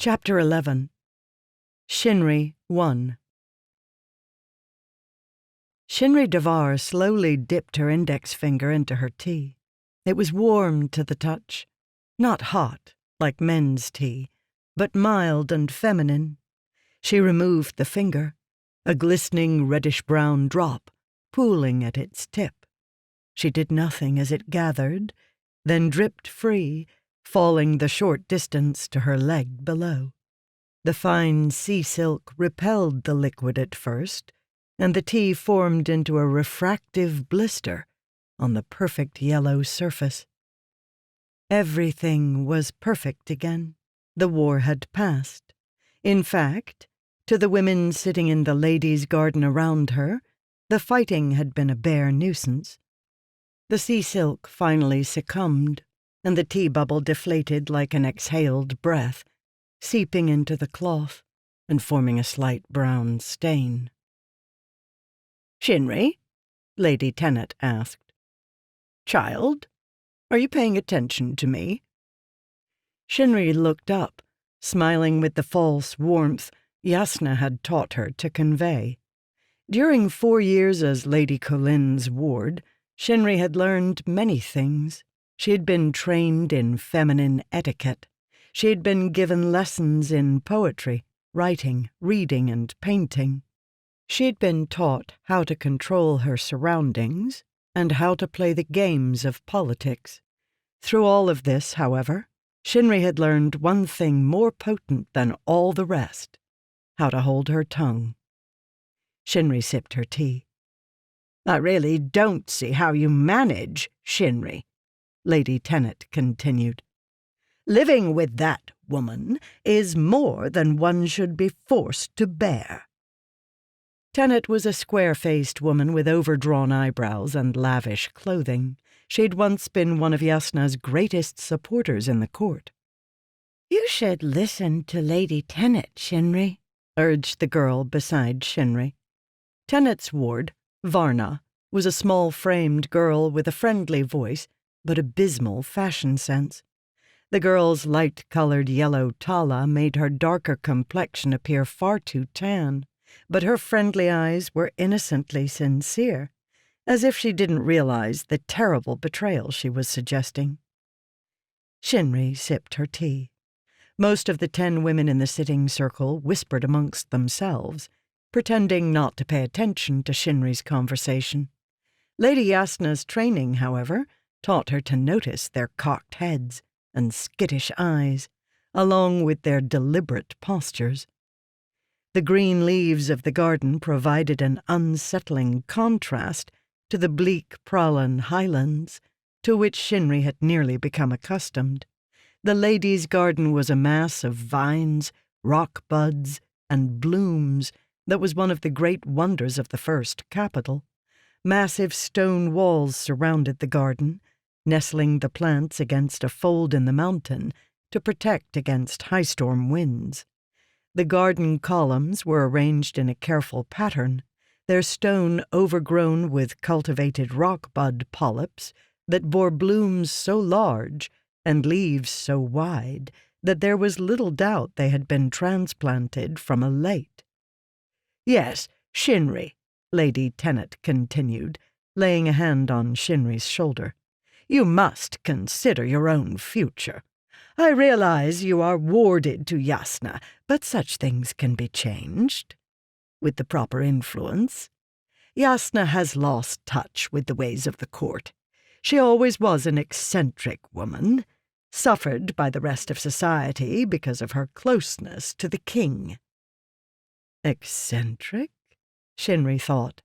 Chapter 11. Shinri 1. Shinri Devar slowly dipped her index finger into her tea. It was warm to the touch, not hot like men's tea, but mild and feminine. She removed the finger, a glistening reddish-brown drop pooling at its tip. She did nothing as it gathered, then dripped free, falling the short distance to her leg below. The fine sea silk repelled the liquid at first, and the tea formed into a refractive blister on the perfect yellow surface. Everything was perfect again. The war had passed. In fact, to the women sitting in the ladies' garden around her, the fighting had been a bare nuisance. The sea silk finally succumbed, and the tea bubble deflated like an exhaled breath, seeping into the cloth and forming a slight brown stain. "Shinri?" Lady Tennant asked. "Child, are you paying attention to me?" Shinri looked up, smiling with the false warmth Yasna had taught her to convey. During 4 years as Lady Colin's ward, Shinri had learned many things. She had been trained in feminine etiquette. She had been given lessons in poetry, writing, reading, and painting. She had been taught how to control her surroundings and how to play the games of politics. Through all of this, however, Shinri had learned one thing more potent than all the rest: how to hold her tongue. Shinri sipped her tea. "I really don't see how you manage, Shinri," Lady Tennant continued. "Living with that woman is more than one should be forced to bear." Tennant was a square-faced woman with overdrawn eyebrows and lavish clothing. She'd once been one of Yasna's greatest supporters in the court. "You should listen to Lady Tennant, Shinri," urged the girl beside Shinri. Tennant's ward, Varna, was a small-framed girl with a friendly voice but abysmal fashion sense. The girl's light-colored yellow tala made her darker complexion appear far too tan, but her friendly eyes were innocently sincere, as if she didn't realize the terrible betrayal she was suggesting. Shinri sipped her tea. Most of the 10 women in the sitting circle whispered amongst themselves, pretending not to pay attention to Shinri's conversation. Lady Yasna's training, however, taught her to notice their cocked heads and skittish eyes, along with their deliberate postures. The green leaves of the garden provided an unsettling contrast to the bleak Pralan highlands, to which Shinri had nearly become accustomed. The ladies' garden was a mass of vines, rock buds, and blooms that was one of the great wonders of the first capital. Massive stone walls surrounded the garden, nestling the plants against a fold in the mountain to protect against high-storm winds. The garden columns were arranged in a careful pattern, their stone overgrown with cultivated rock-bud polyps that bore blooms so large and leaves so wide that there was little doubt they had been transplanted from a lake. "Yes, Shinri," Lady Tennant continued, laying a hand on Shinri's shoulder. "You must consider your own future. I realize you are warded to Yasna, but such things can be changed with the proper influence. Yasna has lost touch with the ways of the court. She always was an eccentric woman, suffered by the rest of society because of her closeness to the king." "Eccentric?" Shinri thought.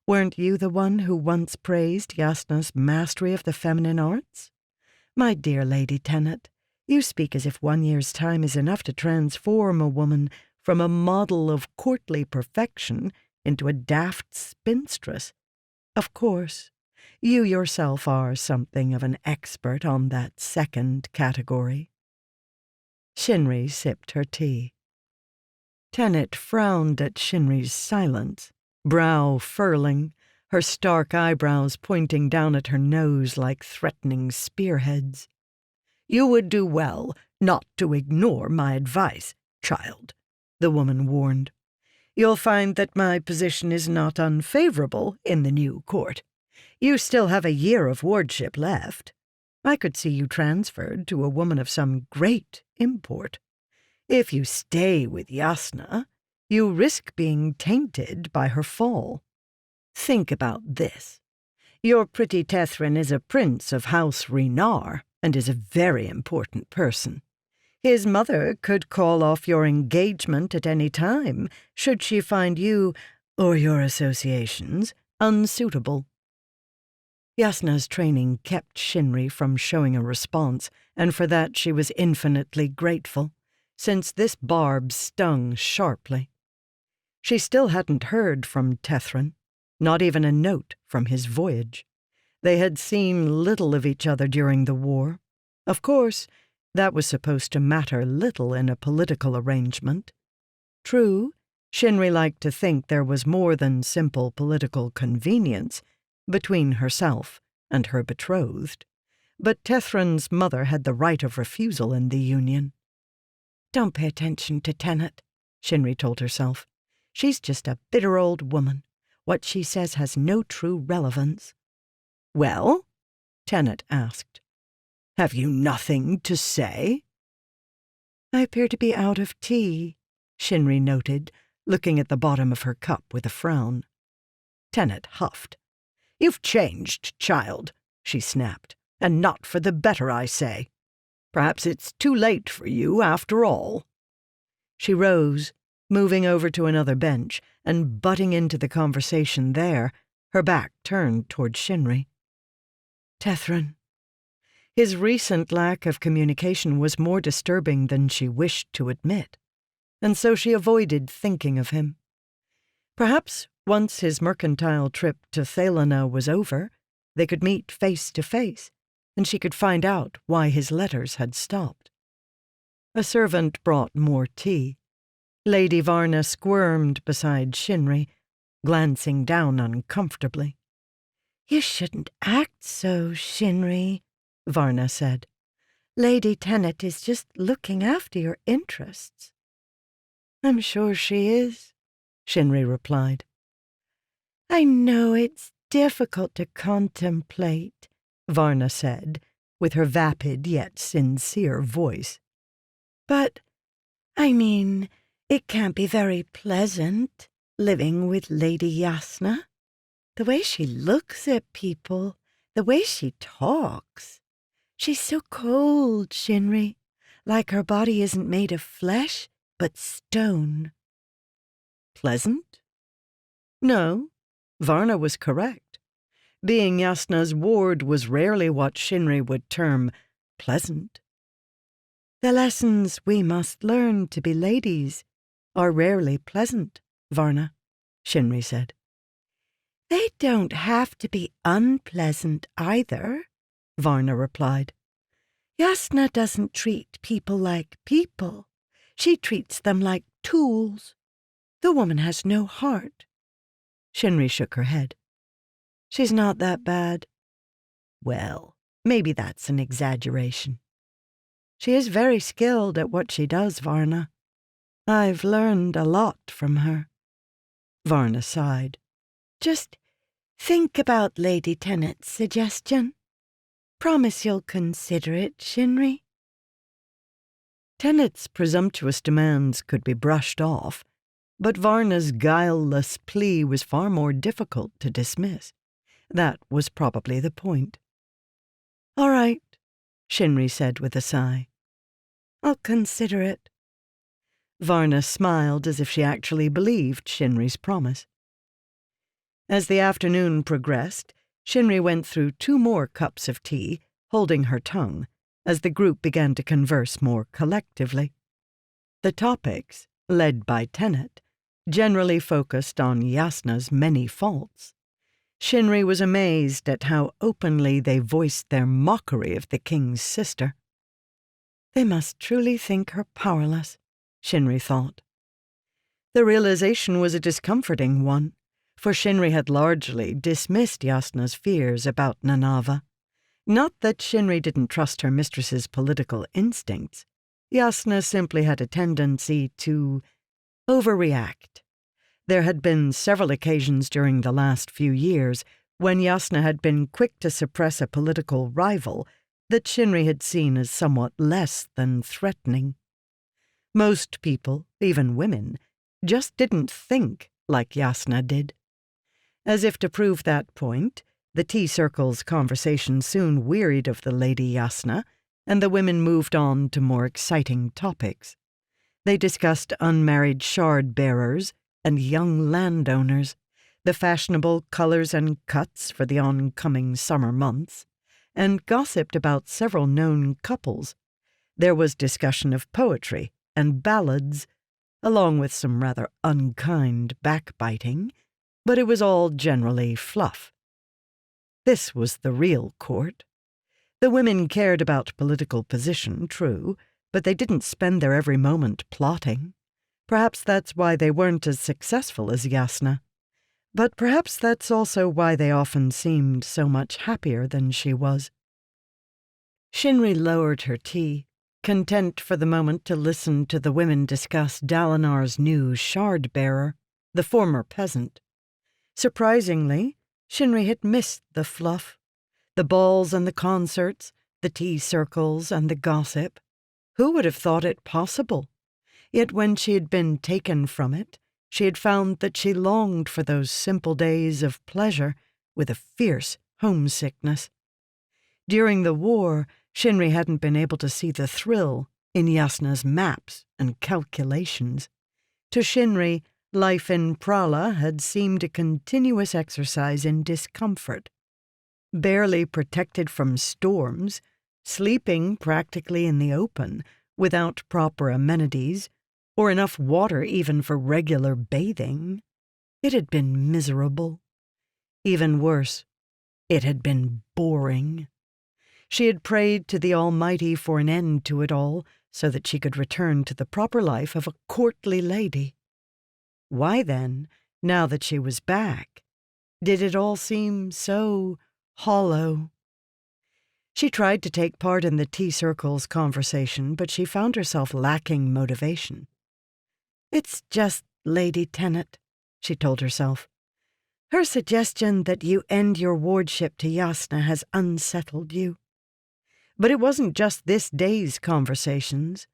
"Weren't you the one who once praised Yasna's mastery of the feminine arts? My dear Lady Tennant, you speak as if 1 year's time is enough to transform a woman from a model of courtly perfection into a daft spinstress. Of course, you yourself are something of an expert on that second category." Shinri sipped her tea. Tennant frowned at Shinri's silence, brow furling, her stark eyebrows pointing down at her nose like threatening spearheads. You would do well not to ignore my advice, child, the woman warned. You'll find that my position is not unfavorable in the new court. You still have a year of wardship left. I could see you transferred to a woman of some great import. If you stay with Yasna, you risk being tainted by her fall. Think about this. Your pretty Tethrin is a prince of House Renar and is a very important person. His mother could call off your engagement at any time, should she find you, or your associations, unsuitable. Yasna's training kept Shinri from showing a response, and for that she was infinitely grateful, since this barb stung sharply. She still hadn't heard from Tethrin, not even a note from his voyage. They had seen little of each other during the war. Of course, that was supposed to matter little in a political arrangement. True, Shinri liked to think there was more than simple political convenience between herself and her betrothed, but Tethrin's mother had the right of refusal in the union. Don't pay attention to Tenet, Shinri told herself. She's just a bitter old woman. What she says has no true relevance. Well? Tenet asked. Have you nothing to say? I appear to be out of tea, Shinri noted, looking at the bottom of her cup with a frown. Tenet huffed. You've changed, child, she snapped, and not for the better, I say. Perhaps it's too late for you, after all. She rose, moving over to another bench, and butting into the conversation there, her back turned toward Shinri. Tethrin. His recent lack of communication was more disturbing than she wished to admit, and so she avoided thinking of him. Perhaps once his mercantile trip to Thelena was over, they could meet face to face, and she could find out why his letters had stopped. A servant brought more tea. Lady Varna squirmed beside Shinri, glancing down uncomfortably. You shouldn't act so, Shinri, Varna said. Lady Tenet is just looking after your interests. I'm sure she is, Shinri replied. I know it's difficult to contemplate, Varna said, with her vapid yet sincere voice. But, I mean, it can't be very pleasant, living with Lady Yasna. The way she looks at people, the way she talks. She's so cold, Shinri, like her body isn't made of flesh, but stone. Pleasant? No, Varna was correct. Being Yasna's ward was rarely what Shinri would term pleasant. The lessons we must learn to be ladies are rarely pleasant, Varna, Shinri said. They don't have to be unpleasant either, Varna replied. Yasna doesn't treat people like people. She treats them like tools. The woman has no heart. Shinri shook her head. She's not that bad. Well, maybe that's an exaggeration. She is very skilled at what she does, Varna. I've learned a lot from her. Varna sighed. Just think about Lady Tenet's suggestion. Promise you'll consider it, Shinri. Tenet's presumptuous demands could be brushed off, but Varna's guileless plea was far more difficult to dismiss. That was probably the point. All right, Shinri said with a sigh. I'll consider it. Varna smiled as if she actually believed Shinri's promise. As the afternoon progressed, Shinri went through 2 more cups of tea, holding her tongue, as the group began to converse more collectively. The topics, led by Tenet, generally focused on Yasna's many faults. Shinri was amazed at how openly they voiced their mockery of the king's sister. They must truly think her powerless, Shinri thought. The realization was a discomforting one, for Shinri had largely dismissed Yasna's fears about Nanava. Not that Shinri didn't trust her mistress's political instincts. Yasna simply had a tendency to overreact. There had been several occasions during the last few years when Yasna had been quick to suppress a political rival that Shinri had seen as somewhat less than threatening. Most people, even women, just didn't think like Yasna did. As if to prove that point, the tea circle's conversation soon wearied of the Lady Yasna, and the women moved on to more exciting topics. They discussed unmarried shard-bearers and young landowners, the fashionable colors and cuts for the oncoming summer months, and gossiped about several known couples. There was discussion of poetry and ballads, along with some rather unkind backbiting, but it was all generally fluff. This was the real court. The women cared about political position, true, but they didn't spend their every moment plotting. Perhaps that's why they weren't as successful as Yasna. But perhaps that's also why they often seemed so much happier than she was. Shinri lowered her tea, content for the moment to listen to the women discuss Dalinar's new shard-bearer, the former peasant. Surprisingly, Shinri had missed the fluff, the balls and the concerts, the tea circles and the gossip. Who would have thought it possible? Yet when she had been taken from it, she had found that she longed for those simple days of pleasure with a fierce homesickness. During the war, Shinri hadn't been able to see the thrill in Yasna's maps and calculations. To Shinri, life in Prala had seemed a continuous exercise in discomfort. Barely protected from storms, sleeping practically in the open, without proper amenities, or enough water even for regular bathing. It had been miserable. Even worse, it had been boring. She had prayed to the Almighty for an end to it all so that she could return to the proper life of a courtly lady. Why then, now that she was back, did it all seem so hollow? She tried to take part in the tea circle's conversation, but she found herself lacking motivation. "It's just Lady Tennant," she told herself. "Her suggestion that you end your wardship to Yasna has unsettled you." But it wasn't just this day's conversations.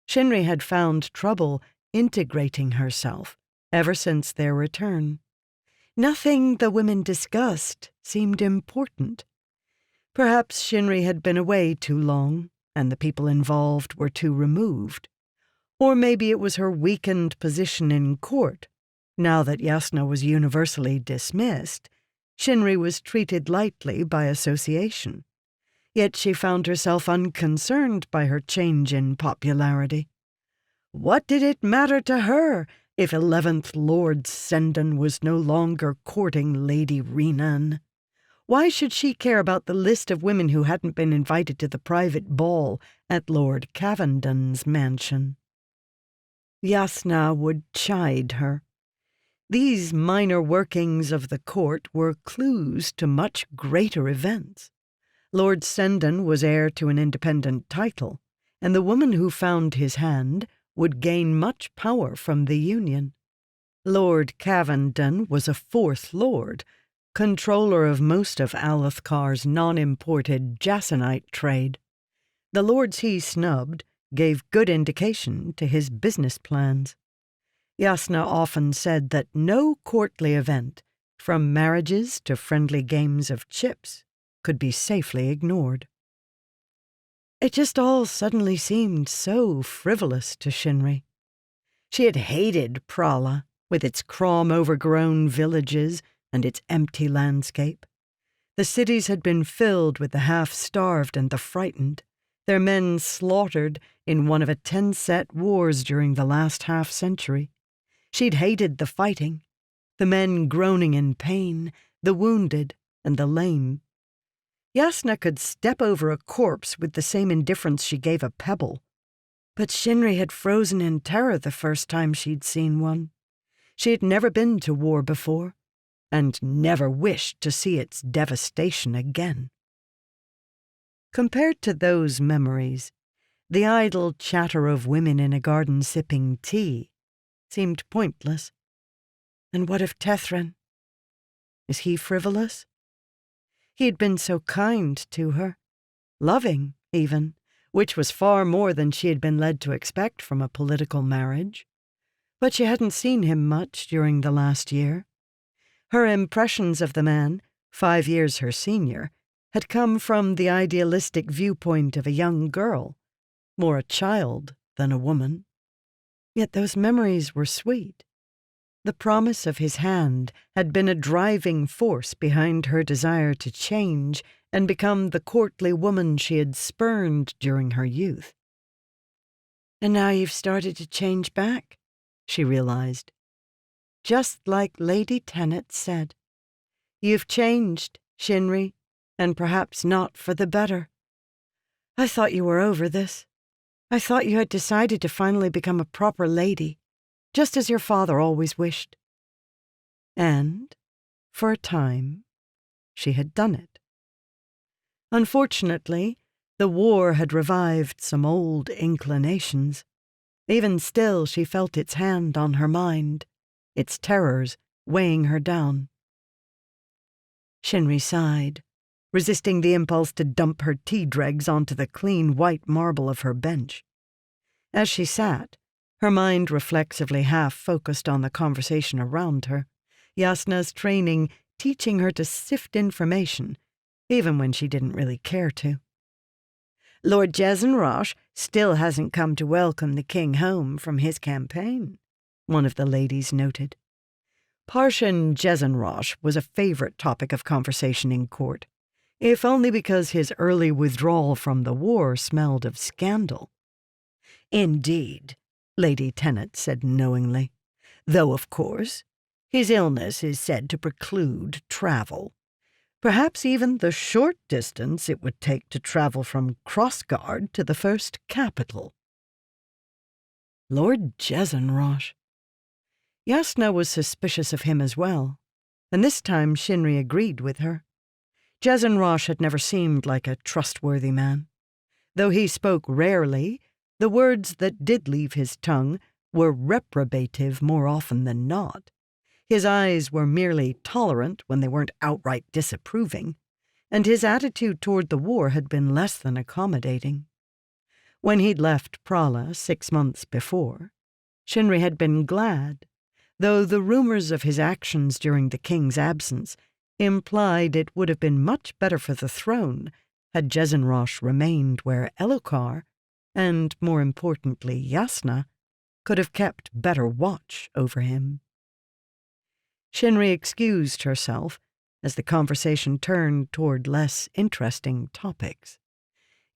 Shinri had found trouble integrating herself ever since their return. Nothing the women discussed seemed important. Perhaps Shinri had been away too long, and the people involved were too removed. Or maybe it was her weakened position in court. Now that Yasna was universally dismissed, Shinri was treated lightly by association. Yet she found herself unconcerned by her change in popularity. What did it matter to her if 11th Lord Sendon was no longer courting Lady Renan? Why should she care about the list of women who hadn't been invited to the private ball at Lord Cavendon's mansion? Yasna would chide her. These minor workings of the court were clues to much greater events. Lord Sendon was heir to an independent title, and the woman who found his hand would gain much power from the union. Lord Cavendon was a fourth lord, controller of most of Alethkar's non-imported jasonite trade. The lords he snubbed gave good indication to his business plans. Yasna often said that no courtly event, from marriages to friendly games of chips, could be safely ignored. It just all suddenly seemed so frivolous to Shinri. She had hated Prala, with its crom-overgrown villages and its empty landscape. The cities had been filled with the half-starved and the frightened, their men slaughtered in one of a 10-set wars during the last half-century. She'd hated the fighting, the men groaning in pain, the wounded and the lame. Yasna could step over a corpse with the same indifference she gave a pebble. But Shinri had frozen in terror the first time she'd seen one. She had never been to war before, and never wished to see its devastation again. Compared to those memories, the idle chatter of women in a garden sipping tea seemed pointless. And what of Tethran? Is he frivolous? He had been so kind to her, loving even, which was far more than she had been led to expect from a political marriage. But she hadn't seen him much during the last year. Her impressions of the man, 5 years her senior, had come from the idealistic viewpoint of a young girl, more a child than a woman. Yet those memories were sweet. The promise of his hand had been a driving force behind her desire to change and become the courtly woman she had spurned during her youth. And now you've started to change back, she realized. Just like Lady Tennant said. You've changed, Shinri, and perhaps not for the better. I thought you were over this. I thought you had decided to finally become a proper lady, just as your father always wished. And, for a time, she had done it. Unfortunately, the war had revived some old inclinations. Even still, she felt its hand on her mind, its terrors weighing her down. Shinri sighed, resisting the impulse to dump her tea dregs onto the clean white marble of her bench. As she sat, her mind reflexively half-focused on the conversation around her, Yasna's training teaching her to sift information, even when she didn't really care to. Lord Jezenrosh still hasn't come to welcome the king home from his campaign, one of the ladies noted. Parshan Jezenrosh was a favorite topic of conversation in court, if only because his early withdrawal from the war smelled of scandal. Indeed, Lady Tennant said knowingly, though, of course, his illness is said to preclude travel. Perhaps even the short distance it would take to travel from Crossguard to the first capital. Lord Jezenrosh. Yasna was suspicious of him as well, and this time Shinri agreed with her. Jezenrosh had never seemed like a trustworthy man. Though he spoke rarely, the words that did leave his tongue were reprobative more often than not. His eyes were merely tolerant when they weren't outright disapproving, and his attitude toward the war had been less than accommodating. When he'd left Prala 6 months before, Shinri had been glad, though the rumors of his actions during the king's absence implied it would have been much better for the throne had Jezenrosh remained where Elokar, and more importantly Yasna, could have kept better watch over him. Shinri excused herself as the conversation turned toward less interesting topics.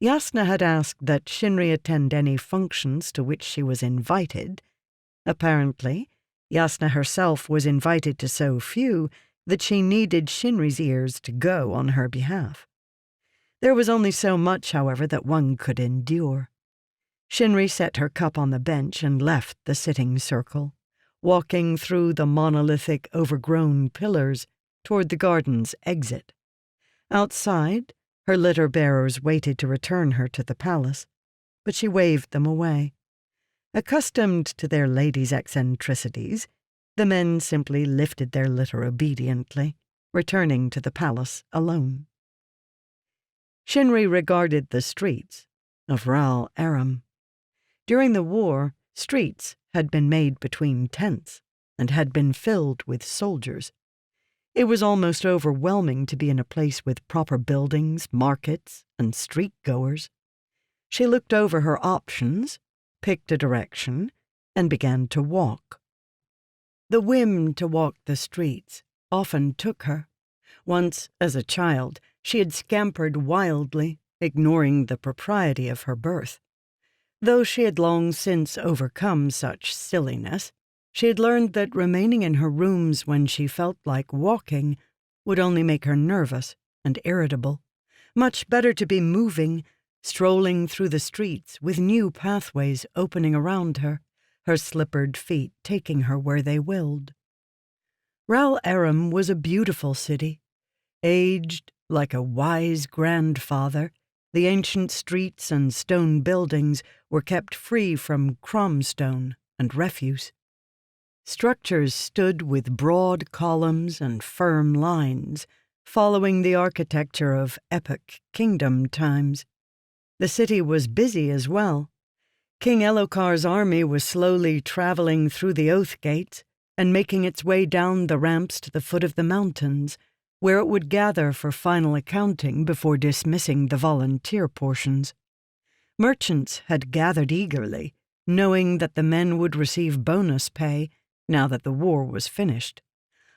Yasna had asked that Shinri attend any functions to which she was invited. Apparently, Yasna herself was invited to so few that she needed Shinri's ears to go on her behalf. There was only so much, however, that one could endure. Shinri set her cup on the bench and left the sitting circle, walking through the monolithic, overgrown pillars toward the garden's exit. Outside, her litter-bearers waited to return her to the palace, but she waved them away. Accustomed to their ladies' eccentricities, the men simply lifted their litter obediently, returning to the palace alone. Shinri regarded the streets of Ral Aram. During the war, streets had been made between tents and had been filled with soldiers. It was almost overwhelming to be in a place with proper buildings, markets, and street-goers. She looked over her options, picked a direction, and began to walk. The whim to walk the streets often took her. Once, as a child, she had scampered wildly, ignoring the propriety of her birth. Though she had long since overcome such silliness, she had learned that remaining in her rooms when she felt like walking would only make her nervous and irritable. Much better to be moving, strolling through the streets with new pathways opening around her, her slippered feet taking her where they willed. Ral Aram was a beautiful city, aged like a wise grandfather, The ancient streets and stone buildings were kept free from cromstone and refuse. Structures stood with broad columns and firm lines, following the architecture of epic kingdom times. The city was busy as well. King Elokar's army was slowly traveling through the Oath Gates and making its way down the ramps to the foot of the mountains, where it would gather for final accounting before dismissing the volunteer portions. Merchants had gathered eagerly, knowing that the men would receive bonus pay now that the war was finished.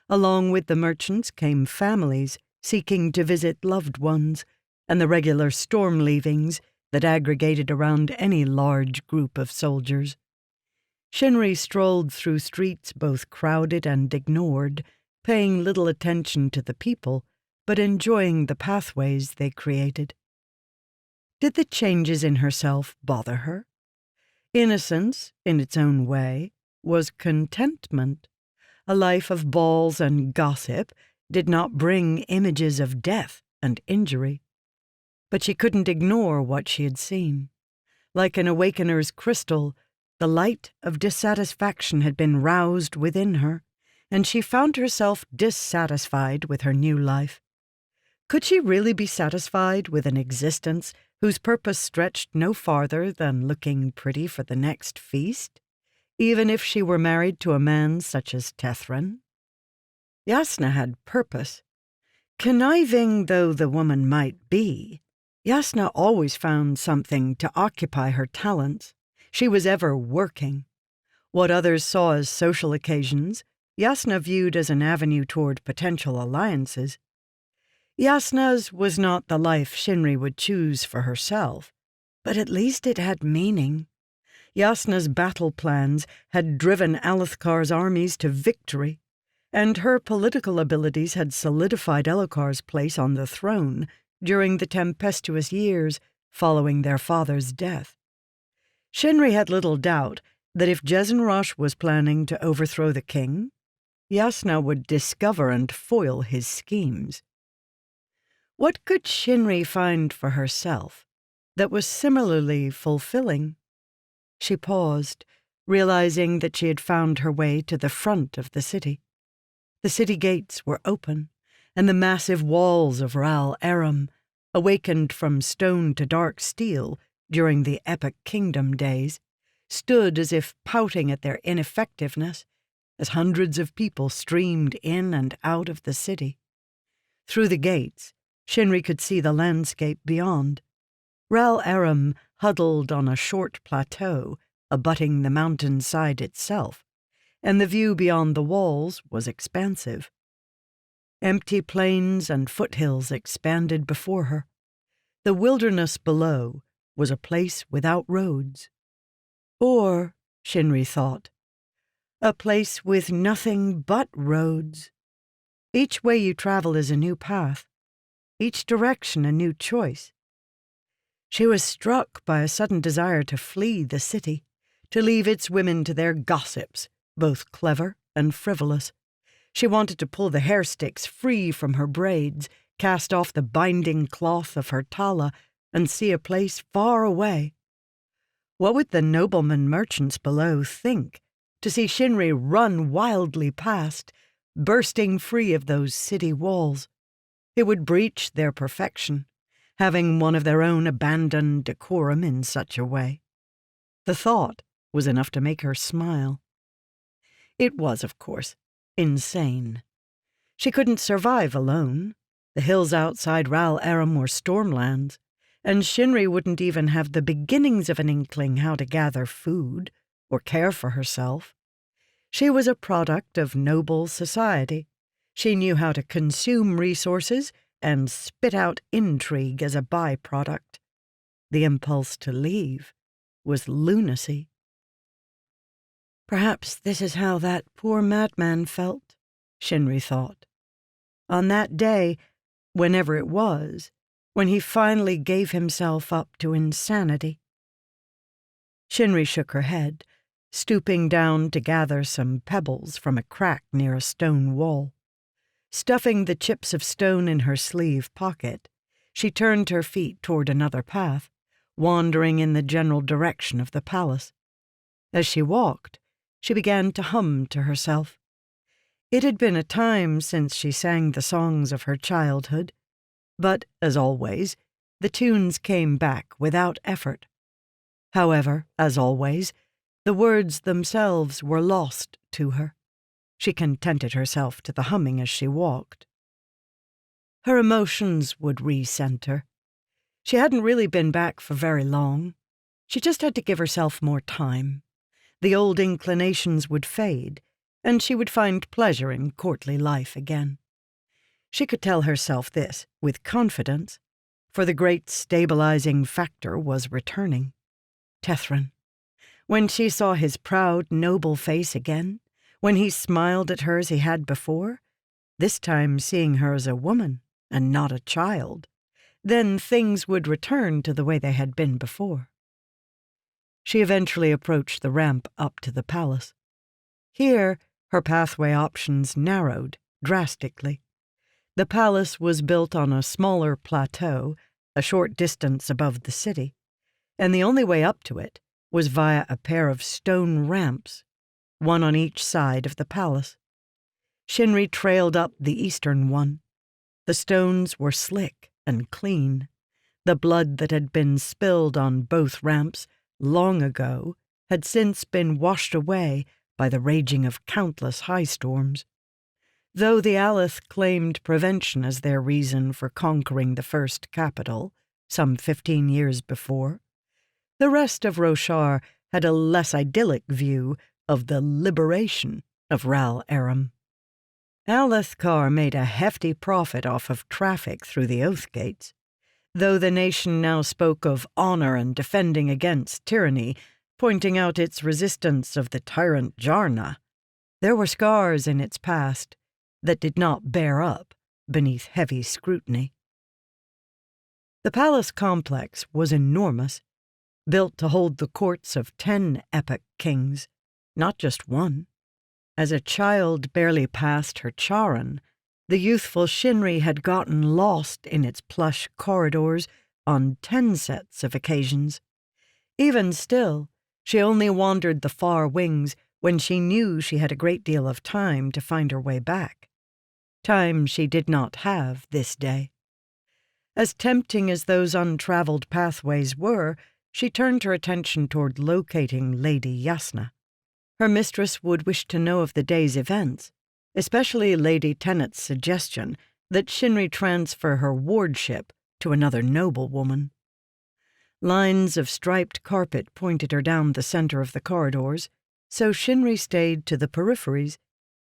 Along with the merchants came families seeking to visit loved ones, and the regular storm leavings that aggregated around any large group of soldiers. Shinri strolled through streets both crowded and ignored, paying little attention to the people, but enjoying the pathways they created. Did the changes in herself bother her? Innocence, in its own way, was contentment. A life of balls and gossip did not bring images of death and injury. But she couldn't ignore what she had seen. Like an awakener's crystal, the light of dissatisfaction had been roused within her, and she found herself dissatisfied with her new life. Could she really be satisfied with an existence whose purpose stretched no farther than looking pretty for the next feast, even if she were married to a man such as Tethran? Yasna had purpose. Conniving though the woman might be, Yasna always found something to occupy her talents. She was ever working. What others saw as social occasions, Yasna viewed as an avenue toward potential alliances. Yasna's was not the life Shinri would choose for herself, but at least it had meaning. Yasna's battle plans had driven Alethkar's armies to victory, and her political abilities had solidified Elokar's place on the throne during the tempestuous years following their father's death. Shinri had little doubt that if Jezenrosh was planning to overthrow the king, Yasna would discover and foil his schemes. What could Shinri find for herself that was similarly fulfilling? She paused, realizing that she had found her way to the front of the city. The city gates were open, and the massive walls of Ral Aram, awakened from stone to dark steel during the epic kingdom days, stood as if pouting at their ineffectiveness as hundreds of people streamed in and out of the city. Through the gates, Shinri could see the landscape beyond. Ral Aram huddled on a short plateau abutting the mountainside itself, and the view beyond the walls was expansive. Empty plains and foothills expanded before her. The wilderness below was a place without roads. Or, Shinri thought, a place with nothing but roads. Each way you travel is a new path, each direction a new choice. She was struck by a sudden desire to flee the city, to leave its women to their gossips, both clever and frivolous. She wanted to pull the hair sticks free from her braids, cast off the binding cloth of her tala, and see a place far away. What would the noblemen merchants below think to see Shinri run wildly past, bursting free of those city walls? It would breach their perfection, having one of their own abandoned decorum in such a way. The thought was enough to make her smile. It was, of course, insane. She couldn't survive alone. The hills outside Ral Aram were stormlands, and Shinri wouldn't even have the beginnings of an inkling how to gather food or care for herself. She was a product of noble society. She knew how to consume resources and spit out intrigue as a byproduct. The impulse to leave was lunacy. Perhaps this is how that poor madman felt, Shinri thought. On that day, whenever it was, when he finally gave himself up to insanity. Shinri shook her head, stooping down to gather some pebbles from a crack near a stone wall. Stuffing the chips of stone in her sleeve pocket, She turned her feet toward another path, wandering in the general direction of the palace. As she walked, she began to hum to herself. It had been a time since she sang the songs of her childhood, but, as always, the tunes came back without effort. However, as always, the words themselves were lost to her. She contented herself to the humming as she walked. Her emotions would recenter. She hadn't really been back for very long. She just had to give herself more time. The old inclinations would fade, and she would find pleasure in courtly life again. She could tell herself this with confidence, for the great stabilizing factor was returning. Tethrin. When she saw his proud, noble face again, when he smiled at her as he had before, this time seeing her as a woman and not a child, then things would return to the way they had been before. She eventually approached the ramp up to the palace. Here, her pathway options narrowed drastically. The palace was built on a smaller plateau, a short distance above the city, and the only way up to it was via a pair of stone ramps, one on each side of the palace. Shinri trailed up the eastern one. The stones were slick and clean. The blood that had been spilled on both ramps long ago had since been washed away by the raging of countless high storms. Though the Aleth claimed prevention as their reason for conquering the first capital, some 15 years before, the rest of Roshar had a less idyllic view of the liberation of Ral Aram. Alethkar made a hefty profit off of traffic through the Oath Gates. Though the nation now spoke of honor and defending against tyranny, pointing out its resistance of the tyrant Jarna, there were scars in its past that did not bear up beneath heavy scrutiny. The palace complex was enormous, built to hold the courts of 10 epic kings, not just one. As a child barely past her charan, the youthful Shinri had gotten lost in its plush corridors on 10 sets of occasions. Even still, she only wandered the far wings when she knew she had a great deal of time to find her way back. Time she did not have this day. As tempting as those untraveled pathways were, she turned her attention toward locating Lady Yasna. Her mistress would wish to know of the day's events, especially Lady Tennant's suggestion that Shinri transfer her wardship to another noblewoman. Lines of striped carpet pointed her down the center of the corridors, so Shinri stayed to the peripheries,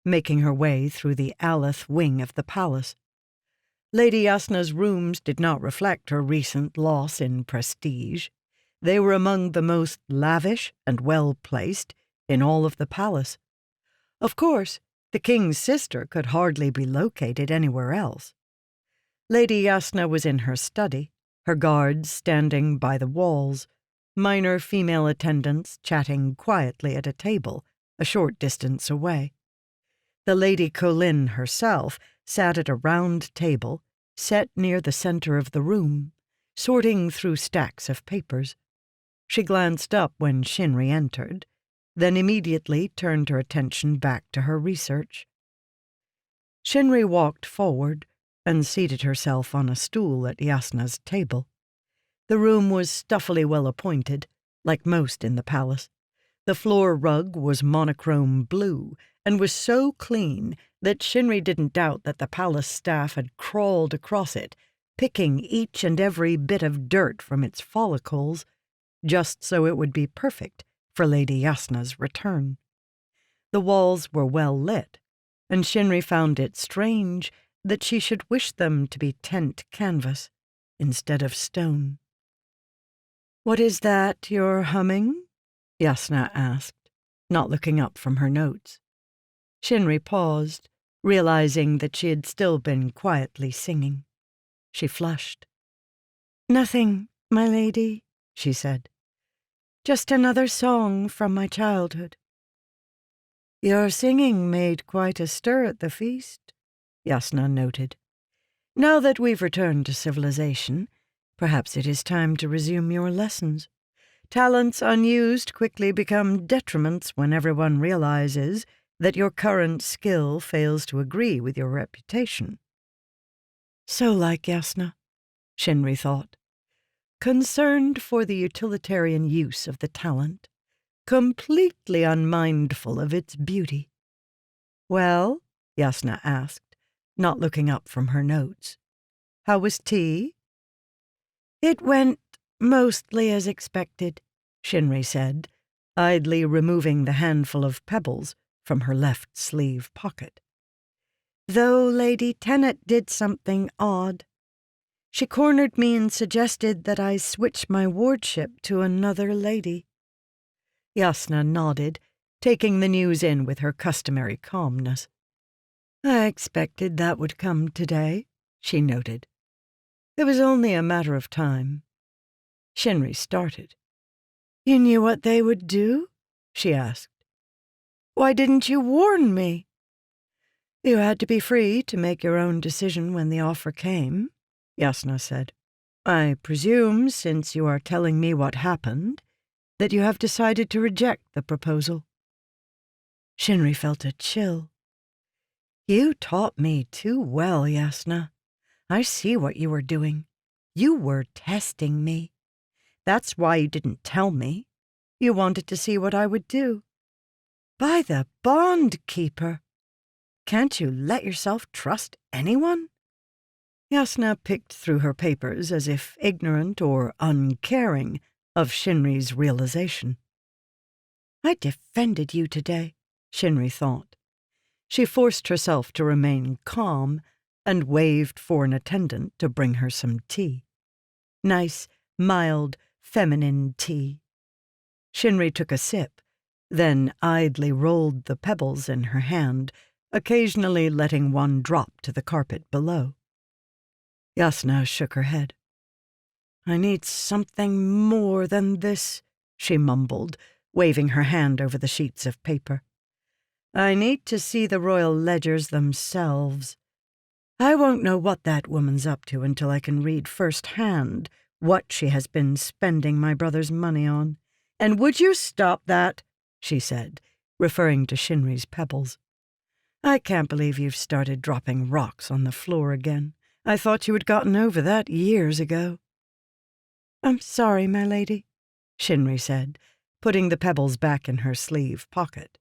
making her way through the Aleth wing of the palace. Lady Yasna's rooms did not reflect her recent loss in prestige. They were among the most lavish and well-placed in all of the palace. Of course, the king's sister could hardly be located anywhere else. Lady Yasna was in her study, her guards standing by the walls, minor female attendants chatting quietly at a table a short distance away. The Lady Colin herself sat at a round table set near the center of the room, sorting through stacks of papers. She glanced up when Shinri entered, then immediately turned her attention back to her research. Shinri walked forward and seated herself on a stool at Yasna's table. The room was stuffily well appointed, like most in the palace. The floor rug was monochrome blue and was so clean that Shinri didn't doubt that the palace staff had crawled across it, picking each and every bit of dirt from its follicles, just so it would be perfect for Lady Yasna's return. The walls were well lit, and Shinri found it strange that she should wish them to be tent canvas instead of stone. "What is that you're humming?" Yasna asked, not looking up from her notes. Shinri paused, realizing that she had still been quietly singing. She flushed. "Nothing, my lady," she said. "Just another song from my childhood." "Your singing made quite a stir at the feast," Yasna noted. Now that we've returned to civilization, perhaps it is time to resume your lessons. Talents unused quickly become detriments when everyone realizes that your current skill fails to agree with your reputation. So like Yasna, Shinri thought, concerned for the utilitarian use of the talent, completely unmindful of its beauty. Well, Yasna asked, not looking up from her notes. How was tea? It went mostly as expected, Shinri said, idly removing the handful of pebbles from her left sleeve pocket. Though Lady Tennant did something odd. She cornered me and suggested that I switch my wardship to another lady. Yasna nodded, taking the news in with her customary calmness. I expected that would come today, she noted. It was only a matter of time. Shinri started. You knew what they would do? She asked. Why didn't you warn me? You had to be free to make your own decision when the offer came, Yasna said. I presume, since you are telling me what happened, that you have decided to reject the proposal. Shinri felt a chill. You taught me too well, Yasna. I see what you were doing. You were testing me. That's why you didn't tell me. You wanted to see what I would do. By the Bond Keeper! Can't you let yourself trust anyone? Yasna picked through her papers as if ignorant or uncaring of Shinri's realization. I defended you today, Shinri thought. She forced herself to remain calm and waved for an attendant to bring her some tea. Nice, mild, feminine tea. Shinri took a sip, then idly rolled the pebbles in her hand, occasionally letting one drop to the carpet below. Yasna shook her head. I need something more than this, she mumbled, waving her hand over the sheets of paper. I need to see the royal ledgers themselves. I won't know what that woman's up to until I can read firsthand what she has been spending my brother's money on. And would you stop that? She said, referring to Shinri's pebbles. I can't believe you've started dropping rocks on the floor again. I thought you had gotten over that years ago. I'm sorry, my lady, Shinri said, putting the pebbles back in her sleeve pocket.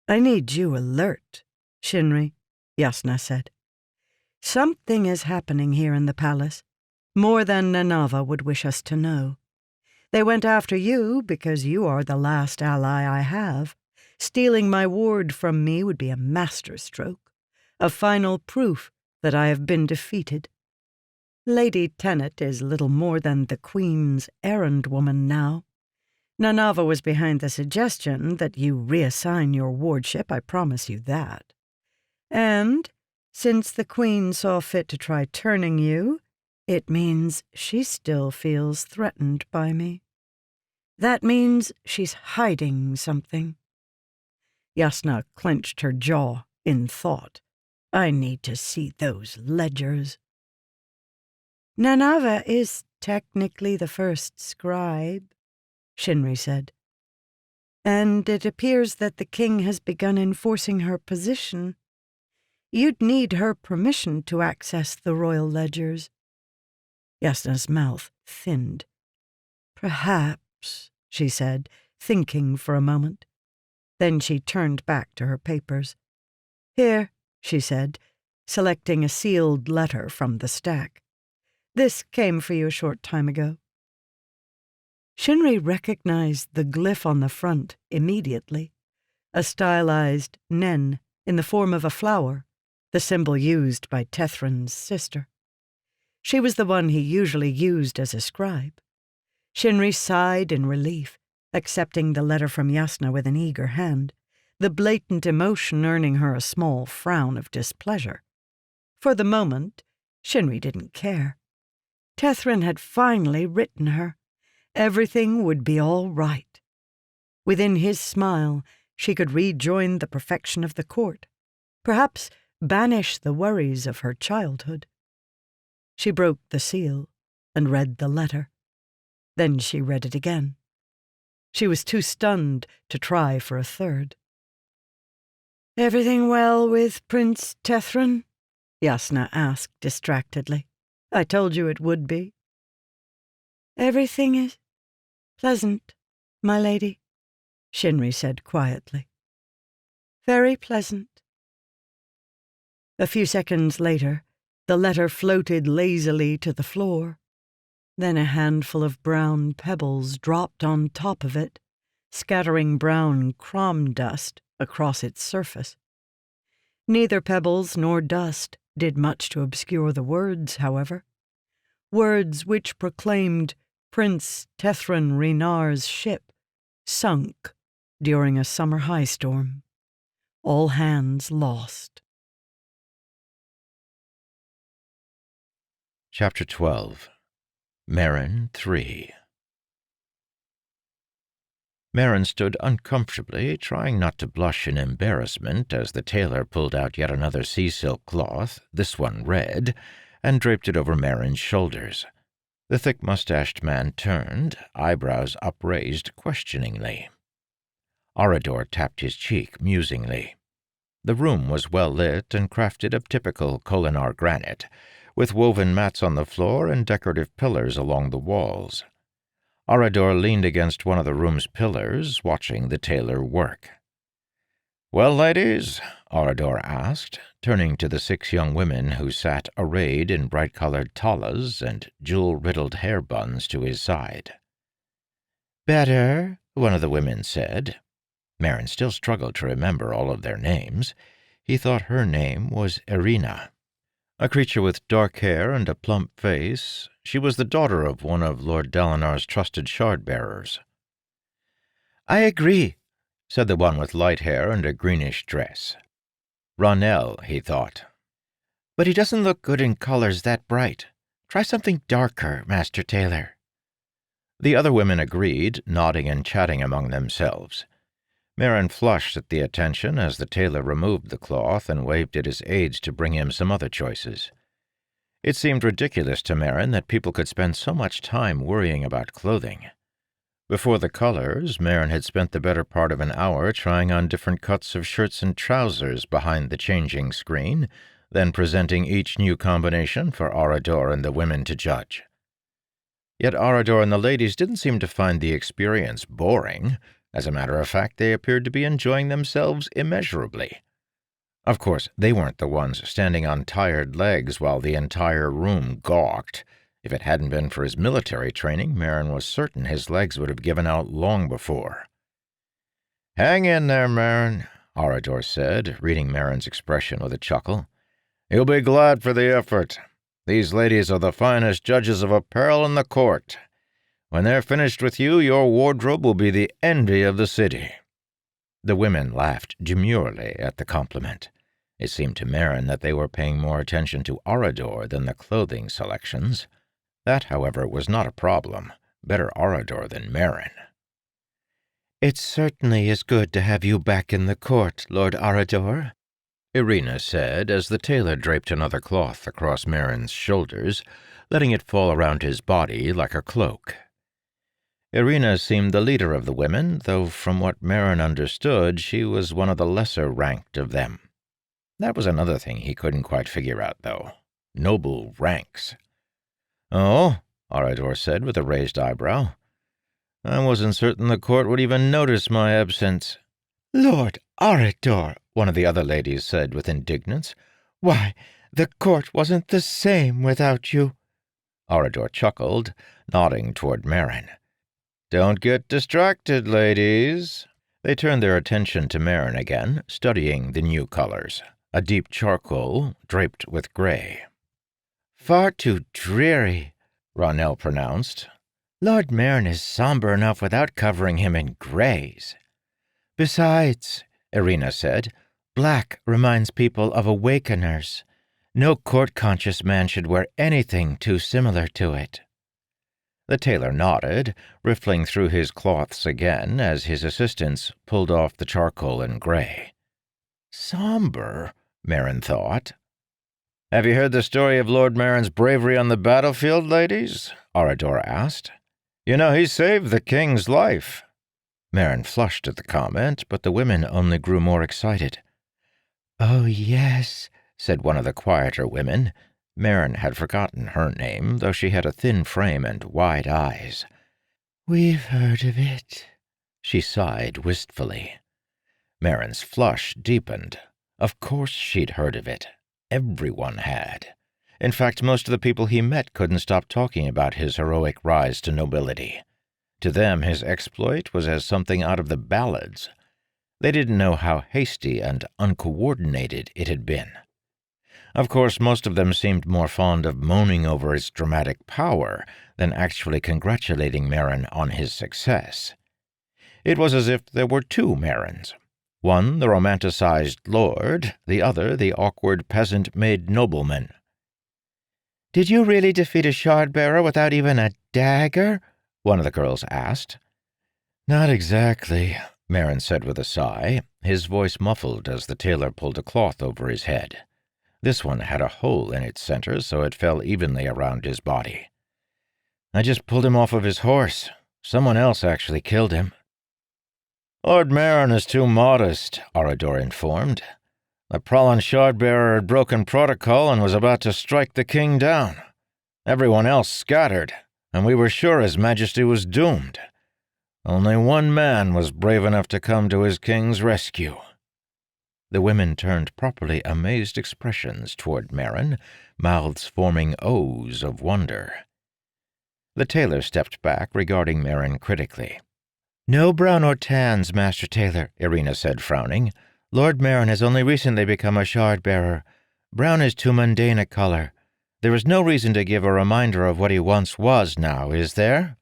I need you alert, Shinri, Yasna said. Something is happening here in the palace, more than Nanava would wish us to know. They went after you because you are the last ally I have. Stealing my ward from me would be a masterstroke, a final proof that I have been defeated. Lady Tennant is little more than the Queen's errand woman now. Nanava was behind the suggestion that you reassign your wardship, I promise you that. And, since the Queen saw fit to try turning you, it means she still feels threatened by me. That means she's hiding something. Yasna clenched her jaw in thought. I need to see those ledgers. Nanava is technically the first scribe, Shinri said. And it appears that the king has begun enforcing her position. You'd need her permission to access the royal ledgers. Yasna's mouth thinned. Perhaps, she said, thinking for a moment. Then she turned back to her papers. Here, she said, selecting a sealed letter from the stack. This came for you a short time ago. Shinri recognized the glyph on the front immediately, a stylized nen in the form of a flower, the symbol used by Tethran's sister. She was the one he usually used as a scribe. Shinri sighed in relief, accepting the letter from Yasna with an eager hand, the blatant emotion earning her a small frown of displeasure. For the moment, Shinri didn't care. Tethran had finally written her. Everything would be all right. Within his smile, she could rejoin the perfection of the court, perhaps banish the worries of her childhood. She broke the seal and read the letter. Then she read it again. She was too stunned to try for a third. "Everything well with Prince Tethran?" Yasna asked distractedly. "I told you it would be." "Everything is pleasant, my lady," Shinri said quietly. "Very pleasant." A few seconds later, the letter floated lazily to the floor. Then a handful of brown pebbles dropped on top of it, scattering brown crom dust across its surface. Neither pebbles nor dust did much to obscure the words, however. Words which proclaimed Prince Tethran Renar's ship sunk during a summer high storm. All hands lost. Chapter 12. Merrin 3. Merrin stood uncomfortably, trying not to blush in embarrassment as the tailor pulled out yet another sea silk cloth, this one red, and draped it over Merrin's shoulders. The thick-mustached man turned, eyebrows upraised questioningly. Arador tapped his cheek musingly. The room was well lit and crafted of typical Kholinar granite, with woven mats on the floor and decorative pillars along the walls. Arador leaned against one of the room's pillars, watching the tailor work. "Well, ladies?" Arador asked, turning to the 6 young women who sat arrayed in bright-colored tallas and jewel-riddled hair buns to his side. "Better," one of the women said. Merrin still struggled to remember all of their names. He thought her name was Irina. A creature with dark hair and a plump face, she was the daughter of one of Lord Dalinar's trusted shard-bearers. "I agree," said the one with light hair and a greenish dress. Ronel, he thought. "But he doesn't look good in colors that bright. Try something darker, Master Tailor." The other women agreed, nodding and chatting among themselves. Merrin flushed at the attention as the tailor removed the cloth and waved at his aides to bring him some other choices. It seemed ridiculous to Merrin that people could spend so much time worrying about clothing. Before the colors, Merrin had spent the better part of an hour trying on different cuts of shirts and trousers behind the changing screen, then presenting each new combination for Arador and the women to judge. Yet Arador and the ladies didn't seem to find the experience boring. As a matter of fact, they appeared to be enjoying themselves immeasurably. Of course, they weren't the ones standing on tired legs while the entire room gawked. If it hadn't been for his military training, Merrin was certain his legs would have given out long before. "Hang in there, Merrin," Arador said, reading Merrin's expression with a chuckle. "You'll be glad for the effort. These ladies are the finest judges of apparel in the court. When they're finished with you, your wardrobe will be the envy of the city." The women laughed demurely at the compliment. It seemed to Merrin that they were paying more attention to Arador than the clothing selections. That, however, was not a problem. Better Arador than Merrin. "It certainly is good to have you back in the court, Lord Arador," Irina said as the tailor draped another cloth across Merrin's shoulders, letting it fall around his body like a cloak. Irina seemed the leader of the women, though from what Merrin understood, she was one of the lesser-ranked of them. That was another thing he couldn't quite figure out, though. Noble ranks. "Oh," Arador said with a raised eyebrow. "I wasn't certain the court would even notice my absence." "Lord Arador," one of the other ladies said with indignance. "Why, the court wasn't the same without you." Arador chuckled, nodding toward Merrin. "Don't get distracted, ladies." They turned their attention to Merrin again, studying the new colors, a deep charcoal draped with gray. "Far too dreary," Ronel pronounced. "Lord Merrin is somber enough without covering him in grays." "Besides," Irina said, "black reminds people of awakeners. No court-conscious man should wear anything too similar to it." The tailor nodded, riffling through his cloths again as his assistants pulled off the charcoal and gray. Somber, Merrin thought. "Have you heard the story of Lord Marin's bravery on the battlefield, ladies?" Arador asked. "You know, he saved the king's life." Marin flushed at the comment, but the women only grew more excited. "Oh, yes," said one of the quieter women. Marin had forgotten her name, though she had a thin frame and wide eyes. "We've heard of it," she sighed wistfully. Marin's flush deepened. Of course she'd heard of it. Everyone had. In fact, most of the people he met couldn't stop talking about his heroic rise to nobility. To them, his exploit was as something out of the ballads. They didn't know how hasty and uncoordinated it had been. Of course, most of them seemed more fond of moaning over its dramatic power than actually congratulating Marin on his success. It was as if there were two Marins. One the romanticized lord, the other the awkward peasant-made nobleman. "Did you really defeat a shard-bearer without even a dagger?" one of the girls asked. "Not exactly," Marin said with a sigh, his voice muffled as the tailor pulled a cloth over his head. This one had a hole in its center, so it fell evenly around his body. "I just pulled him off of his horse. Someone else actually killed him." "Lord Marin is too modest," Arador informed. "The Prollan shard-bearer had broken protocol and was about to strike the king down. Everyone else scattered, and we were sure His Majesty was doomed. Only one man was brave enough to come to his king's rescue." The women turned properly amazed expressions toward Marin, mouths forming O's of wonder. The tailor stepped back, regarding Marin critically. "No brown or tans, Master Tailor," Irina said, frowning. "Lord Marin has only recently become a shard-bearer. Brown is too mundane a color. There is no reason to give a reminder of what he once was now, is there?"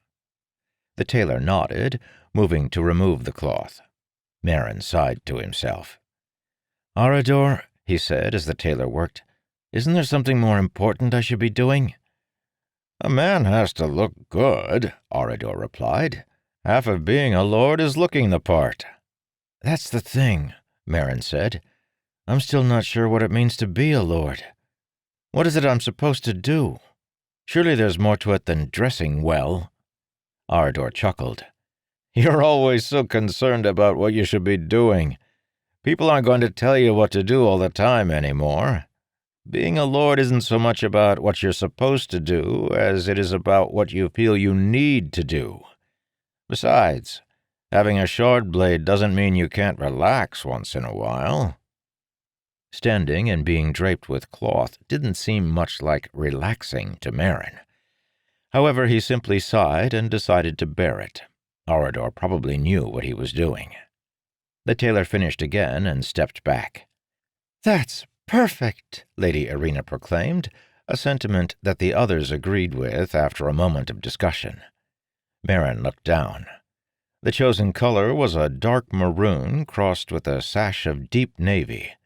The tailor nodded, moving to remove the cloth. Marin sighed to himself. "Arador," he said as the tailor worked, "isn't there something more important I should be doing?" "A man has to look good," Arador replied. "Half of being a lord is looking the part." "That's the thing," Marin said. "I'm still not sure what it means to be a lord. What is it I'm supposed to do? Surely there's more to it than dressing well." Arador chuckled. "You're always so concerned about what you should be doing. People aren't going to tell you what to do all the time anymore. Being a lord isn't so much about what you're supposed to do as it is about what you feel you need to do. Besides, having a shard blade doesn't mean you can't relax once in a while." Standing and being draped with cloth didn't seem much like relaxing to Marin. However, he simply sighed and decided to bear it. Arador probably knew what he was doing. The tailor finished again and stepped back. "That's perfect," Lady Irina proclaimed, a sentiment that the others agreed with after a moment of discussion. Marin looked down. The chosen color was a dark maroon crossed with a sash of deep navy.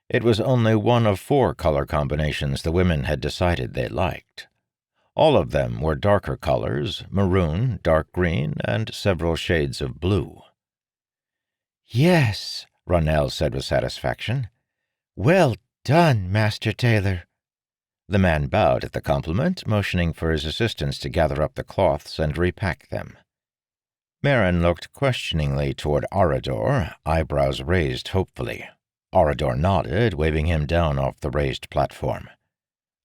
It was only one of 4 color combinations the women had decided they liked. All of them were darker colors, maroon, dark green, and several shades of blue. "Yes," Ronelle said with satisfaction. "Well done, Master Tailor." The man bowed at the compliment, motioning for his assistants to gather up the cloths and repack them. Marin looked questioningly toward Arador, eyebrows raised hopefully. Arador nodded, waving him down off the raised platform.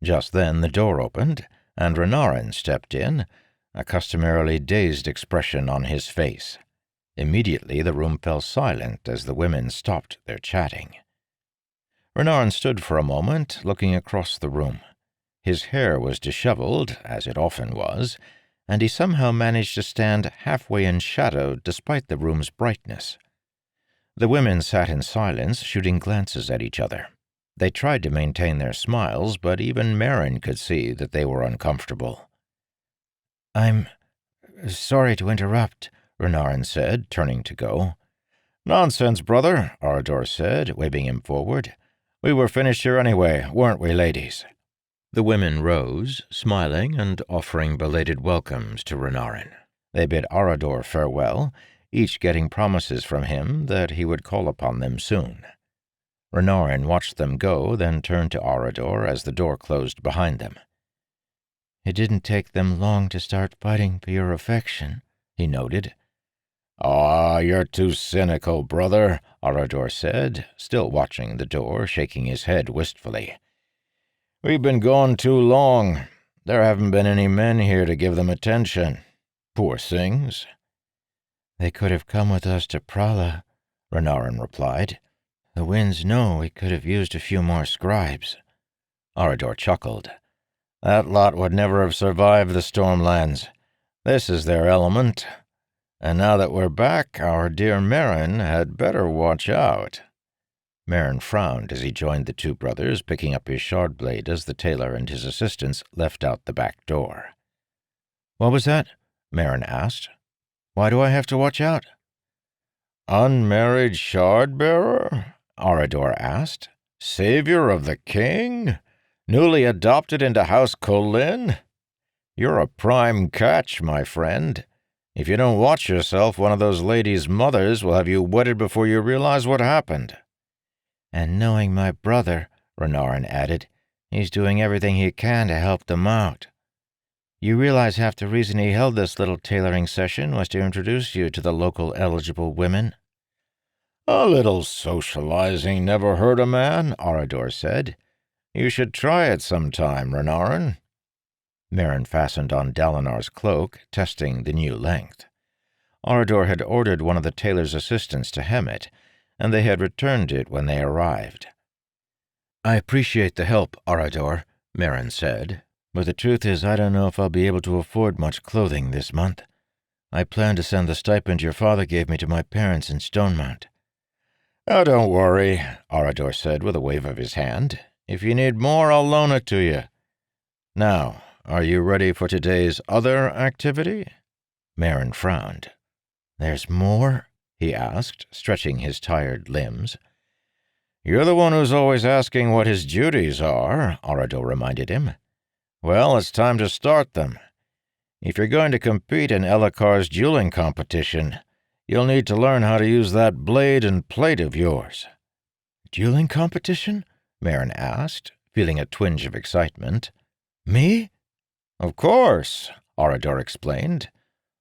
Just then the door opened, and Renarin stepped in, a customarily dazed expression on his face. Immediately the room fell silent as the women stopped their chatting. Renarin stood for a moment, looking across the room. His hair was disheveled, as it often was, and he somehow managed to stand halfway in shadow despite the room's brightness. The women sat in silence, shooting glances at each other. They tried to maintain their smiles, but even Marin could see that they were uncomfortable. "I'm sorry to interrupt," Renarin said, turning to go. "Nonsense, brother," Arador said, waving him forward. "We were finished here anyway, weren't we, ladies?" The women rose, smiling and offering belated welcomes to Renarin. They bid Arador farewell, each getting promises from him that he would call upon them soon. Renarin watched them go, then turned to Arador as the door closed behind them. "It didn't take them long to start fighting for your affection," he noted. "Ah, you're too cynical, brother," Arador said, still watching the door, shaking his head wistfully. "We've been gone too long. There haven't been any men here to give them attention. Poor things." "They could have come with us to Prala," Renarin replied. "The winds know we could have used a few more scribes." Arador chuckled. "That lot would never have survived the Stormlands. This is their element. And now that we're back, our dear Merrin had better watch out." Merrin frowned as he joined the two brothers, picking up his shard blade as the tailor and his assistants left out the back door. "What was that?" Merrin asked. "Why do I have to watch out?" "Unmarried shard-bearer?" Arador asked. "Savior of the king? Newly adopted into House Colin? You're a prime catch, my friend. If you don't watch yourself, one of those ladies' mothers will have you wedded before you realize what happened." "And knowing my brother," Renarin added, "he's doing everything he can to help them out. You realize half the reason he held this little tailoring session was to introduce you to the local eligible women?" "A little socializing never hurt a man," Arador said. "You should try it sometime, Renarin." Merrin fastened on Dalinar's cloak, testing the new length. Arador had ordered one of the tailor's assistants to hem it, and they had returned it when they arrived. "I appreciate the help, Arador," Merrin said, "but the truth is I don't know if I'll be able to afford much clothing this month. I plan to send the stipend your father gave me to my parents in Stonemount." "Oh, don't worry," Arador said with a wave of his hand. "If you need more, I'll loan it to you. Now, are you ready for today's other activity?" Merrin frowned. "There's more?" he asked, stretching his tired limbs. "You're the one who's always asking what his duties are," Arador reminded him. "Well, it's time to start them. If you're going to compete in Elakar's dueling competition, you'll need to learn how to use that blade and plate of yours." "Dueling competition?" Merrin asked, feeling a twinge of excitement. "Me?" "Of course," Arador explained.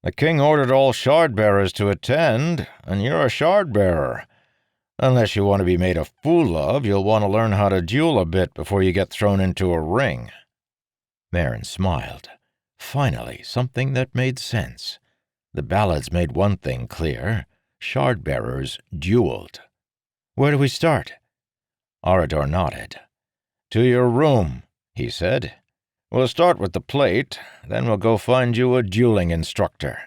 "The king ordered all shard-bearers to attend, and you're a shard-bearer. Unless you want to be made a fool of, you'll want to learn how to duel a bit before you get thrown into a ring." Merrin smiled. Finally, something that made sense. The ballads made one thing clear. Shard-bearers dueled. "Where do we start?" Arador nodded. "To your room," he said. "We'll start with the plate, then we'll go find you a dueling instructor."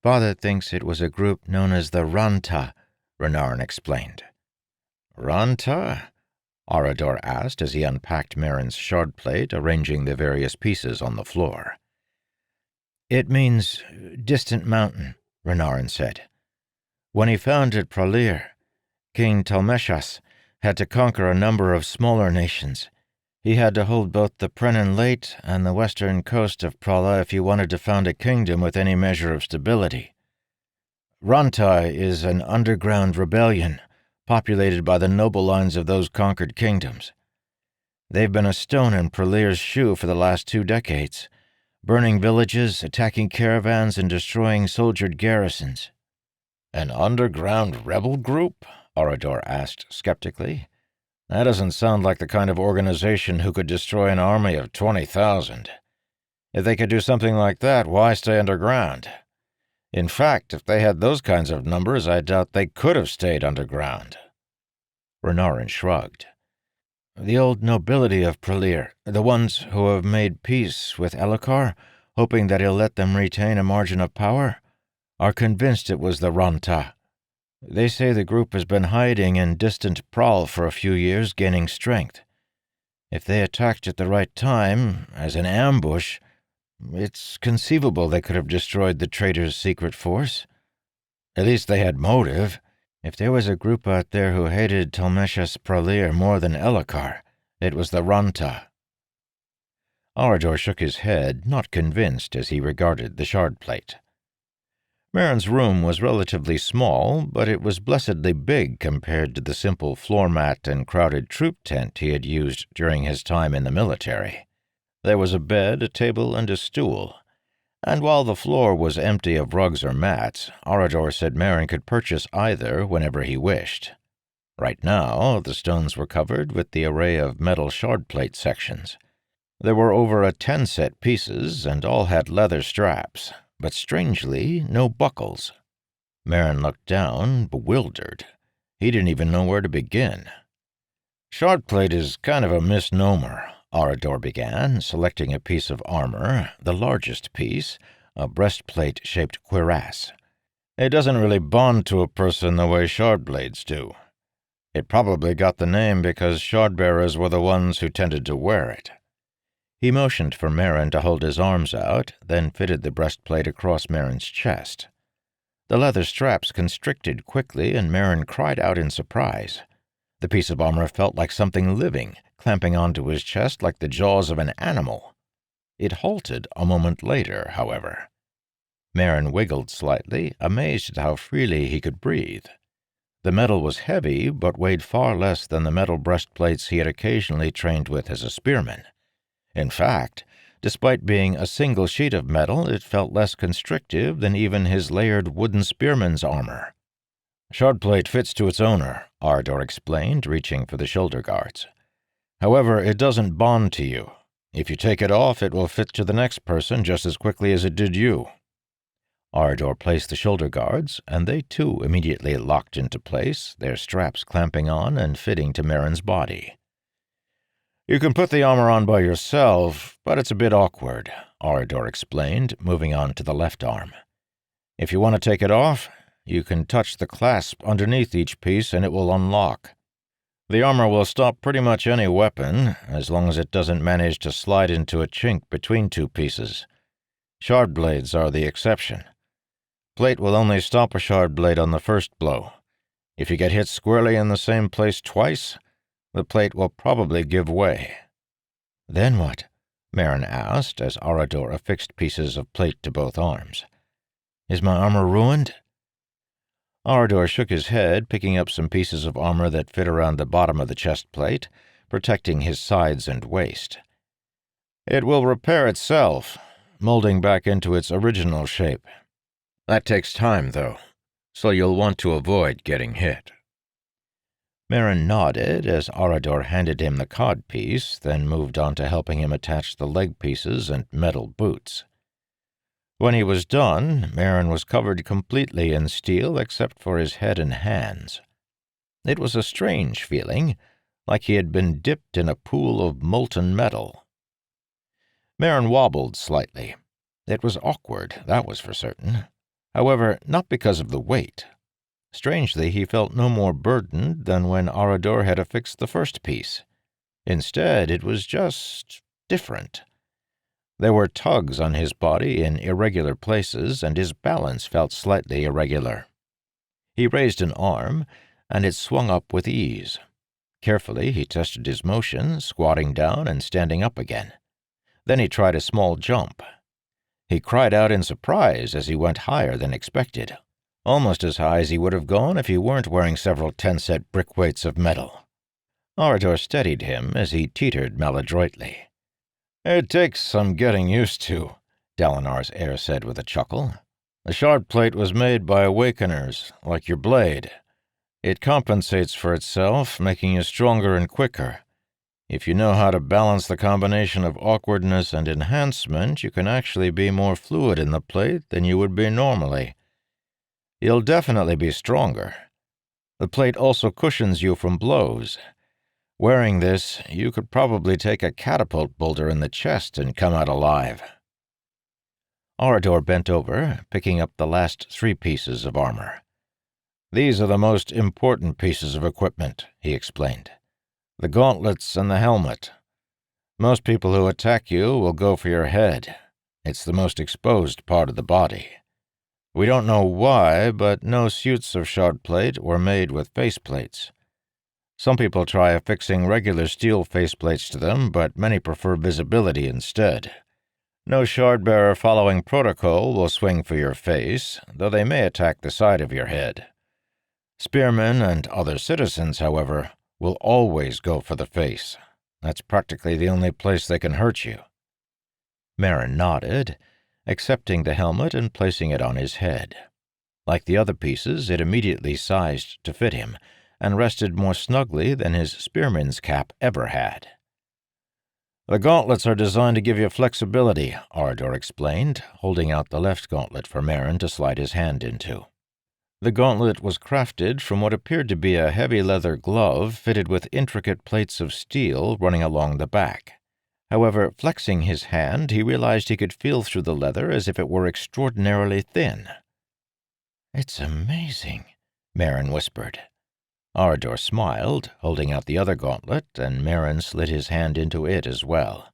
"Father thinks it was a group known as the Ranta," Renarin explained. "Ranta?" Arador asked as he unpacked Merrin's shard plate, arranging the various pieces on the floor. "It means distant mountain," Renarin said. "When he founded Pralir, King Talmeshas had to conquer a number of smaller nations. He had to hold both the Brennan Late and the western coast of Prala if he wanted to found a kingdom with any measure of stability. Rantai is an underground rebellion, populated by the noble lines of those conquered kingdoms. They've been a stone in Pralir's shoe for the last 2 decades, burning villages, attacking caravans, and destroying soldiered garrisons." "An underground rebel group?" Arador asked skeptically. "That doesn't sound like the kind of organization who could destroy an army of 20,000. If they could do something like that, why stay underground? In fact, if they had those kinds of numbers, I doubt they could have stayed underground." Renarin shrugged. "The old nobility of Pralir, the ones who have made peace with Elakar, hoping that he'll let them retain a margin of power, are convinced it was the Ranta. They say the group has been hiding in distant Pral for a few years, gaining strength. If they attacked at the right time, as an ambush, it's conceivable they could have destroyed the traitor's secret force. At least they had motive. If there was a group out there who hated Talmeshas Pralir more than Elakar, it was the Ranta." Arador shook his head, not convinced as he regarded the shard plate. Marin's room was relatively small, but it was blessedly big compared to the simple floor mat and crowded troop tent he had used during his time in the military. There was a bed, a table, and a stool, and while the floor was empty of rugs or mats, Arador said Marin could purchase either whenever he wished. Right now, the stones were covered with the array of metal shard plate sections. There were over 10 set pieces, and all had leather straps, but strangely, no buckles. Marin looked down, bewildered. He didn't even know where to begin. "Shardplate is kind of a misnomer," Arador began, selecting a piece of armor, the largest piece, a breastplate-shaped cuirass. "It doesn't really bond to a person the way shardblades do. It probably got the name because shardbearers were the ones who tended to wear it." He motioned for Marin to hold his arms out, then fitted the breastplate across Marin's chest. The leather straps constricted quickly, and Marin cried out in surprise. The piece of armor felt like something living, clamping onto his chest like the jaws of an animal. It halted a moment later, however. Marin wiggled slightly, amazed at how freely he could breathe. The metal was heavy, but weighed far less than the metal breastplates he had occasionally trained with as a spearman. In fact, despite being a single sheet of metal, it felt less constrictive than even his layered wooden spearman's armor. "Shardplate fits to its owner," Arador explained, reaching for the shoulder guards. "However, it doesn't bond to you. If you take it off, it will fit to the next person just as quickly as it did you." Arador placed the shoulder guards, and they too immediately locked into place, their straps clamping on and fitting to Marin's body. "You can put the armor on by yourself, but it's a bit awkward," Arador explained, moving on to the left arm. "If you want to take it off, you can touch the clasp underneath each piece and it will unlock. The armor will stop pretty much any weapon, as long as it doesn't manage to slide into a chink between two pieces. Shard blades are the exception. Plate will only stop a shard blade on the first blow. If you get hit squarely in the same place twice, the plate will probably give way." "Then what?" Marin asked, as Arador affixed pieces of plate to both arms. "Is my armor ruined?" Arador shook his head, picking up some pieces of armor that fit around the bottom of the chest plate, protecting his sides and waist. "It will repair itself, molding back into its original shape. That takes time, though, so you'll want to avoid getting hit." Marin nodded as Arador handed him the codpiece, then moved on to helping him attach the leg pieces and metal boots. When he was done, Marin was covered completely in steel except for his head and hands. It was a strange feeling, like he had been dipped in a pool of molten metal. Marin wobbled slightly. It was awkward, that was for certain. However, not because of the weight. Strangely, he felt no more burdened than when Arador had affixed the first piece. Instead, it was just different. There were tugs on his body in irregular places, and his balance felt slightly irregular. He raised an arm, and it swung up with ease. Carefully, he tested his motion, squatting down and standing up again. Then he tried a small jump. He cried out in surprise as he went higher than expected, almost as high as he would have gone if he weren't wearing several 10-set brick weights of metal. Arador steadied him as he teetered maladroitly. "It takes some getting used to," Dalinar's heir said with a chuckle. "The shard plate was made by awakeners, like your blade. It compensates for itself, making you stronger and quicker. If you know how to balance the combination of awkwardness and enhancement, you can actually be more fluid in the plate than you would be normally. You'll definitely be stronger. The plate also cushions you from blows. Wearing this, you could probably take a catapult boulder in the chest and come out alive." Arador bent over, picking up the last 3 pieces of armor. "These are the most important pieces of equipment," he explained. "The gauntlets and the helmet. Most people who attack you will go for your head. It's the most exposed part of the body. We don't know why, but no suits of shardplate were made with faceplates. Some people try affixing regular steel faceplates to them, but many prefer visibility instead. No shard-bearer following protocol will swing for your face, though they may attack the side of your head. Spearmen and other citizens, however, will always go for the face. That's practically the only place they can hurt you." Merrin nodded, accepting the helmet and placing it on his head. Like the other pieces, it immediately sized to fit him, and rested more snugly than his spearman's cap ever had. "The gauntlets are designed to give you flexibility," Ardor explained, holding out the left gauntlet for Merrin to slide his hand into. The gauntlet was crafted from what appeared to be a heavy leather glove fitted with intricate plates of steel running along the back. However, flexing his hand, he realized he could feel through the leather as if it were extraordinarily thin. "It's amazing," Merrin whispered. Ardor smiled, holding out the other gauntlet, and Merrin slid his hand into it as well.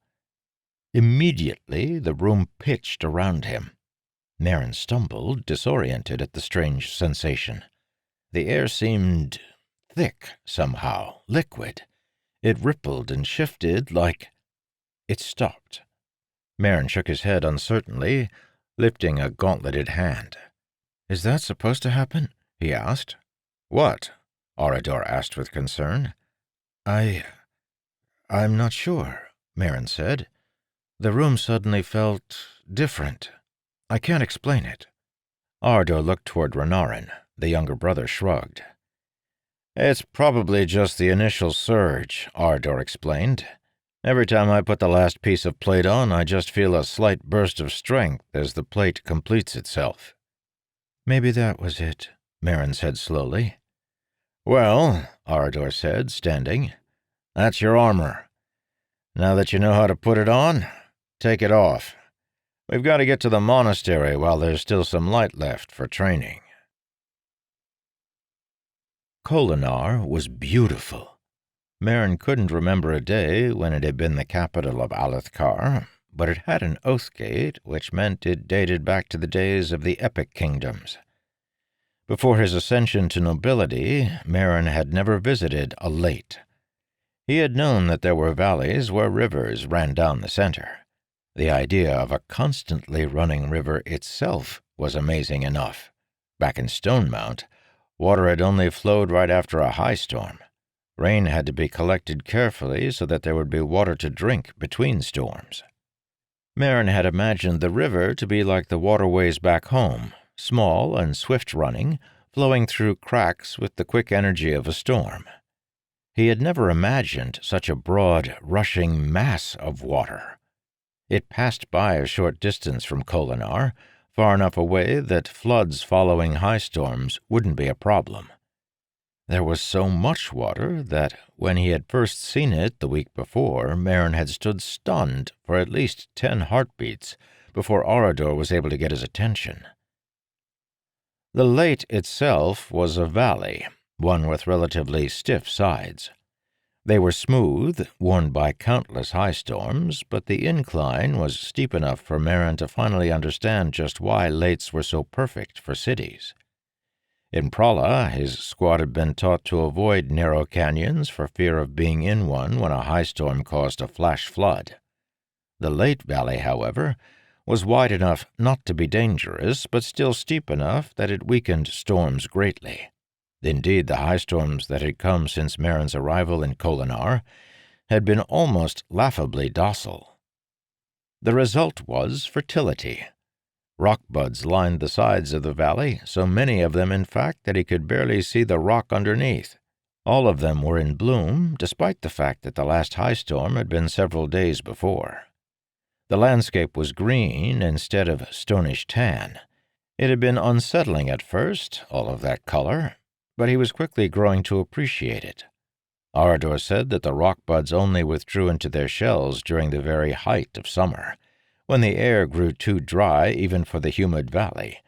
Immediately, the room pitched around him. Merrin stumbled, disoriented at the strange sensation. The air seemed thick, somehow, liquid. It rippled and shifted like— It stopped. Merrin shook his head uncertainly, lifting a gauntleted hand. "Is that supposed to happen?" he asked. "What?" Ardor asked with concern. I'm not sure," Merrin said. "The room suddenly felt different. I can't explain it." Ardor looked toward Renarin. The younger brother shrugged. "It's probably just the initial surge," Ardor explained. "Every time I put the last piece of plate on, I just feel a slight burst of strength as the plate completes itself." "Maybe that was it," Merrin said slowly. "Well," Ardor said, standing, "that's your armor. Now that you know how to put it on, take it off. We've got to get to the monastery while there's still some light left for training." Kholinar was beautiful. Merrin couldn't remember a day when it had been the capital of Alethkar, but it had an oath gate, which meant it dated back to the days of the Epic Kingdoms. Before his ascension to nobility, Merrin had never visited a lake. He had known that there were valleys where rivers ran down the center. The idea of a constantly running river itself was amazing enough. Back in Stonemount, water had only flowed right after a high storm. Rain had to be collected carefully so that there would be water to drink between storms. Merrin had imagined the river to be like the waterways back home, small and swift-running, flowing through cracks with the quick energy of a storm. He had never imagined such a broad, rushing mass of water. It passed by a short distance from Kholinar, far enough away that floods following high storms wouldn't be a problem. There was so much water that, when he had first seen it the week before, Merrin had stood stunned for at least 10 heartbeats before Ardor was able to get his attention. The lake itself was a valley, one with relatively stiff sides. They were smooth, worn by countless high storms, but the incline was steep enough for Merrin to finally understand just why lakes were so perfect for cities. In Prala, his squad had been taught to avoid narrow canyons for fear of being in one when a high storm caused a flash flood. The lake valley, however, was wide enough not to be dangerous, but still steep enough that it weakened storms greatly. Indeed, the high storms that had come since Merrin's arrival in Kholinar had been almost laughably docile. The result was fertility. Rock buds lined the sides of the valley, so many of them, in fact, that he could barely see the rock underneath. All of them were in bloom, despite the fact that the last high storm had been several days before. The landscape was green instead of stonish tan. It had been unsettling at first, all of that color, but he was quickly growing to appreciate it. Ardor said that the rock buds only withdrew into their shells during the very height of summer, when the air grew too dry even for the humid valley,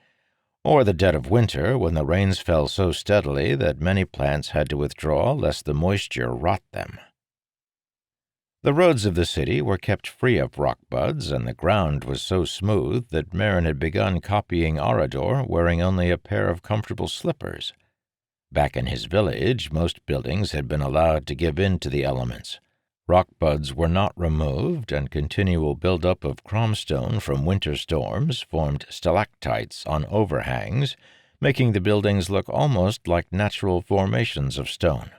or the dead of winter when the rains fell so steadily that many plants had to withdraw lest the moisture rot them. The roads of the city were kept free of rock buds, and the ground was so smooth that Merrin had begun copying Ardor, wearing only a pair of comfortable slippers. Back in his village, most buildings had been allowed to give in to the elements. Rock buds were not removed, and continual buildup of cromstone from winter storms formed stalactites on overhangs, making the buildings look almost like natural formations of stone.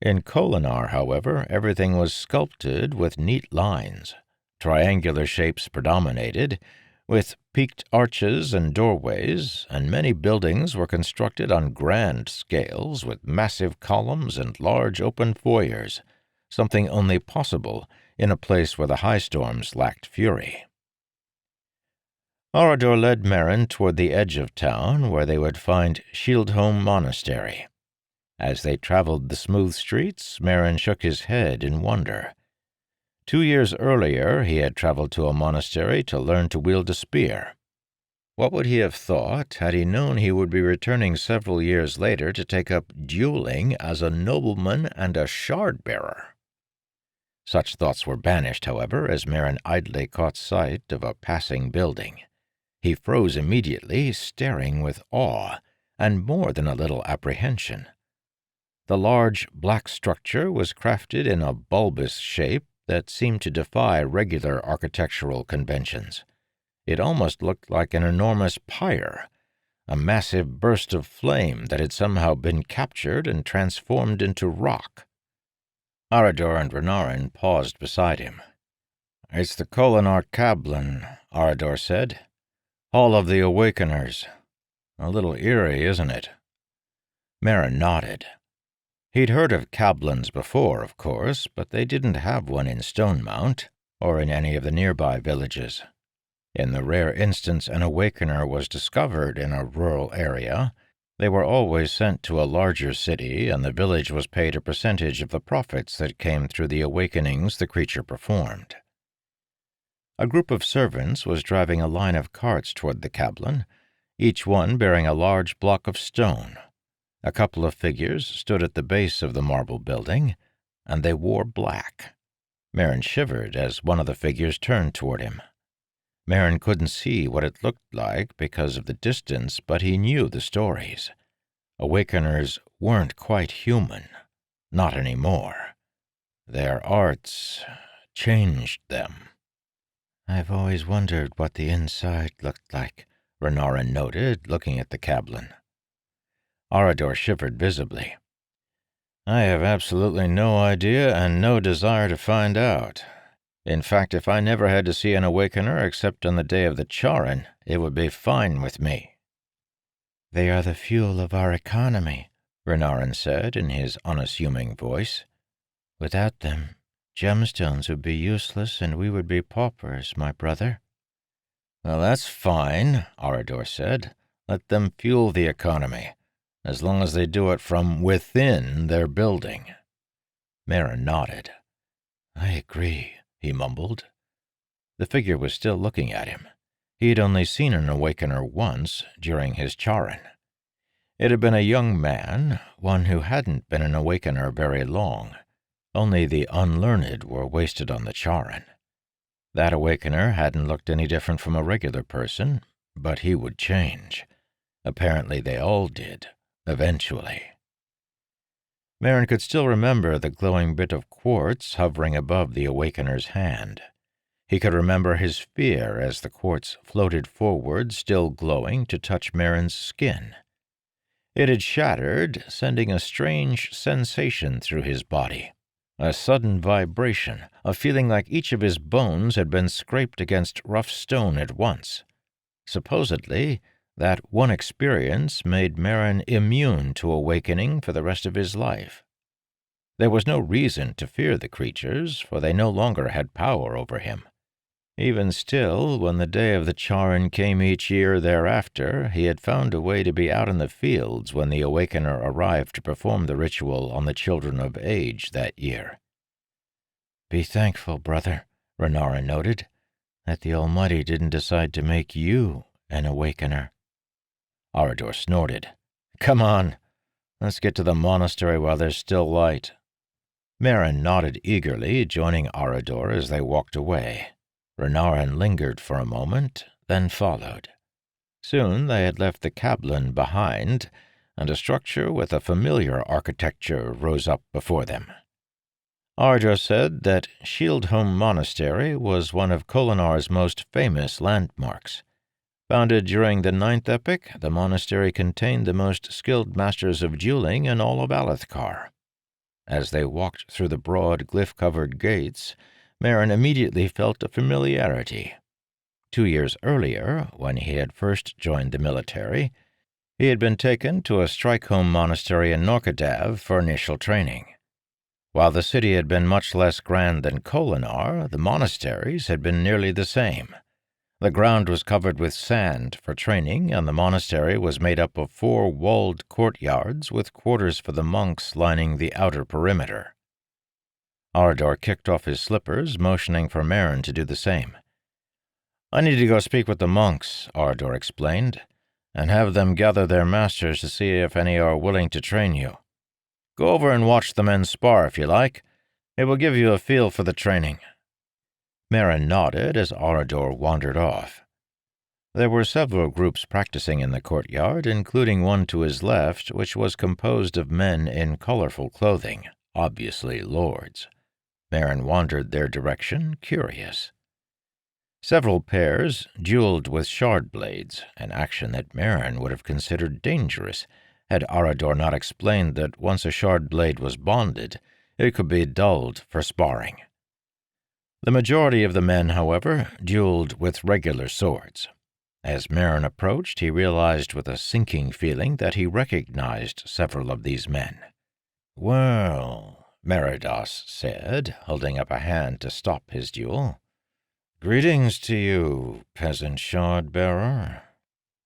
In Kholinar, however, everything was sculpted with neat lines. Triangular shapes predominated, with peaked arches and doorways, and many buildings were constructed on grand scales with massive columns and large open foyers, something only possible in a place where the high storms lacked fury. Arador led Merrin toward the edge of town, where they would find Shieldholm Monastery. As they traveled the smooth streets, Merrin shook his head in wonder. 2 years earlier, he had traveled to a monastery to learn to wield a spear. What would he have thought had he known he would be returning several years later to take up dueling as a nobleman and a shard-bearer? Such thoughts were banished, however, as Merrin idly caught sight of a passing building. He froze immediately, staring with awe and more than a little apprehension. The large black structure was crafted in a bulbous shape that seemed to defy regular architectural conventions. It almost looked like an enormous pyre, a massive burst of flame that had somehow been captured and transformed into rock. Arador and Renarin paused beside him. "It's the Kholinar Cablin," Arador said. "Hall of the Awakeners. A little eerie, isn't it?" Merrin nodded. He'd heard of Cablins before, of course, but they didn't have one in Stonemount, or in any of the nearby villages. In the rare instance an Awakener was discovered in a rural area, they were always sent to a larger city, and the village was paid a percentage of the profits that came through the awakenings the creature performed. A group of servants was driving a line of carts toward the Cablin, each one bearing a large block of stone. A couple of figures stood at the base of the marble building, and they wore black. Merrin shivered as one of the figures turned toward him. Merrin couldn't see what it looked like because of the distance, but he knew the stories. Awakeners weren't quite human. Not anymore. Their arts changed them. "I've always wondered what the inside looked like," Renarin noted, looking at the Cablin. Arador shivered visibly. "I have absolutely no idea and no desire to find out. In fact, if I never had to see an Awakener except on the day of the Charin, it would be fine with me." "They are the fuel of our economy," Renarin said in his unassuming voice. "Without them, gemstones would be useless and we would be paupers, my brother." "Well, that's fine," Arador said. "Let them fuel the economy, as long as they do it from within their building." Merrin nodded. "I agree," he mumbled. The figure was still looking at him. He had only seen an Awakener once, during his Charin. It had been a young man, one who hadn't been an Awakener very long. Only the unlearned were wasted on the Charin. That Awakener hadn't looked any different from a regular person, but he would change. Apparently they all did, eventually. Merrin could still remember the glowing bit of quartz hovering above the Awakener's hand. He could remember his fear as the quartz floated forward, still glowing, to touch Merrin's skin. It had shattered, sending a strange sensation through his body. A sudden vibration, a feeling like each of his bones had been scraped against rough stone at once. Supposedly, that one experience made Merrin immune to awakening for the rest of his life. There was no reason to fear the creatures, for they no longer had power over him. Even still, when the day of the Charin came each year thereafter, he had found a way to be out in the fields when the Awakener arrived to perform the ritual on the children of age that year. "Be thankful, brother," Renarin noted, "that the Almighty didn't decide to make you an Awakener." Arador snorted. "Come on, let's get to the monastery while there's still light." Merrin nodded eagerly, joining Arador as they walked away. Renarin lingered for a moment, then followed. Soon they had left the Cablin behind, and a structure with a familiar architecture rose up before them. Ardor said that Shieldholm Monastery was one of Kolinar's most famous landmarks. Founded during the Ninth Epoch, the monastery contained the most skilled masters of dueling in all of Alethkar. As they walked through the broad, glyph-covered gates, Merrin immediately felt a familiarity. 2 years earlier, when he had first joined the military, he had been taken to a Strikeholm monastery in Norkadav for initial training. While the city had been much less grand than Kolinar, the monasteries had been nearly the same. The ground was covered with sand for training, and the monastery was made up of 4 walled courtyards with quarters for the monks lining the outer perimeter. Ardor kicked off his slippers, motioning for Merrin to do the same. "I need to go speak with the monks," Ardor explained, "and have them gather their masters to see if any are willing to train you. Go over and watch the men spar if you like. It will give you a feel for the training." Merrin nodded as Ardor wandered off. There were several groups practicing in the courtyard, including one to his left, which was composed of men in colorful clothing, obviously lords. Merrin wandered their direction, curious. Several pairs dueled with shard blades, an action that Merrin would have considered dangerous had Ardor not explained that once a shard blade was bonded, it could be dulled for sparring. The majority of the men, however, dueled with regular swords. As Merrin approached, he realized with a sinking feeling that he recognized several of these men. "Well," Meridas said, holding up a hand to stop his duel. "Greetings to you, peasant shard-bearer."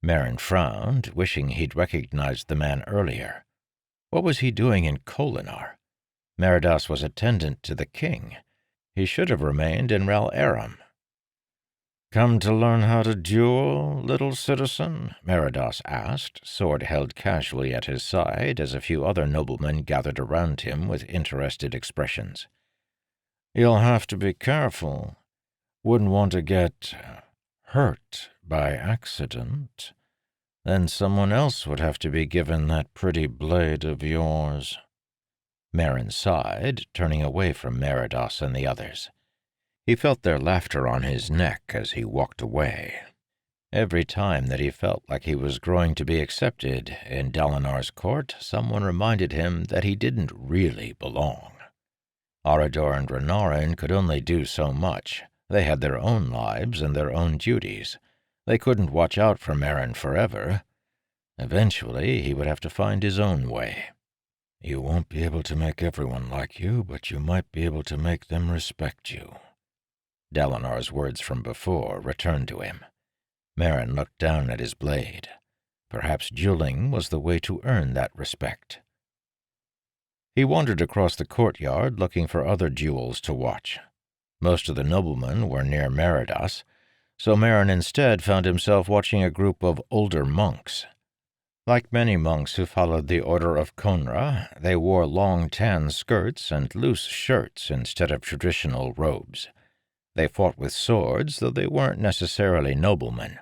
Merrin frowned, wishing he'd recognized the man earlier. What was he doing in Kolinar? Meridas was attendant to the king. He should have remained in Rel Aram. "Come to learn how to duel, little citizen?" Meridas asked, sword held casually at his side as a few other noblemen gathered around him with interested expressions. "You'll have to be careful. Wouldn't want to get hurt by accident. Then someone else would have to be given that pretty blade of yours." Merrin sighed, turning away from Meridas and the others. He felt their laughter on his neck as he walked away. Every time that he felt like he was growing to be accepted in Dalinar's court, someone reminded him that he didn't really belong. Ardor and Renarin could only do so much. They had their own lives and their own duties. They couldn't watch out for Merrin forever. Eventually, he would have to find his own way. "You won't be able to make everyone like you, but you might be able to make them respect you." Dalinar's words from before returned to him. Merrin looked down at his blade. Perhaps dueling was the way to earn that respect. He wandered across the courtyard looking for other duels to watch. Most of the noblemen were near Meridas, so Merrin instead found himself watching a group of older monks. Like many monks who followed the Order of Konra, they wore long tan skirts and loose shirts instead of traditional robes. They fought with swords, though they weren't necessarily noblemen.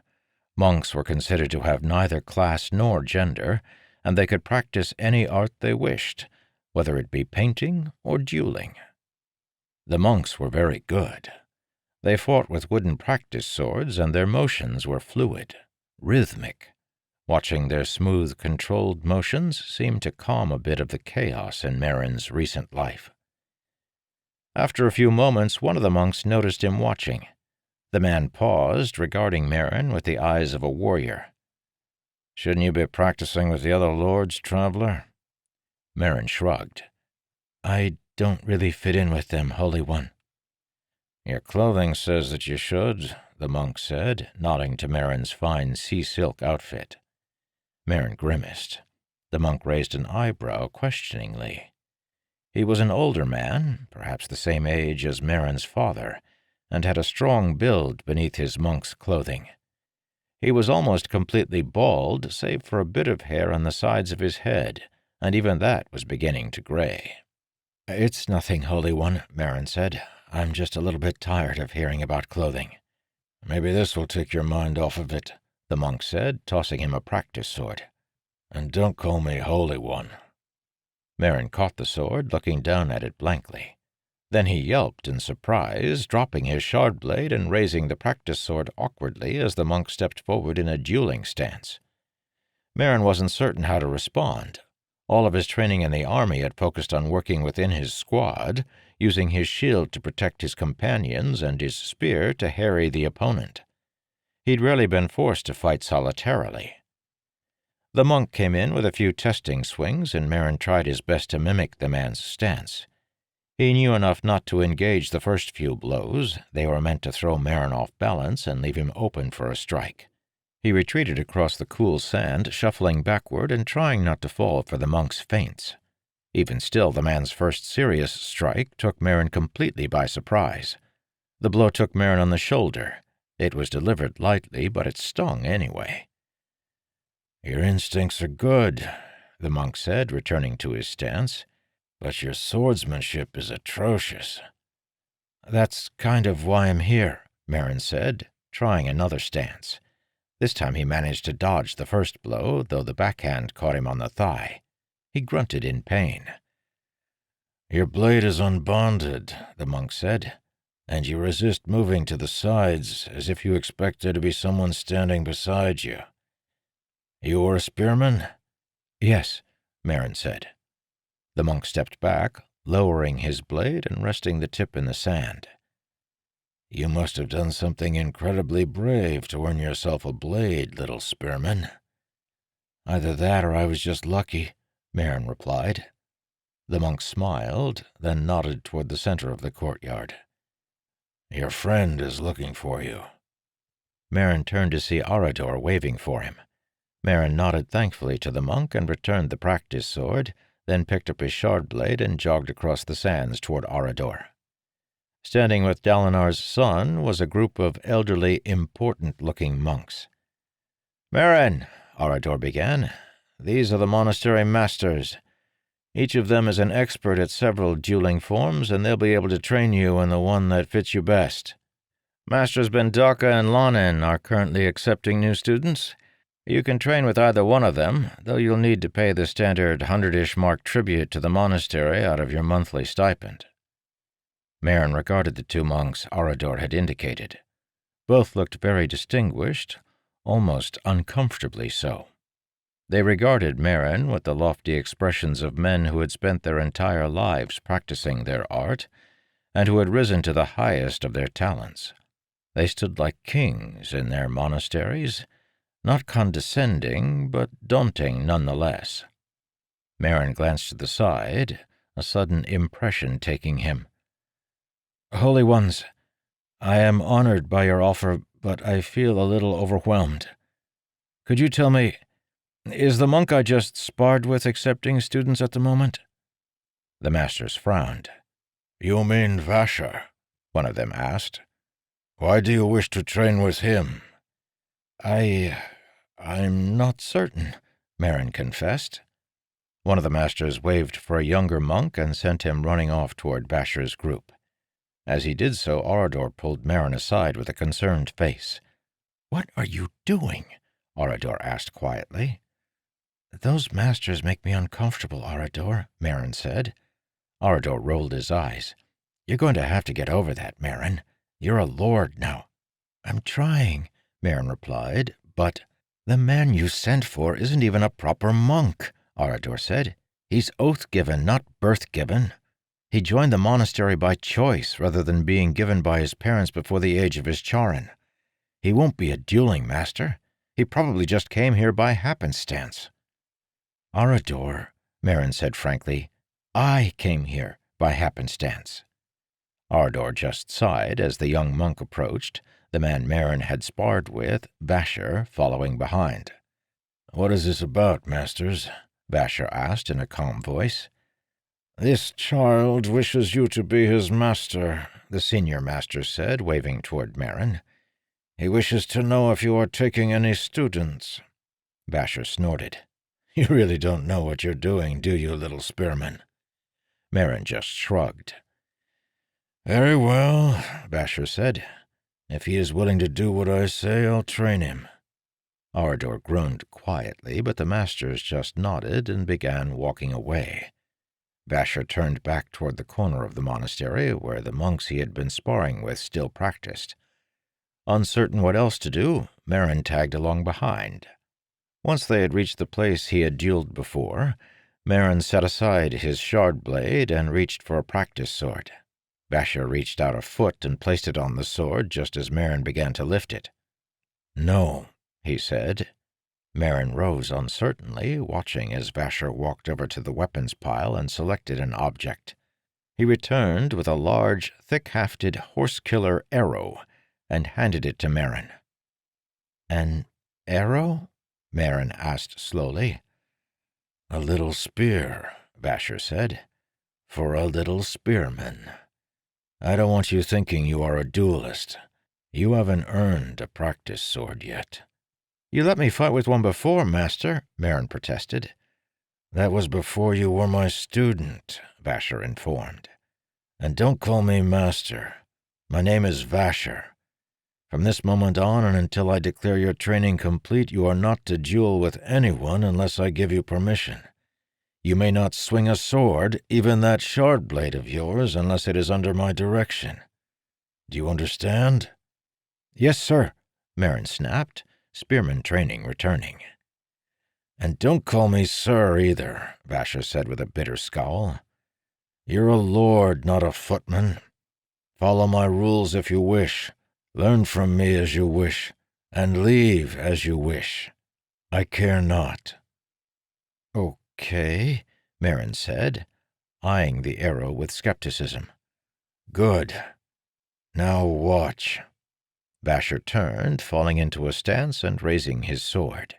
Monks were considered to have neither class nor gender, and they could practice any art they wished, whether it be painting or dueling. The monks were very good. They fought with wooden practice swords, and their motions were fluid, rhythmic. Watching their smooth, controlled motions seemed to calm a bit of the chaos in Merrin's recent life. After a few moments, one of the monks noticed him watching. The man paused, regarding Merrin with the eyes of a warrior. "Shouldn't you be practicing with the other lords, traveler?" Merrin shrugged. "I don't really fit in with them, Holy One." "Your clothing says that you should," the monk said, nodding to Merrin's fine sea-silk outfit. Merrin grimaced. The monk raised an eyebrow questioningly. He was an older man, perhaps the same age as Merrin's father, and had a strong build beneath his monk's clothing. He was almost completely bald, save for a bit of hair on the sides of his head, and even that was beginning to gray. "It's nothing, Holy One," Merrin said. "I'm just a little bit tired of hearing about clothing." "Maybe this will take your mind off of it," the monk said, tossing him a practice sword. "And don't call me Holy One." Merrin caught the sword, looking down at it blankly. Then he yelped in surprise, dropping his shard blade and raising the practice sword awkwardly as the monk stepped forward in a dueling stance. Merrin wasn't certain how to respond. All of his training in the army had focused on working within his squad, using his shield to protect his companions and his spear to harry the opponent. He'd rarely been forced to fight solitarily. The monk came in with a few testing swings, and Merrin tried his best to mimic the man's stance. He knew enough not to engage the first few blows. They were meant to throw Merrin off balance and leave him open for a strike. He retreated across the cool sand, shuffling backward and trying not to fall for the monk's feints. Even still, the man's first serious strike took Merrin completely by surprise. The blow took Merrin on the shoulder. It was delivered lightly, but it stung anyway. "Your instincts are good," the monk said, returning to his stance, "but your swordsmanship is atrocious." "That's kind of why I'm here," Merrin said, trying another stance. This time he managed to dodge the first blow, though the backhand caught him on the thigh. He grunted in pain. "Your blade is unbonded," the monk said, "and you resist moving to the sides as if you expect there to be someone standing beside you. You were a spearman?" "Yes," Merrin said. The monk stepped back, lowering his blade and resting the tip in the sand. "You must have done something incredibly brave to earn yourself a blade, little spearman." "Either that or I was just lucky," Merrin replied. The monk smiled, then nodded toward the center of the courtyard. "Your friend is looking for you." Merrin turned to see Arador waving for him. Merrin nodded thankfully to the monk and returned the practice sword, then picked up his shard blade and jogged across the sands toward Arador. Standing with Dalinar's son was a group of elderly, important-looking monks. "Merrin," Arador began, "these are the monastery masters. Each of them is an expert at several dueling forms, and they'll be able to train you in the one that fits you best. Masters Bendaka and Lonin are currently accepting new students. You can train with either one of them, though you'll need to pay the standard 100-ish mark tribute to the monastery out of your monthly stipend." Merrin regarded the two monks Arador had indicated. Both looked very distinguished, almost uncomfortably so. They regarded Merrin with the lofty expressions of men who had spent their entire lives practicing their art, and who had risen to the highest of their talents. They stood like kings in their monasteries, not condescending, but daunting nonetheless. Merrin glanced to the side, a sudden impression taking him. "Holy Ones, I am honored by your offer, but I feel a little overwhelmed. Could you tell me, is the monk I just sparred with accepting students at the moment?" The masters frowned. "You mean Vashar?" one of them asked. "Why do you wish to train with him?" I'm not certain," Merrin confessed. One of the masters waved for a younger monk and sent him running off toward Bashar's group. As he did so, Arador pulled Merrin aside with a concerned face. "What are you doing?" Arador asked quietly. "Those masters make me uncomfortable, Arador," Merrin said. Arador rolled his eyes. "You're going to have to get over that, Merrin. You're a lord now." "I'm trying," Merrin replied, "but—" "The man you sent for isn't even a proper monk," Arador said. "He's oath-given, not birth-given. He joined the monastery by choice rather than being given by his parents before the age of his charin. He won't be a dueling master. He probably just came here by happenstance." "Arador," Merrin said frankly, "I came here by happenstance." Arador just sighed as the young monk approached, the man Merrin had sparred with, Bashar, following behind. "What is this about, masters?" Bashar asked in a calm voice. "This child wishes you to be his master," the senior master said, waving toward Merrin. "He wishes to know if you are taking any students." Bashar snorted. "You really don't know what you're doing, do you, little spearman?" Merrin just shrugged. "Very well," Bashar said. "If he is willing to do what I say, I'll train him." Arador groaned quietly, but the masters just nodded and began walking away. Vasher turned back toward the corner of the monastery where the monks he had been sparring with still practiced. Uncertain what else to do, Merrin tagged along behind. Once they had reached the place he had dueled before, Merrin set aside his shard blade and reached for a practice sword. Vasher reached out a foot and placed it on the sword just as Merrin began to lift it. "No," he said. Merrin rose uncertainly, watching as Vasher walked over to the weapons pile and selected an object. He returned with a large, thick-hafted horse-killer arrow and handed it to Merrin. "An arrow?" Merrin asked slowly. "A little spear," Vasher said, "for a little spearman. I don't want you thinking you are a duelist. You haven't earned a practice sword yet." "You let me fight with one before, Master," Merrin protested. "That was before you were my student," Vasher informed. "And don't call me Master. My name is Vasher. From this moment on and until I declare your training complete, you are not to duel with anyone unless I give you permission. You may not swing a sword, even that shard blade of yours, unless it is under my direction. Do you understand?" "Yes, sir," Merrin snapped, spearman training returning. "And don't call me sir either," Vasher said with a bitter scowl. "You're a lord, not a footman. Follow my rules if you wish. Learn from me as you wish, and leave as you wish. I care not." "Okay," Merrin said, eyeing the arrow with skepticism. "Good. Now watch." Vasher turned, falling into a stance and raising his sword.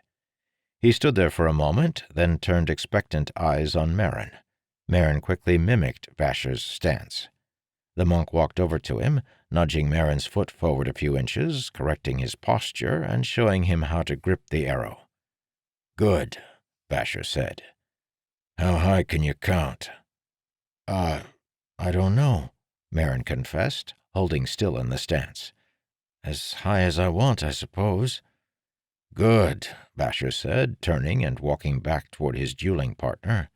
He stood there for a moment, then turned expectant eyes on Merrin. Merrin quickly mimicked Vasher's stance. The monk walked over to him, nudging Merrin's foot forward a few inches, correcting his posture and showing him how to grip the arrow. "Good," Vasher said. "How high can you count?" I don't know," Merrin confessed, holding still in the stance. "As high as I want, I suppose." "Good," Vasher said, turning and walking back toward his dueling partner.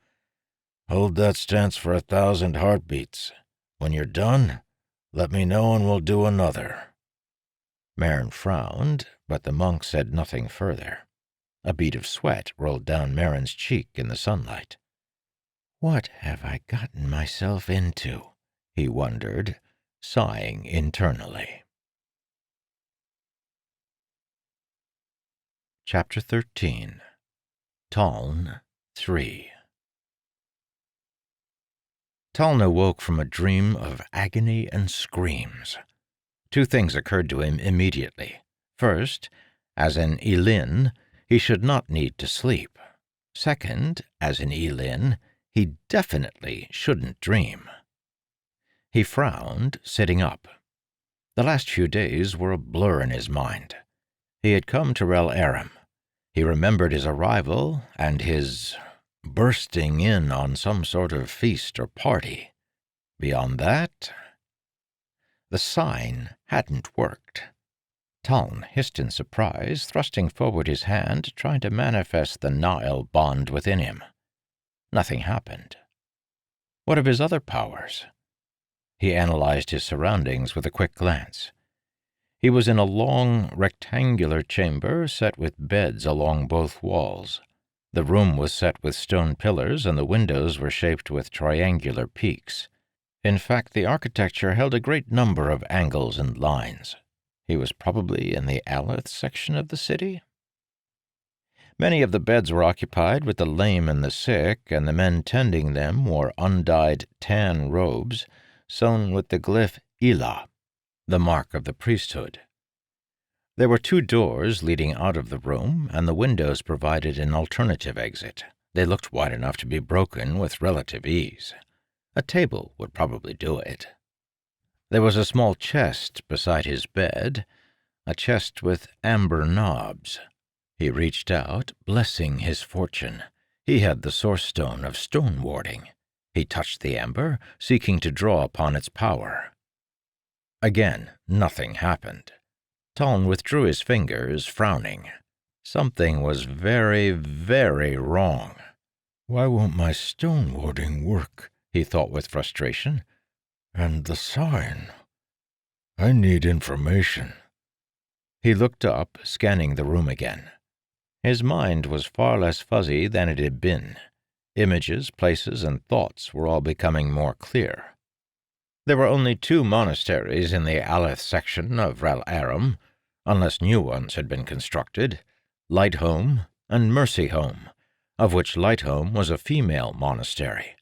"Hold that stance for 1,000 heartbeats. When you're done, let me know and we'll do another." Merrin frowned, but the monk said nothing further. A bead of sweat rolled down Merrin's cheek in the sunlight. "What have I gotten myself into?" he wondered, sighing internally. Chapter 13. Taln 3. Taln awoke from a dream of agony and screams. Two things occurred to him immediately. First, as an Elin, he should not need to sleep. Second, as an Elin, he definitely shouldn't dream. He frowned, sitting up. The last few days were a blur in his mind. He had come to Rel Aram. He remembered his arrival and his bursting in on some sort of feast or party. Beyond that, the sign hadn't worked. Taln hissed in surprise, thrusting forward his hand, trying to manifest the Nile bond within him. Nothing happened. What of his other powers? He analyzed his surroundings with a quick glance. He was in a long, rectangular chamber set with beds along both walls. The room was set with stone pillars, and the windows were shaped with triangular peaks. In fact, the architecture held a great number of angles and lines. He was probably in the Aleth section of the city. Many of the beds were occupied with the lame and the sick, and the men tending them wore undyed tan robes sewn with the glyph Elah, the mark of the priesthood. There were 2 doors leading out of the room, and the windows provided an alternative exit. They looked wide enough to be broken with relative ease. A table would probably do it. There was a small chest beside his bed, a chest with amber knobs. He reached out, blessing his fortune. He had the source stone of stone warding. He touched the amber, seeking to draw upon its power. Again, nothing happened. Taln withdrew his fingers, frowning. Something was very, very wrong. "Why won't my stone warding work?" he thought with frustration. And the sign. I need information. He looked up, scanning the room again. His mind was far less fuzzy than it had been. Images, places, and thoughts were all becoming more clear. There were only 2 monasteries in the Aleth section of Rel Aram, unless new ones had been constructed, Lightholm and Mercyholm, of which Lightholm was a female monastery.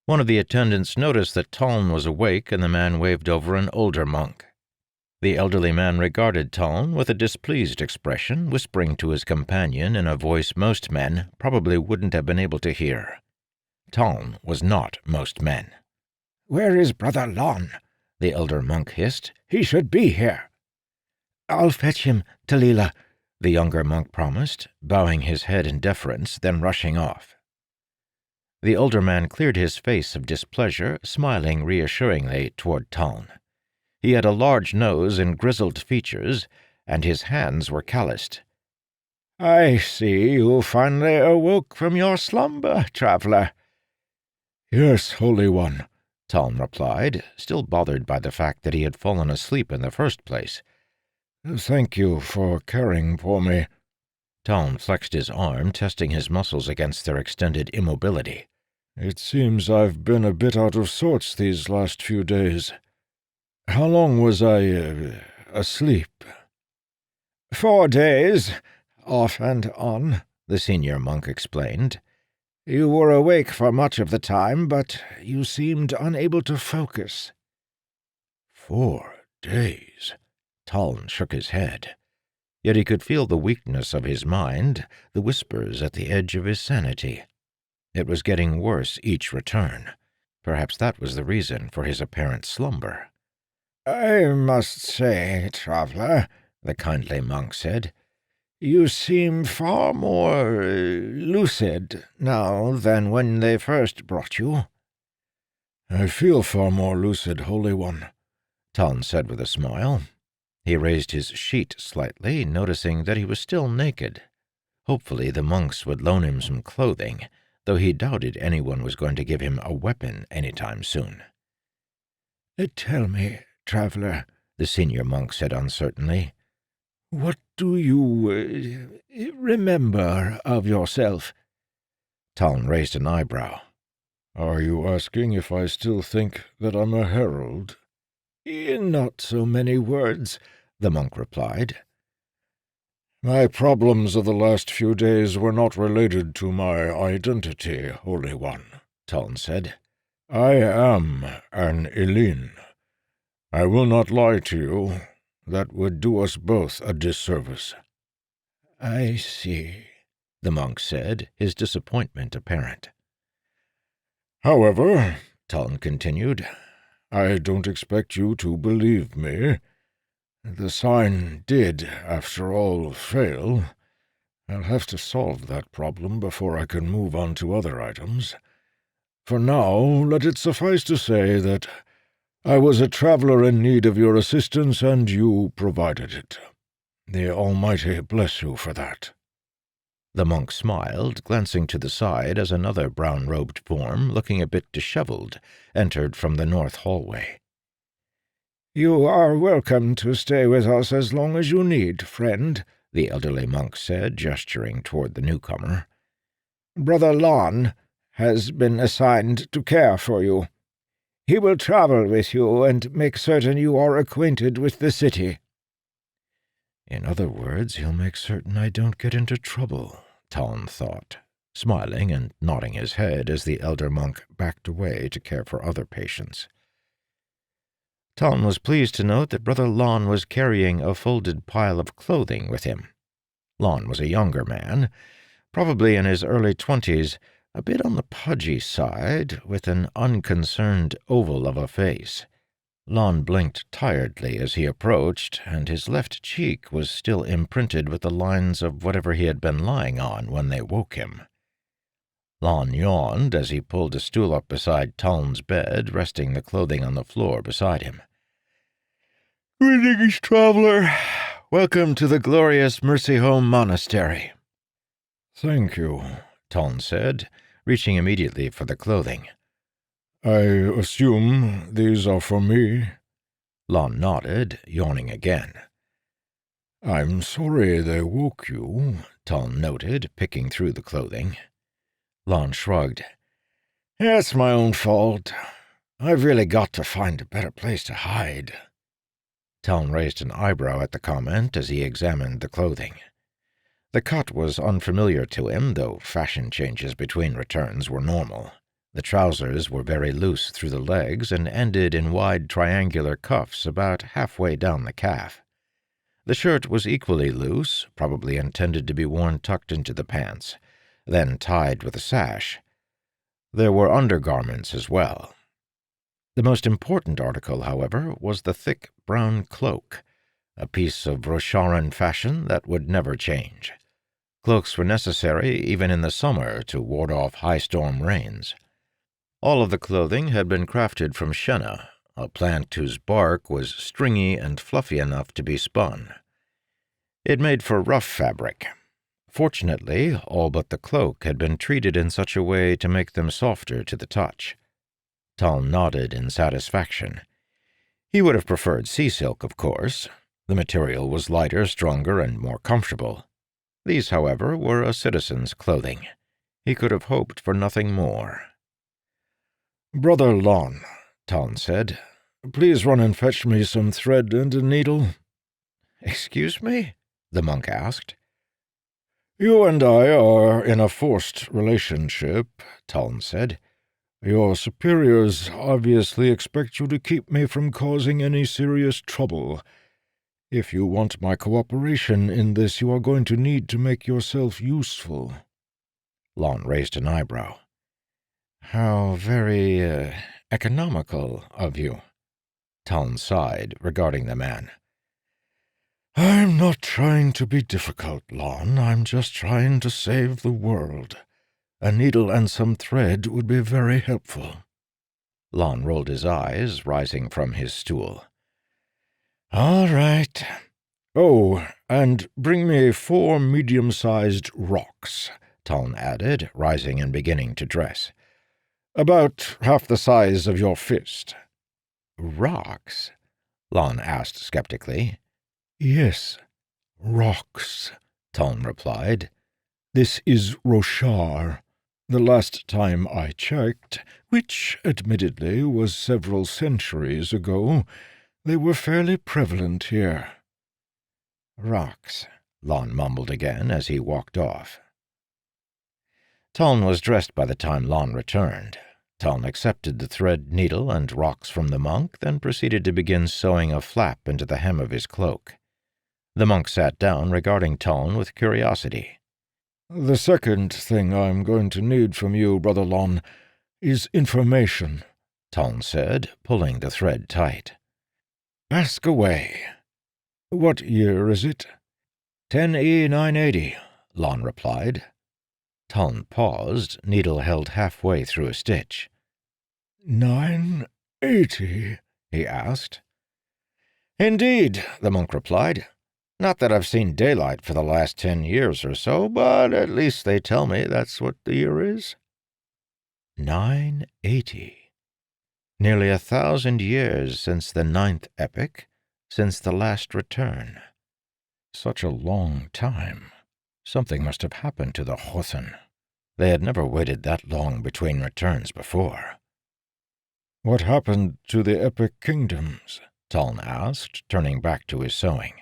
One of the attendants noticed that Taln was awake, and the man waved over an older monk. The elderly man regarded Taln with a displeased expression, whispering to his companion in a voice most men probably wouldn't have been able to hear. Taln was not most men. "Where is Brother Lon?" the elder monk hissed. "He should be here." "I'll fetch him, Talila," the younger monk promised, bowing his head in deference, then rushing off. The older man cleared his face of displeasure, smiling reassuringly toward Taln. He had a large nose and grizzled features, and his hands were calloused. "I see you finally awoke from your slumber, traveler." "Yes, Holy One," Taln replied, still bothered by the fact that he had fallen asleep in the first place. "Thank you for caring for me." Taln flexed his arm, testing his muscles against their extended immobility. "It seems I've been a bit out of sorts these last few days. How long was I, asleep?" 4 days, off and on, the senior monk explained. "You were awake for much of the time, but you seemed unable to focus." 4 days? Taln shook his head. Yet he could feel the weakness of his mind, the whispers at the edge of his sanity. It was getting worse each return. Perhaps that was the reason for his apparent slumber. "I must say, traveler," the kindly monk said, "you seem far more lucid now than when they first brought you." "I feel far more lucid, Holy One," Taln said with a smile. He raised his sheet slightly, noticing that he was still naked. Hopefully the monks would loan him some clothing, though he doubted anyone was going to give him a weapon any time soon. "Tell me, traveler," the senior monk said uncertainly, "what do you remember of yourself?" Taln raised an eyebrow. "Are you asking if I still think that I'm a herald?" "In not so many words," the monk replied. "My problems of the last few days were not related to my identity, Holy One," Taln said. "I am an Elin. I will not lie to you. That would do us both a disservice." "I see," the monk said, his disappointment apparent. "However," Taln continued, "I don't expect you to believe me. The sign did, after all, fail. I'll have to solve that problem before I can move on to other items. For now, let it suffice to say that I was a traveler in need of your assistance, and you provided it. The Almighty bless you for that." The monk smiled, glancing to the side as another brown-robed form, looking a bit disheveled, entered from the north hallway. "You are welcome to stay with us as long as you need, friend," the elderly monk said, gesturing toward the newcomer. "Brother Lon has been assigned to care for you. He will travel with you and make certain you are acquainted with the city." In other words, he'll make certain I don't get into trouble, Taln thought, smiling and nodding his head as the elder monk backed away to care for other patients. Taln was pleased to note that Brother Lon was carrying a folded pile of clothing with him. Lon was a younger man, probably in his early 20s, a bit on the pudgy side, with an unconcerned oval of a face. Lon blinked tiredly as he approached, and his left cheek was still imprinted with the lines of whatever he had been lying on when they woke him. Lon yawned as he pulled a stool up beside Taln's bed, resting the clothing on the floor beside him. "Greetings, traveler. Welcome to the glorious Mercyholm Monastery." "Thank you," Taln said, reaching immediately for the clothing. I assume these are for me? Lon nodded, yawning again. I'm sorry they woke you, Taln noted, picking through the clothing. Lon shrugged. It's my own fault. I've really got to find a better place to hide. Taln raised an eyebrow at the comment as he examined the clothing. The cut was unfamiliar to him, though fashion changes between returns were normal. The trousers were very loose through the legs and ended in wide triangular cuffs about halfway down the calf. The shirt was equally loose, probably intended to be worn tucked into the pants, then tied with a sash. There were undergarments as well. The most important article, however, was the thick brown cloak, a piece of Rosharan fashion that would never change. Cloaks were necessary even in the summer to ward off high storm rains. All of the clothing had been crafted from shenna, a plant whose bark was stringy and fluffy enough to be spun. It made for rough fabric. Fortunately, all but the cloak had been treated in such a way to make them softer to the touch. Taln nodded in satisfaction. He would have preferred sea silk, of course. The material was lighter, stronger, and more comfortable. These, however, were a citizen's clothing. He could have hoped for nothing more. Brother Lon, Taln said, please run and fetch me some thread and a needle. Excuse me? The monk asked. You and I are in a forced relationship, Taln said. Your superiors obviously expect you to keep me from causing any serious trouble. If you want my cooperation in this, you are going to need to make yourself useful. Lon raised an eyebrow. How very, economical of you. Taln sighed, regarding the man. I'm not trying to be difficult, Lon. I'm just trying to save the world. A needle and some thread would be very helpful. Lon rolled his eyes, rising from his stool. All right. Oh, and bring me 4 medium-sized rocks, Taln added, rising and beginning to dress. About half the size of your fist. Rocks? Lon asked skeptically. Yes, rocks, Taln replied. This is Roshar. The last time I checked, which admittedly was several centuries ago, they were fairly prevalent here. Rocks, Lon mumbled again as he walked off. Taln was dressed by the time Lon returned. Taln accepted the thread, needle, and rocks from the monk, then proceeded to begin sewing a flap into the hem of his cloak. The monk sat down, regarding Taln with curiosity. The second thing I'm going to need from you, Brother Lon, is information, Taln said, pulling the thread tight. Ask away. What year is it? 10E 980, Lon replied. Taln paused, needle held halfway through a stitch. 980? He asked. Indeed, the monk replied. Not that I've seen daylight for the last 10 years or so, but at least they tell me that's what the year is. 980. Nearly 1,000 years since the 9th epoch, since the last return. Such a long time. Something must have happened to the Hothen. They had never waited that long between returns before. What happened to the epic kingdoms? Taln asked, turning back to his sewing.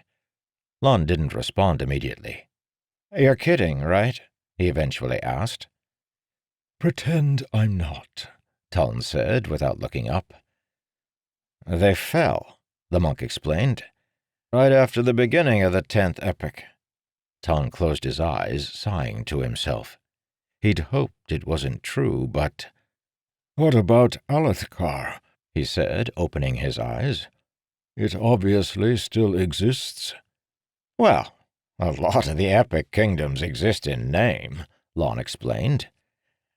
Lon didn't respond immediately. You're kidding, right? He eventually asked. Pretend I'm not, Taln said without looking up. They fell, the monk explained, right after the beginning of the 10th epoch. Taln closed his eyes, sighing to himself. He'd hoped it wasn't true, but... What about Alethkar? He said, opening his eyes. It obviously still exists. Well, a lot of the epic kingdoms exist in name, Lon explained.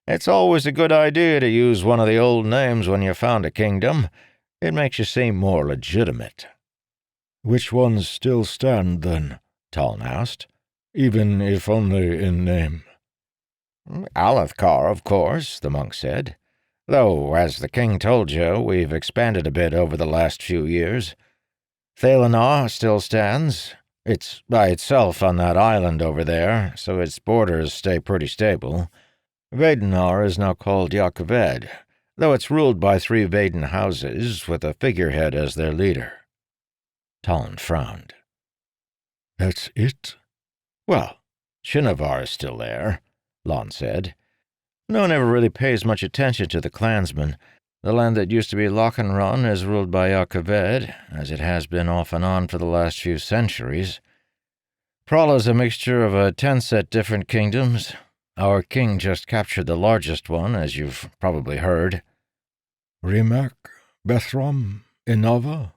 It's always a good idea to use one of the old names when you found a kingdom. It makes you seem more legitimate. Which ones still stand, then? Taln asked. Even if only in name. Alethkar, of course, the monk said. Though, as the king told you, we've expanded a bit over the last few years. Thalenar still stands. It's by itself on that island over there, so its borders stay pretty stable. Vadenar is now called Yakaved, though it's ruled by 3 Vaden houses, with a figurehead as their leader. Taln frowned. That's it? Well, Shinovar is still there, Lon said. No one ever really pays much attention to the clansmen. The land that used to be Lochenron is ruled by Yakaved, as it has been off and on for the last few centuries. Prala's a mixture of 10 set different kingdoms. Our king just captured the largest one, as you've probably heard. Rimac, Bethrom, Inava?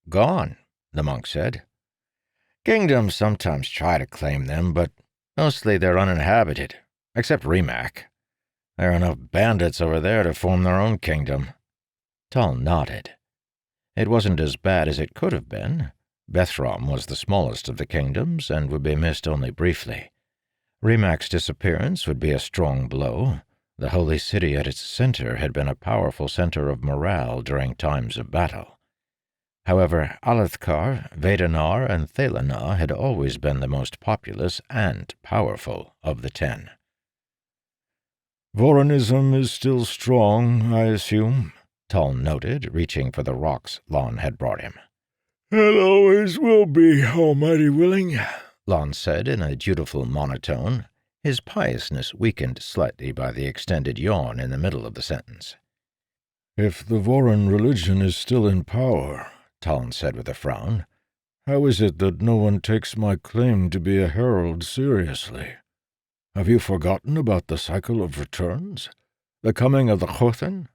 Gone, the monk said. Kingdoms sometimes try to claim them, but mostly they're uninhabited, except Rimac. There are enough bandits over there to form their own kingdom. Taln nodded. It wasn't as bad as it could have been. Bethrom was the smallest of the kingdoms and would be missed only briefly. Rimac's disappearance would be a strong blow. The holy city at its center had been a powerful center of morale during times of battle. However, Alethkar, Vadenar, and Thalenar had always been the most populous and powerful of the 10. Voronism is still strong, I assume, Taln noted, reaching for the rocks Lon had brought him. It always will be, almighty willing, Lon said in a dutiful monotone, his piousness weakened slightly by the extended yawn in the middle of the sentence. If the Voron religion is still in power, Taln said with a frown, how is it that no one takes my claim to be a herald seriously? Have you forgotten about the cycle of returns? The coming of the Chothan?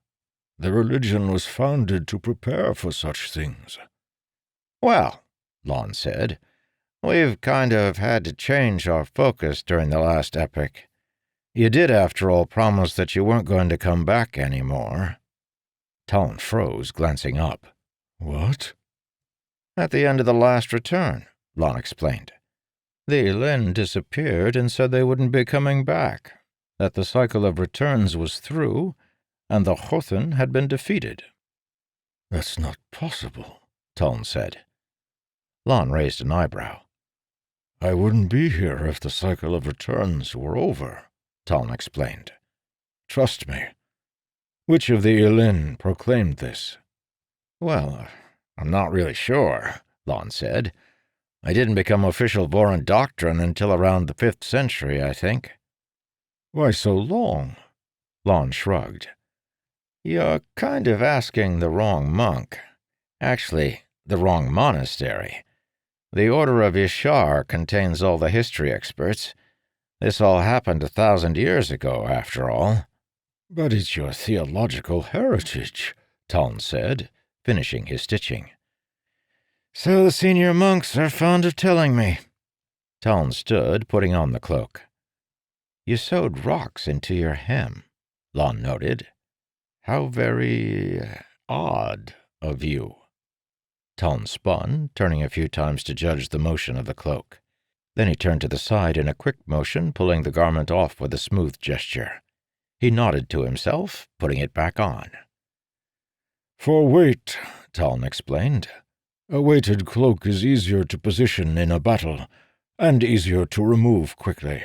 The religion was founded to prepare for such things. Well, Lon said, we've kind of had to change our focus during the last epoch. You did, after all, promise that you weren't going to come back anymore. Taln froze, glancing up. What? At the end of the last return, Lon explained. The Elin disappeared and said they wouldn't be coming back, that the cycle of returns was through, and the Chothan had been defeated. That's not possible, Taln said. Lon raised an eyebrow. I wouldn't be here if the cycle of returns were over, Taln explained. Trust me. Which of the Elin proclaimed this? Well, I'm not really sure, Lon said. I didn't become official Voron doctrine until around the 5th century, I think. Why so long? Lon shrugged. You're kind of asking the wrong monk. Actually, the wrong monastery. The Order of Ishar contains all the history experts. This all happened 1,000 years ago, after all. But it's your theological heritage, Taln said, finishing his stitching. So the senior monks are fond of telling me. Taln stood, putting on the cloak. You sewed rocks into your hem, Lon noted. How very odd of you. Taln spun, turning a few times to judge the motion of the cloak. Then he turned to the side in a quick motion, pulling the garment off with a smooth gesture. He nodded to himself, putting it back on. For weight, Taln explained. A weighted cloak is easier to position in a battle, and easier to remove quickly.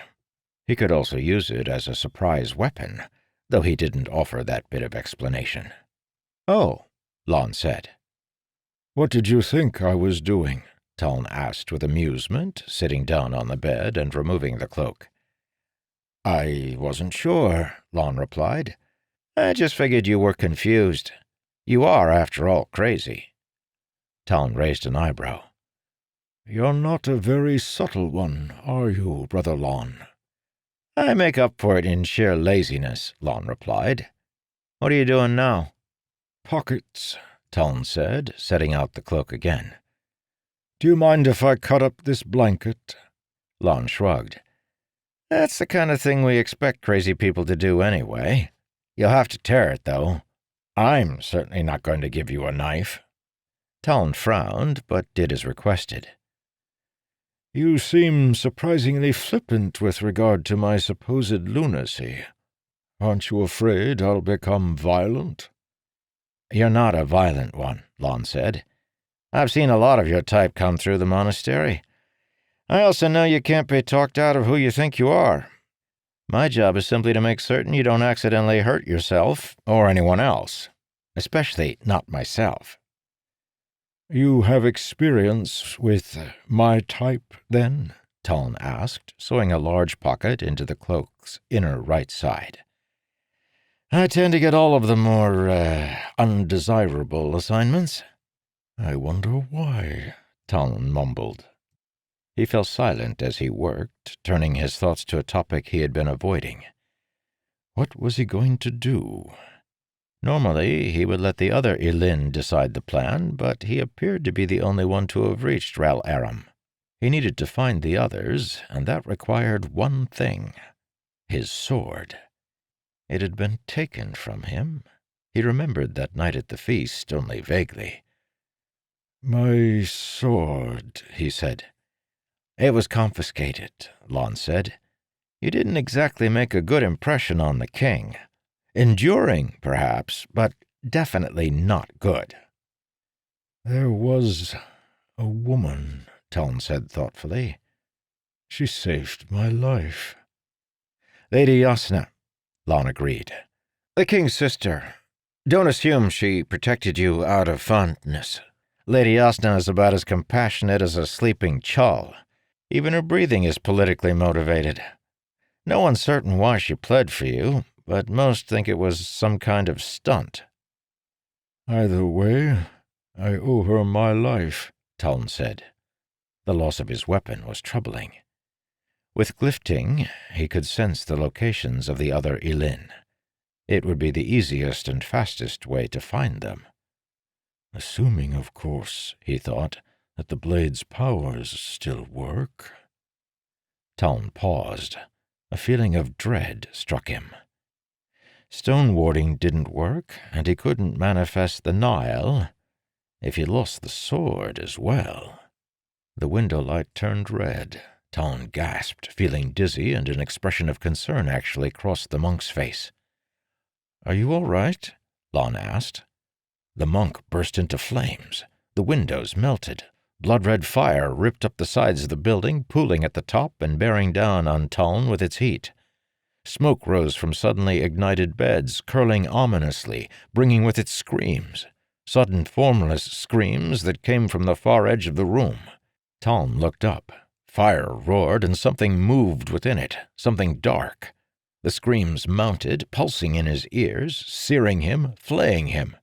He could also use it as a surprise weapon, though he didn't offer that bit of explanation. Oh, Lon said. What did you think I was doing? Taln asked with amusement, sitting down on the bed and removing the cloak. I wasn't sure, Lon replied. I just figured you were confused. You are, after all, crazy. Taln raised an eyebrow. You're not a very subtle one, are you, Brother Lon? I make up for it in sheer laziness, Lon replied. What are you doing now? Pockets, Taln said, setting out the cloak again. Do you mind if I cut up this blanket? Lon shrugged. That's the kind of thing we expect crazy people to do anyway. You'll have to tear it, though. I'm certainly not going to give you a knife. Taln frowned, but did as requested. You seem surprisingly flippant with regard to my supposed lunacy. Aren't you afraid I'll become violent?" "You're not a violent one," Lon said. "I've seen a lot of your type come through the monastery. I also know you can't be talked out of who you think you are. My job is simply to make certain you don't accidentally hurt yourself or anyone else, especially not myself." "You have experience with my type, then?" Taln asked, sewing a large pocket into the cloak's inner right side. "I tend to get all of the more, undesirable assignments." "I wonder why," Taln mumbled. He fell silent as he worked, turning his thoughts to a topic he had been avoiding. What was he going to do? Normally, he would let the other Elin decide the plan, but he appeared to be the only one to have reached Ral Aram. He needed to find the others, and that required one thing: his sword. It had been taken from him. He remembered that night at the feast only vaguely. "My sword," he said. "It was confiscated," Lon said. "You didn't exactly make a good impression on the king. Enduring, perhaps, but definitely not good." "There was a woman," Taln said thoughtfully. "She saved my life." "Lady Yasna," Lon agreed. "The king's sister. Don't assume she protected you out of fondness. Lady Yasna is about as compassionate as a sleeping chal. Even her breathing is politically motivated. No one's certain why she pled for you, but most think it was some kind of stunt." "Either way, I owe her my life," Taln said. The loss of his weapon was troubling. With glyphting, he could sense the locations of the other Elin. It would be the easiest and fastest way to find them. "Assuming, of course," he thought, "that the blade's powers still work." Taln paused. A feeling of dread struck him. Stone warding didn't work, and he couldn't manifest the Nile. If he lost the sword as well... The window light turned red. Taln gasped, feeling dizzy, and an expression of concern actually crossed the monk's face. "Are you all right?" Lon asked. The monk burst into flames. The windows melted. Blood-red fire ripped up the sides of the building, pooling at the top and bearing down on Taln with its heat. Smoke rose from suddenly ignited beds, curling ominously, bringing with it screams. Sudden, formless screams that came from the far edge of the room. Taln looked up. Fire roared, and something moved within it, something dark. The screams mounted, pulsing in his ears, searing him, flaying him.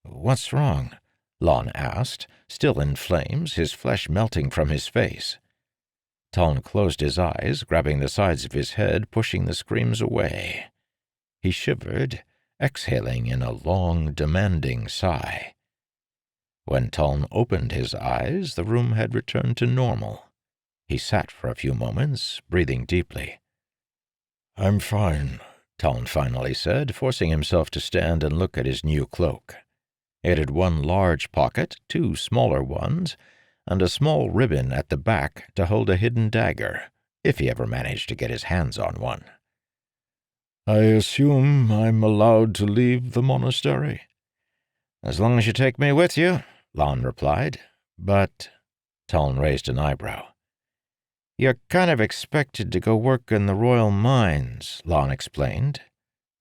"What's wrong?" Lon asked, still in flames, his flesh melting from his face. Taln closed his eyes, grabbing the sides of his head, pushing the screams away. He shivered, exhaling in a long, demanding sigh. When Taln opened his eyes, the room had returned to normal. He sat for a few moments, breathing deeply. "I'm fine," Taln finally said, forcing himself to stand and look at his new cloak. It had one large pocket, two smaller ones, and a small ribbon at the back to hold a hidden dagger, if he ever managed to get his hands on one. "I assume I'm allowed to leave the monastery?" "As long as you take me with you," Lon replied. "But—" Taln raised an eyebrow. "You're kind of expected to go work in the royal mines," Lon explained,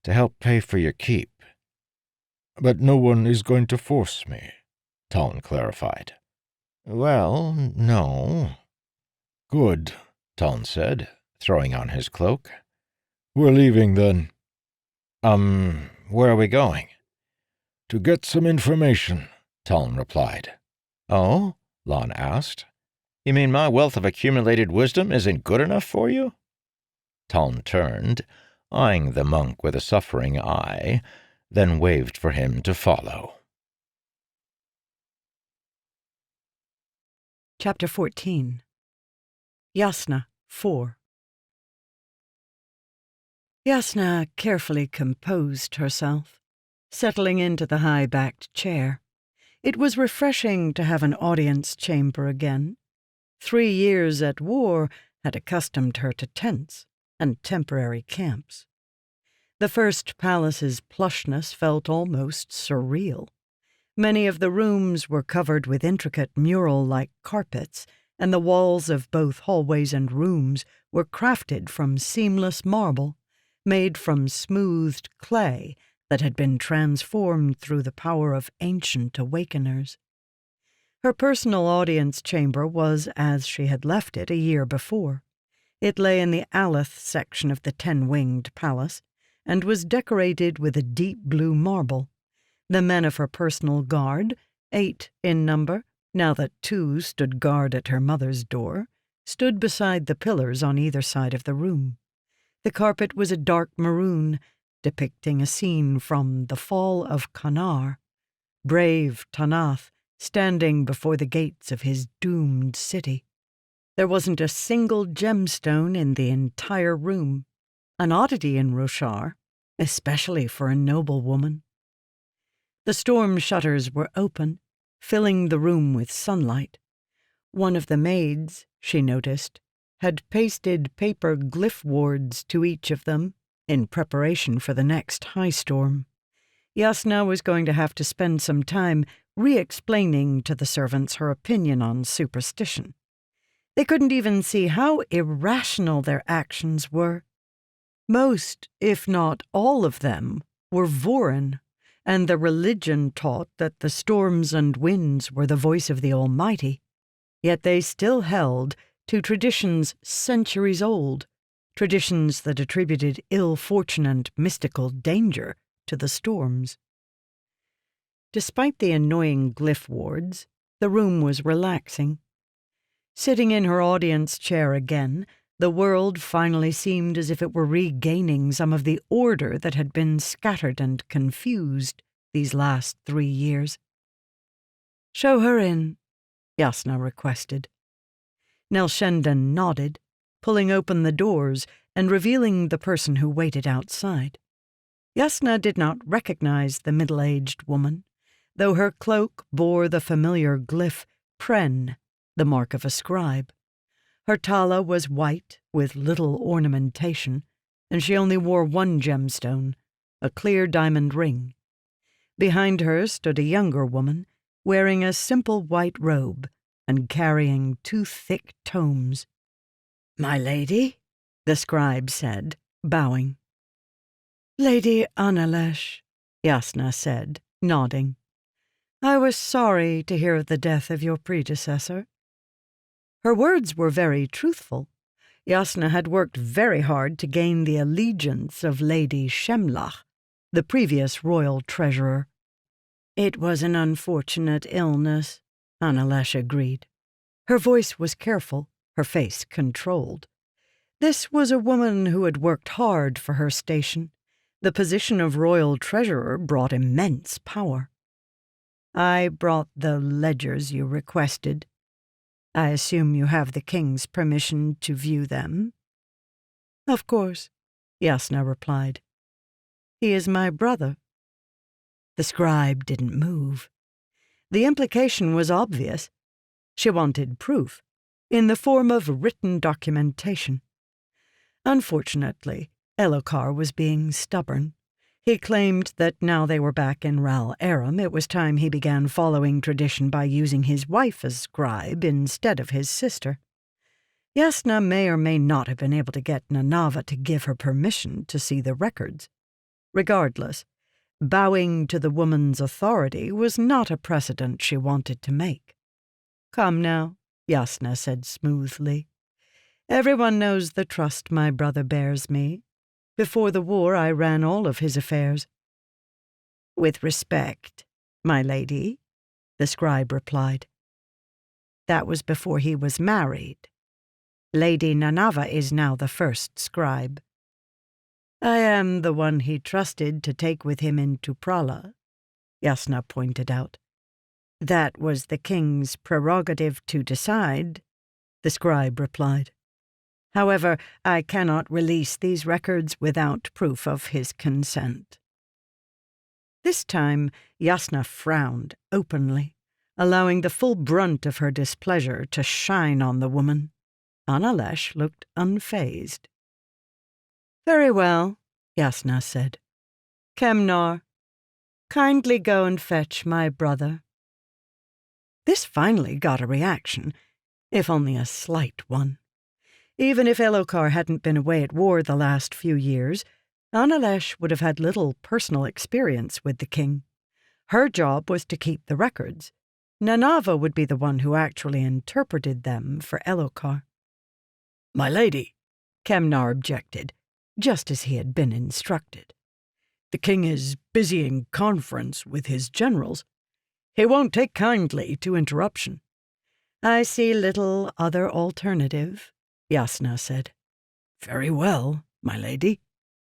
"to help pay for your keep." "But no one is going to force me," Taln clarified. "Well, no." "Good," Taln said, throwing on his cloak. "We're leaving, then." Where are we going?" "To get some information," Taln replied. "Oh?" Lon asked. "You mean my wealth of accumulated wisdom isn't good enough for you?" Taln turned, eyeing the monk with a suffering eye, then waved for him to follow. Chapter 14. Yasna 4. Yasna carefully composed herself, settling into the high-backed chair. It was refreshing to have an audience chamber again. 3 years at war had accustomed her to tents and temporary camps. The first palace's plushness felt almost surreal. Many of the rooms were covered with intricate mural-like carpets, and the walls of both hallways and rooms were crafted from seamless marble, made from smoothed clay that had been transformed through the power of ancient awakeners. Her personal audience chamber was as she had left it a year before. It lay in the Aleth section of the 10-winged palace, and was decorated with a deep blue marble. The men of her personal guard, 8 in number, now that 2 stood guard at her mother's door, stood beside the pillars on either side of the room. The carpet was a dark maroon, depicting a scene from The Fall of Kanar. Brave Tanath standing before the gates of his doomed city. There wasn't a single gemstone in the entire room, an oddity in Roshar, especially for a noblewoman. The storm shutters were open, filling the room with sunlight. One of the maids, she noticed, had pasted paper glyph wards to each of them in preparation for the next high storm. Yasna was going to have to spend some time re-explaining to the servants her opinion on superstition. They couldn't even see how irrational their actions were. Most, if not all of them, were Vorin, and the religion taught that the storms and winds were the voice of the Almighty. Yet they still held to traditions centuries old, traditions that attributed ill fortune and mystical danger to the storms. Despite the annoying glyph wards, the room was relaxing. Sitting in her audience chair again, the world finally seemed as if it were regaining some of the order that had been scattered and confused these last 3 years. "Show her in," Yasna requested. Nelshendon nodded, pulling open the doors and revealing the person who waited outside. Yasna did not recognize the middle-aged woman, though her cloak bore the familiar glyph Pren, the mark of a scribe. Her tala was white with little ornamentation, and she only wore one gemstone, a clear diamond ring. Behind her stood a younger woman, wearing a simple white robe and carrying 2 thick tomes. "My lady," the scribe said, bowing. "Lady Analesh," Yasna said, nodding. "I was sorry to hear of the death of your predecessor." Her words were very truthful. Yasna had worked very hard to gain the allegiance of Lady Shemlach, the previous royal treasurer. "It was an unfortunate illness," Analesh agreed. Her voice was careful, her face controlled. This was a woman who had worked hard for her station. The position of royal treasurer brought immense power. "I brought the ledgers you requested. I assume you have the king's permission to view them?" "Of course," Yasna replied. "He is my brother." The scribe didn't move. The implication was obvious. She wanted proof, in the form of written documentation. Unfortunately, Elokar was being stubborn. He claimed that now they were back in Ral Aram, it was time he began following tradition by using his wife as scribe instead of his sister. Yasna may or may not have been able to get Nanava to give her permission to see the records. Regardless, bowing to the woman's authority was not a precedent she wanted to make. "Come now," Yasna said smoothly. "Everyone knows the trust my brother bears me. Before the war, I ran all of his affairs." "With respect, my lady," the scribe replied. "That was before he was married. Lady Nanava is now the first scribe. I am the one he trusted to take with him into Prala," Yasna pointed out. "That was the king's prerogative to decide," the scribe replied. "However, I cannot release these records without proof of his consent." This time, Yasna frowned openly, allowing the full brunt of her displeasure to shine on the woman. Analesh looked unfazed. "Very well," Yasna said. Kemnar, kindly go and fetch my brother. This finally got a reaction, if only a slight one. Even if Elokar hadn't been away at war the last few years, Analesh would have had little personal experience with the king. Her job was to keep the records. Nanava would be the one who actually interpreted them for Elokar. My lady, Kemnar objected, just as he had been instructed. The king is busy in conference with his generals. He won't take kindly to interruption. I see little other alternative, Yasna said. Very well, my lady,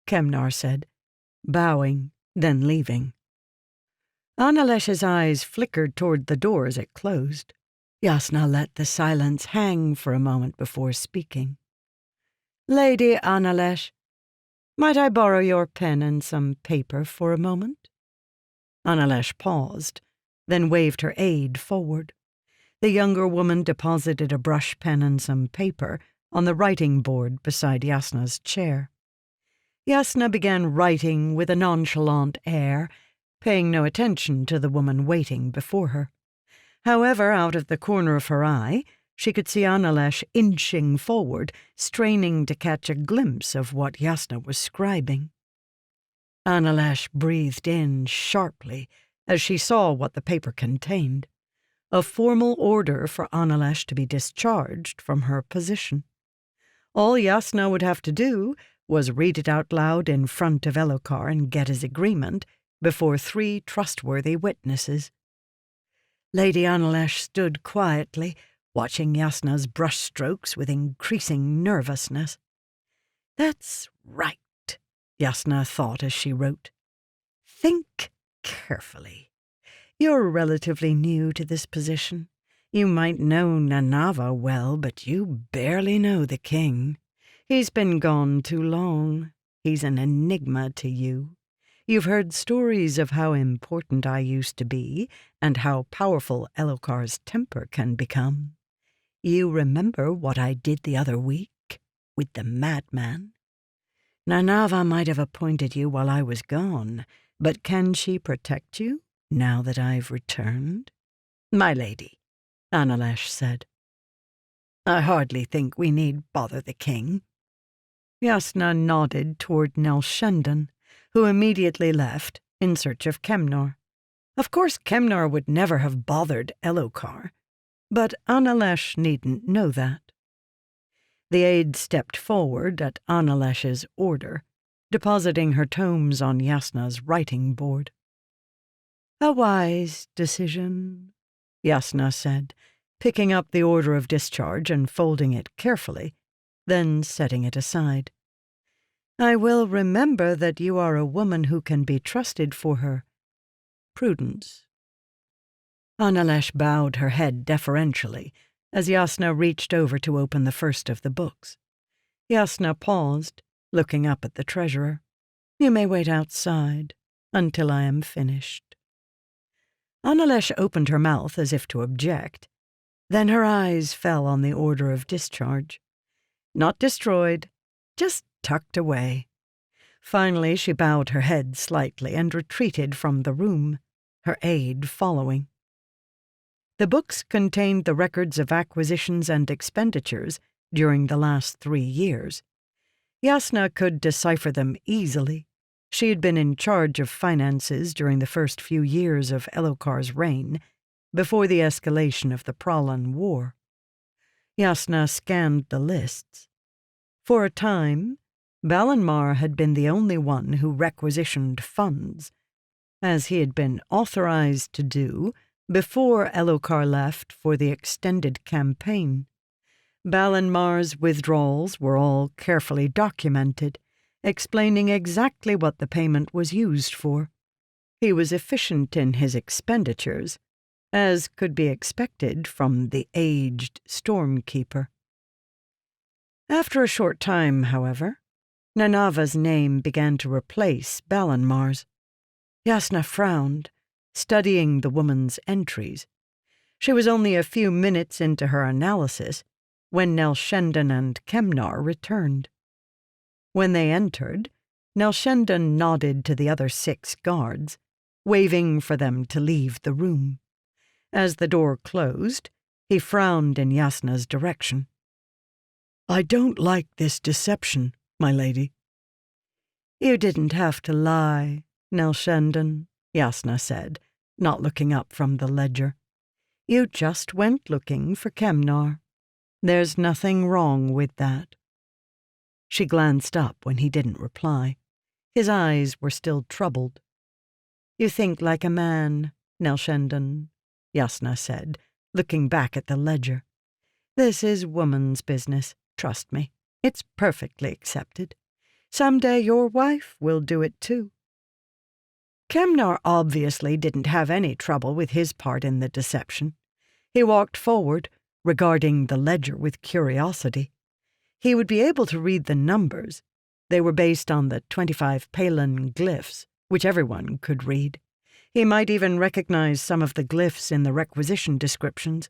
Kemnar said, bowing, then leaving. Analesh's eyes flickered toward the door as it closed. Yasna let the silence hang for a moment before speaking. Lady Analesh, might I borrow your pen and some paper for a moment? Analesh paused, then waved her aide forward. The younger woman deposited a brush pen and some paper on the writing board beside Yasna's chair. Yasna began writing with a nonchalant air, paying no attention to the woman waiting before her. However, out of the corner of her eye, she could see Analesh inching forward, straining to catch a glimpse of what Yasna was scribing. Analesh breathed in sharply as she saw what the paper contained, a formal order for Analesh to be discharged from her position. All Yasna would have to do was read it out loud in front of Elokar and get his agreement before 3 trustworthy witnesses. Lady Analesh stood quietly, watching Yasna's brushstrokes with increasing nervousness. That's right, Yasna thought as she wrote. Think carefully. You're relatively new to this position. You might know Nanava well, but you barely know the king. He's been gone too long. He's an enigma to you. You've heard stories of how important I used to be and how powerful Elokar's temper can become. You remember what I did the other week with the madman? Nanava might have appointed you while I was gone, but can she protect you now that I've returned? My lady, Analesh said. I hardly think we need bother the king. Yasna nodded toward Nelshendon, who immediately left in search of Kemnar. Of course, Kemnar would never have bothered Elokar, but Analesh needn't know that. The aide stepped forward at Analesh's order, depositing her tomes on Yasna's writing board. A wise decision, Yasna said, picking up the order of discharge and folding it carefully, then setting it aside. I will remember that you are a woman who can be trusted for her prudence. Analesh bowed her head deferentially as Yasna reached over to open the first of the books. Yasna paused, looking up at the treasurer. You may wait outside until I am finished. Analesh opened her mouth as if to object. Then her eyes fell on the order of discharge. Not destroyed, just tucked away. Finally, she bowed her head slightly and retreated from the room, her aide following. The books contained the records of acquisitions and expenditures during the last 3 years. Yasna could decipher them easily. She had been in charge of finances during the first few years of Elokar's reign, before the escalation of the Pralan War. Yasna scanned the lists. For a time, Balanmar had been the only one who requisitioned funds, as he had been authorized to do before Elokar left for the extended campaign. Balanmar's withdrawals were all carefully documented, explaining exactly what the payment was used for. He was efficient in his expenditures, as could be expected from the aged Stormkeeper. After a short time, however, Nanava's name began to replace Balanmar's. Yasna frowned, studying the woman's entries. She was only a few minutes into her analysis when Nelshendon and Kemnar returned. When they entered, Nelshendon nodded to the other 6 guards, waving for them to leave the room. As the door closed, he frowned in Yasna's direction. "I don't like this deception, my lady." "You didn't have to lie, Nelshendon," Yasna said, not looking up from the ledger. "You just went looking for Kemnar. There's nothing wrong with that." She glanced up when he didn't reply. His eyes were still troubled. "You think like a man, Nelshendon," Yasna said, looking back at the ledger. "This is woman's business, trust me. It's perfectly accepted. Someday your wife will do it too." Kemnar obviously didn't have any trouble with his part in the deception. He walked forward, regarding the ledger with curiosity. He would be able to read the numbers. They were based on the 25 Palin glyphs, which everyone could read. He might even recognize some of the glyphs in the requisition descriptions.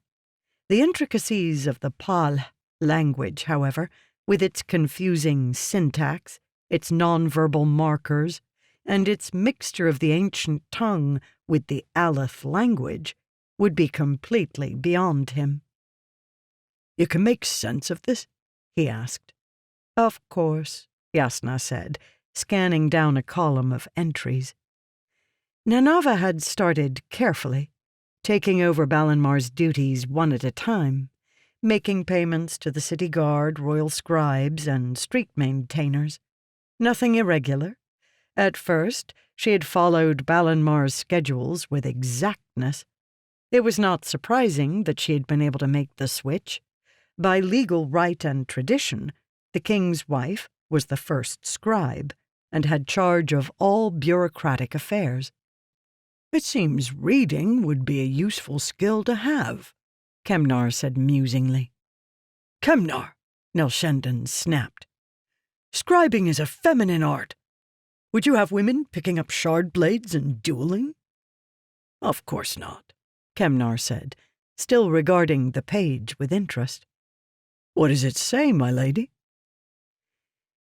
The intricacies of the Pal language, however, with its confusing syntax, its nonverbal markers, and its mixture of the ancient tongue with the Aleth language, would be completely beyond him. "You can make sense of this?" he asked. "Of course," Yasna said, scanning down a column of entries. Nanava had started carefully, taking over Balinmar's duties one at a time, making payments to the city guard, royal scribes, and street maintainers. Nothing irregular. At first, she had followed Balinmar's schedules with exactness. It was not surprising that she had been able to make the switch. By legal right and tradition, the king's wife was the first scribe and had charge of all bureaucratic affairs. "It seems reading would be a useful skill to have," Kemnar said musingly. "Kemnar," Nelshendon snapped. "Scribing is a feminine art. Would you have women picking up shard blades and dueling?" "Of course not," Kemnar said, still regarding the page with interest. "What does it say, my lady?"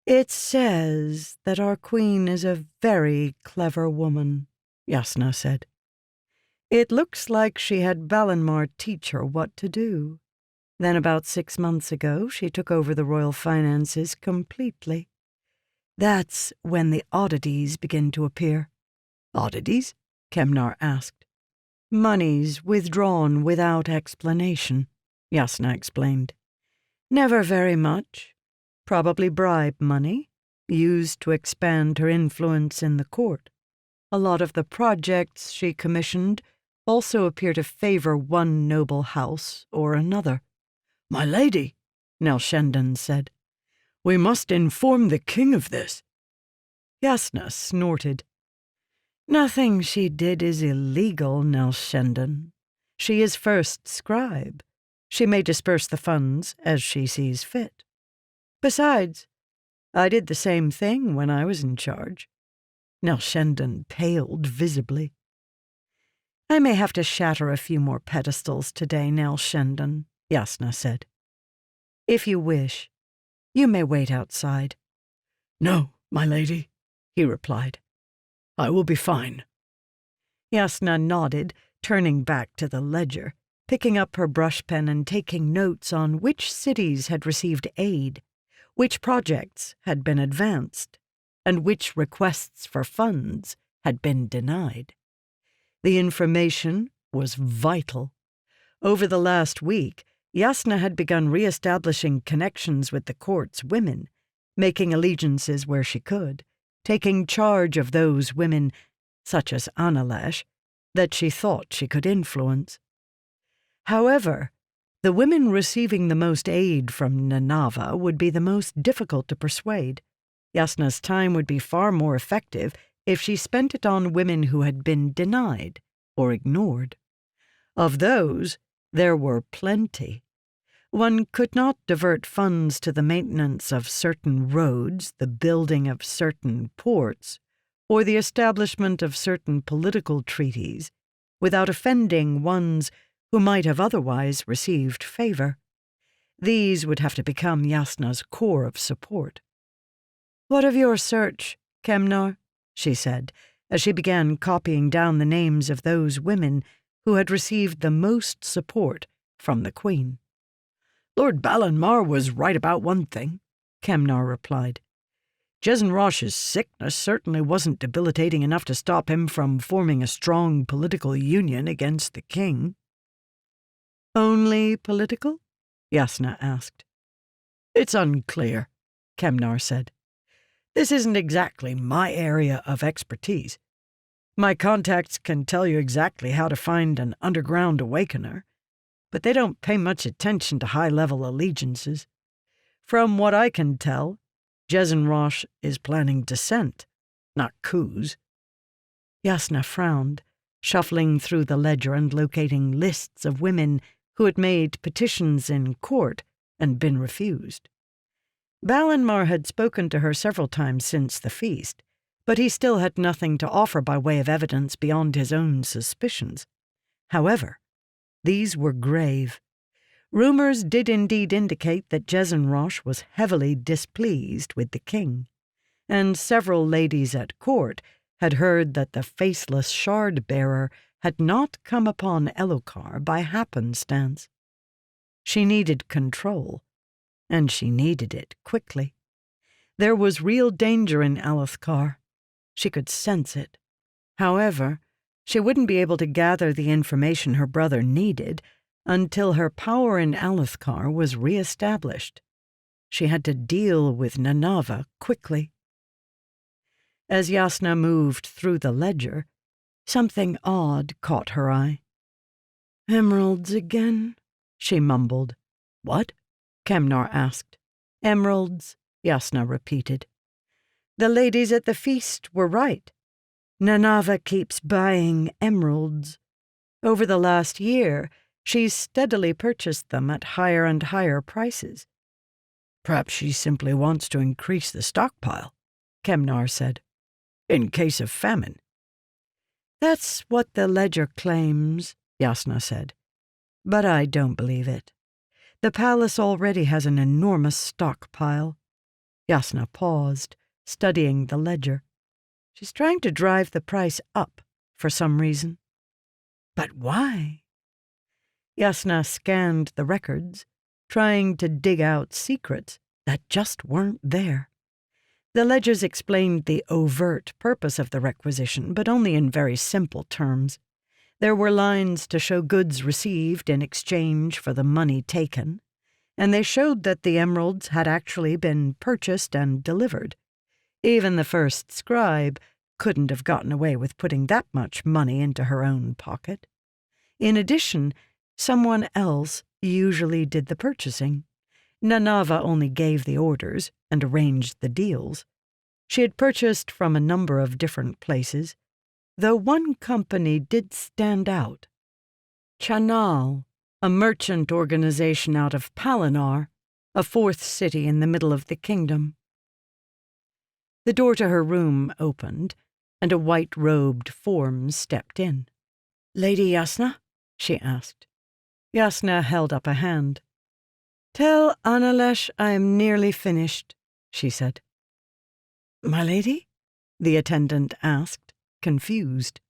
"It says that our queen is a very clever woman," Yasna said. "It looks like she had Balinmar teach her what to do. Then about 6 months ago, she took over the royal finances completely. That's when the oddities begin to appear." "Oddities?" Kemnar asked. "Monies withdrawn without explanation," Yasna explained. "Never very much. Probably bribe money, used to expand her influence in the court. A lot of the projects she commissioned also appear to favor one noble house or another." "My lady," Nelshendon said, "we must inform the king of this." Yasna snorted. "Nothing she did is illegal, Nelshendon. She is first scribe. She may disperse the funds as she sees fit. Besides, I did the same thing when I was in charge." Nelshendon paled visibly. "I may have to shatter a few more pedestals today, Nelshendon," Yasna said. "If you wish, you may wait outside." "No, my lady," he replied. "I will be fine." Yasna nodded, turning back to the ledger, picking up her brush pen and taking notes on which cities had received aid, which projects had been advanced, and which requests for funds had been denied. The information was vital. Over the last week, Yasna had begun re-establishing connections with the court's women, making allegiances where she could, taking charge of those women, such as Analesh, that she thought she could influence. However, the women receiving the most aid from Nanava would be the most difficult to persuade. Yasna's time would be far more effective if she spent it on women who had been denied or ignored. Of those, there were plenty. One could not divert funds to the maintenance of certain roads, the building of certain ports, or the establishment of certain political treaties, without offending ones who might have otherwise received favor. These would have to become Yasna's core of support. "What of your search?" Kemnar," she said, as she began copying down the names of those women who had received the most support from the Queen. "Lord Balanmar was right about one thing," Kemnar replied. "Jezenrosh's sickness certainly wasn't debilitating enough to stop him from forming a strong political union against the king." "Only political?" Jasnah asked. "It's unclear," Kemnar said. "This isn't exactly my area of expertise. My contacts can tell you exactly how to find an underground awakener, but they don't pay much attention to high-level allegiances. From what I can tell, Jezenrosh is planning dissent, not coups." Jasnah frowned, shuffling through the ledger and locating lists of women who had made petitions in court and been refused. Balanmar had spoken to her several times since the feast, but he still had nothing to offer by way of evidence beyond his own suspicions. However, these were grave. Rumors did indeed indicate that Jezenrosh was heavily displeased with the king, and several ladies at court had heard that the faceless shard-bearer had not come upon Elhokar by happenstance. She needed control, and she needed it quickly. There was real danger in Elhokar. She could sense it. However, she wouldn't be able to gather the information her brother needed until her power in Elhokar was re-established. She had to deal with Nanava quickly. As Jasnah moved through the ledger, something odd caught her eye. "Emeralds again," she mumbled. "What?" Kemnar asked. "Emeralds," Jasnah repeated. "The ladies at the feast were right. Nanava keeps buying emeralds. Over the last year, she's steadily purchased them at higher and higher prices." "Perhaps she simply wants to increase the stockpile," Kemnar said, "in case of famine." "That's what the ledger claims," Jasnah said, "but I don't believe it. The palace already has an enormous stockpile." Jasnah paused, studying the ledger. "She's trying to drive the price up for some reason." "But why?" Jasnah scanned the records, trying to dig out secrets that just weren't there. The ledgers explained the overt purpose of the requisition, but only in very simple terms. There were lines to show goods received in exchange for the money taken, and they showed that the emeralds had actually been purchased and delivered. Even the first scribe couldn't have gotten away with putting that much money into her own pocket. In addition, someone else usually did the purchasing. Nanava only gave the orders and arranged the deals. She had purchased from a number of different places, though one company did stand out. Chanal, a merchant organization out of Palinar, a fourth city in the middle of the kingdom. The door to her room opened, and a white-robed form stepped in. "Lady Jasnah?" she asked. Jasnah held up a hand. "Tell Analesh I am nearly finished," she said. "My lady?" the attendant asked, confused.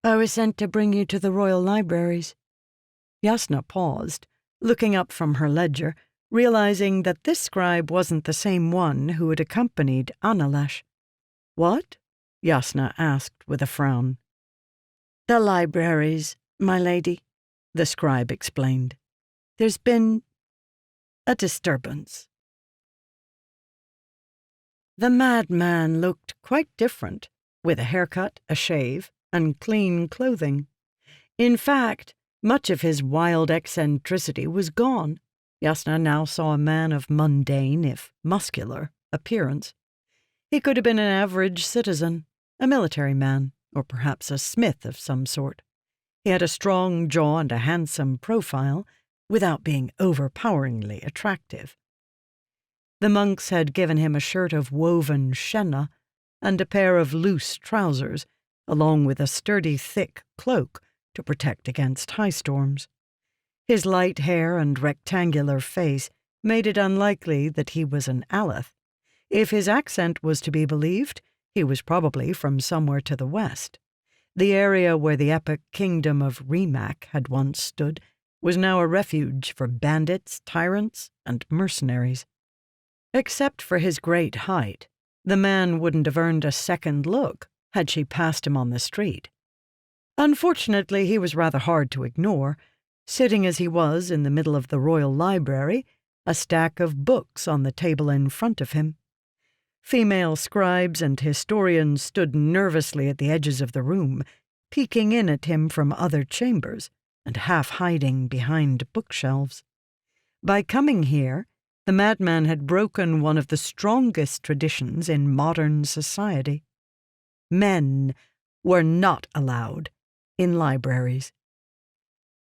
"I was sent to bring you to the royal libraries." Jasnah paused, looking up from her ledger, realizing that this scribe wasn't the same one who had accompanied Analesh. "What?" Jasnah asked with a frown. "The libraries, my lady," the scribe explained. "There's been a disturbance." The madman looked quite different, with a haircut, a shave, and clean clothing. In fact, much of his wild eccentricity was gone. Jasnah now saw a man of mundane, if muscular, appearance. He could have been an average citizen, a military man, or perhaps a smith of some sort. He had a strong jaw and a handsome profile, without being overpoweringly attractive. The monks had given him a shirt of woven shenna and a pair of loose trousers, along with a sturdy, thick cloak to protect against high storms. His light hair and rectangular face made it unlikely that he was an Aleth. If his accent was to be believed, He was probably from somewhere to the west. The area where the epic kingdom of Rimac had once stood was now a refuge for bandits, tyrants, and mercenaries. Except for his great height, the man wouldn't have earned a second look had she passed him on the street. Unfortunately, he was rather hard to ignore, sitting as he was in the middle of the royal library, a stack of books on the table in front of him. Female scribes and historians stood nervously at the edges of the room, peeking in at him from other chambers and half hiding behind bookshelves. By coming here, the madman had broken one of the strongest traditions in modern society. Men were not allowed in libraries.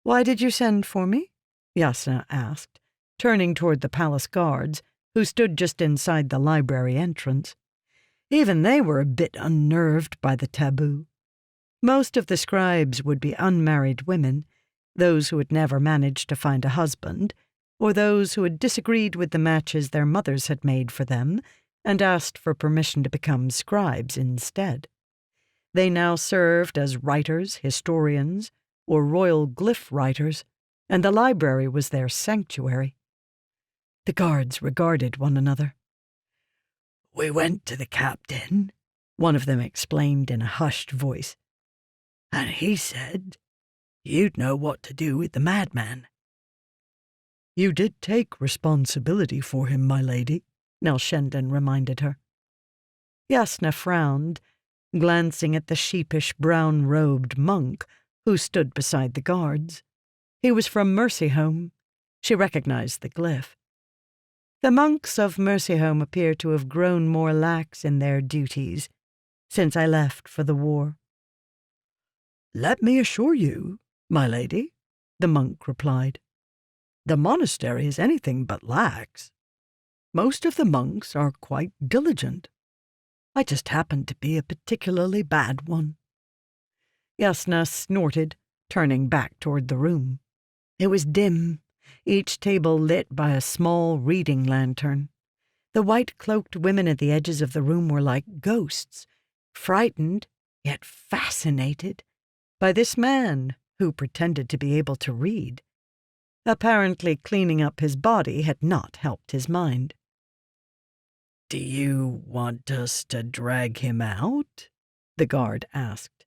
"Why did you send for me?" Yasna asked, turning toward the palace guards, who stood just inside the library entrance. Even they were a bit unnerved by the taboo. Most of the scribes would be unmarried women, those who had never managed to find a husband, or those who had disagreed with the matches their mothers had made for them and asked for permission to become scribes instead. They now served as writers, historians, or royal glyph writers, and the library was their sanctuary. The guards regarded one another. "We went to the captain," one of them explained in a hushed voice, "and he said you'd know what to do with the madman." "You did take responsibility for him, my lady," Nelshendon reminded her. Yasna frowned, glancing at the sheepish brown-robed monk who stood beside the guards. He was from Mercyhome. She recognized the glyph. The monks of Mercyhome appear to have grown more lax in their duties since I left for the war. "Let me assure you, my lady," the monk replied, "the monastery is anything but lax. Most of the monks are quite diligent. I just happen to be a particularly bad one." Yasna snorted, turning back toward the room. It was dim, each table lit by a small reading lantern. The white-cloaked women at the edges of the room were like ghosts, frightened yet fascinated by this man who pretended to be able to read. Apparently cleaning up his body had not helped his mind. "Do you want us to drag him out?" the guard asked.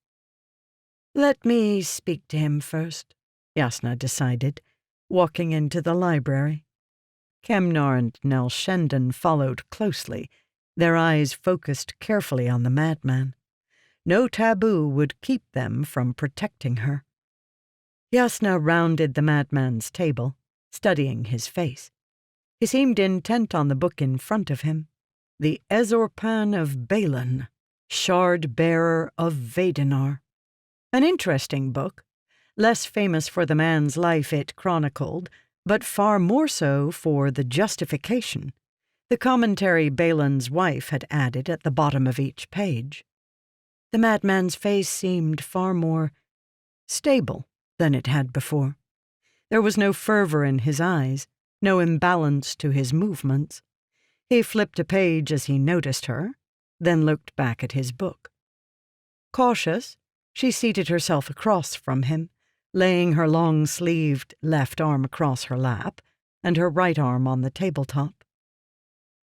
"Let me speak to him first," Yasna decided, walking into the library. Kemnar and Nelshendon followed closely, their eyes focused carefully on the madman. No taboo would keep them from protecting her. Yasna rounded the madman's table, studying his face. He seemed intent on the book in front of him. The Ezorpan of Balin, Shard-Bearer of Vadenar. An interesting book, less famous for the man's life it chronicled, but far more so for the justification, the commentary Balin's wife had added at the bottom of each page. The madman's face seemed far more stable than it had before. There was no fervor in his eyes, no imbalance to his movements. He flipped a page as he noticed her, then looked back at his book. Cautious, she seated herself across from him, laying her long-sleeved left arm across her lap and her right arm on the tabletop.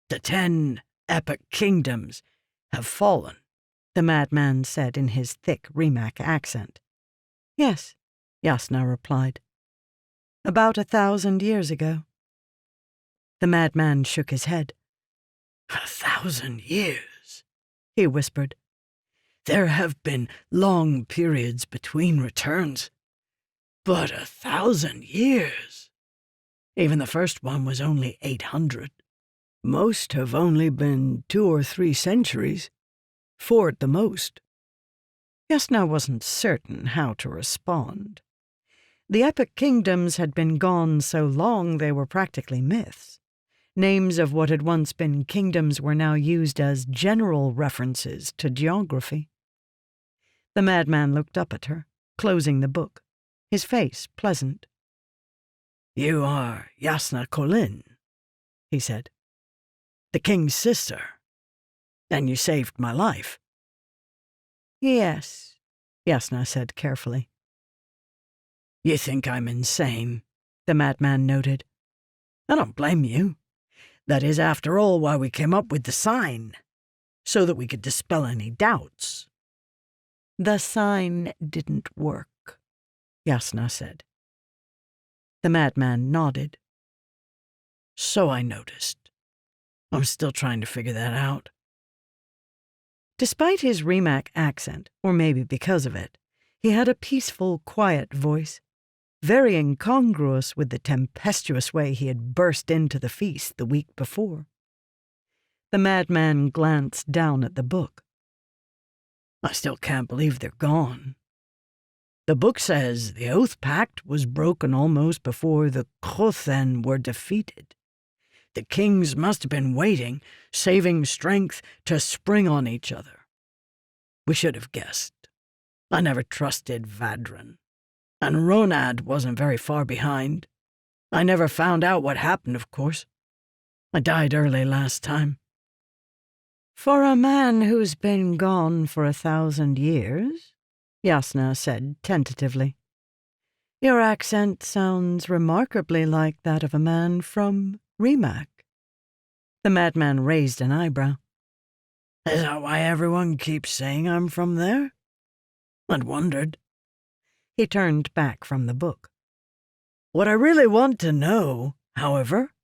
"The 10 epic kingdoms have fallen," the madman said in his thick Rimac accent. "Yes," Yasna replied. "About 1,000 years ago." The madman shook his head. 1,000 years, he whispered. "There have been long periods between returns, but 1,000 years? Even the first one was only 800. Most have only been 2 or 3 centuries, 4 at the most." Yasna wasn't certain how to respond. The epic kingdoms had been gone so long they were practically myths. Names of what had once been kingdoms were now used as general references to geography. The madman looked up at her, closing the book, his face pleasant. "You are Yasna Kholin," he said. "The king's sister." And you saved my life." "Yes," Yasna said carefully. "You think I'm insane," the madman noted. "I don't blame you. That is, after all, why we came up with the sign, so that we could dispel any doubts." "The sign didn't work," Yasna said. The madman nodded. "So I noticed. I'm still trying to figure that out." Despite his Rimac accent, or maybe because of it, he had a peaceful, quiet voice, very incongruous with the tempestuous way he had burst into the feast the week before. The madman glanced down at the book. "I still can't believe they're gone. The book says the Oath Pact was broken almost before the Crothen were defeated. The kings must have been waiting, saving strength to spring on each other. We should have guessed. I never trusted Vadran. And Ronad wasn't very far behind. I never found out what happened, of course. I died early last time." "For a man who's been gone for 1,000 years, Yasna said tentatively, "your accent sounds remarkably like that of a man from Rimac." The madman raised an eyebrow. "Is that why everyone keeps saying I'm from there? I'd wondered." He turned back from the book. "What I really want to know, however,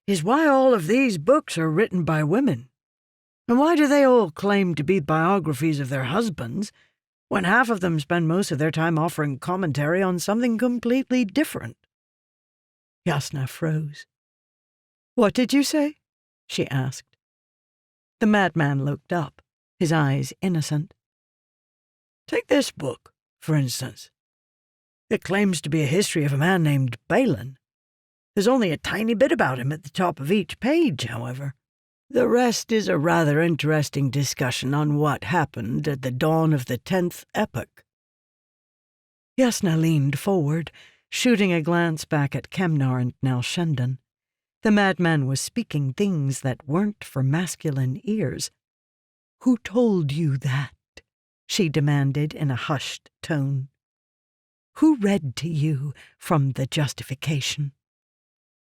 is why all of these books are written by women. And why do they all claim to be biographies of their husbands, when half of them spend most of their time offering commentary on something completely different?" Yasna froze. "What did you say?" she asked. The madman looked up, his eyes innocent. "Take this book, for instance. It claims to be a history of a man named Balin. There's only a tiny bit about him at the top of each page, however. The rest is a rather interesting discussion on what happened at the dawn of the 10th epoch." Yasna leaned forward, shooting a glance back at Kemnar and Nalshendan. The madman was speaking things that weren't for masculine ears. "Who told you that?" she demanded in a hushed tone. "Who read to you from the justification?"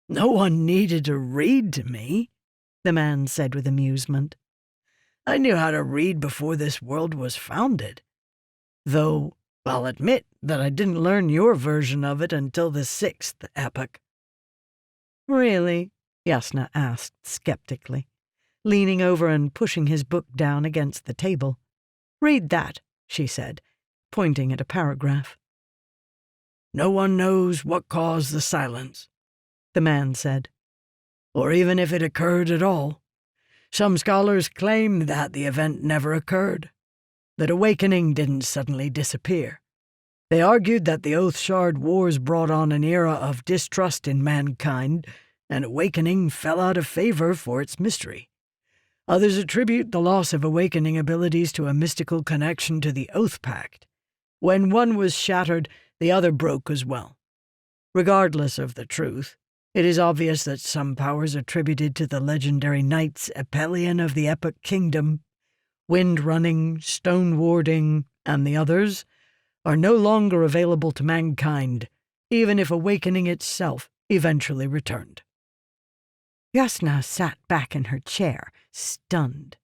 "No one needed to read to me," the man said with amusement. "I knew how to read before this world was founded. Though I'll admit that I didn't learn your version of it until the 6th epoch." "Really?" Yasna asked skeptically, leaning over and pushing his book down against the table. "Read that," she said, pointing at a paragraph. "No one knows what caused the silence," the man said, "or even if it occurred at all. Some scholars claim that the event never occurred, that awakening didn't suddenly disappear. They argued that the Oathshard Wars brought on an era of distrust in mankind, and awakening fell out of favor for its mystery. Others attribute the loss of awakening abilities to a mystical connection to the Oath Pact. When one was shattered, the other broke as well. Regardless of the truth, it is obvious that some powers attributed to the legendary knights Epelian of the Epic Kingdom, Wind-Running, Stone-Warding, and the others, are no longer available to mankind, even if awakening itself eventually returned." Yasna sat back in her chair, stunned.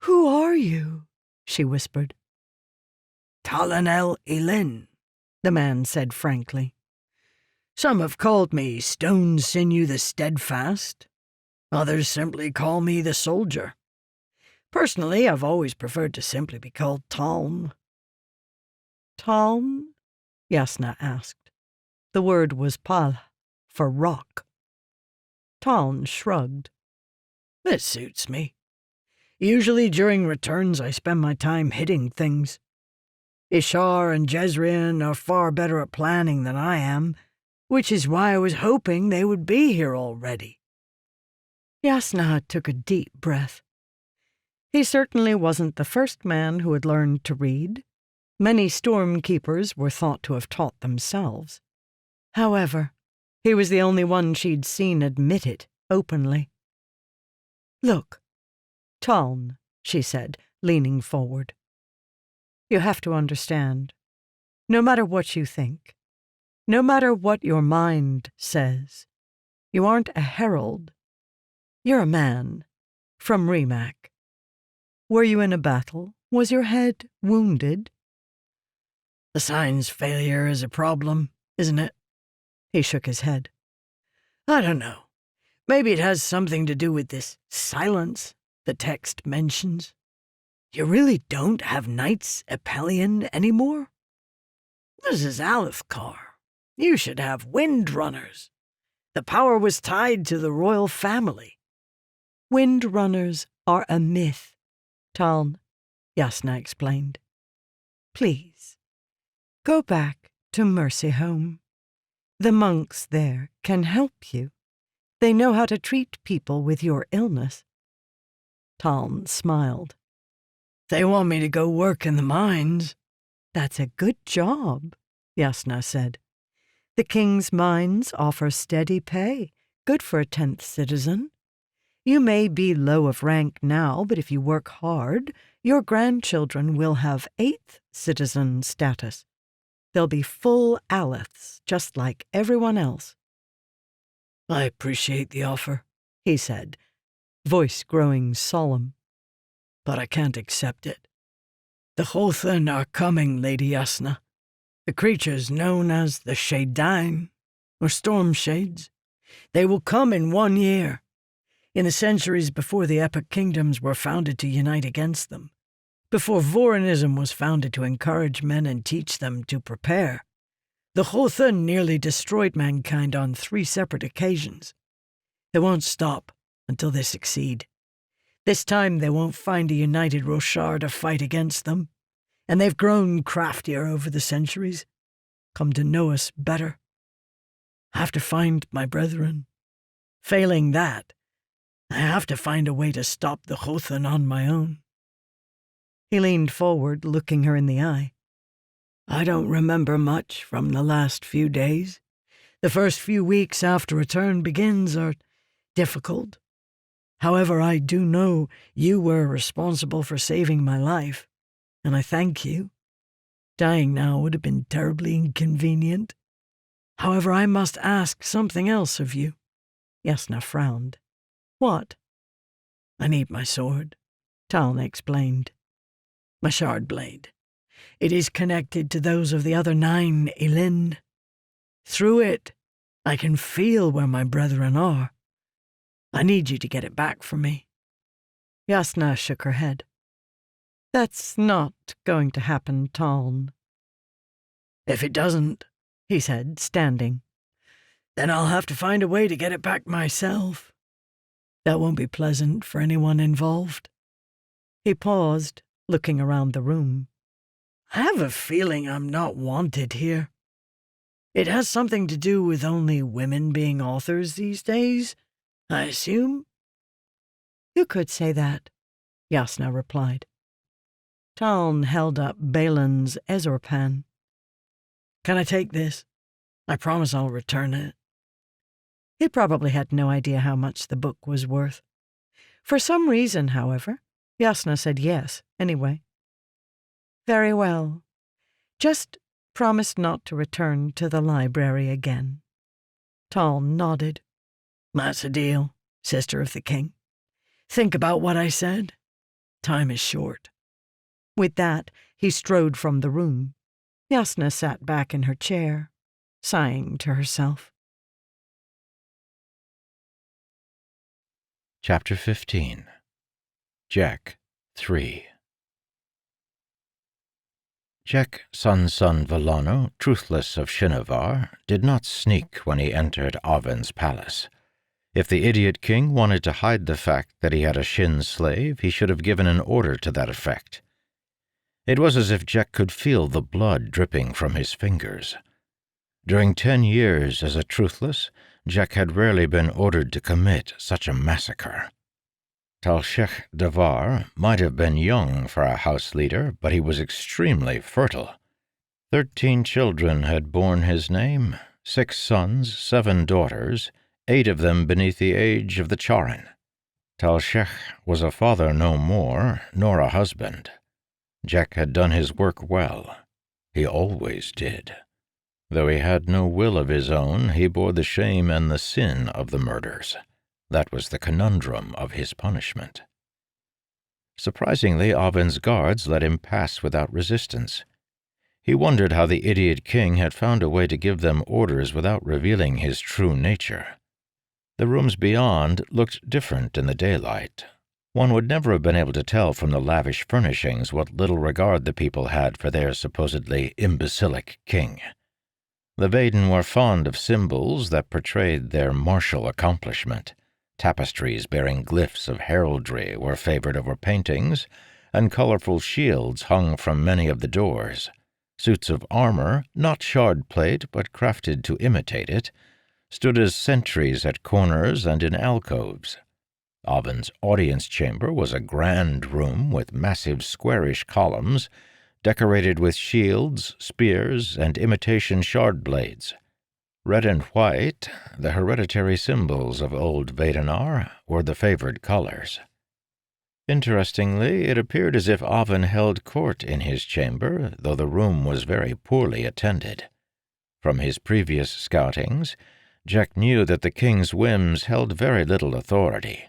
"Who are you?" she whispered. "Talanel Elin," the man said frankly. "Some have called me Stone Sinew the Steadfast. Others simply call me the Soldier. Personally, I've always preferred to simply be called Talm." "Talm?" Yasna asked. The word was Pal, for rock. Talm shrugged. "It suits me. Usually during returns I spend my time hitting things. Ishar and Jezrien are far better at planning than I am, which is why I was hoping they would be here already." Yasna took a deep breath. He certainly wasn't the first man who had learned to read. Many Stormkeepers were thought to have taught themselves. However, he was the only one she'd seen admit it openly. "Look, Taln, she said, leaning forward. You have to understand, no matter what you think, no matter what your mind says, you aren't a herald. You're a man, from Rimac. Were you in a battle? Was your head wounded? The sign's failure is a problem, isn't it? He shook his head. I don't know. Maybe it has something to do with this silence the text mentions. You really don't have Knights Epelion anymore? This is Alethkar. You should have Windrunners. The power was tied to the royal family. Windrunners are a myth, Taln, Jasnah explained. Please, go back to Mercyhome. The monks there can help you. They know how to treat people with your illness. Taln smiled. They want me to go work in the mines. That's a good job, Jasnah said. The king's mines offer steady pay, good for a 10th citizen. You may be low of rank now, but if you work hard, your grandchildren will have 8th citizen status. They'll be full Aleths, just like everyone else. I appreciate the offer, he said, voice growing solemn. But I can't accept it. The Hothen are coming, Lady Jasnah. The creatures known as the Shadain, or Storm Shades. They will come in 1 year. In the centuries before the Epic Kingdoms were founded to unite against them, before Vorinism was founded to encourage men and teach them to prepare, the Hothen nearly destroyed mankind on 3 separate occasions. They won't stop until they succeed. This time they won't find a united Roshar to fight against them, and they've grown craftier over the centuries, come to know us better. I have to find my brethren. Failing that, I have to find a way to stop the Hothen on my own. He leaned forward, looking her in the eye. I don't remember much from the last few days. The first few weeks after return begins are difficult. However, I do know you were responsible for saving my life, and I thank you. Dying now would have been terribly inconvenient. However, I must ask something else of you. Jasnah frowned. What? I need my sword, Taln explained. My shard blade. It is connected to those of the other 9 Elin. Through it, I can feel where my brethren are. I need you to get it back for me. Jasnah shook her head. That's not going to happen, Taln. If it doesn't, he said, standing, then I'll have to find a way to get it back myself. That won't be pleasant for anyone involved. He paused, looking around the room. I have a feeling I'm not wanted here. It has something to do with only women being authors these days, I assume? You could say that, Jasnah replied. Taln held up Balin's Ezorpan. Can I take this? I promise I'll return it. He probably had no idea how much the book was worth. For some reason, however, Jasnah said yes, anyway. Very well. Just promise not to return to the library again. Taln nodded. That's a deal, sister of the king. Think about what I said. Time is short. With that, he strode from the room. Jasnah sat back in her chair, sighing to herself. Chapter 15. Jack 3. Jack Son Villano, truthless of Shinovar, did not sneak when he entered Arven's palace. If the idiot king wanted to hide the fact that he had a Shin slave, he should have given an order to that effect. It was as if Jack could feel the blood dripping from his fingers. During 10 years as a truthless, Jack had rarely been ordered to commit such a massacre. Talshech Davar might have been young for a house leader, but he was extremely fertile. 13 children had borne his name, 6 sons, 7 daughters, 8 of them beneath the age of the Charin. Talshech was a father no more, nor a husband. Jack had done his work well. He always did. Though he had no will of his own, he bore the shame and the sin of the murders. That was the conundrum of his punishment. Surprisingly, Oven's guards let him pass without resistance. He wondered how the idiot king had found a way to give them orders without revealing his true nature. The rooms beyond looked different in the daylight. One would never have been able to tell from the lavish furnishings what little regard the people had for their supposedly imbecilic king. The Vaden were fond of symbols that portrayed their martial accomplishment. Tapestries bearing glyphs of heraldry were favored over paintings, and colorful shields hung from many of the doors. Suits of armor, not shard plate but crafted to imitate it, stood as sentries at corners and in alcoves. Oven's audience chamber was a grand room with massive squarish columns, decorated with shields, spears, and imitation shard blades. Red and white, the hereditary symbols of old Vadenar, were the favored colors. Interestingly, it appeared as if Oven held court in his chamber, though the room was very poorly attended. From his previous scoutings, Jack knew that the king's whims held very little authority.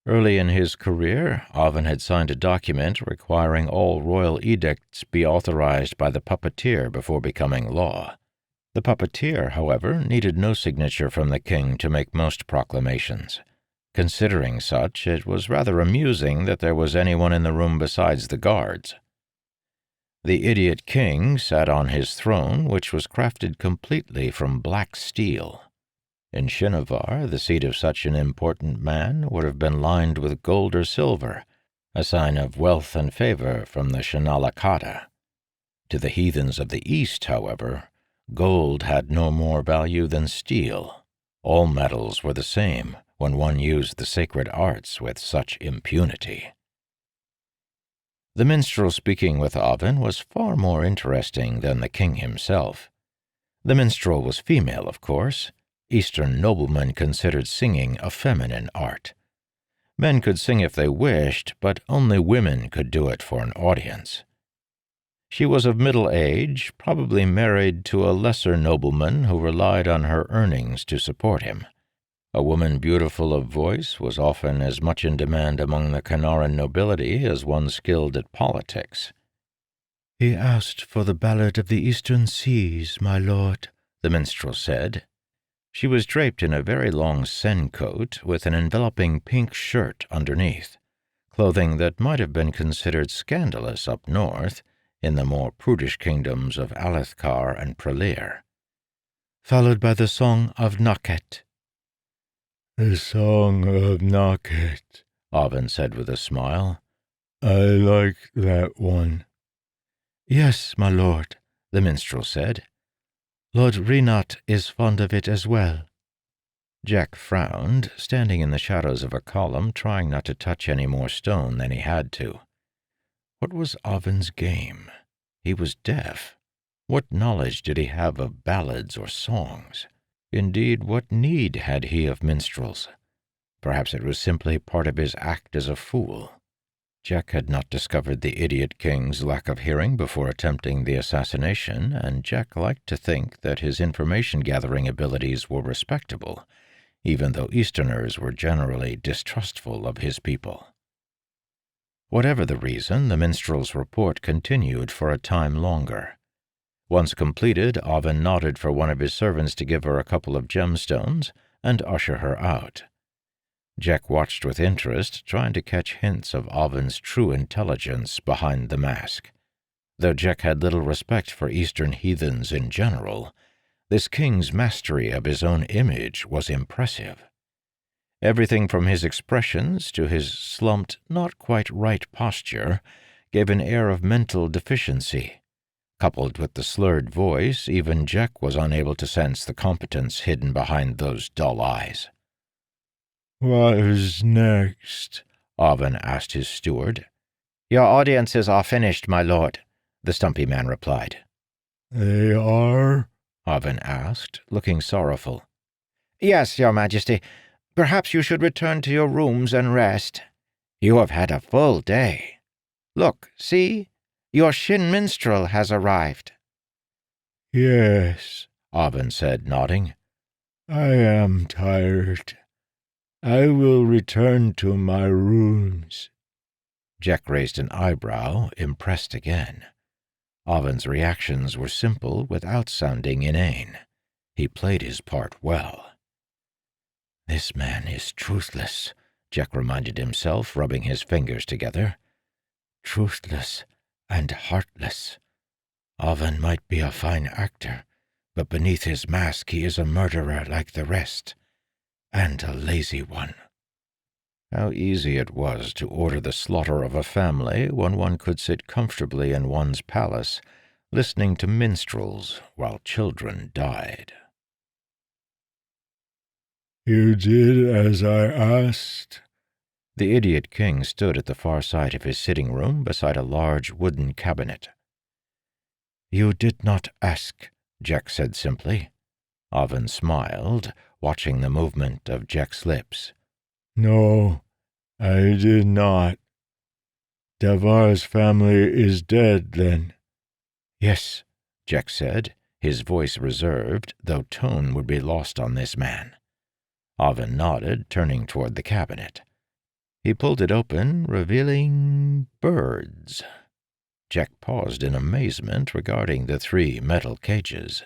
Early in his career, Oven had signed a document requiring all royal edicts be authorized by the puppeteer before becoming law. The puppeteer, however, needed no signature from the king to make most proclamations. Considering such, it was rather amusing that there was anyone in the room besides the guards. The idiot king sat on his throne, which was crafted completely from black steel. In Shinovar, the seat of such an important man would have been lined with gold or silver, a sign of wealth and favor from the Shinalakata. To the heathens of the East, however, gold had no more value than steel. All metals were the same when one used the sacred arts with such impunity. The minstrel speaking with Oven was far more interesting than the king himself. The minstrel was female, of course. Eastern noblemen considered singing a feminine art. Men could sing if they wished, but only women could do it for an audience. She was of middle age, probably married to a lesser nobleman who relied on her earnings to support him. A woman beautiful of voice was often as much in demand among the Kanaran nobility as one skilled at politics. "He asked for the ballad of the Eastern Seas, my lord," the minstrel said. She was draped in a very long sen coat with an enveloping pink shirt underneath, clothing that might have been considered scandalous up north in the more prudish kingdoms of Alethkar and Pralir. Followed by the Song of Naket. "The Song of Naket," Oven said with a smile. "I like that one." "Yes, my lord," the minstrel said. "Lord Renat is fond of it as well." Jack frowned, standing in the shadows of a column, trying not to touch any more stone than he had to. What was Oven's game? He was deaf. What knowledge did he have of ballads or songs? Indeed, what need had he of minstrels? Perhaps it was simply part of his act as a fool. Jack had not discovered the idiot king's lack of hearing before attempting the assassination, and Jack liked to think that his information-gathering abilities were respectable, even though Easterners were generally distrustful of his people. Whatever the reason, the minstrel's report continued for a time longer. Once completed, Oven nodded for one of his servants to give her a couple of gemstones and usher her out. Jack watched with interest, trying to catch hints of Oven's true intelligence behind the mask. Though Jack had little respect for Eastern heathens in general, this king's mastery of his own image was impressive. Everything from his expressions to his slumped, not quite right posture gave an air of mental deficiency. Coupled with the slurred voice, even Jack was unable to sense the competence hidden behind those dull eyes. "What is next?" Oven asked his steward. "Your audiences are finished, my lord," the stumpy man replied. "They are?" Oven asked, looking sorrowful. "Yes, your majesty, Perhaps you should return to your rooms and rest. You have had a full day. Look, see, your Shin minstrel has arrived." "Yes," Oven said, nodding. "I am tired. I will return to my rooms." Jack raised an eyebrow, impressed again. Oven's reactions were simple without sounding inane. He played his part well. "This man is truthless," Jack reminded himself, rubbing his fingers together. "Truthless and heartless. Oven might be a fine actor, but beneath his mask he is a murderer like the rest, and a lazy one." How easy it was to order the slaughter of a family when one could sit comfortably in one's palace, listening to minstrels while children died. "You did as I asked?" The idiot king stood at the far side of his sitting room beside a large wooden cabinet. "You did not ask," Jack said simply. Oven smiled, watching the movement of Jack's lips. "No, I did not. Davar's family is dead, then?" "Yes," Jack said, his voice reserved, though tone would be lost on this man. Oven nodded, turning toward the cabinet. He pulled it open, revealing birds. Jack paused in amazement regarding the 3 metal cages.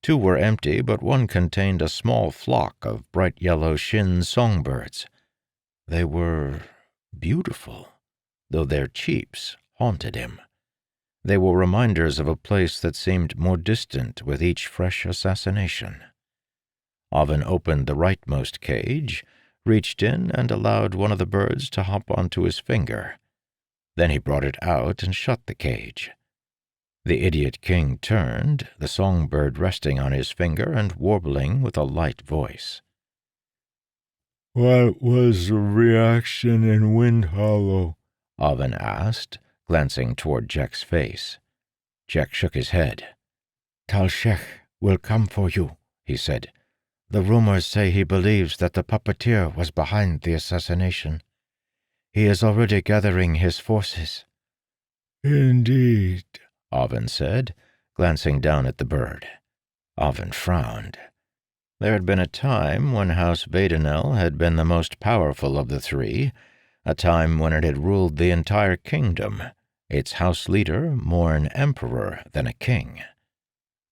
2 were empty, but one contained a small flock of bright yellow Shin songbirds. They were beautiful, though their cheeps haunted him. They were reminders of a place that seemed more distant with each fresh assassination. Oven opened the rightmost cage, reached in and allowed one of the birds to hop onto his finger. Then he brought it out and shut the cage. The idiot king turned, the songbird resting on his finger and warbling with a light voice. "What was the reaction in Wind Hollow?" Oven asked, glancing toward Jack's face. Jack shook his head. "Talshech will come for you," he said. "The rumors say he believes that the puppeteer was behind the assassination. He is already gathering his forces." "Indeed," Oven said, glancing down at the bird. Oven frowned. There had been a time when House Vadenel had been the most powerful of the 3, a time when it had ruled the entire kingdom, its house leader more an emperor than a king.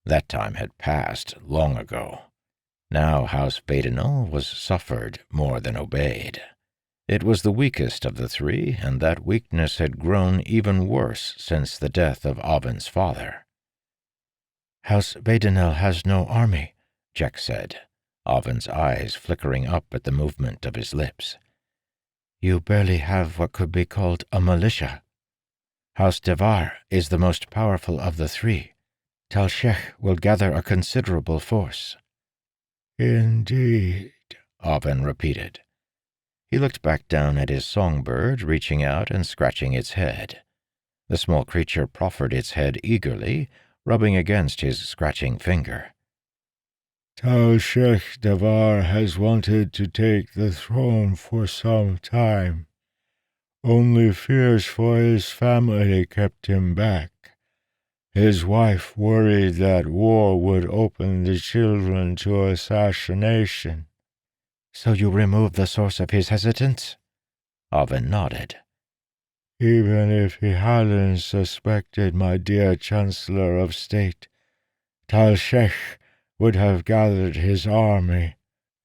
That time had passed long ago. Now House Vadenel was suffered more than obeyed. It was the weakest of the 3, and that weakness had grown even worse since the death of Oven's father. "House Vadenel has no army," Jack said, Oven's eyes flickering up at the movement of his lips. "You barely have what could be called a militia. House Davar is the most powerful of the 3. Talshech will gather a considerable force." "Indeed," Oven repeated. He looked back down at his songbird, reaching out and scratching its head. The small creature proffered its head eagerly, rubbing against his scratching finger. "Talshech Davar has wanted to take the throne for some time. Only fears for his family kept him back. His wife worried that war would open the children to assassination." "So you removed the source of his hesitance?" Oven nodded. "Even if he hadn't suspected my dear Chancellor of State, Talshech would have gathered his army.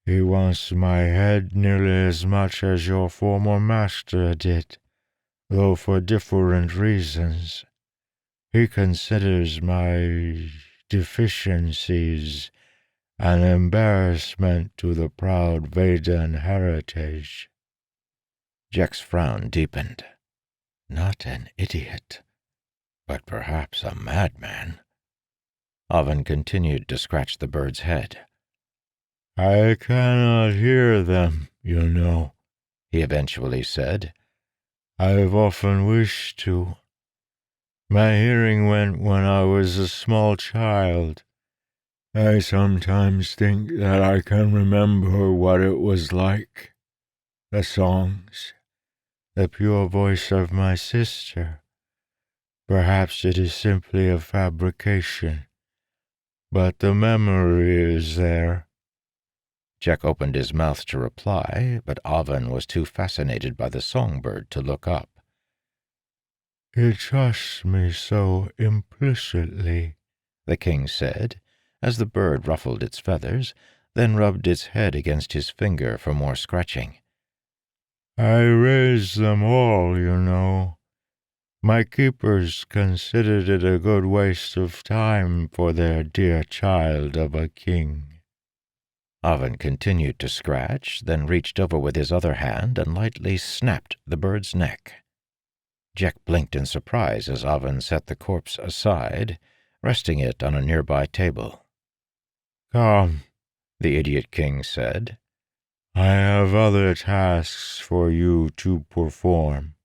He wants my head nearly as much as your former master did, though for different reasons. He considers my deficiencies an embarrassment to the proud Vedan heritage." Jack's frown deepened. Not an idiot, but perhaps a madman. Oven continued to scratch the bird's head. "I cannot hear them, you know," he eventually said. "I've often wished to. My hearing went when I was a small child, I sometimes think that I can remember what it was like. The songs, the pure voice of my sister. Perhaps it is simply a fabrication, but the memory is there." Jack opened his mouth to reply, but Oven was too fascinated by the songbird to look up. "It trusts me so implicitly," the king said, as the bird ruffled its feathers, then rubbed its head against his finger for more scratching. "I raised them all, you know. My keepers considered it a good waste of time for their dear child of a king." Oven continued to scratch, then reached over with his other hand and lightly snapped the bird's neck. Jack blinked in surprise as Oven set the corpse aside, resting it on a nearby table. "Come," the idiot king said. "I have other tasks for you to perform."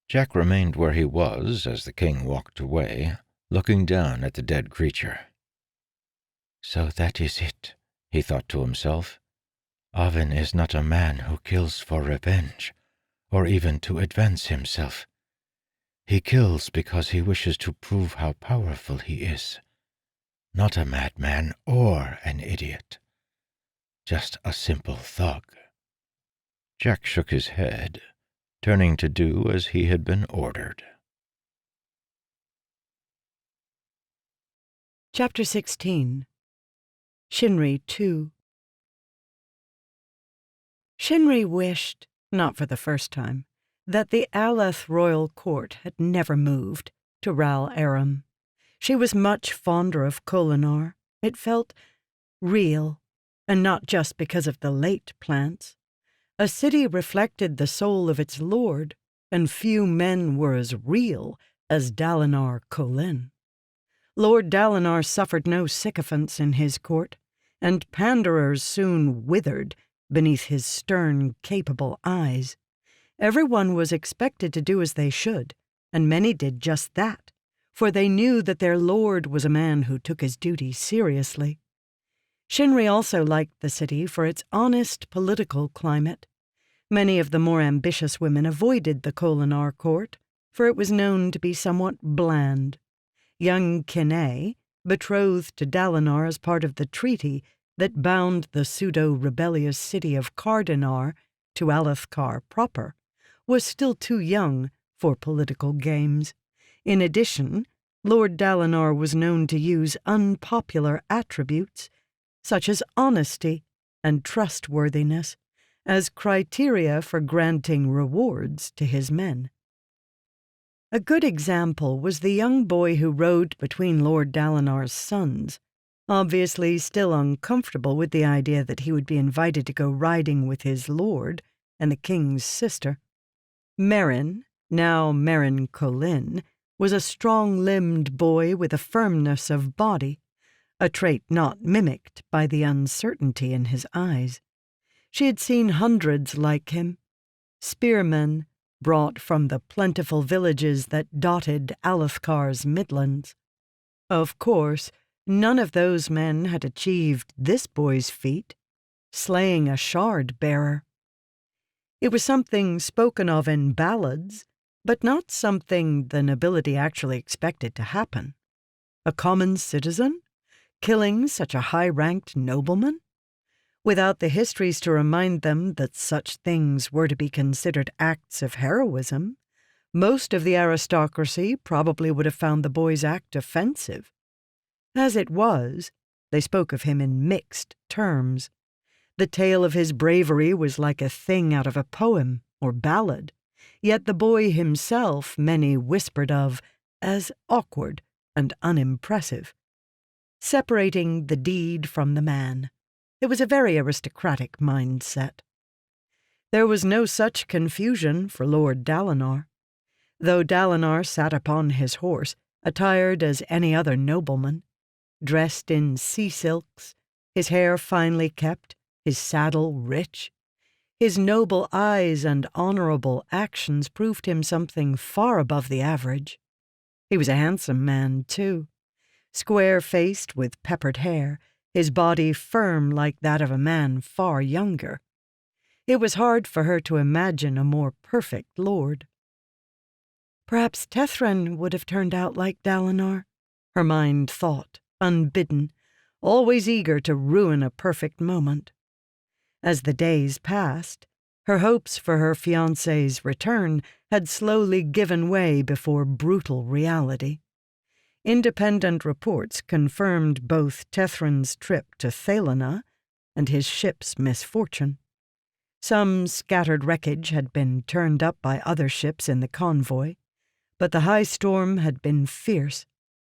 Jack remained where he was as the king walked away, looking down at the dead creature. "So that is it," he thought to himself. "Oven is not a man who kills for revenge, or even to advance himself. He kills because he wishes to prove how powerful he is. Not a madman or an idiot. Just a simple thug." Jack shook his head, turning to do as he had been ordered. Chapter 16. Shinri 2. Shinri wished, not for the first time, that the Aleth royal court had never moved to Ral Aram. She was much fonder of Kholinar. It felt real, and not just because of the late plants. A city reflected the soul of its lord, and few men were as real as Dalinar Kholin. Lord Dalinar suffered no sycophants in his court, and panderers soon withered beneath his stern, capable eyes. Everyone was expected to do as they should, and many did just that, for they knew that their lord was a man who took his duty seriously. Shinri also liked the city for its honest political climate. Many of the more ambitious women avoided the Kholinar court, for it was known to be somewhat bland. Young Kinay, betrothed to Dalinar as part of the treaty that bound the pseudo-rebellious city of Cardanar to Alethkar proper, was still too young for political games. In addition, Lord Dalinar was known to use unpopular attributes, such as honesty and trustworthiness, as criteria for granting rewards to his men. A good example was the young boy who rode between Lord Dalinar's sons, obviously still uncomfortable with the idea that he would be invited to go riding with his lord and the king's sister. Merrin, now Merrin Kholin, was a strong-limbed boy with a firmness of body, a trait not mimicked by the uncertainty in his eyes. She had seen hundreds like him, spearmen brought from the plentiful villages that dotted Alethkar's midlands. Of course, none of those men had achieved this boy's feat, slaying a shard-bearer. It was something spoken of in ballads, but not something the nobility actually expected to happen. A common citizen, killing such a high-ranked nobleman? Without the histories to remind them that such things were to be considered acts of heroism, most of the aristocracy probably would have found the boy's act offensive. As it was, they spoke of him in mixed terms. The tale of his bravery was like a thing out of a poem or ballad, yet the boy himself many whispered of as awkward and unimpressive. Separating the deed from the man. It was a very aristocratic mindset. There was no such confusion for Lord Dalinar. Though Dalinar sat upon his horse, attired as any other nobleman, dressed in sea silks, his hair finely kept, his saddle rich, his noble eyes and honorable actions proved him something far above the average. He was a handsome man, too, Square-faced with peppered hair, his body firm like that of a man far younger. It was hard for her to imagine a more perfect lord. Perhaps Tethran would have turned out like Dalinar, her mind thought, unbidden, always eager to ruin a perfect moment. As the days passed, her hopes for her fiancé's return had slowly given way before brutal reality. Independent reports confirmed both Tethran's trip to Thelana and his ship's misfortune. Some scattered wreckage had been turned up by other ships in the convoy, but the high storm had been fierce,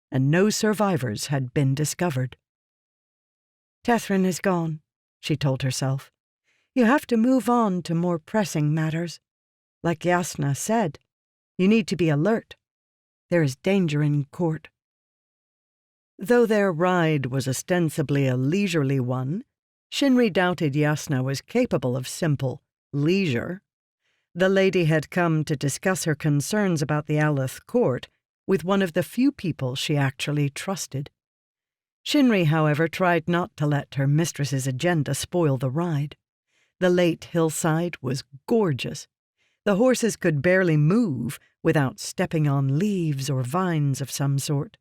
and no survivors had been discovered. "Tethran is gone," she told herself. "You have to move on to more pressing matters. Like Jasnah said, you need to be alert. There is danger in court." Though their ride was ostensibly a leisurely one, Shinri doubted Jasnah was capable of simple leisure. The lady had come to discuss her concerns about the Aleth court with one of the few people she actually trusted. Shinri, however, tried not to let her mistress's agenda spoil the ride. The late hillside was gorgeous. The horses could barely move without stepping on leaves or vines of some sort.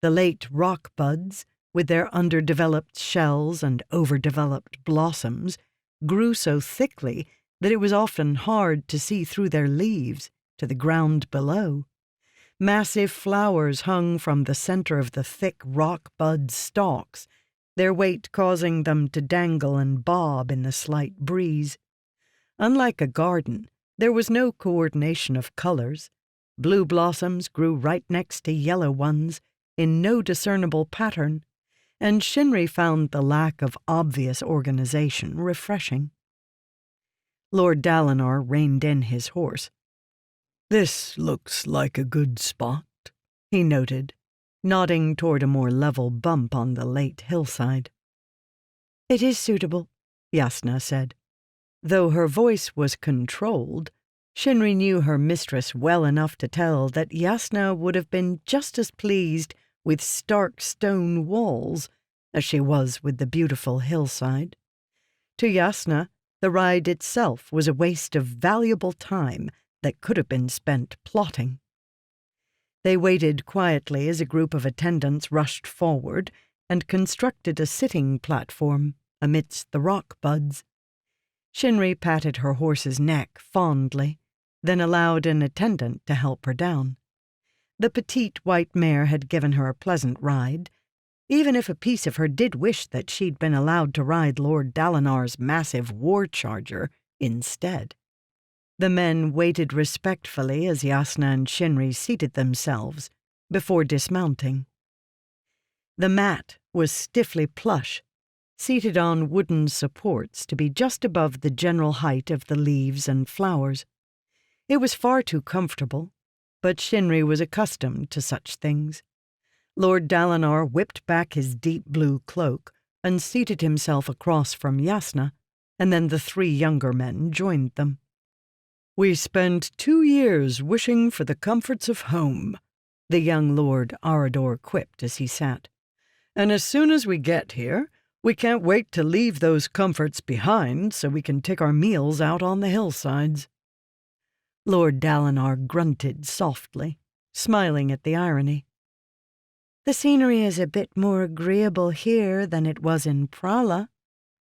The late rock buds, with their underdeveloped shells and overdeveloped blossoms, grew so thickly that it was often hard to see through their leaves to the ground below. Massive flowers hung from the center of the thick rock bud stalks, their weight causing them to dangle and bob in the slight breeze. Unlike a garden, there was no coordination of colors. Blue blossoms grew right next to yellow ones in no discernible pattern, and Shinri found the lack of obvious organization refreshing. Lord Dalinar reined in his horse. "This looks like a good spot," he noted, nodding toward a more level bump on the late hillside. "It is suitable," Jasnah said. Though her voice was controlled, Shinri knew her mistress well enough to tell that Jasnah would have been just as pleased with stark stone walls as she was with the beautiful hillside. To Jasnah, the ride itself was a waste of valuable time that could have been spent plotting. They waited quietly as a group of attendants rushed forward and constructed a sitting platform amidst the rock buds. Shinri patted her horse's neck fondly, then allowed an attendant to help her down. The petite white mare had given her a pleasant ride, even if a piece of her did wish that she'd been allowed to ride Lord Dalinar's massive war charger instead. The men waited respectfully as Jasnah and Shinri seated themselves before dismounting. The mat was stiffly plush, seated on wooden supports to be just above the general height of the leaves and flowers. It was far too comfortable, but Shinri was accustomed to such things. Lord Dalinar whipped back his deep blue cloak and seated himself across from Jasnah, and then the three younger men joined them. "We spent 2 years wishing for the comforts of home," the young Lord Arador quipped as he sat. "And as soon as we get here, we can't wait to leave those comforts behind so we can take our meals out on the hillsides." Lord Dalinar grunted softly, smiling at the irony. "The scenery is a bit more agreeable here than it was in Prala,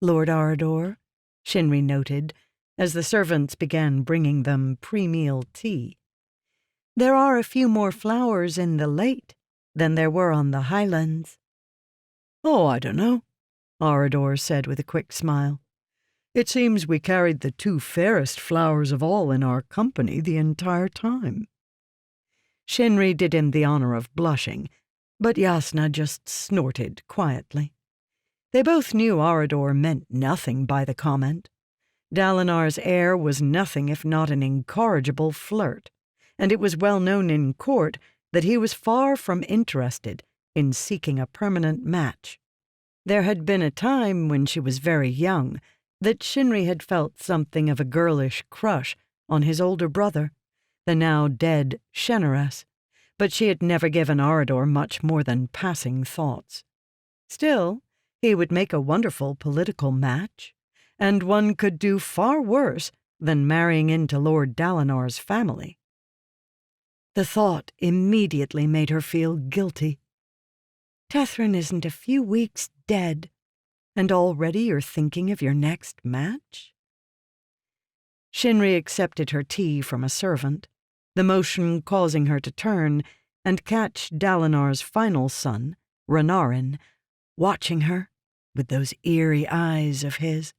Lord Arador," Shinri noted, as the servants began bringing them pre-meal tea. "There are a few more flowers in the late than there were on the highlands." "Oh, I don't know," Arador said with a quick smile. "It seems we carried the 2 fairest flowers of all in our company the entire time." Shinri did him the honor of blushing, but Jasnah just snorted quietly. They both knew Arador meant nothing by the comment. Dalinar's heir was nothing if not an incorrigible flirt, and it was well known in court that he was far from interested in seeking a permanent match. There had been a time when she was very young that Shinri had felt something of a girlish crush on his older brother, the now dead Shenares, but she had never given Arador much more than passing thoughts. Still, he would make a wonderful political match, and one could do far worse than marrying into Lord Dalinar's family. The thought immediately made her feel guilty. Tethrin isn't a few weeks dead, and already you're thinking of your next match? Shinri accepted her tea from a servant, the motion causing her to turn and catch Dalinar's final son, Renarin, watching her with those eerie eyes of his.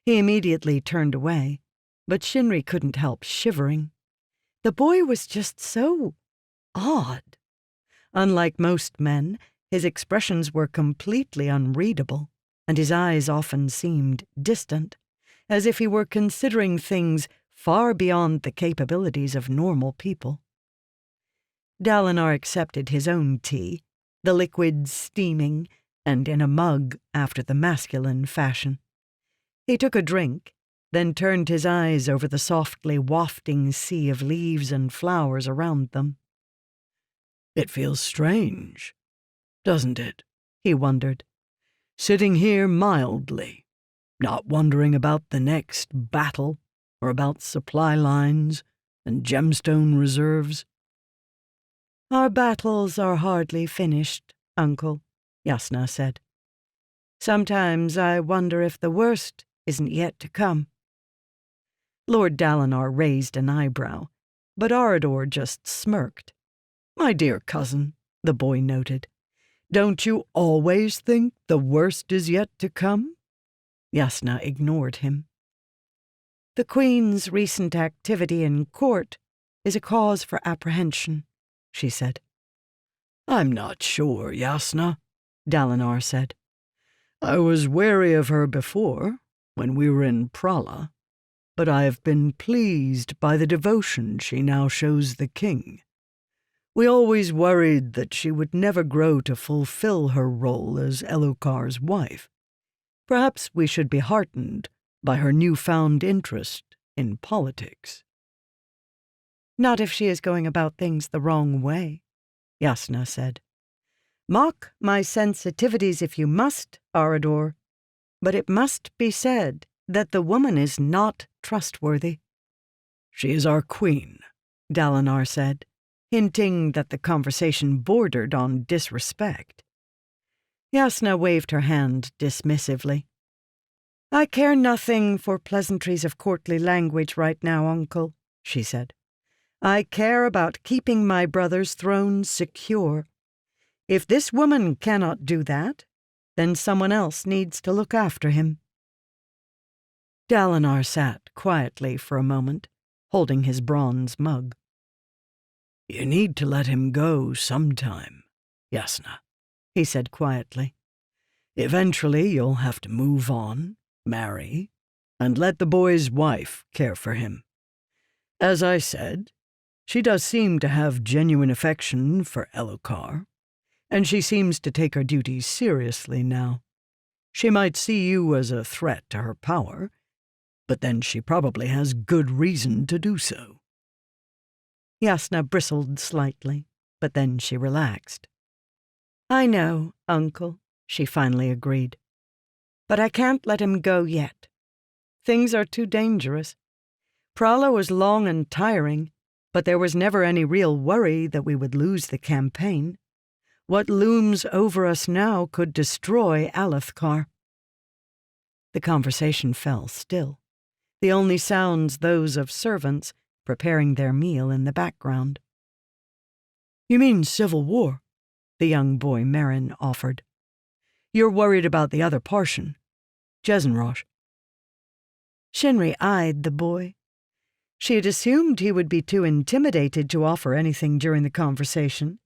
He immediately turned away, but Shinri couldn't help shivering. The boy was just so odd. Unlike most men, his expressions were completely unreadable, and his eyes often seemed distant, as if he were considering things far beyond the capabilities of normal people. Dalinar accepted his own tea, the liquid steaming and in a mug after the masculine fashion. He took a drink, then turned his eyes over the softly wafting sea of leaves and flowers around them. "It feels strange, doesn't it?" he wondered. "Sitting here mildly, not wondering about the next battle or about supply lines and gemstone reserves." "Our battles are hardly finished, Uncle," Yasna said. "Sometimes I wonder if the worst isn't yet to come." Lord Dalinar raised an eyebrow, but Arador just smirked. "My dear cousin," the boy noted, "don't you always think the worst is yet to come?" Yasna ignored him. "The Queen's recent activity in court is a cause for apprehension," she said. "I'm not sure, Yasna," Dalinar said. "I was wary of her before, when we were in Prala, but I have been pleased by the devotion she now shows the king. We always worried that she would never grow to fulfill her role as Elokar's wife. Perhaps we should be heartened by her newfound interest in politics." "Not if she is going about things the wrong way," Yasna said. "Mock my sensitivities if you must, Arador, but it must be said that the woman is not trustworthy." "She is our queen," Dalinar said, hinting that the conversation bordered on disrespect. Yasna waved her hand dismissively. "I care nothing for pleasantries of courtly language right now, Uncle," she said. "I care about keeping my brother's throne secure. If this woman cannot do that, then someone else needs to look after him." Dalinar sat quietly for a moment, holding his bronze mug. "You need to let him go sometime, Yasna," he said quietly. "Eventually you'll have to move on, marry, and let the boy's wife care for him. As I said, she does seem to have genuine affection for Elokar, and she seems to take her duties seriously now. She might see you as a threat to her power, but then she probably has good reason to do so." Yasna bristled slightly, but then she relaxed. "I know, Uncle," she finally agreed. "But I can't let him go yet. Things are too dangerous. Prala was long and tiring, but there was never any real worry that we would lose the campaign. What looms over us now could destroy Alethkar." The conversation fell still, the only sounds those of servants preparing their meal in the background. "You mean civil war?" the young boy Merrin offered. "You're worried about the other Parshan, Jezenrosh." Shinri eyed the boy. She had assumed he would be too intimidated to offer anything during the conversation,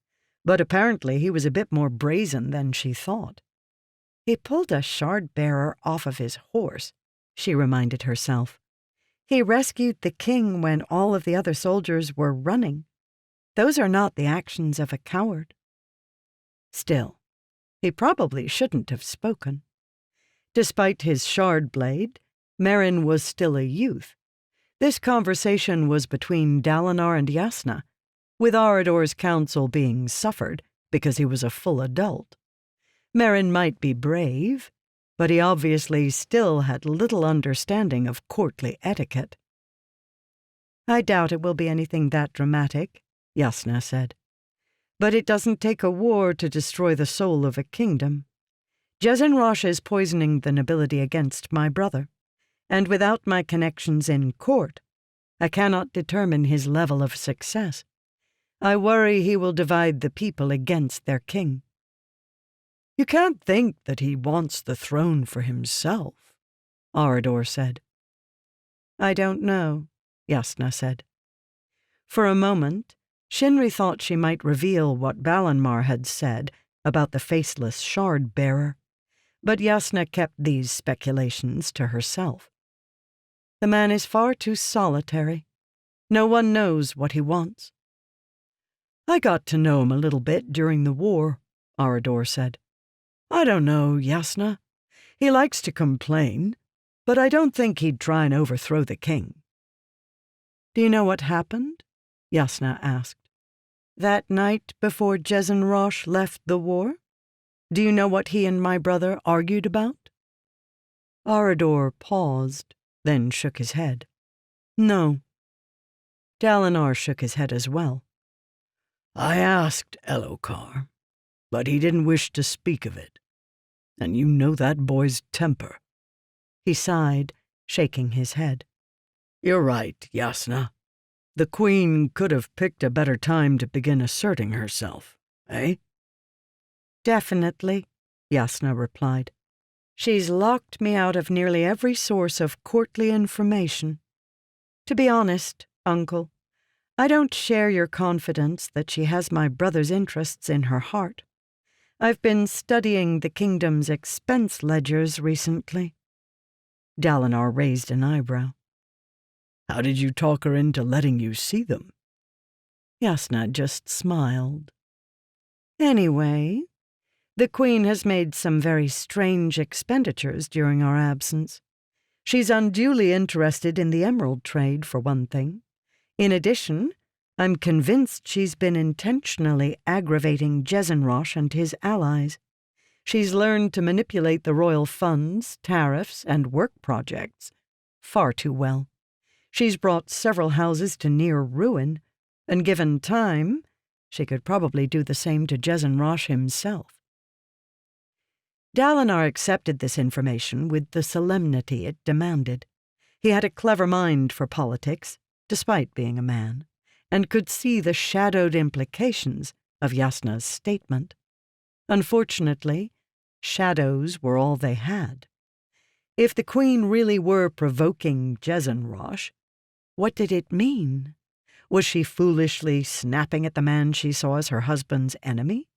but apparently he was a bit more brazen than she thought. "He pulled a shard-bearer off of his horse," she reminded herself. "He rescued the king when all of the other soldiers were running. Those are not the actions of a coward." Still, he probably shouldn't have spoken. Despite his shard blade, Merrin was still a youth. This conversation was between Dalinar and Yasna, with Arador's counsel being suffered because he was a full adult. Merrin might be brave, but he obviously still had little understanding of courtly etiquette. "I doubt it will be anything that dramatic," Jasnah said. "But it doesn't take a war to destroy the soul of a kingdom. Jezin Rosh is poisoning the nobility against my brother, and without my connections in court, I cannot determine his level of success. I worry he will divide the people against their king." "You can't think that he wants the throne for himself," Arador said. "I don't know," Jasnah said. For a moment, Shinri thought she might reveal what Balinmar had said about the faceless shard-bearer, but Jasnah kept these speculations to herself. "The man is far too solitary. No one knows what he wants." "I got to know him a little bit during the war," Arador said. "I don't know, Jasnah. He likes to complain, but I don't think he'd try and overthrow the king." "Do you know what happened?" Jasnah asked. "That night before Jezin Rosh left the war? Do you know what he and my brother argued about?" Arador paused, then shook his head. "No." Dalinar shook his head as well. "I asked Elokar, but he didn't wish to speak of it. And you know that boy's temper." He sighed, shaking his head. "You're right, Jasnah. The Queen could have picked a better time to begin asserting herself, eh?" "Definitely," Jasnah replied. "She's locked me out of nearly every source of courtly information. To be honest, Uncle, I don't share your confidence that she has my brother's interests in her heart. I've been studying the kingdom's expense ledgers recently." Dalinar raised an eyebrow. "How did you talk her into letting you see them?" Jasnah just smiled. "Anyway, the Queen has made some very strange expenditures during our absence. She's unduly interested in the emerald trade, for one thing. In addition, I'm convinced she's been intentionally aggravating Jezin Rosh and his allies. She's learned to manipulate the royal funds, tariffs, and work projects far too well. She's brought several houses to near ruin, and given time, she could probably do the same to Jezin Rosh himself." Dalinar accepted this information with the solemnity it demanded. He had a clever mind for politics, despite being a man, and could see the shadowed implications of Jasnah's statement. Unfortunately, shadows were all they had. If the Queen really were provoking Jezin Rosh, what did it mean? Was she foolishly snapping at the man she saw as her husband's enemy?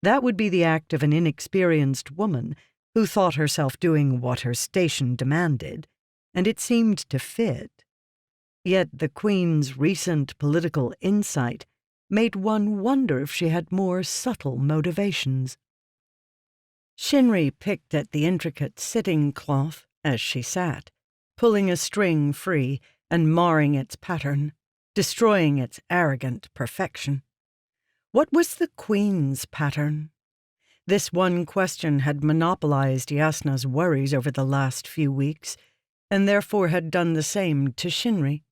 That would be the act of an inexperienced woman who thought herself doing what her station demanded, and it seemed to fit. Yet the Queen's recent political insight made one wonder if she had more subtle motivations. Shinri picked at the intricate sitting cloth as she sat, pulling a string free and marring its pattern, destroying its arrogant perfection. What was the Queen's pattern? This one question had monopolized Jasnah's worries over the last few weeks, and therefore had done the same to Shinri.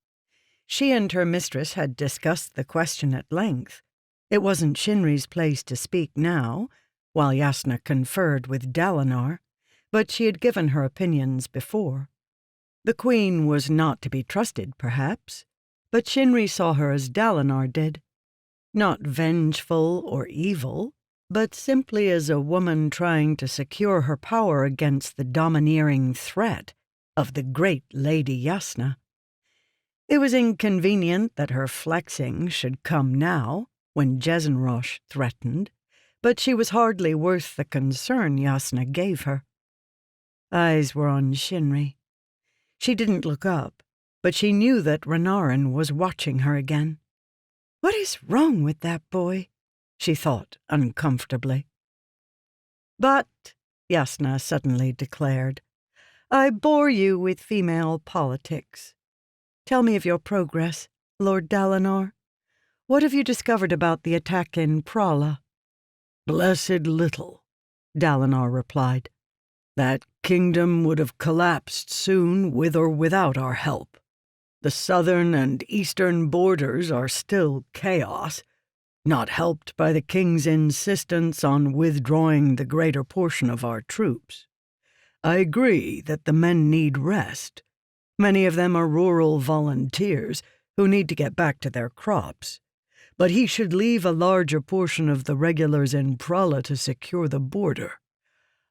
She and her mistress had discussed the question at length. It wasn't Shinri's place to speak now, while Jasnah conferred with Dalinar, but she had given her opinions before. The Queen was not to be trusted, perhaps, but Shinri saw her as Dalinar did. Not vengeful or evil, but simply as a woman trying to secure her power against the domineering threat of the great Lady Jasnah. It was inconvenient that her flexing should come now, when Jezin Rosh threatened, but she was hardly worth the concern Jasnah gave her. Eyes were on Shinri. She didn't look up, but she knew that Renarin was watching her again. "What is wrong with that boy?" she thought uncomfortably. "But," Jasnah suddenly declared, "I bore you with female politics. Tell me of your progress, Lord Dalinar. What have you discovered about the attack in Prala?" "Blessed little," Dalinar replied. "That kingdom would have collapsed soon with or without our help. The southern and eastern borders are still chaos, not helped by the king's insistence on withdrawing the greater portion of our troops. I agree that the men need rest. Many of them are rural volunteers who need to get back to their crops. But he should leave a larger portion of the regulars in Prala to secure the border.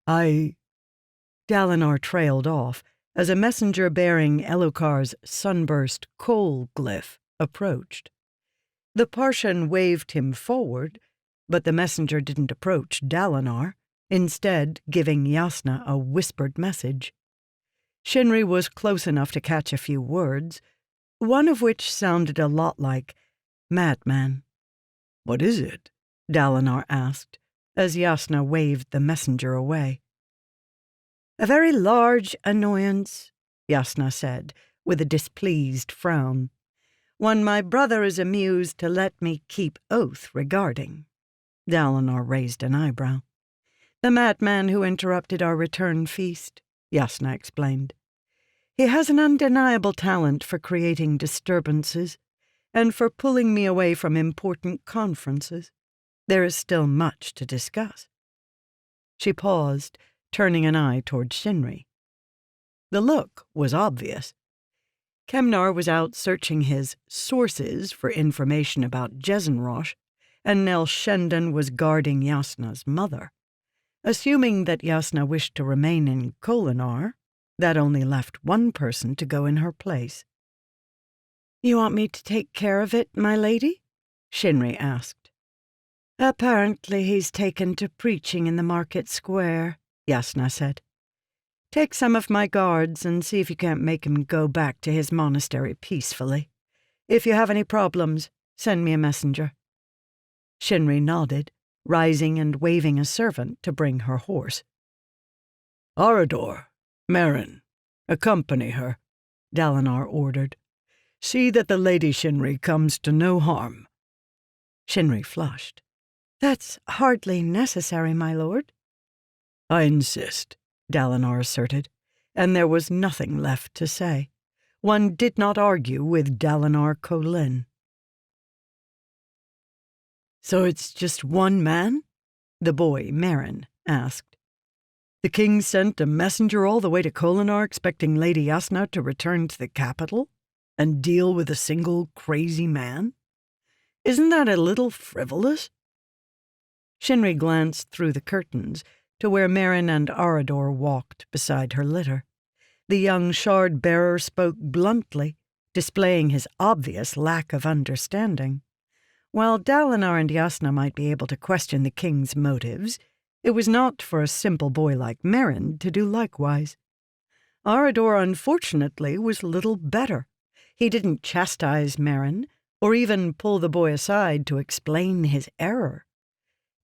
Dalinar trailed off as a messenger bearing Elokar's sunburst coal glyph approached. The Parshan waved him forward, but the messenger didn't approach Dalinar, instead giving Yasna a whispered message. Shinri was close enough to catch a few words, one of which sounded a lot like "madman." "What is it?" Dalinar asked, as Yasna waved the messenger away. "A very large annoyance," Yasna said, with a displeased frown. "One my brother is amused to let me keep oath regarding." Dalinar raised an eyebrow. "The madman who interrupted our return feast," Yasna explained. "He has an undeniable talent for creating disturbances, and for pulling me away from important conferences. There is still much to discuss." She paused, turning an eye toward Shinri. The look was obvious. Kemnar was out searching his sources for information about Jezenrosh, and Nel Shendan was guarding Yasna's mother. Assuming that Yasna wished to remain in Kholinar, that only left one person to go in her place. "You want me to take care of it, my lady?" Shinri asked. "Apparently he's taken to preaching in the market square," Yasna said. "Take some of my guards and see if you can't make him go back to his monastery peacefully. If you have any problems, send me a messenger." Shinri nodded, rising and waving a servant to bring her horse. "Arador, Merrin, accompany her," Dalinar ordered. "See that the Lady Shinri comes to no harm." Shinri flushed. "That's hardly necessary, my lord." "I insist," Dalinar asserted, and there was nothing left to say. One did not argue with Dalinar Kholin. "So it's just one man?" the boy, Merrin, asked. "The king sent a messenger all the way to Kholinar expecting Lady Yasna to return to the capital and deal with a single crazy man? Isn't that a little frivolous?" Shinri glanced through the curtains to where Merrin and Arador walked beside her litter. The young shard-bearer spoke bluntly, displaying his obvious lack of understanding. While Dalinar and Yasna might be able to question the king's motives, it was not for a simple boy like Merrin to do likewise. Arador, unfortunately, was little better. He didn't chastise Merrin, or even pull the boy aside to explain his error.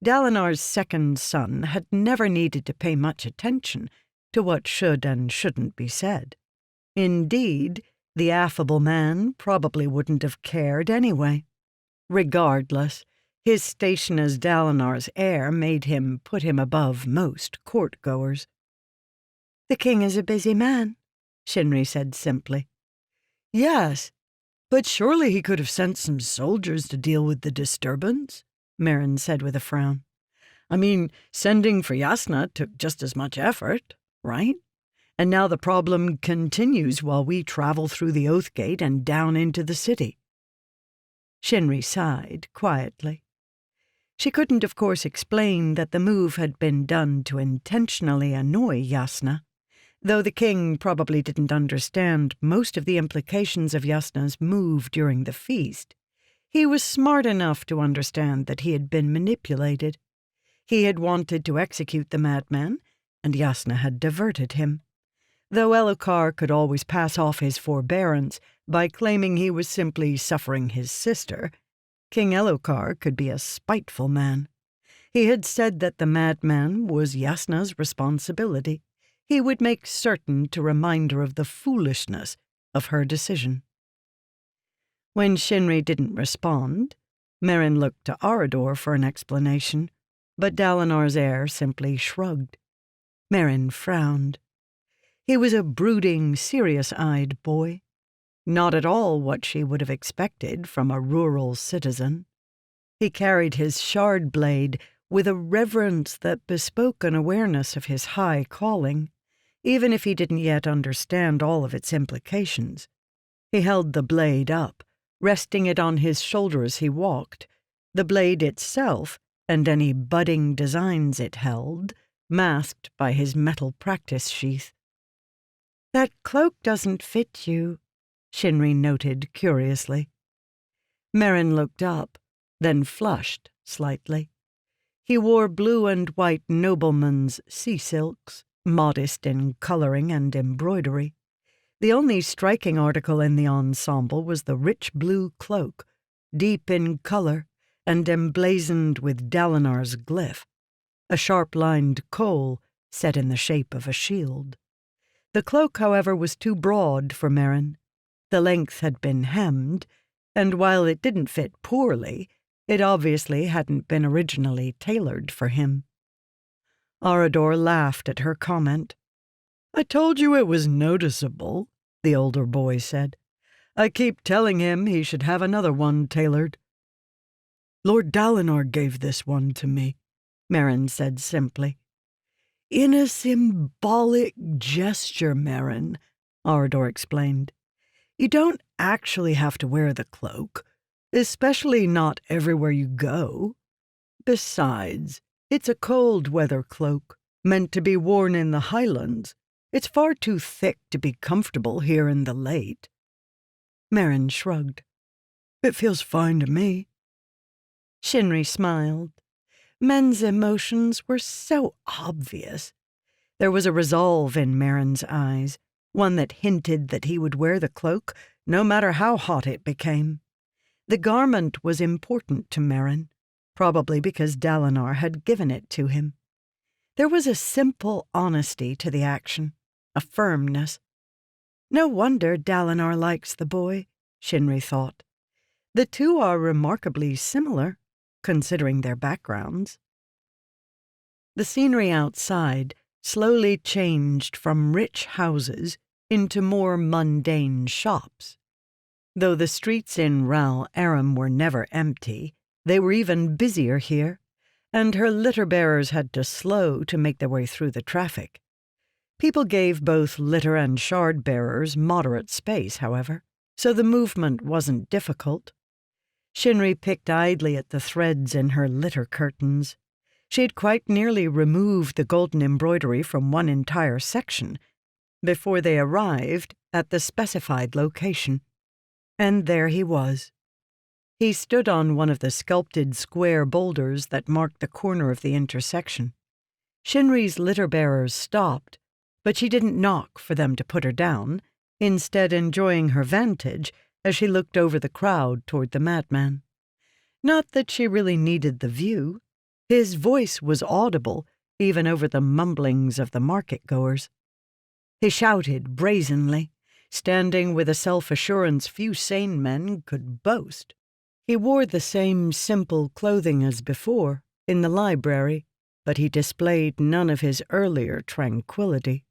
Dalinar's second son had never needed to pay much attention to what should and shouldn't be said. Indeed, the affable man probably wouldn't have cared anyway. Regardless, his station as Dalinar's heir made him put him above most court-goers. "The king is a busy man," Shinri said simply. "Yes, but surely he could have sent some soldiers to deal with the disturbance," Merrin said with a frown. "I mean, sending for Yasna took just as much effort, right? And now the problem continues while we travel through the Oath Gate and down into the city." Shinri sighed quietly. She couldn't, of course, explain that the move had been done to intentionally annoy Yasna, though the king probably didn't understand most of the implications of Yasna's move during the feast. He was smart enough to understand that he had been manipulated. He had wanted to execute the madman, and Yasna had diverted him. Though Elokar could always pass off his forbearance by claiming he was simply suffering his sister, King Elokar could be a spiteful man. He had said that the madman was Yasna's responsibility. He would make certain to remind her of the foolishness of her decision. When Shinri didn't respond, Merrin looked to Arador for an explanation, but Dalinar's heir simply shrugged. Merrin frowned. He was a brooding, serious-eyed boy, not at all what she would have expected from a rural citizen. He carried his shard blade with a reverence that bespoke an awareness of his high calling, even if he didn't yet understand all of its implications. He held the blade up, resting it on his shoulder as he walked, the blade itself, and any budding designs it held, masked by his metal practice sheath. "That cloak doesn't fit you," Shinri noted curiously. Merrin looked up, then flushed slightly. He wore blue and white nobleman's sea silks, modest in coloring and embroidery. The only striking article in the ensemble was the rich blue cloak, deep in color and emblazoned with Dalinar's glyph, a sharp-lined coal set in the shape of a shield. The cloak, however, was too broad for Merrin. The length had been hemmed, and while it didn't fit poorly, it obviously hadn't been originally tailored for him. Arador laughed at her comment. "I told you it was noticeable," the older boy said. "I keep telling him he should have another one tailored." "Lord Dalinar gave this one to me," Merrin said simply. "In a symbolic gesture, Merrin," Arador explained. "You don't actually have to wear the cloak, especially not everywhere you go. Besides, it's a cold-weather cloak, meant to be worn in the Highlands. It's far too thick to be comfortable here in the Late." Merrin shrugged. "It feels fine to me." Shinri smiled. Men's emotions were so obvious. There was a resolve in Merrin's eyes, one that hinted that he would wear the cloak no matter how hot it became. The garment was important to Merrin, probably because Dalinar had given it to him. There was a simple honesty to the action, a firmness. No wonder Dalinar likes the boy, Shinri thought. The two are remarkably similar, considering their backgrounds. The scenery outside slowly changed from rich houses into more mundane shops. Though the streets in Ral Aram were never empty, they were even busier here, and her litter-bearers had to slow to make their way through the traffic. People gave both litter and shard-bearers moderate space, however, so the movement wasn't difficult. Shinri picked idly at the threads in her litter curtains. She had quite nearly removed the golden embroidery from one entire section before they arrived at the specified location. And there he was. He stood on one of the sculpted square boulders that marked the corner of the intersection. Shinri's litter-bearers stopped, but she didn't knock for them to put her down, instead enjoying her vantage as she looked over the crowd toward the madman. Not that she really needed the view. His voice was audible, even over the mumblings of the market-goers. He shouted brazenly, standing with a self-assurance few sane men could boast. He wore the same simple clothing as before, in the library, but he displayed none of his earlier tranquility.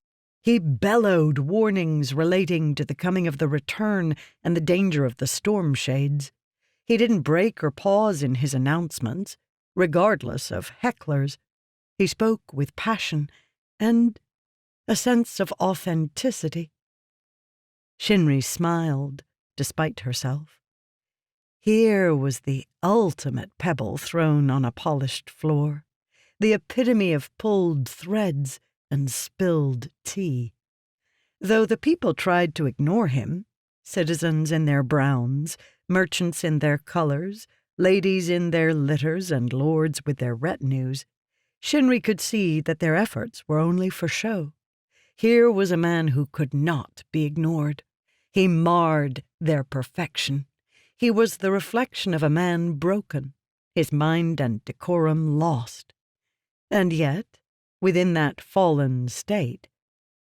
He bellowed warnings relating to the coming of the return and the danger of the storm shades. He didn't break or pause in his announcements, regardless of hecklers. He spoke with passion and a sense of authenticity. Shinri smiled, despite herself. Here was the ultimate pebble thrown on a polished floor, the epitome of pulled threads and spilled tea. Though the people tried to ignore him, citizens in their browns, merchants in their colors, ladies in their litters, and lords with their retinues, Shinri could see that their efforts were only for show. Here was a man who could not be ignored. He marred their perfection. He was the reflection of a man broken, his mind and decorum lost. And yet, within that fallen state,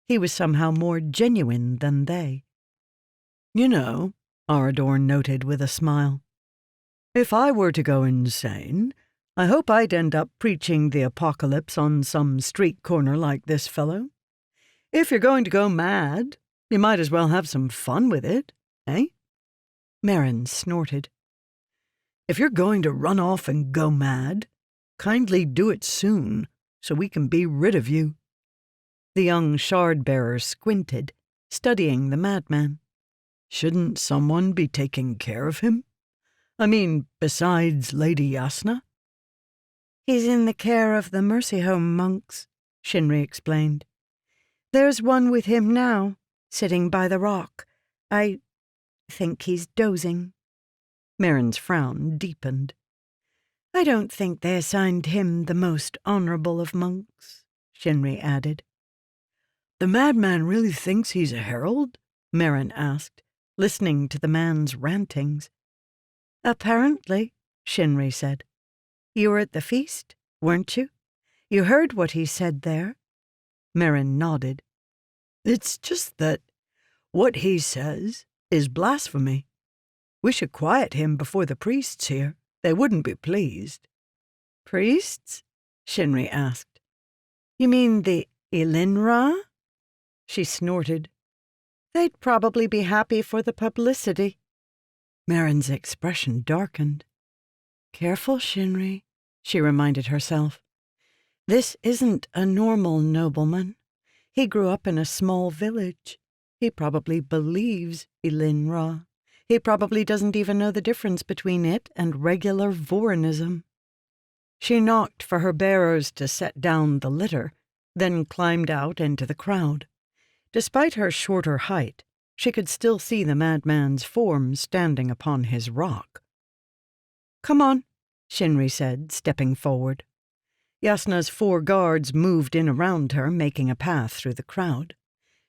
he was somehow more genuine than they. "You know," Arador noted with a smile, If I were to go insane, I hope I'd end up preaching the apocalypse on some street corner like this fellow. If you're going to go mad, you might as well have some fun with it, eh?" Merrin snorted. "If you're going to run off and go mad, kindly do it soon, so we can be rid of you." The young shard-bearer squinted, studying the madman. "Shouldn't someone be taking care of him? I mean, besides Lady Yasna?" "He's in the care of the Mercy Home monks," Shinri explained. "There's one with him now, sitting by the rock. I think he's dozing." Merrin's frown deepened. "I don't think they assigned him the most honorable of monks," Shinri added. "The madman really thinks he's a herald?" Merrin asked, listening to the man's rantings. "Apparently," Shinri said. "You were at the feast, weren't you? You heard what he said there?" Merrin nodded. "It's just that what he says is blasphemy. We should quiet him before the priests here. They wouldn't be pleased." "Priests?" Shinri asked. "You mean the Ilinra?" She snorted. "They'd probably be happy for the publicity." Merrin's expression darkened. "Careful, Shinri," she reminded herself. "This isn't a normal nobleman. He grew up in a small village. He probably believes Ilinra. He probably doesn't even know the difference between it and regular Vorinism." She knocked for her bearers to set down the litter, then climbed out into the crowd. Despite her shorter height, she could still see the madman's form standing upon his rock. "Come on," Shinri said, stepping forward. Yasna's 4 guards moved in around her, making a path through the crowd.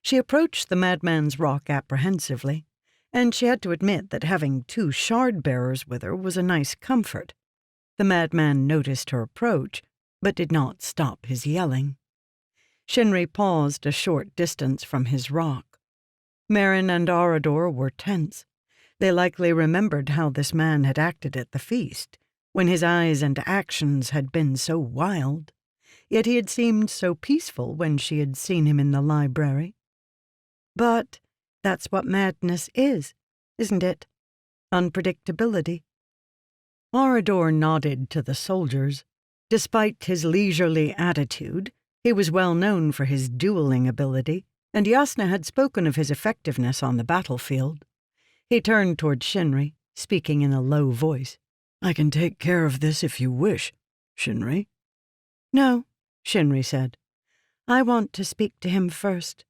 She approached the madman's rock apprehensively, and she had to admit that having 2 shard-bearers with her was a nice comfort. The madman noticed her approach, but did not stop his yelling. Shinri paused a short distance from his rock. Merrin and Arador were tense. They likely remembered how this man had acted at the feast, when his eyes and actions had been so wild, yet he had seemed so peaceful when she had seen him in the library. "But that's what madness is, isn't it? Unpredictability." Arador nodded to the soldiers. Despite his leisurely attitude, he was well known for his dueling ability, and Yasna had spoken of his effectiveness on the battlefield. He turned toward Shinri, speaking in a low voice. "I can take care of this if you wish, Shinri." "No," Shinri said. "I want to speak to him first.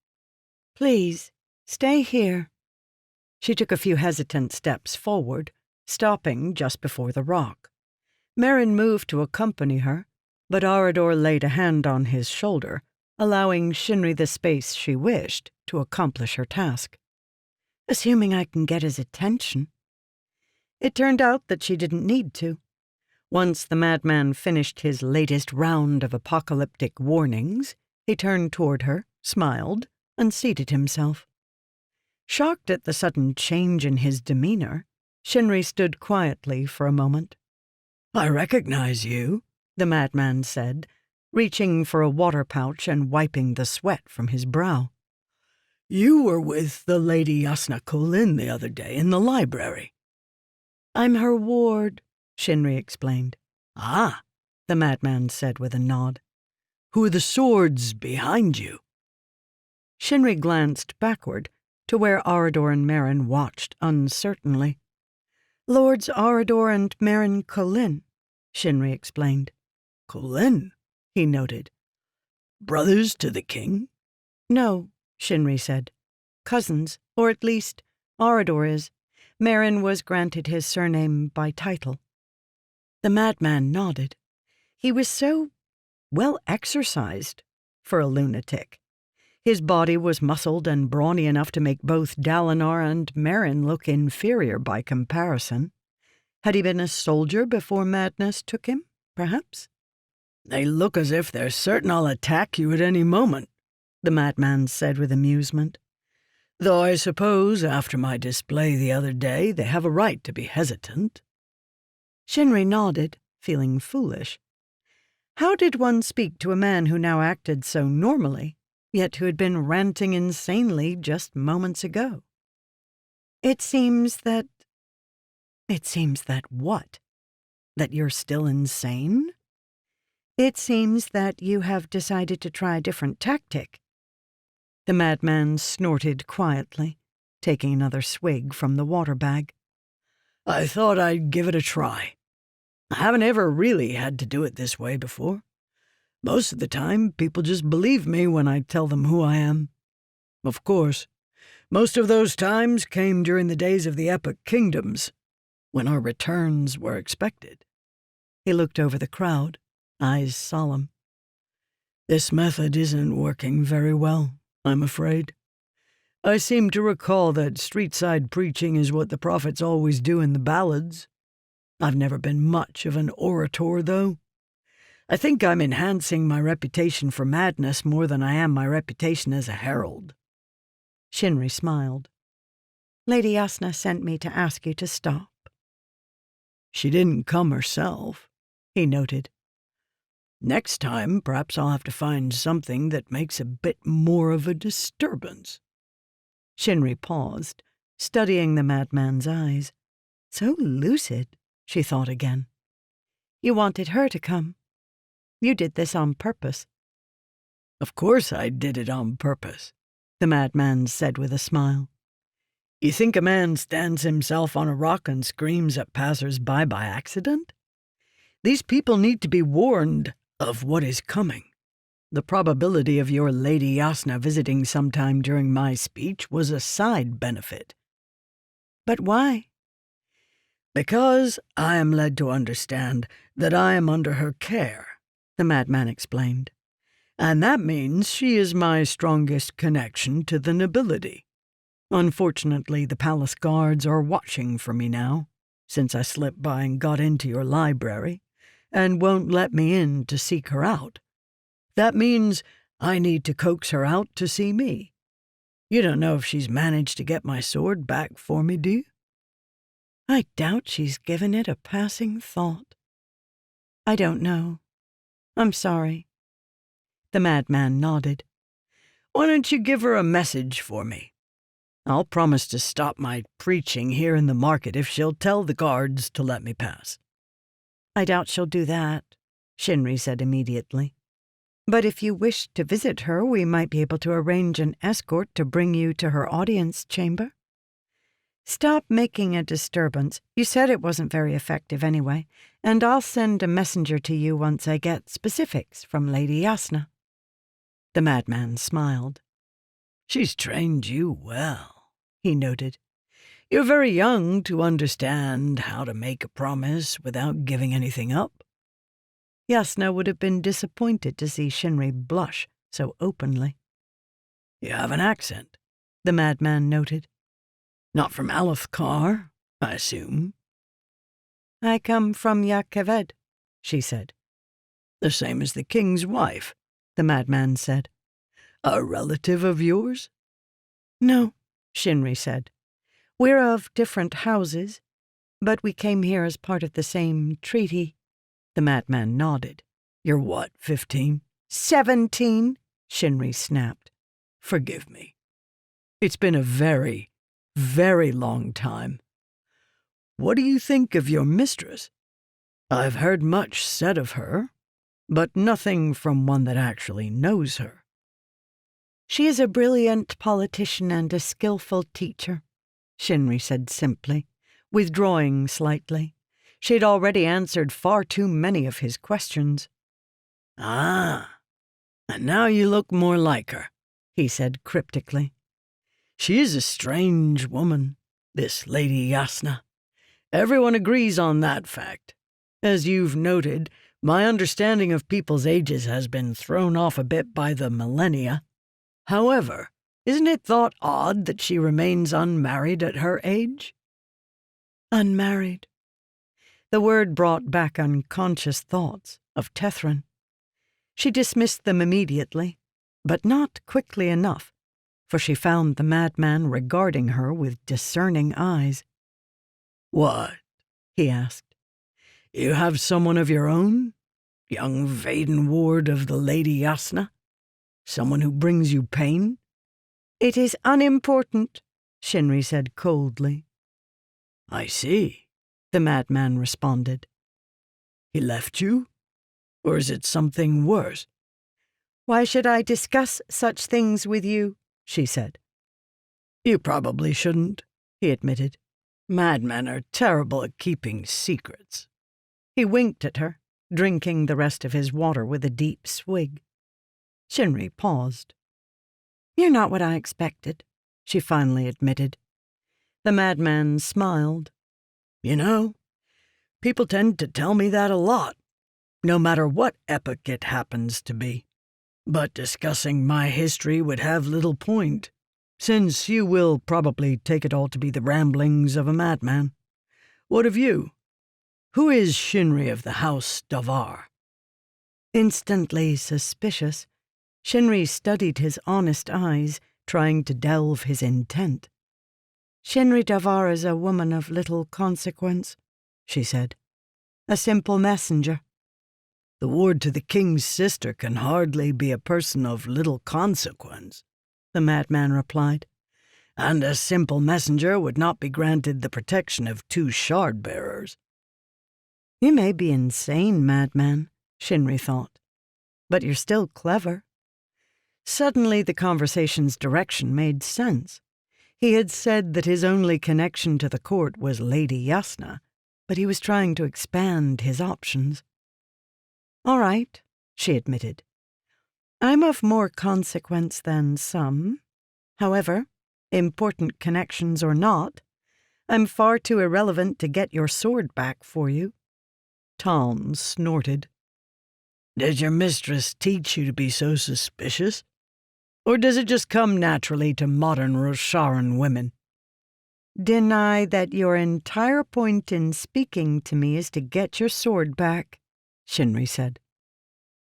Please, stay here." She took a few hesitant steps forward, stopping just before the rock. Merrin moved to accompany her, but Arador laid a hand on his shoulder, allowing Shinri the space she wished to accomplish her task. "Assuming I can get his attention." It turned out that she didn't need to. Once the madman finished his latest round of apocalyptic warnings, he turned toward her, smiled, and seated himself. Shocked at the sudden change in his demeanor, Shinri stood quietly for a moment. "I recognize you," the madman said, reaching for a water pouch and wiping the sweat from his brow. "You were with the Lady Yasna Kholin the other day in the library." "I'm her ward," Shinri explained. "Ah," the madman said with a nod. "Who are the swords behind you?" Shinri glanced backward to where Arador and Merrin watched uncertainly. "Lords Arador and Merrin Kholin," Shinri explained. "Kholin," he noted. "Brothers to the king?" "No," Shinri said. "Cousins, or at least, Arador is. Merrin was granted his surname by title." The madman nodded. He was so well exercised for a lunatic. His body was muscled and brawny enough to make both Dalinar and Merrin look inferior by comparison. Had he been a soldier before madness took him, perhaps? "They look as if they're certain I'll attack you at any moment," the madman said with amusement. "Though I suppose after my display the other day they have a right to be hesitant." Shinri nodded, feeling foolish. How did one speak to a man who now acted so normally, yet who had been ranting insanely just moments ago? It seems that what? That you're still insane? It seems that you have decided to try a different tactic. The madman snorted quietly, taking another swig from the water bag. I thought I'd give it a try. I haven't ever really had to do it this way before. Most of the time, people just believe me when I tell them who I am. Of course, most of those times came during the days of the Epic Kingdoms, when our returns were expected. He looked over the crowd, eyes solemn. This method isn't working very well, I'm afraid. I seem to recall that street-side preaching is what the prophets always do in the ballads. I've never been much of an orator, though. I think I'm enhancing my reputation for madness more than I am my reputation as a herald. Shinri smiled. Lady Yasna sent me to ask you to stop. She didn't come herself, he noted. Next time, perhaps I'll have to find something that makes a bit more of a disturbance. Shinri paused, studying the madman's eyes. So lucid, she thought again. You wanted her to come. You did this on purpose. Of course I did it on purpose, the madman said with a smile. You think a man stands himself on a rock and screams at passers-by by accident? These people need to be warned of what is coming. The probability of your Lady Yasna visiting sometime during my speech was a side benefit. But why? Because I am led to understand that I am under her care, the madman explained. And that means she is my strongest connection to the nobility. Unfortunately, the palace guards are watching for me now, since I slipped by and got into your library, and won't let me in to seek her out. That means I need to coax her out to see me. You don't know if she's managed to get my sword back for me, do you? I doubt she's given it a passing thought. I don't know. I'm sorry. The madman nodded. Why don't you give her a message for me? I'll promise to stop my preaching here in the market if she'll tell the guards to let me pass. I doubt she'll do that, Shinri said immediately. But if you wish to visit her, we might be able to arrange an escort to bring you to her audience chamber. Stop making a disturbance. You said it wasn't very effective anyway, and I'll send a messenger to you once I get specifics from Lady Yasna. The madman smiled. She's trained you well, he noted. You're very young to understand how to make a promise without giving anything up. Yasna would have been disappointed to see Shinri blush so openly. You have an accent, the madman noted. Not from Alethkar, I assume. I come from Yakeved, she said. The same as the king's wife, the madman said. A relative of yours? No, Shinri said. We're of different houses, but we came here as part of the same treaty. The madman nodded. You're what, 15? 17, Shinri snapped. Forgive me. It's been a very, very long time. What do you think of your mistress? I've heard much said of her, but nothing from one that actually knows her. She is a brilliant politician and a skillful teacher, Shinri said simply, withdrawing slightly. She had already answered far too many of his questions. Ah, and now you look more like her, he said cryptically. She is a strange woman, this Lady Yasna. Everyone agrees on that fact. As you've noted, my understanding of people's ages has been thrown off a bit by the millennia. However, isn't it thought odd that she remains unmarried at her age? Unmarried. The word brought back unconscious thoughts of Tethran. She dismissed them immediately, but not quickly enough, for she found the madman regarding her with discerning eyes. What? He asked. You have someone of your own? Young Vaden ward of the Lady Yasna? Someone who brings you pain?" "It is unimportant," Shinri said coldly. "I see," the madman responded. "He left you? Or is it something worse?" "Why should I discuss such things with you?" she said. "You probably shouldn't," he admitted. "Madmen are terrible at keeping secrets." He winked at her, drinking the rest of his water with a deep swig. Shinri paused. "You're not what I expected," she finally admitted. The madman smiled. "You know, people tend to tell me that a lot, no matter what epoch it happens to be. But discussing my history would have little point, since you will probably take it all to be the ramblings of a madman. What of you? Who is Shinri of the House Davar?" Instantly suspicious, Shinri studied his honest eyes, trying to delve his intent. "Shinri Davar is a woman of little consequence," she said. "A simple messenger." "The ward to the king's sister can hardly be a person of little consequence," the madman replied. "And a simple messenger would not be granted the protection of 2 shard-bearers." "You may be insane, madman," Shinri thought, "but you're still clever." Suddenly the conversation's direction made sense. He had said that his only connection to the court was Lady Yasna, but he was trying to expand his options. "All right," she admitted. "I'm of more consequence than some. However, important connections or not, I'm far too irrelevant to get your sword back for you." Tom snorted. "Did your mistress teach you to be so suspicious? Or does it just come naturally to modern Rosharan women?" "Deny that your entire point in speaking to me is to get your sword back," Shinri said.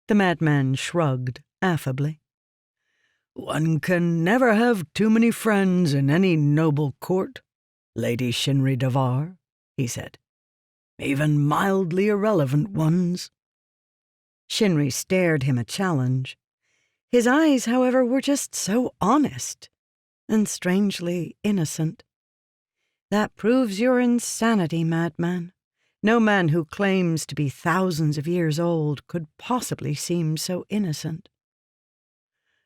The madman shrugged affably. "One can never have too many friends in any noble court, Lady Shinri Davar," he said. "Even mildly irrelevant ones." Shinri stared him a challenge. His eyes, however, were just so honest and strangely innocent. "That proves your insanity, madman. No man who claims to be thousands of years old could possibly seem so innocent."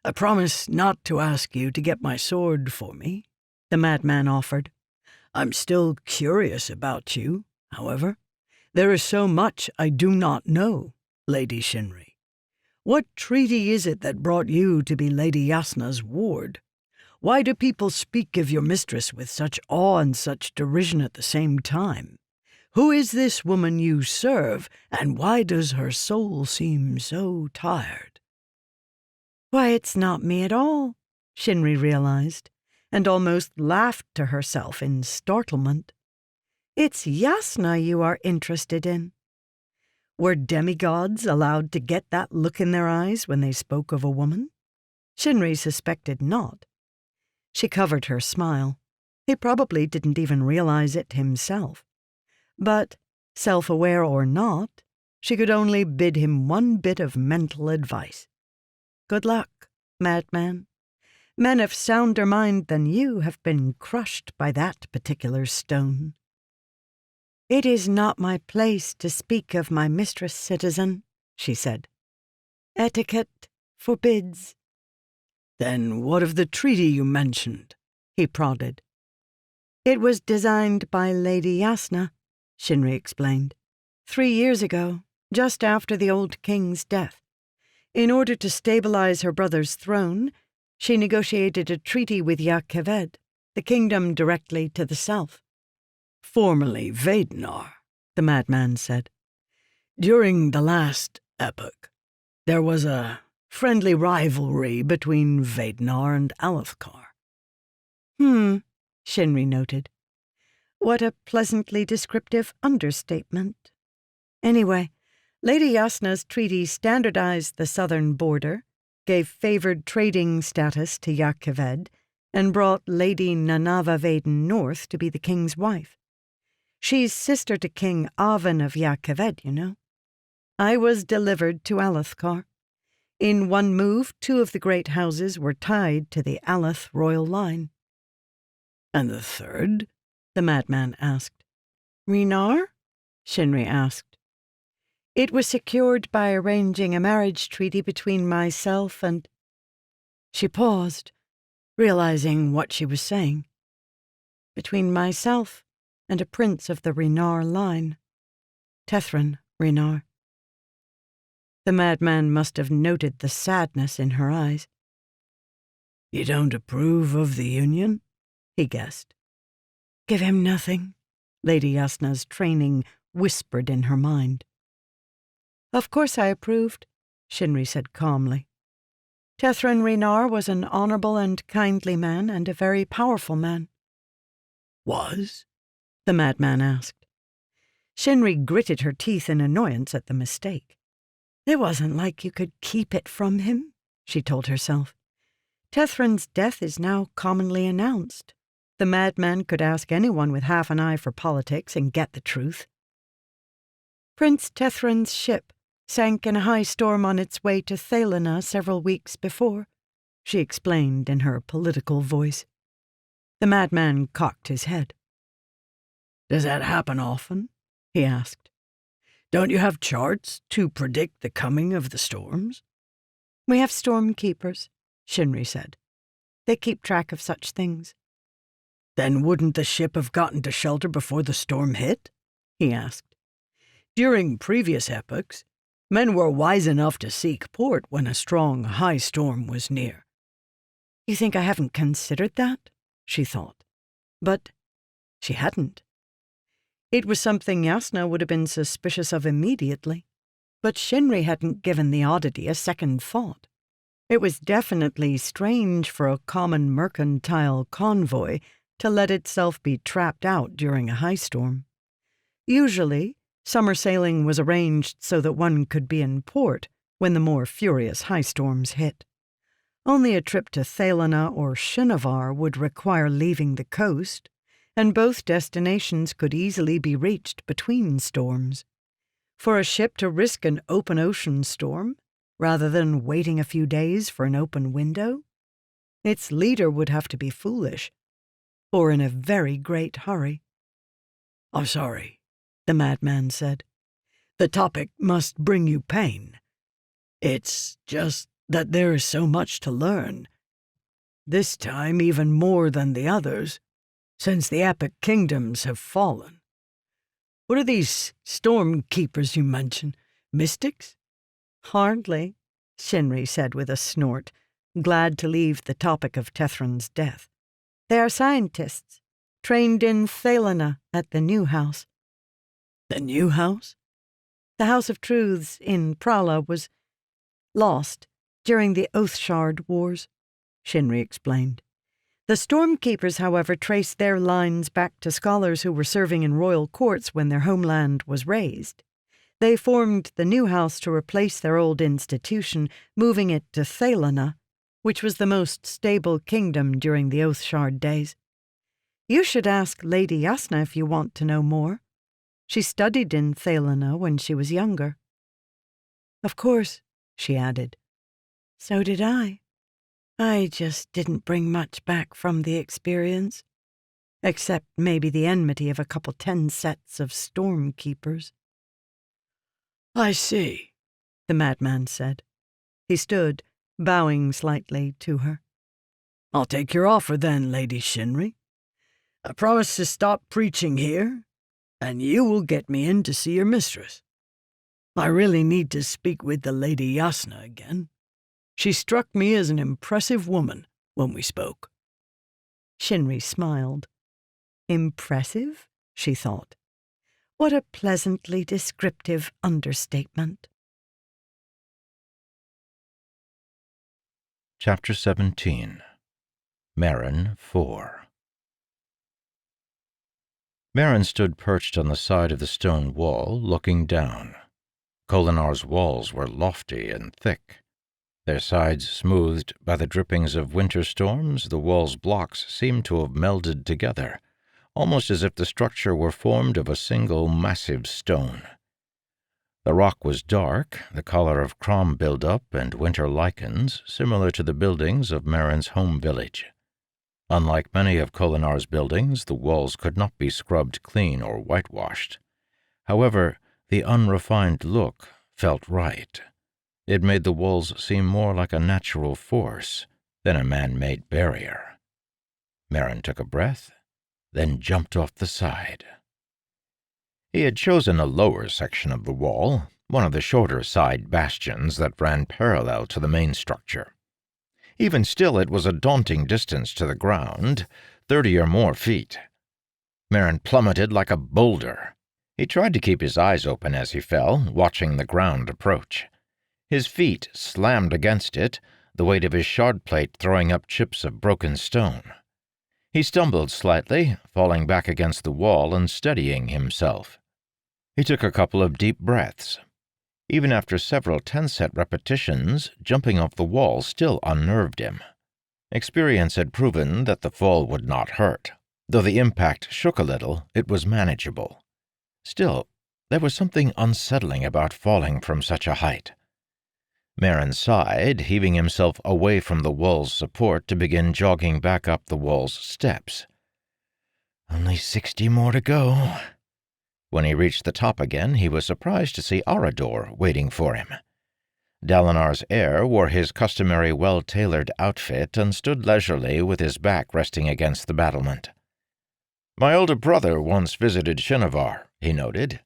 "I promise not to ask you to get my sword for me," the madman offered. "I'm still curious about you, however. There is so much I do not know, Lady Shinri. What treaty is it that brought you to be Lady Yasna's ward? Why do people speak of your mistress with such awe and such derision at the same time? Who is this woman you serve, and why does her soul seem so tired?" "Why, it's not me at all," Shinri realized, and almost laughed to herself in startlement. "It's Yasna you are interested in." Were demigods allowed to get that look in their eyes when they spoke of a woman? Shinri suspected not. She covered her smile. He probably didn't even realize it himself. But, self-aware or not, she could only bid him one bit of mental advice. "Good luck, madman. Men of sounder mind than you have been crushed by that particular stone." "It is not my place to speak of my mistress, citizen," she said. "Etiquette forbids." "Then what of the treaty you mentioned?" he prodded. "It was designed by Lady Yasna," Shinri explained, 3 years ago, just after the old king's death. In order to stabilize her brother's throne, she negotiated a treaty with Yakeved, the kingdom directly to the south. "Formerly Vadenar," the madman said. "During the last epoch, there was a friendly rivalry between Vadenar and Alethkar." Shinri noted. "What a pleasantly descriptive understatement. Anyway, Lady Yasna's treaty standardized the southern border, gave favored trading status to Yakeved, and brought Lady Nanava Vaden north to be the king's wife. She's sister to King Avan of Yakaved, you know. I was delivered to Alethkar. In one move, 2 of the great houses were tied to the Aleth royal line. And the third? The madman asked. Renar? Shinri asked. It was secured by arranging a marriage treaty between myself and... She paused, realizing what she was saying. Between myself and a prince of the Renar line. Tethran Renar. The madman must have noted the sadness in her eyes. You don't approve of the union? He guessed. Give him nothing, Lady Yasna's training whispered in her mind. Of course I approved, Shinri said calmly. Tethran Renar was an honorable and kindly man, and a very powerful man. Was? The madman asked. Shinri gritted her teeth in annoyance at the mistake. It wasn't like you could keep it from him, she told herself. Tethran's death is now commonly announced. The madman could ask anyone with half an eye for politics and get the truth. Prince Tethran's ship sank in a high storm on its way to Thalena several weeks before, she explained in her political voice. The madman cocked his head. Does that happen often? He asked. Don't you have charts to predict the coming of the storms? We have storm keepers, Shinri said. They keep track of such things. Then wouldn't the ship have gotten to shelter before the storm hit? He asked. During previous epochs, men were wise enough to seek port when a strong, high storm was near. You think I haven't considered that? She thought. But she hadn't. It was something Yasna would have been suspicious of immediately, but Shinri hadn't given the oddity a second thought. It was definitely strange for a common mercantile convoy to let itself be trapped out during a high storm. Usually, summer sailing was arranged so that one could be in port when the more furious high storms hit. Only a trip to Thalena or Shinovar would require leaving the coast, and both destinations could easily be reached between storms. For a ship to risk an open ocean storm, rather than waiting a few days for an open window, its leader would have to be foolish, or in a very great hurry. I'm sorry, the madman said. The topic must bring you pain. It's just that there is so much to learn. This time even more than the others, since the epic kingdoms have fallen. What are these storm keepers you mention? Mystics? Hardly, Shinri said with a snort, glad to leave the topic of Tethran's death. They are scientists, trained in Thalena at the New House. The New House? The House of Truths in Prala was lost during the Oathshard Wars, Shinri explained. The Stormkeepers, however, traced their lines back to scholars who were serving in royal courts when their homeland was razed. They formed the New House to replace their old institution, moving it to Thalena, which was the most stable kingdom during the Oathshard days. You should ask Lady Yasna if you want to know more. She studied in Thalena when she was younger. Of course, she added. So did I. I just didn't bring much back from the experience, except maybe the enmity of a couple 10 sets of Stormkeepers. I see, the madman said. He stood, bowing slightly to her. I'll take your offer then, Lady Shinri. I promise to stop preaching here, and you will get me in to see your mistress. I really need to speak with the Lady Yasna again. She struck me as an impressive woman when we spoke. Shinri smiled. Impressive, she thought. What a pleasantly descriptive understatement. Chapter 17 Merrin 4 Merrin stood perched on the side of the stone wall, looking down. Kolinar's walls were lofty and thick. Their sides smoothed by the drippings of winter storms, the wall's blocks seemed to have melded together, almost as if the structure were formed of a single massive stone. The rock was dark, the color of crom buildup and winter lichens, similar to the buildings of Merrin's home village. Unlike many of Kolinar's buildings, the walls could not be scrubbed clean or whitewashed. However, the unrefined look felt right. It made the walls seem more like a natural force than a man-made barrier. Merrin took a breath, then jumped off the side. He had chosen a lower section of the wall, one of the shorter side bastions that ran parallel to the main structure. Even still, it was a daunting distance to the ground, 30 or more feet. Merrin plummeted like a boulder. He tried to keep his eyes open as he fell, watching the ground approach. His feet slammed against it, the weight of his shard plate throwing up chips of broken stone. He stumbled slightly, falling back against the wall and steadying himself. He took a couple of deep breaths. Even after several 10-set repetitions, jumping off the wall still unnerved him. Experience had proven that the fall would not hurt. Though the impact shook a little, it was manageable. Still, there was something unsettling about falling from such a height. Merrin sighed, heaving himself away from the wall's support to begin jogging back up the wall's steps. Only 60 more to go. When he reached the top again, he was surprised to see Arador waiting for him. Dalinar's heir wore his customary well-tailored outfit and stood leisurely with his back resting against the battlement. "My older brother once visited Shinovar," he noted.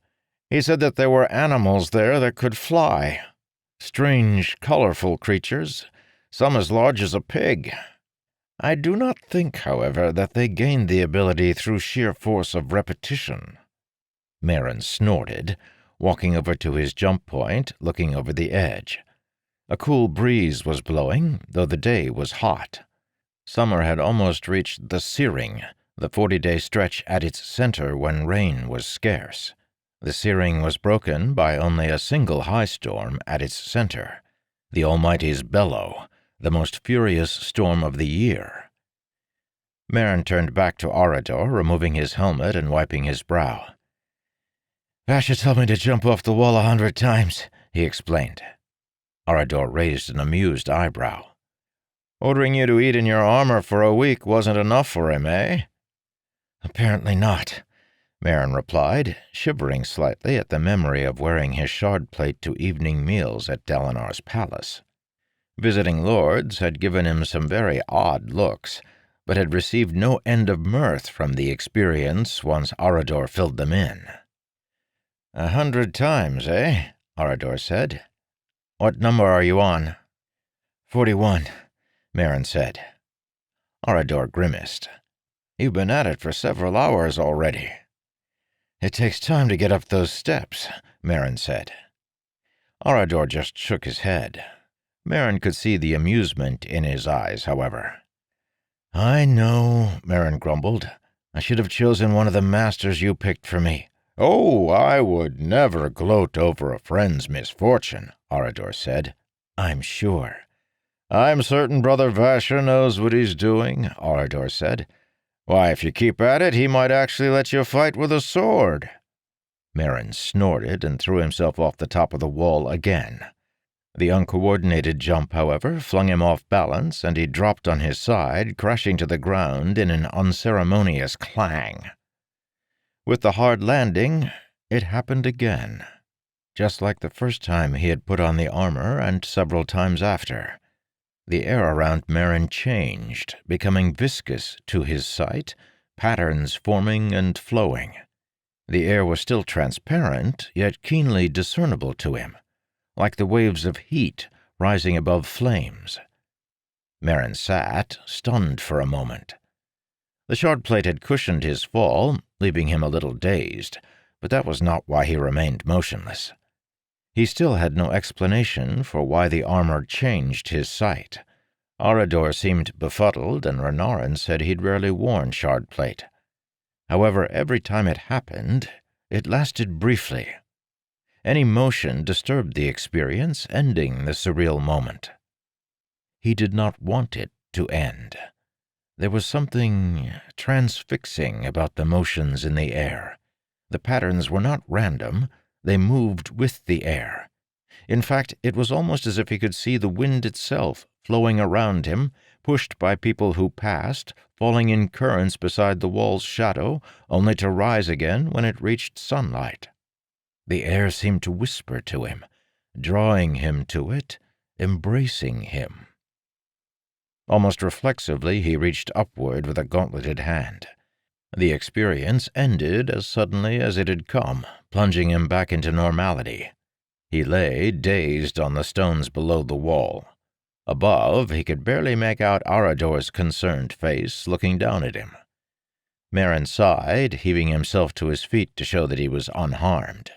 "He said that there were animals there that could fly. Strange, colorful creatures, some as large as a pig. I do not think, however, that they gained the ability through sheer force of repetition." Merrin snorted, walking over to his jump point, looking over the edge. A cool breeze was blowing, though the day was hot. Summer had almost reached the searing, the 40-day stretch at its center when rain was scarce. The searing was broken by only a single high storm at its center, the Almighty's bellow, the most furious storm of the year. Merrin turned back to Arador, removing his helmet and wiping his brow. "Vasha told me to jump off the wall 100 times, he explained. Arador raised an amused eyebrow. "Ordering you to eat in your armor for a week wasn't enough for him, eh?" "Apparently not," Merrin replied, shivering slightly at the memory of wearing his shard plate to evening meals at Dalinar's palace. Visiting lords had given him some very odd looks, but had received no end of mirth from the experience once Arador filled them in. 100 times, eh?" Arador said. "What number are you on?" 41, Merrin said. Arador grimaced. "You've been at it for several hours already." "It takes time to get up those steps," Merrin said. Arador just shook his head. Merrin could see the amusement in his eyes, however. "I know," Merrin grumbled. "I should have chosen one of the masters you picked for me." "Oh, I would never gloat over a friend's misfortune," Arador said. "I'm sure." "I'm certain Brother Vasher knows what he's doing," Arador said. "Why, if you keep at it, he might actually let you fight with a sword." Merrin snorted and threw himself off the top of the wall again. The uncoordinated jump, however, flung him off balance, and he dropped on his side, crashing to the ground in an unceremonious clang. With the hard landing, it happened again, just like the first time he had put on the armor and several times after. The air around Merrin changed, becoming viscous to his sight, patterns forming and flowing. The air was still transparent, yet keenly discernible to him, like the waves of heat rising above flames. Merrin sat, stunned for a moment. The shard plate had cushioned his fall, leaving him a little dazed, but that was not why he remained motionless. He still had no explanation for why the armor changed his sight. Arador seemed befuddled, and Renarin said he'd rarely worn shard plate. However, every time it happened, it lasted briefly. Any motion disturbed the experience, ending the surreal moment. He did not want it to end. There was something transfixing about the motions in the air. The patterns were not random, they moved with the air. In fact, it was almost as if he could see the wind itself flowing around him, pushed by people who passed, falling in currents beside the wall's shadow, only to rise again when it reached sunlight. The air seemed to whisper to him, drawing him to it, embracing him. Almost reflexively, he reached upward with a gauntleted hand. The experience ended as suddenly as it had come, plunging him back into normality. He lay, dazed, on the stones below the wall. Above, he could barely make out Arador's concerned face looking down at him. Merrin sighed, heaving himself to his feet to show that he was unharmed.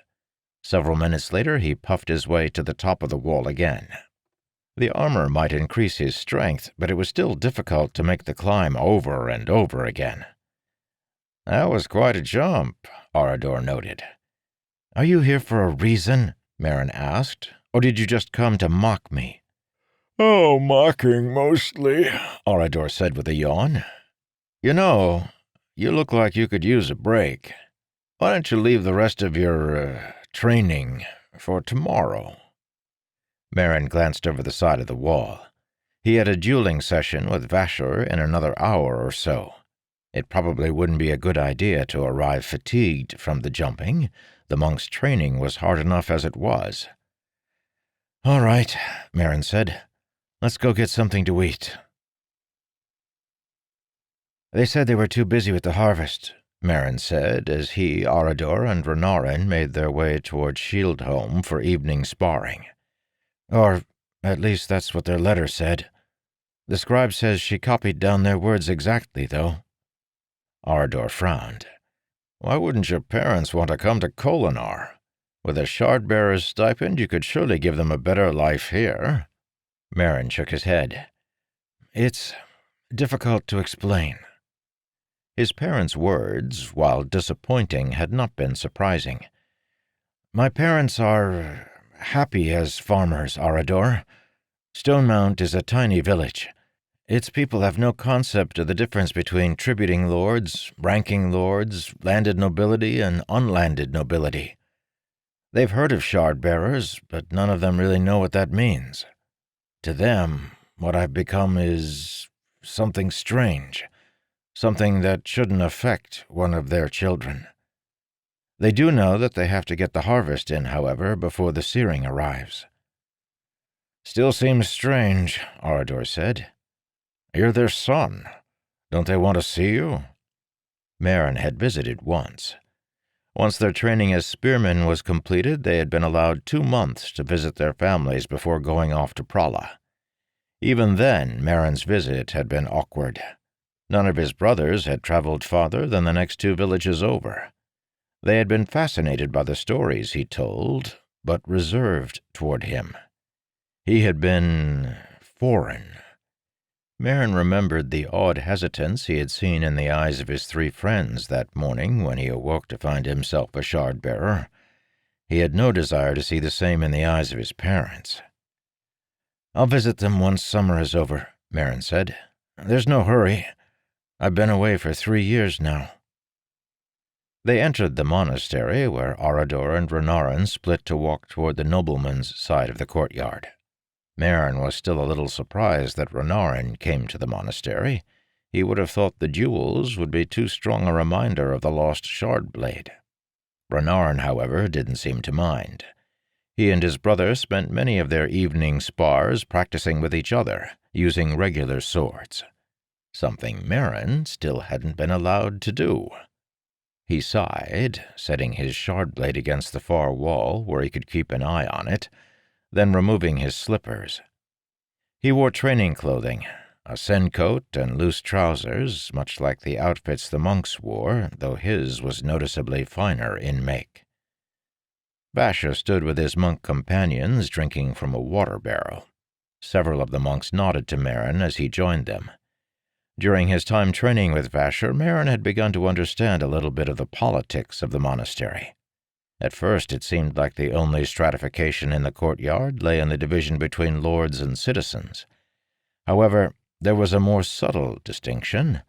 Several minutes later, he puffed his way to the top of the wall again. The armor might increase his strength, but it was still difficult to make the climb over and over again. "That was quite a jump," Arador noted. "Are you here for a reason?" Merrin asked, "or did you just come to mock me?" "Oh, mocking mostly," Arador said with a yawn. "You know, you look like you could use a break. Why don't you leave the rest of your, training for tomorrow?" Merrin glanced over the side of the wall. He had a dueling session with Vasher in another hour or so. It probably wouldn't be a good idea to arrive fatigued from the jumping. The monk's training was hard enough as it was. "All right," Merrin said. "Let's go get something to eat." "They said they were too busy with the harvest," Merrin said, as he, Arador, and Renarin made their way toward Shieldholm for evening sparring. "Or, at least that's what their letter said. The scribe says she copied down their words exactly, though." Arador frowned. "Why wouldn't your parents want to come to Kholinar? With a shard-bearer's stipend, you could surely give them a better life here." Merrin shook his head. "It's difficult to explain." His parents' words, while disappointing, had not been surprising. "My parents are happy as farmers, Arador. Stonemount is a tiny village. Its people have no concept of the difference between tributing lords, ranking lords, landed nobility, and unlanded nobility. They've heard of shard-bearers, but none of them really know what that means. To them, what I've become is something strange, something that shouldn't affect one of their children. They do know that they have to get the harvest in, however, before the searing arrives." "Still seems strange," Arador said. "You're their son. Don't they want to see you?" Merrin had visited once. Once their training as spearmen was completed, they had been allowed 2 months to visit their families before going off to Prala. Even then, Merrin's visit had been awkward. None of his brothers had traveled farther than the next 2 villages over. They had been fascinated by the stories he told, but reserved toward him. He had been foreign. Merrin remembered the odd hesitance he had seen in the eyes of his 3 friends that morning when he awoke to find himself a shard-bearer. He had no desire to see the same in the eyes of his parents. "I'll visit them once summer is over," Merrin said. "There's no hurry. I've been away for 3 years now." They entered the monastery, where Arador and Renarin split to walk toward the nobleman's side of the courtyard. Merrin was still a little surprised that Renarin came to the monastery. He would have thought the jewels would be too strong a reminder of the lost shard blade. Renarin, however, didn't seem to mind. He and his brother spent many of their evening spars practicing with each other, using regular swords. Something Merrin still hadn't been allowed to do. He sighed, setting his shard blade against the far wall where he could keep an eye on it, then removing his slippers. He wore training clothing, a sen coat and loose trousers, much like the outfits the monks wore, though his was noticeably finer in make. Vasher stood with his monk companions drinking from a water barrel. Several of the monks nodded to Merrin as he joined them. During his time training with Vasher, Merrin had begun to understand a little bit of the politics of the monastery. At first it seemed like the only stratification in the courtyard lay in the division between lords and citizens. However, there was a more subtle distinction,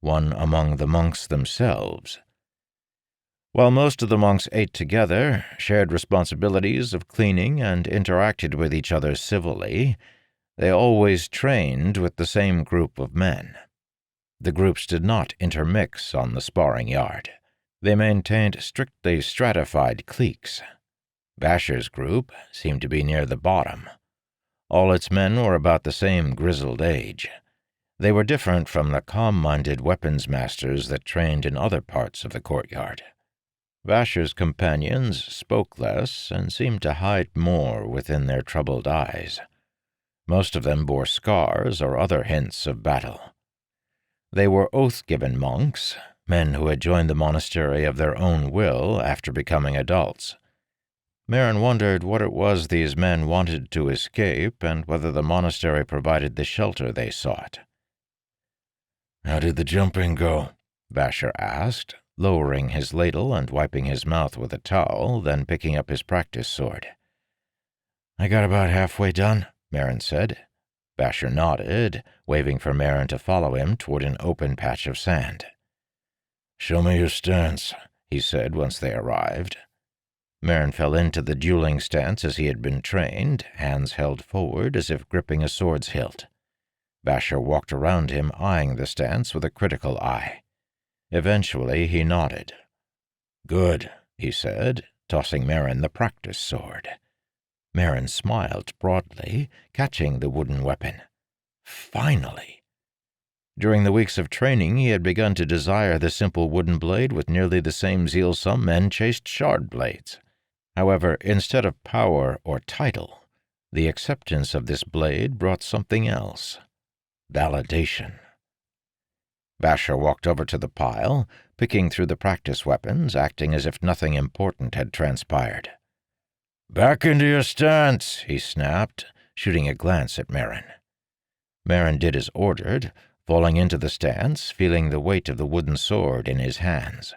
one among the monks themselves. While most of the monks ate together, shared responsibilities of cleaning, and interacted with each other civilly, they always trained with the same group of men. The groups did not intermix on the sparring yard. They maintained strictly stratified cliques. Basher's group seemed to be near the bottom. All its men were about the same grizzled age. They were different from the calm-minded weapons masters that trained in other parts of the courtyard. Basher's companions spoke less and seemed to hide more within their troubled eyes. Most of them bore scars or other hints of battle. They were oath-given monks, men who had joined the monastery of their own will after becoming adults. Merrin wondered what it was these men wanted to escape and whether the monastery provided the shelter they sought. "How did the jumping go?" Basher asked, lowering his ladle and wiping his mouth with a towel, then picking up his practice sword. "I got about halfway done," Merrin said. Basher nodded, waving for Merrin to follow him toward an open patch of sand. "Show me your stance," he said once they arrived. Merrin fell into the dueling stance as he had been trained, hands held forward as if gripping a sword's hilt. Basher walked around him, eyeing the stance with a critical eye. Eventually he nodded. "Good," he said, tossing Merrin the practice sword. Merrin smiled broadly, catching the wooden weapon. Finally! During the weeks of training, he had begun to desire the simple wooden blade with nearly the same zeal some men chased shard blades. However, instead of power or title, the acceptance of this blade brought something else: validation. Basher walked over to the pile, picking through the practice weapons, acting as if nothing important had transpired. "Back into your stance," he snapped, shooting a glance at Merrin. Merrin did as ordered, falling into the stance, feeling the weight of the wooden sword in his hands.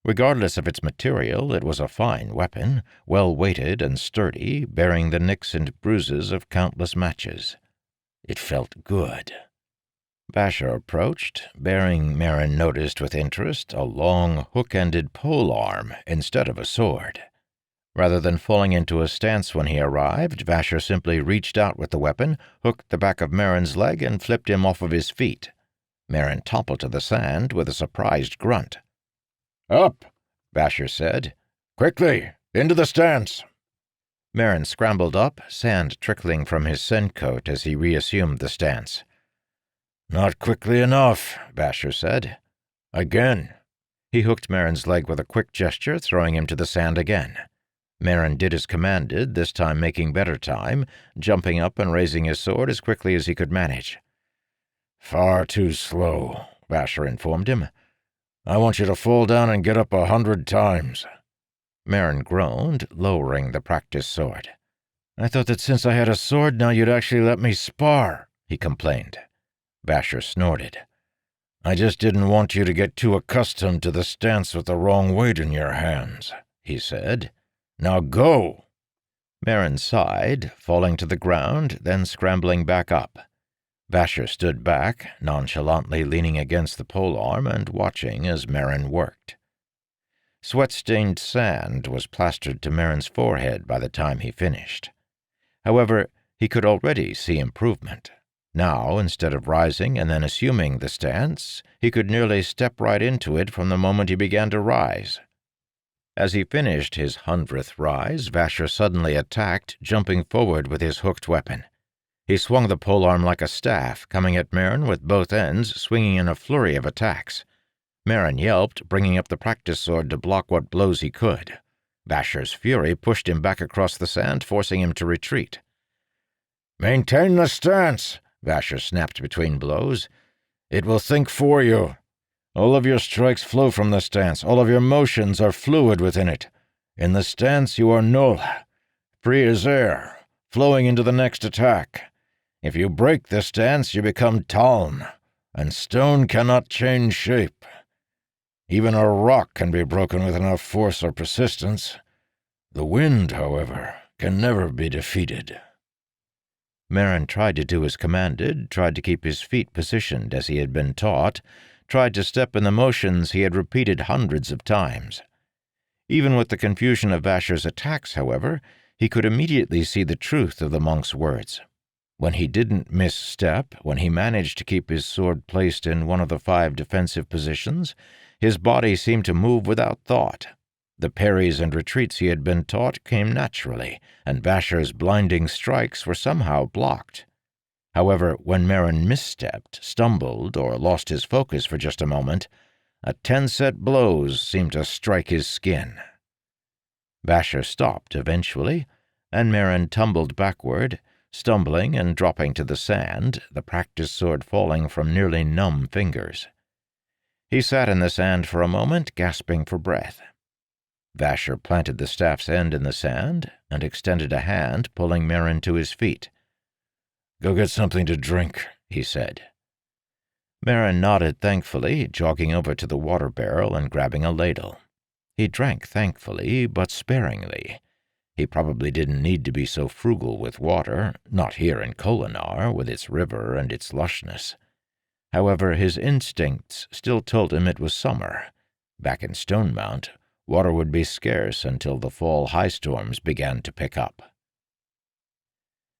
Regardless of its material, it was a fine weapon, well-weighted and sturdy, bearing the nicks and bruises of countless matches. It felt good. Basher approached, bearing, Merrin noticed with interest, a long, hook-ended polearm instead of a sword. Rather than falling into a stance when he arrived, Basher simply reached out with the weapon, hooked the back of Merrin's leg, and flipped him off of his feet. Merrin toppled to the sand with a surprised grunt. "Up," Basher said. "Quickly, into the stance." Merrin scrambled up, sand trickling from his sencoat as he reassumed the stance. "Not quickly enough," Basher said. "Again." He hooked Merrin's leg with a quick gesture, throwing him to the sand again. Merrin did as commanded, this time making better time, jumping up and raising his sword as quickly as he could manage. "Far too slow," Basher informed him. "I want you to fall down and get up 100 times. Merrin groaned, lowering the practice sword. "I thought that since I had a sword now you'd actually let me spar," he complained. Basher snorted. "I just didn't want you to get too accustomed to the stance with the wrong weight in your hands," he said. "Now go!" Merrin sighed, falling to the ground, then scrambling back up. Basher stood back, nonchalantly leaning against the polearm and watching as Merrin worked. Sweat-stained sand was plastered to Merrin's forehead by the time he finished. However, he could already see improvement. Now, instead of rising and then assuming the stance, he could nearly step right into it from the moment he began to rise. As he finished his 100th rise, Basher suddenly attacked, jumping forward with his hooked weapon. He swung the polearm like a staff, coming at Merrin with both ends, swinging in a flurry of attacks. Merrin yelped, bringing up the practice sword to block what blows he could. Basher's fury pushed him back across the sand, forcing him to retreat. "Maintain the stance," Basher snapped between blows. "It will think for you. All of your strikes flow from the stance. All of your motions are fluid within it. In the stance you are null, free as air, flowing into the next attack. If you break the stance, you become taln, and stone cannot change shape. Even a rock can be broken with enough force or persistence. The wind, however, can never be defeated." Merrin tried to do as commanded, tried to keep his feet positioned as he had been taught, tried to step in the motions he had repeated hundreds of times. Even with the confusion of Vasher's attacks, however, he could immediately see the truth of the monk's words. When he didn't misstep, when he managed to keep his sword placed in one of the 5 defensive positions, his body seemed to move without thought. The parries and retreats he had been taught came naturally, and Vasher's blinding strikes were somehow blocked. However, when Merrin misstepped, stumbled, or lost his focus for just a moment, 10 set blows seemed to strike his skin. Vasher stopped eventually, and Merrin tumbled backward, stumbling and dropping to the sand, the practice sword falling from nearly numb fingers. He sat in the sand for a moment, gasping for breath. Vasher planted the staff's end in the sand and extended a hand, pulling Merrin to his feet. "Go get something to drink," he said. Merrin nodded thankfully, jogging over to the water barrel and grabbing a ladle. He drank thankfully, but sparingly. He probably didn't need to be so frugal with water, not here in Kholinar, with its river and its lushness. However, his instincts still told him it was summer. Back in Stonemount, water would be scarce until the fall high storms began to pick up.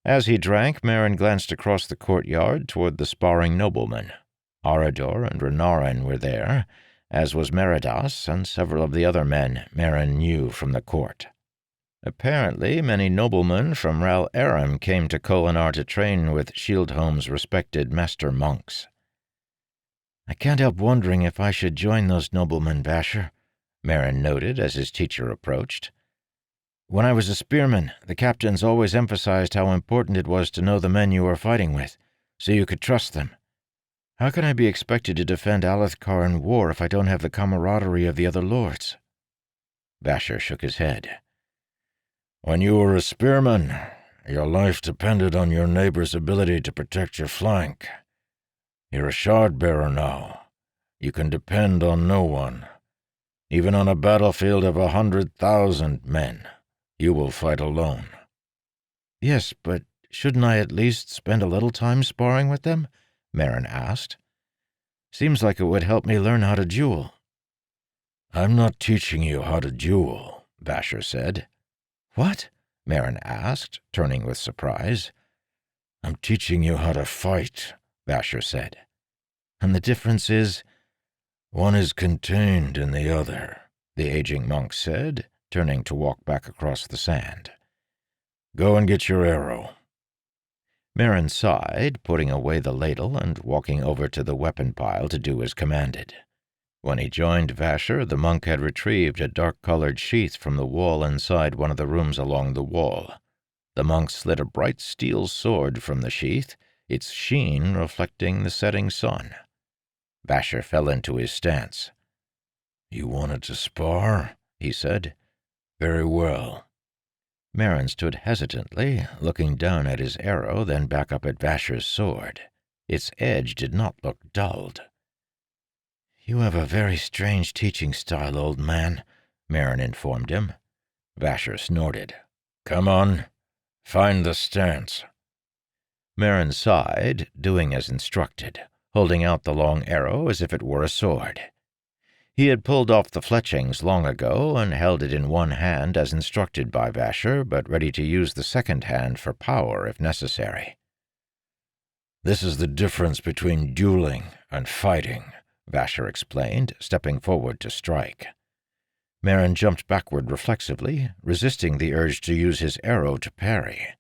As he drank, Merrin glanced across the courtyard toward the sparring noblemen. Arador and Renarin were there, as was Meridas and several of the other men Merrin knew from the court. Apparently, many noblemen from Ral Aram came to Kholinar to train with Shieldholm's respected master monks. "I can't help wondering if I should join those noblemen, Vasher," Merrin noted as his teacher approached. "When I was a spearman, the captains always emphasized how important it was to know the men you were fighting with, so you could trust them. How can I be expected to defend Alethkar in war if I don't have the camaraderie of the other lords?" Vasher shook his head. "When you were a spearman, your life depended on your neighbor's ability to protect your flank. You're a shard-bearer now. You can depend on no one. Even on a battlefield of 100,000 men, you will fight alone." "Yes, but shouldn't I at least spend a little time sparring with them?" Merrin asked. "Seems like it would help me learn how to duel." "I'm not teaching you how to duel," Vasher said. "What?" Merrin asked, turning with surprise. "I'm teaching you how to fight," Vasher said. "And the difference is—" "One is contained in the other," the aging monk said, turning to walk back across the sand. "Go and get your arrow." Merrin sighed, putting away the ladle and walking over to the weapon pile to do as commanded. When he joined Vasher, the monk had retrieved a dark-colored sheath from the wall inside one of the rooms along the wall. The monk slid a bright steel sword from the sheath, its sheen reflecting the setting sun. Vasher fell into his stance. "You wanted to spar?" he said. "Very well." Merrin stood hesitantly, looking down at his arrow, then back up at Vasher's sword. Its edge did not look dulled. "You have a very strange teaching style, old man," Merrin informed him. Vasher snorted. "Come on, find the stance." Merrin sighed, doing as instructed, holding out the long arrow as if it were a sword. He had pulled off the fletchings long ago and held it in one hand as instructed by Vasher, but ready to use the second hand for power if necessary. "This is the difference between dueling and fighting," Vasher explained, stepping forward to strike. Merrin jumped backward reflexively, resisting the urge to use his arrow to parry.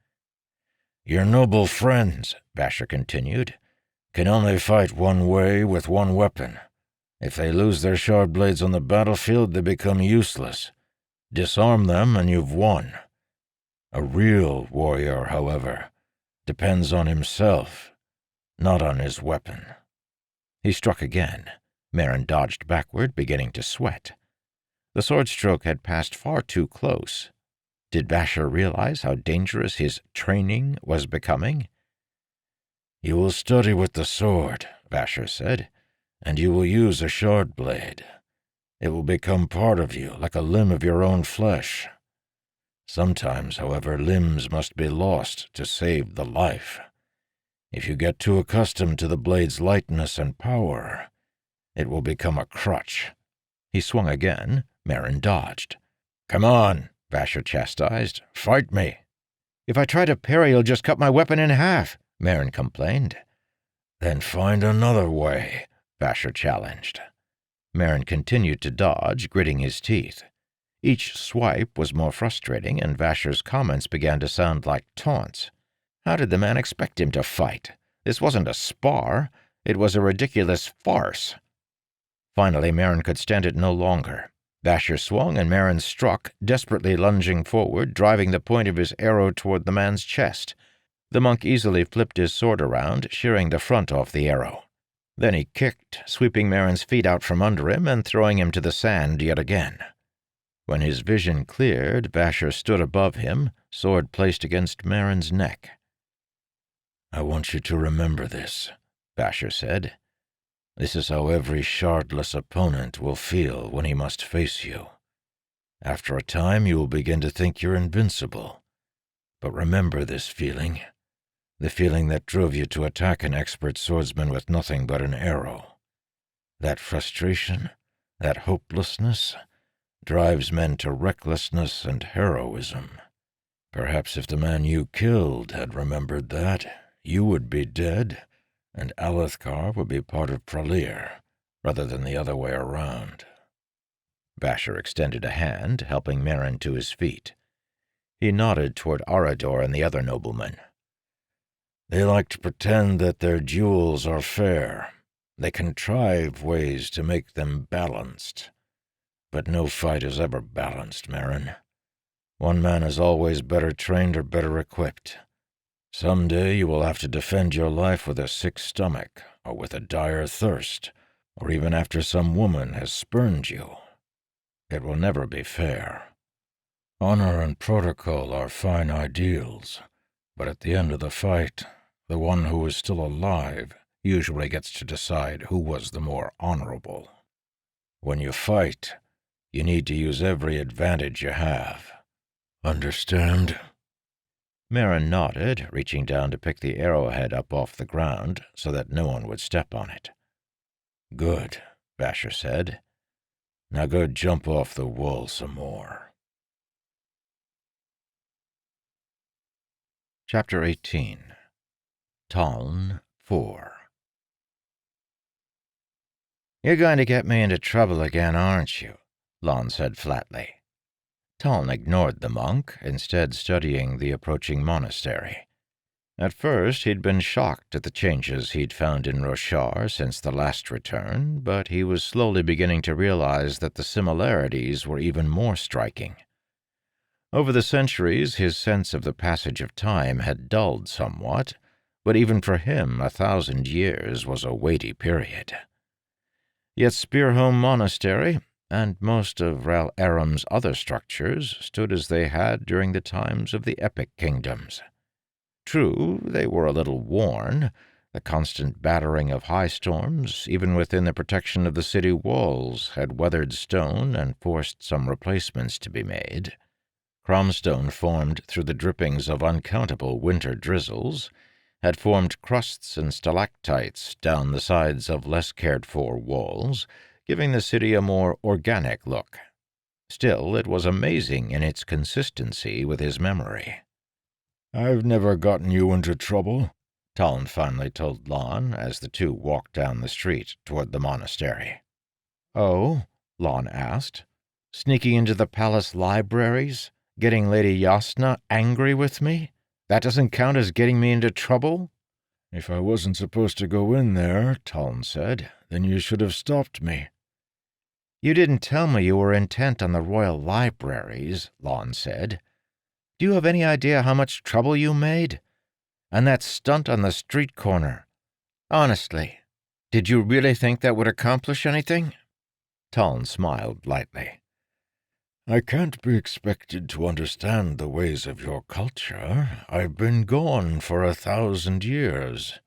"Your noble friends," Vasher continued, "can only fight one way with one weapon. If they lose their shard blades on the battlefield, they become useless. Disarm them and you've won. A real warrior, however, depends on himself, not on his weapon." He struck again. Merrin dodged backward, beginning to sweat. The sword stroke had passed far too close. Did Vasher realize how dangerous his training was becoming? "You will study with the sword," Vasher said, "and you will use a shard blade. It will become part of you, like a limb of your own flesh. Sometimes, however, limbs must be lost to save the life. If you get too accustomed to the blade's lightness and power, it will become a crutch." He swung again. Merrin dodged. "Come on," Vasher chastised. "Fight me." "If I try to parry, you'll just cut my weapon in half," Merrin complained. "Then find another way," Vasher challenged. Merrin continued to dodge, gritting his teeth. Each swipe was more frustrating, and Vasher's comments began to sound like taunts. How did the man expect him to fight? This wasn't a spar. It was a ridiculous farce. Finally, Merrin could stand it no longer. Vasher swung, and Merrin struck, desperately lunging forward, driving the point of his arrow toward the man's chest. The monk easily flipped his sword around, shearing the front off the arrow. Then he kicked, sweeping Merrin's feet out from under him and throwing him to the sand yet again. When his vision cleared, Vasher stood above him, sword placed against Merrin's neck. "I want you to remember this," Vasher said. "This is how every shardless opponent will feel when he must face you. After a time, you will begin to think you're invincible. But remember this feeling, the feeling that drove you to attack an expert swordsman with nothing but an arrow. That frustration, that hopelessness, drives men to recklessness and heroism. Perhaps if the man you killed had remembered that, you would be dead, and Alethkar would be part of Pralir, rather than the other way around." Vasher extended a hand, helping Merrin to his feet. He nodded toward Arador and the other noblemen. "They like to pretend that their duels are fair. They contrive ways to make them balanced. But no fight is ever balanced, Merrin. One man is always better trained or better equipped. Some day you will have to defend your life with a sick stomach, or with a dire thirst, or even after some woman has spurned you. It will never be fair. Honor and protocol are fine ideals, but at the end of the fight, the one who is still alive usually gets to decide who was the more honorable. When you fight, you need to use every advantage you have. Understand?" Merrin nodded, reaching down to pick the arrowhead up off the ground so that no one would step on it. "Good," Vasher said. "Now go jump off the wall some more." Chapter 18. Taln 4. "You're going to get me into trouble again, aren't you?" Lon said flatly. Taln ignored the monk, instead studying the approaching monastery. At first he'd been shocked at the changes he'd found in Roshar since the last return, but he was slowly beginning to realize that the similarities were even more striking. Over the centuries, his sense of the passage of time had dulled somewhat, but even for him 1,000 years was a weighty period. Yet Spearholm Monastery, and most of Ral Aram's other structures, stood as they had during the times of the Epic Kingdoms. True, they were a little worn, the constant battering of high storms, even within the protection of the city walls, had weathered stone and forced some replacements to be made. Cromstone formed through the drippings of uncountable winter drizzles, had formed crusts and stalactites down the sides of less cared-for walls, giving the city a more organic look. Still, it was amazing in its consistency with his memory. "I've never gotten you into trouble," Taln finally told Lon as the two walked down the street toward the monastery. "Oh?" Lon asked. "Sneaking into the palace libraries? Getting Lady Yasna angry with me? That doesn't count as getting me into trouble?" "If I wasn't supposed to go in there," Taln said, "then you should have stopped me." "You didn't tell me you were intent on the royal libraries," Lon said. "Do you have any idea how much trouble you made? And that stunt on the street corner. Honestly, did you really think that would accomplish anything?" Taln smiled lightly. "I can't be expected to understand the ways of your culture. I've been gone for 1,000 years.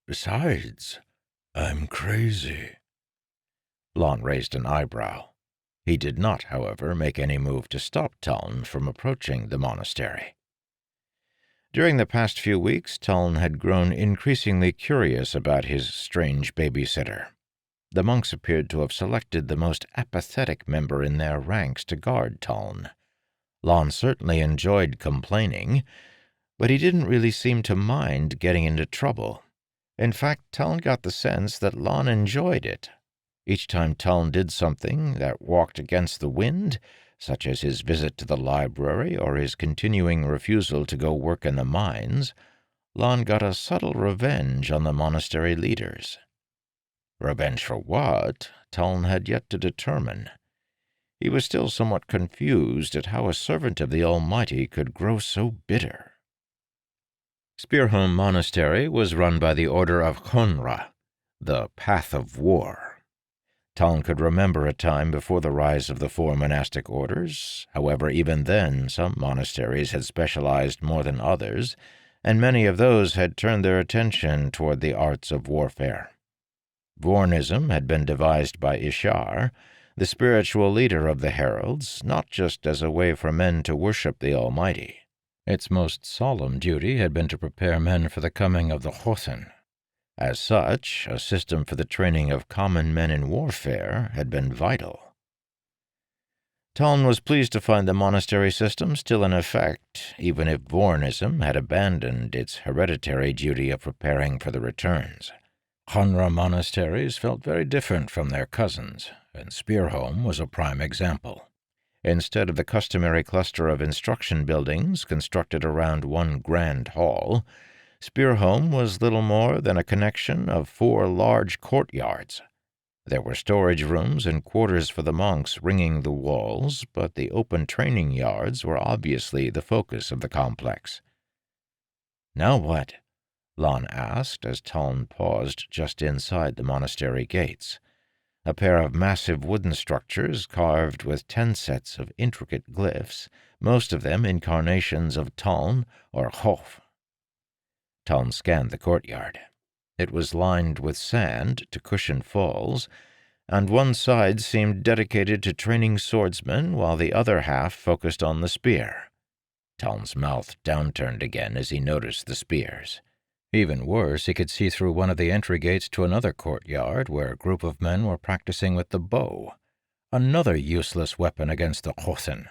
Besides, I'm crazy." Lon raised an eyebrow. He did not, however, make any move to stop Taln from approaching the monastery. During the past few weeks, Taln had grown increasingly curious about his strange babysitter. The monks appeared to have selected the most apathetic member in their ranks to guard Taln. Lon certainly enjoyed complaining, but he didn't really seem to mind getting into trouble. In fact, Taln got the sense that Lon enjoyed it. Each time Taln did something that walked against the wind, such as his visit to the library or his continuing refusal to go work in the mines, Lon got a subtle revenge on the monastery leaders. Revenge for what, Taln had yet to determine. He was still somewhat confused at how a servant of the Almighty could grow so bitter. Spearholm Monastery was run by the Order of Khonra, the Path of War. Taln could remember a time before the rise of the four monastic orders. However, even then, some monasteries had specialized more than others, and many of those had turned their attention toward the arts of warfare. Vornism had been devised by Ishar, the spiritual leader of the heralds, not just as a way for men to worship the Almighty. Its most solemn duty had been to prepare men for the coming of the Hothen. As such, a system for the training of common men in warfare had been vital. Taln was pleased to find the monastery system still in effect, even if Vornism had abandoned its hereditary duty of preparing for the returns. Khonra monasteries felt very different from their cousins, and Spearholm was a prime example. Instead of the customary cluster of instruction buildings constructed around one grand hall, Spearholm was little more than a connection of 4 large courtyards. There were storage rooms and quarters for the monks ringing the walls, but the open training yards were obviously the focus of the complex. "Now what?" Lon asked as Taln paused just inside the monastery gates. A pair of massive wooden structures carved with 10 sets of intricate glyphs, most of them incarnations of Taln or Hof. Taln scanned the courtyard. It was lined with sand to cushion falls, and one side seemed dedicated to training swordsmen while the other half focused on the spear. Taln's mouth downturned again as he noticed the spears. Even worse, he could see through one of the entry gates to another courtyard where a group of men were practicing with the bow, another useless weapon against the Hothen.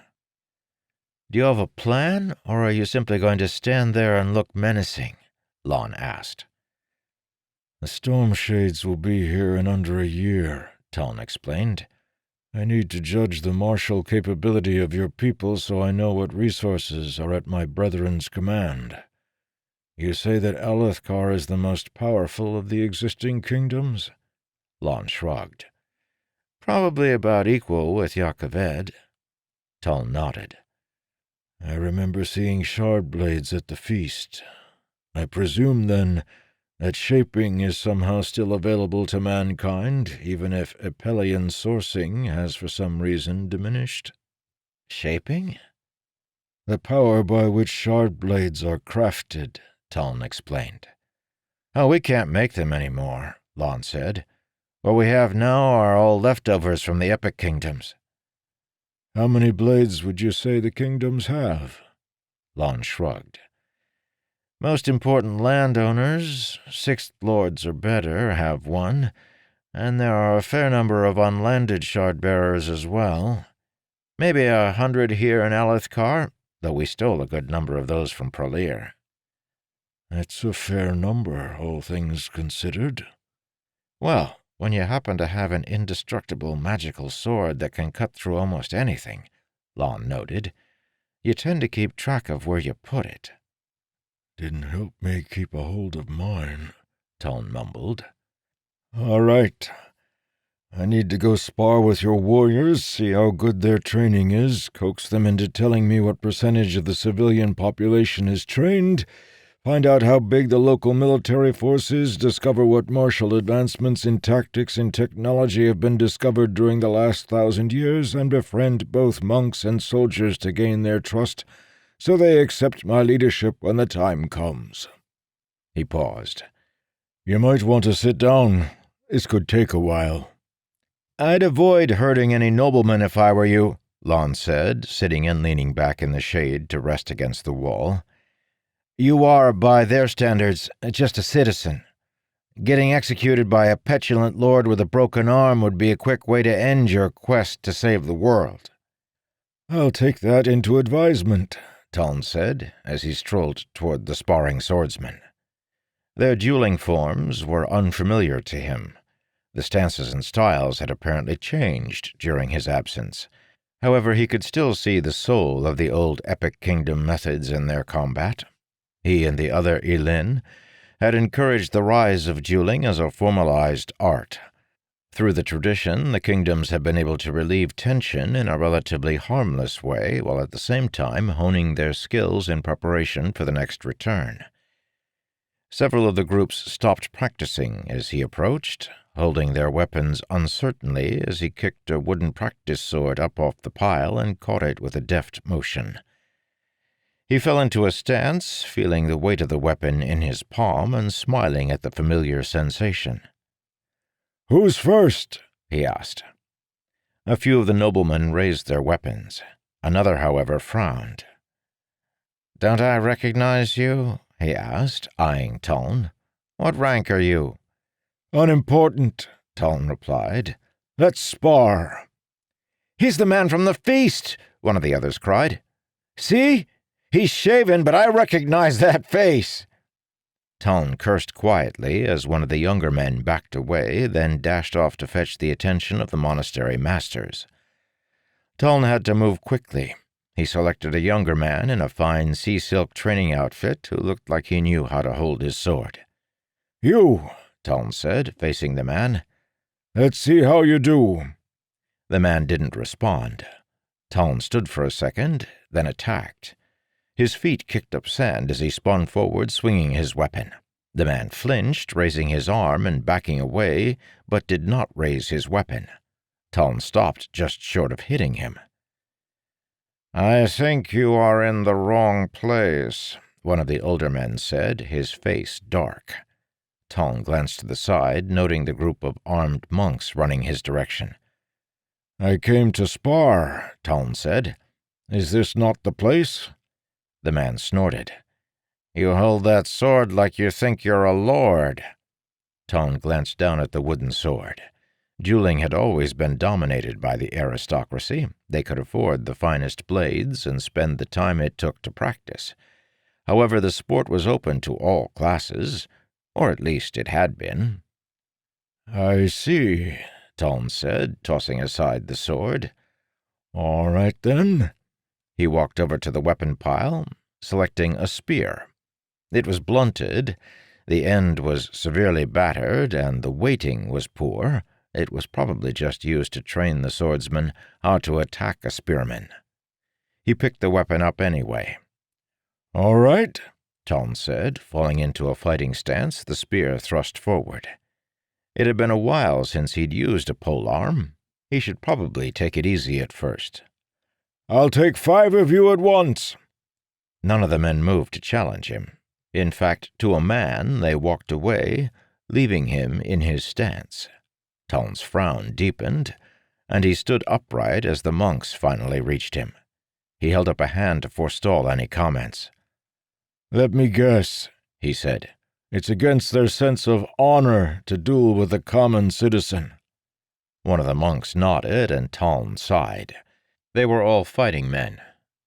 "Do you have a plan, or are you simply going to stand there and look menacing?" Lon asked. "The storm shades will be here in under a year," Taln explained. "I need to judge the martial capability of your people so I know what resources are at my brethren's command. You say that Alethkar is the most powerful of the existing kingdoms?" Lon shrugged. "Probably about equal with Yakaved." Taln nodded. "I remember seeing shard blades at the feast. I presume, then, that shaping is somehow still available to mankind, even if Epelian sourcing has for some reason diminished." "Shaping?" "The power by which shard blades are crafted," Taln explained. "Oh, we can't make them anymore," Lon said. "What we have now are all leftovers from the Epic Kingdoms." "How many blades would you say the kingdoms have?" Lon shrugged. "Most important landowners, 6th lords or better, have one, and there are a fair number of unlanded shard-bearers as well. Maybe 100 here in Alethkar, though we stole a good number of those from Prolir." "That's a fair number, all things considered." "Well, when you happen to have an indestructible magical sword that can cut through almost anything," Lon noted, "you tend to keep track of where you put it." "Didn't help me keep a hold of mine," Taln mumbled. "All right. I need to go spar with your warriors, see how good their training is, coax them into telling me what percentage of the civilian population is trained, find out how big the local military force is, discover what martial advancements in tactics and technology have been discovered during the last 1,000 years, and befriend both monks and soldiers to gain their trust, so they accept my leadership when the time comes." He paused. "You might want to sit down. This could take a while." I'd avoid hurting any noblemen if I were you, Lon said, sitting and leaning back in the shade to rest against the wall. You are, by their standards, just a citizen. Getting executed by a petulant lord with a broken arm would be a quick way to end your quest to save the world. I'll take that into advisement, Taln said, as he strolled toward the sparring swordsmen. Their dueling forms were unfamiliar to him. The stances and styles had apparently changed during his absence. However, he could still see the soul of the old Epic Kingdom methods in their combat. He and the other Elin had encouraged the rise of dueling as a formalized art. Through the tradition, the kingdoms have been able to relieve tension in a relatively harmless way, while at the same time honing their skills in preparation for the next return. Several of the groups stopped practicing as he approached, holding their weapons uncertainly as he kicked a wooden practice sword up off the pile and caught it with a deft motion. He fell into a stance, feeling the weight of the weapon in his palm and smiling at the familiar sensation. "Who's first?" he asked. A few of the noblemen raised their weapons. Another, however, frowned. "Don't I recognize you?" he asked, eyeing Taln. "What rank are you?" "Unimportant," Taln replied. "Let's spar." "He's the man from the feast!" one of the others cried. "See? He's shaven, but I recognize that face!" Taln cursed quietly as one of the younger men backed away, then dashed off to fetch the attention of the monastery masters. Taln had to move quickly. He selected a younger man in a fine sea-silk training outfit who looked like he knew how to hold his sword. "You," Taln said, facing the man. "Let's see how you do." The man didn't respond. Taln stood for a second, then attacked. His feet kicked up sand as he spun forward, swinging his weapon. The man flinched, raising his arm and backing away, but did not raise his weapon. Taln stopped just short of hitting him. "I think you are in the wrong place," one of the older men said, his face dark. Taln glanced to the side, noting the group of armed monks running his direction. "I came to spar," Taln said. "Is this not the place?" The man snorted. "You hold that sword like you think you're a lord." Taln glanced down at the wooden sword. Dueling had always been dominated by the aristocracy. They could afford the finest blades and spend the time it took to practice. However, the sport was open to all classes, or at least it had been. "I see," Taln said, tossing aside the sword. "All right, then." He walked over to the weapon pile, selecting a spear. It was blunted, the end was severely battered, and the weighting was poor. It was probably just used to train the swordsman how to attack a spearman. He picked the weapon up anyway. "All right," Taln said, falling into a fighting stance, the spear thrust forward. It had been a while since he'd used a polearm. He should probably take it easy at first. "I'll take 5 of you at once." None of the men moved to challenge him. In fact, to a man, they walked away, leaving him in his stance. Taln's frown deepened, and he stood upright as the monks finally reached him. He held up a hand to forestall any comments. "Let me guess," he said. "It's against their sense of honor to duel with a common citizen." One of the monks nodded, and Taln sighed. They were all fighting men.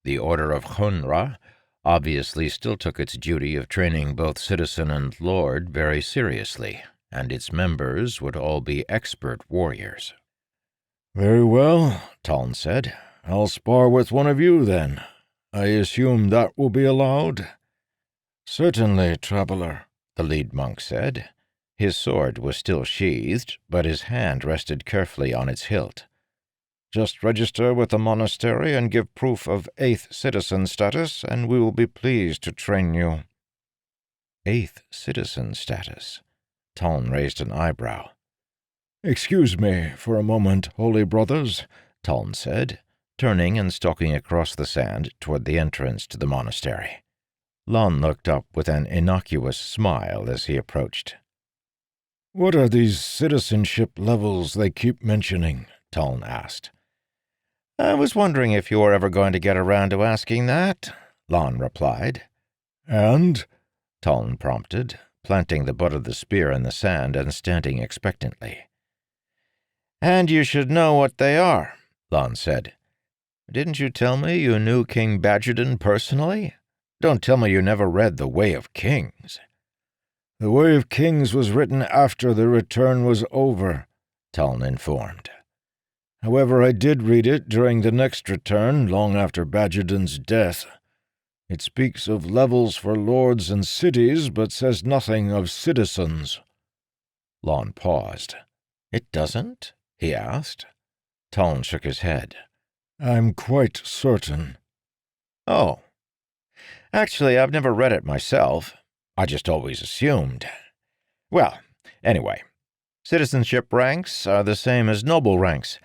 The Order of Khunra obviously still took its duty of training both citizen and lord very seriously, and its members would all be expert warriors. "Very well," Taln said. "I'll spar with one of you, then. I assume that will be allowed?" "Certainly, traveler," the lead monk said. His sword was still sheathed, but his hand rested carefully on its hilt. "Just register with the monastery and give proof of 8th citizen status, and we will be pleased to train you." 8th citizen status? Taln raised an eyebrow. "Excuse me for a moment, holy brothers," Taln said, turning and stalking across the sand toward the entrance to the monastery. Lon looked up with an innocuous smile as he approached. "What are these citizenship levels they keep mentioning?" Taln asked. "I was wondering if you were ever going to get around to asking that," Lon replied. "And?" Taln prompted, planting the butt of the spear in the sand and standing expectantly. "And you should know what they are," Lon said. "Didn't you tell me you knew King Badgerton personally? Don't tell me you never read The Way of Kings." "The Way of Kings was written after the return was over," Taln informed. "However, I did read it during the next return, long after Badgerton's death. It speaks of levels for lords and cities, but says nothing of citizens." Lon paused. "It doesn't?" he asked. Taln shook his head. "I'm quite certain." "Oh. Actually, I've never read it myself. I just always assumed. Well, anyway, citizenship ranks are the same as noble ranks.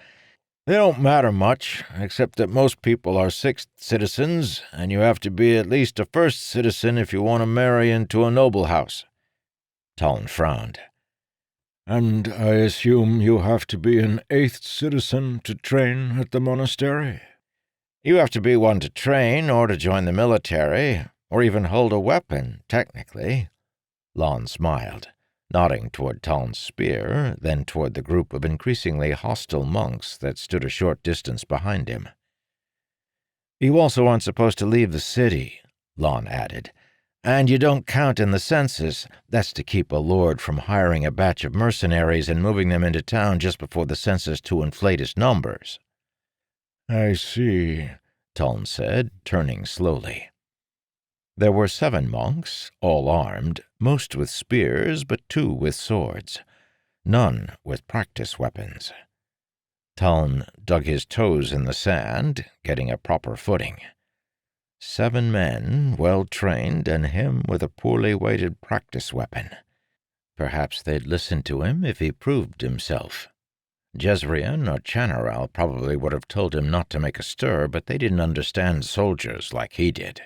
They don't matter much, except that most people are sixth citizens, and you have to be at least a first citizen if you want to marry into a noble house." Taln frowned. "And I assume you have to be an eighth citizen to train at the monastery?" "You have to be one to train, or to join the military, or even hold a weapon, technically." Lon smiled, nodding toward Taln's spear, then toward the group of increasingly hostile monks that stood a short distance behind him. "You also aren't supposed to leave the city," Lon added. "And you don't count in the census. That's to keep a lord from hiring a batch of mercenaries and moving them into town just before the census to inflate his numbers." "I see," Taln said, turning slowly. There were 7 monks, all armed, most with spears, but 2 with swords, none with practice weapons. Taln dug his toes in the sand, getting a proper footing. 7 men, well-trained, and him with a poorly weighted practice weapon. Perhaps they'd listen to him if he proved himself. Jezrien or Chanaral probably would have told him not to make a stir, but they didn't understand soldiers like he did.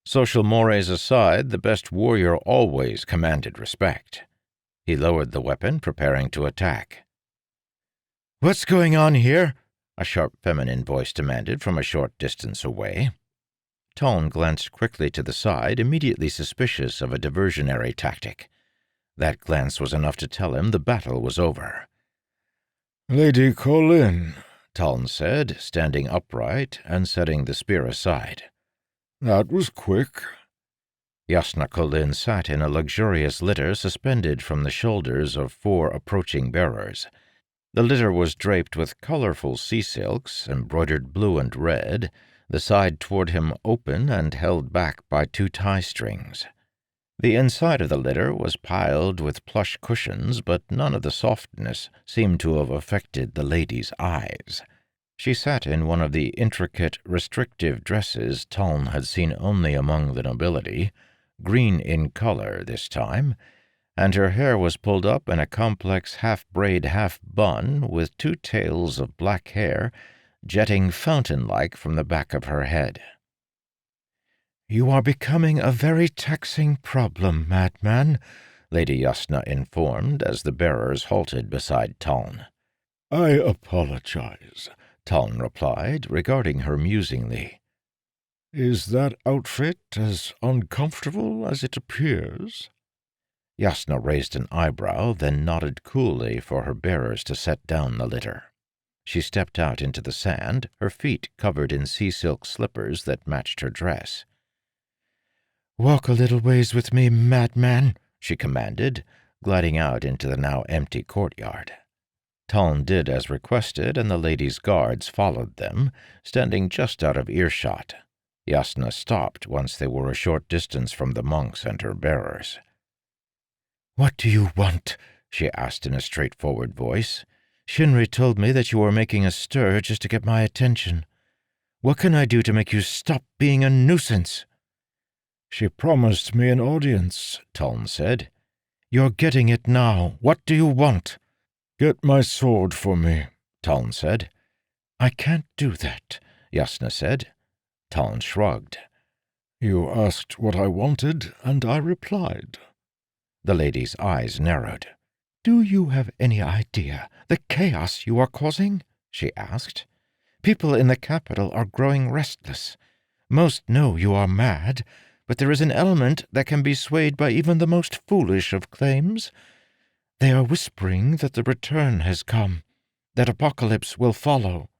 Social mores aside, the best warrior always commanded respect. He lowered the weapon, preparing to attack. "What's going on here?" a sharp feminine voice demanded from a short distance away. Taln glanced quickly to the side, immediately suspicious of a diversionary tactic. That glance was enough to tell him the battle was over. "Lady Colin," Taln said, standing upright and setting the spear aside. "That was quick." Yasna Colin sat in a luxurious litter suspended from the shoulders of 4 approaching bearers. The litter was draped with colorful sea silks, embroidered blue and red, the side toward him open and held back by 2 tie strings. The inside of the litter was piled with plush cushions, but none of the softness seemed to have affected the lady's eyes. She sat in one of the intricate, restrictive dresses Taln had seen only among the nobility, green in color this time, and her hair was pulled up in a complex half-braid, half-bun with 2 tails of black hair jetting fountain-like from the back of her head. "You are becoming a very taxing problem, madman," Lady Yasna informed as the bearers halted beside Taln. "I apologize," Taln replied, regarding her musingly. "Is that outfit as uncomfortable as it appears?" Yasna raised an eyebrow, then nodded coolly for her bearers to set down the litter. She stepped out into the sand, her feet covered in sea-silk slippers that matched her dress. "Walk a little ways with me, madman," she commanded, gliding out into the now empty courtyard. Taln did as requested, and the lady's guards followed them, standing just out of earshot. Yasna stopped once they were a short distance from the monks and her bearers. "What do you want?" she asked in a straightforward voice. "Shinri told me that you were making a stir just to get my attention. What can I do to make you stop being a nuisance?" "She promised me an audience," Taln said. "You're getting it now. What do you want?" "Get my sword for me," Taln said. "I can't do that," Yasna said. Taln shrugged. "You asked what I wanted, and I replied." The lady's eyes narrowed. "Do you have any idea the chaos you are causing?" she asked. "People in the capital are growing restless. Most know you are mad, but there is an element that can be swayed by even the most foolish of claims. They are whispering that the return has come, that apocalypse will follow."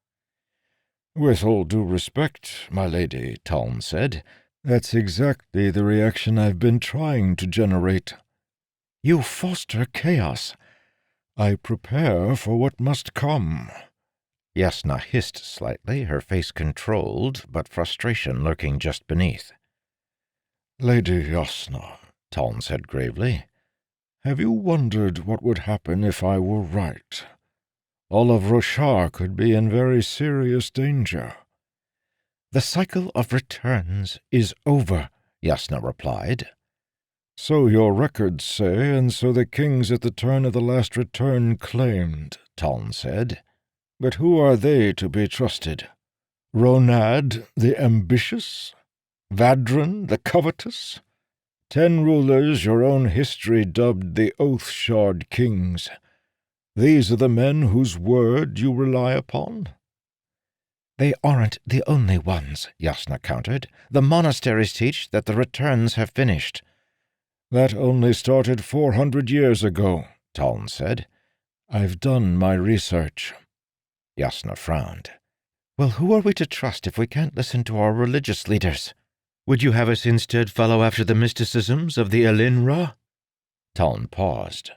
"With all due respect, my lady," Taln said, "that's exactly the reaction I've been trying to generate." "You foster chaos." "I prepare for what must come." Yasna hissed slightly, her face controlled, but frustration lurking just beneath. "Lady Yasna," Taln said gravely, "have you wondered what would happen if I were right? All of Roshar could be in very serious danger." "The cycle of returns is over," Yasna replied. "So your records say, and so the kings at the turn of the last return claimed," Taln said. "But who are they to be trusted? Ronad, the ambitious? Vadran, the covetous? 10 rulers your own history dubbed the Oath-Shard Kings. These are the men whose word you rely upon?" "They aren't the only ones," Yasna countered. "The monasteries teach that the returns have finished." "That only started 400 years ago," Taln said. "I've done my research." Yasna frowned. "Well, who are we to trust if we can't listen to our religious leaders? Would you have us instead follow after the mysticisms of the Elinra?" Taln paused.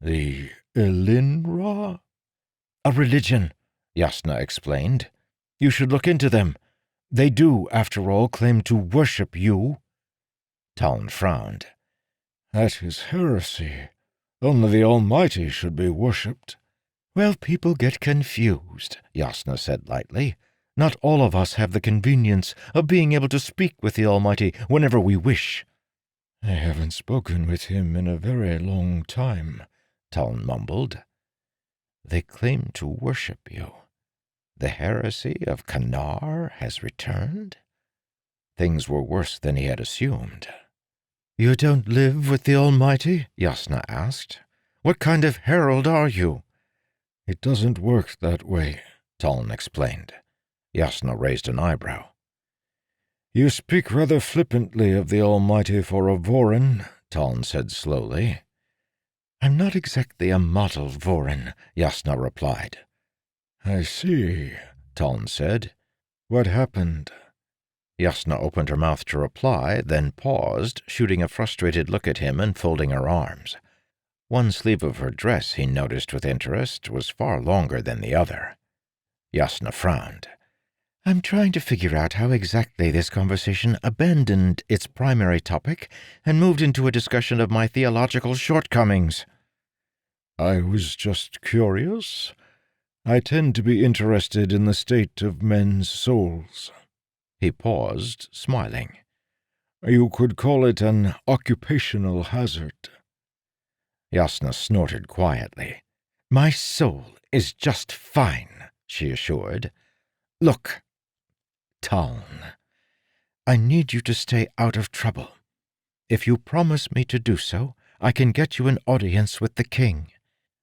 "The Elinra?" "A religion," Yasna explained. "You should look into them. They do, after all, claim to worship you." Taln frowned. "That is heresy. Only the Almighty should be worshipped." "Well, people get confused," Yasna said lightly. "Not all of us have the convenience of being able to speak with the Almighty whenever we wish." "I haven't spoken with him in a very long time," Taln mumbled. "They claim to worship you. The heresy of Kanar has returned?" Things were worse than he had assumed. "You don't live with the Almighty?" Yasna asked. "What kind of herald are you?" "It doesn't work that way," Taln explained. Yasna raised an eyebrow. "You speak rather flippantly of the Almighty for a Vorin," Taln said slowly. "I'm not exactly a model Vorin," Yasna replied. "I see," Taln said. "What happened?" Yasna opened her mouth to reply, then paused, shooting a frustrated look at him and folding her arms. One sleeve of her dress, he noticed with interest, was far longer than the other. Yasna frowned. "I'm trying to figure out how exactly this conversation abandoned its primary topic and moved into a discussion of my theological shortcomings." "I was just curious. I tend to be interested in the state of men's souls." He paused, smiling. "You could call it an occupational hazard." Yasna snorted quietly. "My soul is just fine," she assured. "Look, Taln, I need you to stay out of trouble. If you promise me to do so, I can get you an audience with the king.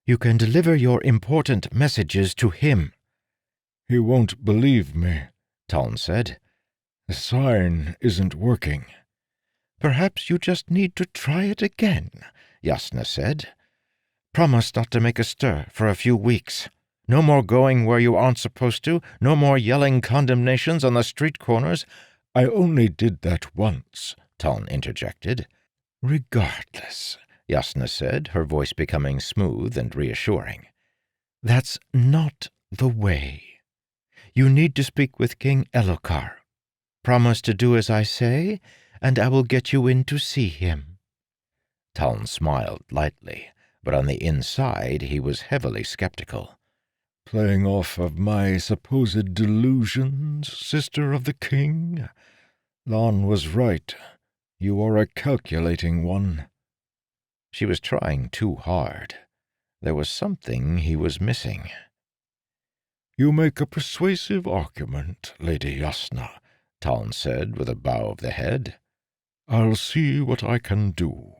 You can deliver your important messages to him." "He won't believe me," Taln said. "The sign isn't working." "Perhaps you just need to try it again," Yasna said. "Promise not to make a stir for a few weeks. No more going where you aren't supposed to, no more yelling condemnations on the street corners." "I only did that once," Taln interjected. "Regardless," Yasna said, her voice becoming smooth and reassuring. "That's not the way. You need to speak with King Elokar. Promise to do as I say, and I will get you in to see him." Taln smiled lightly, but on the inside he was heavily skeptical. "Playing off of my supposed delusions, sister of the king? Lon was right. You are a calculating one." She was trying too hard. There was something he was missing. "You make a persuasive argument, Lady Yasna," Taln said with a bow of the head. "I'll see what I can do."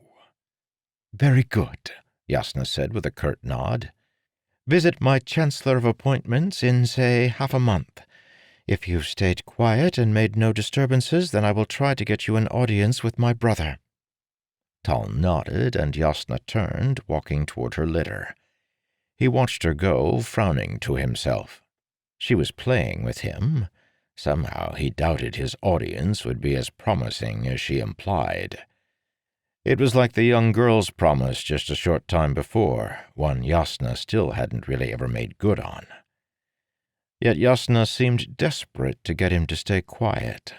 "Very good," Yasna said with a curt nod. "Visit my Chancellor of Appointments in, say, half a month. If you've stayed quiet and made no disturbances, then I will try to get you an audience with my brother." Taln nodded, and Yasna turned, walking toward her litter. He watched her go, frowning to himself. She was playing with him. Somehow he doubted his audience would be as promising as she implied. It was like the young girl's promise just a short time before, one Yasna still hadn't really ever made good on. Yet Yasna seemed desperate to get him to stay quiet.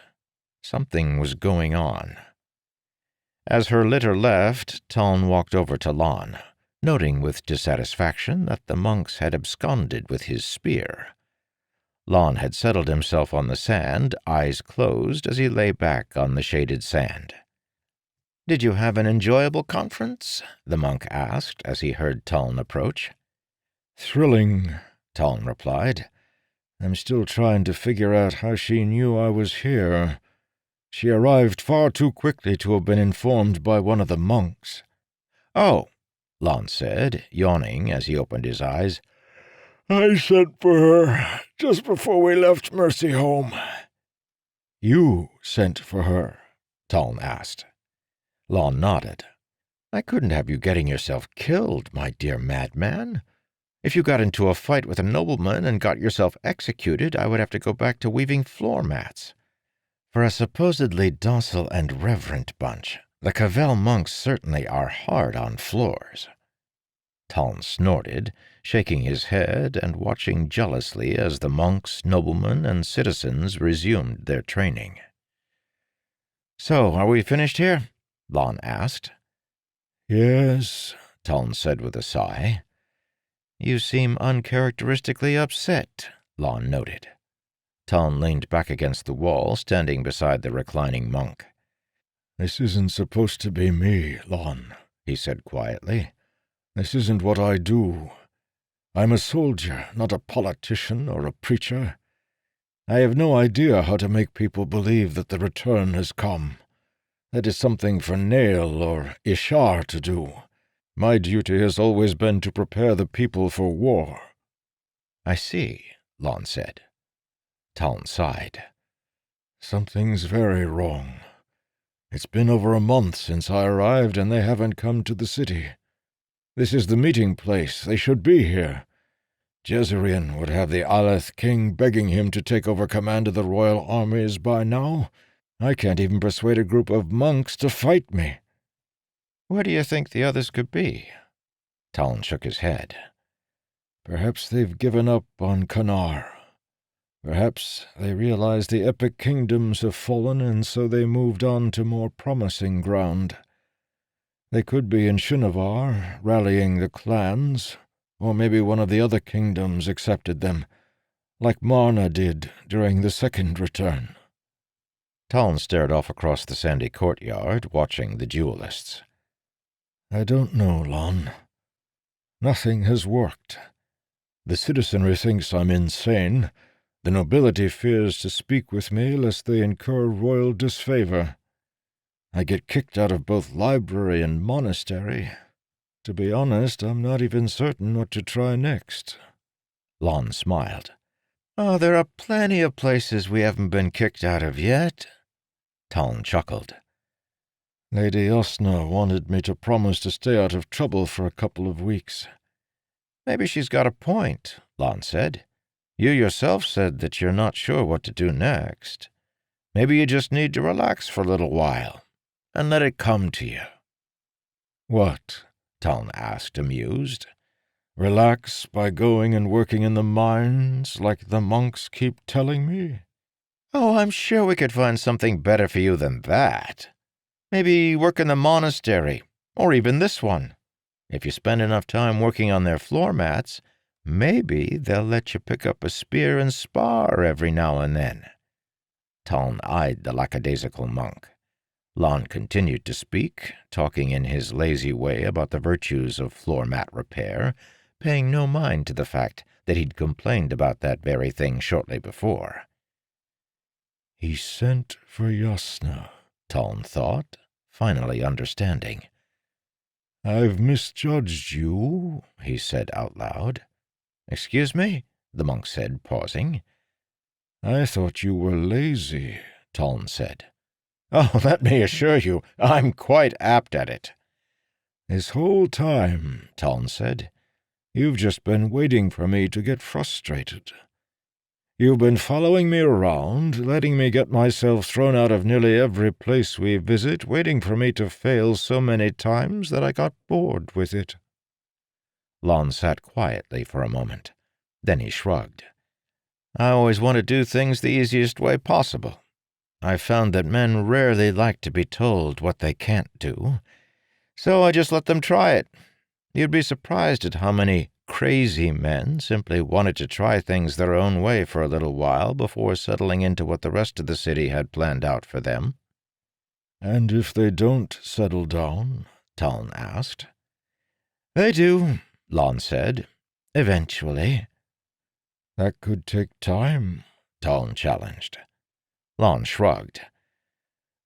Something was going on. As her litter left, Taln walked over to Lon, noting with dissatisfaction that the monks had absconded with his spear. Lon had settled himself on the sand, eyes closed as he lay back on the shaded sand. "Did you have an enjoyable conference?" the monk asked as he heard Taln approach. "Thrilling," Taln replied. "I'm still trying to figure out how she knew I was here. She arrived far too quickly to have been informed by one of the monks." "Oh," Lon said, yawning as he opened his eyes. "I sent for her just before we left Mercy home." "You sent for her?" Taln asked. Lon nodded. "I couldn't have you getting yourself killed, my dear madman. If you got into a fight with a nobleman and got yourself executed, I would have to go back to weaving floor mats. For a supposedly docile and reverent bunch, the Cavell monks certainly are hard on floors." Taln snorted, shaking his head and watching jealously as the monks, noblemen, and citizens resumed their training. "So, are we finished here?" Lon asked. "Yes," Taln said with a sigh. "You seem uncharacteristically upset," Lon noted. Taln leaned back against the wall, standing beside the reclining monk. "This isn't supposed to be me, Lon," he said quietly. "This isn't what I do. I'm a soldier, not a politician or a preacher. I have no idea how to make people believe that the return has come. That is something for Nael or Ishar to do. My duty has always been to prepare the people for war." "I see," Lon said. Taln sighed. "Something's very wrong. It's been over a month since I arrived, and they haven't come to the city. This is the meeting place. They should be here. Jezrien would have the Aleth king begging him to take over command of the royal armies by now. I can't even persuade a group of monks to fight me." "Where do you think the others could be?" Taln shook his head. "Perhaps they've given up on Kanar. Perhaps they realize the epic kingdoms have fallen, and so they moved on to more promising ground. They could be in Shinovar, rallying the clans, or maybe one of the other kingdoms accepted them, like Marna did during the second return." Taln stared off across the sandy courtyard, watching the duelists. "I don't know, Lon. Nothing has worked. The citizenry thinks I'm insane. The nobility fears to speak with me lest they incur royal disfavor. I get kicked out of both library and monastery. To be honest, I'm not even certain what to try next." Lon smiled. "Oh, there are plenty of places we haven't been kicked out of yet." Taln chuckled. "Lady Osna wanted me to promise to stay out of trouble for a couple of weeks." "Maybe she's got a point," Lon said. "You yourself said that you're not sure what to do next. Maybe you just need to relax for a little while and let it come to you." "What?" Taln asked, amused. "Relax by going and working in the mines like the monks keep telling me?" "Oh, I'm sure we could find something better for you than that. Maybe work in the monastery, or even this one. If you spend enough time working on their floor mats, maybe they'll let you pick up a spear and spar every now and then." Taln eyed the lackadaisical monk. Lon continued to speak, talking in his lazy way about the virtues of floor mat repair, paying no mind to the fact that he'd complained about that very thing shortly before. "He sent for Yasna," Taln thought, finally understanding. "I've misjudged you," he said out loud. "Excuse me?" the monk said, pausing. "I thought you were lazy," Taln said. "Oh, let me assure you, I'm quite apt at it." "This whole time," Taln said, "you've just been waiting for me to get frustrated. You've been following me around, letting me get myself thrown out of nearly every place we visit, waiting for me to fail so many times that I got bored with it." Lon sat quietly for a moment. Then he shrugged. "I always want to do things the easiest way possible. I've found that men rarely like to be told what they can't do, so I just let them try it. You'd be surprised at how many crazy men simply wanted to try things their own way for a little while before settling into what the rest of the city had planned out for them." "And if they don't settle down?" Taln asked. "They do," Lon said. "Eventually." "That could take time," Taln challenged. Lon shrugged.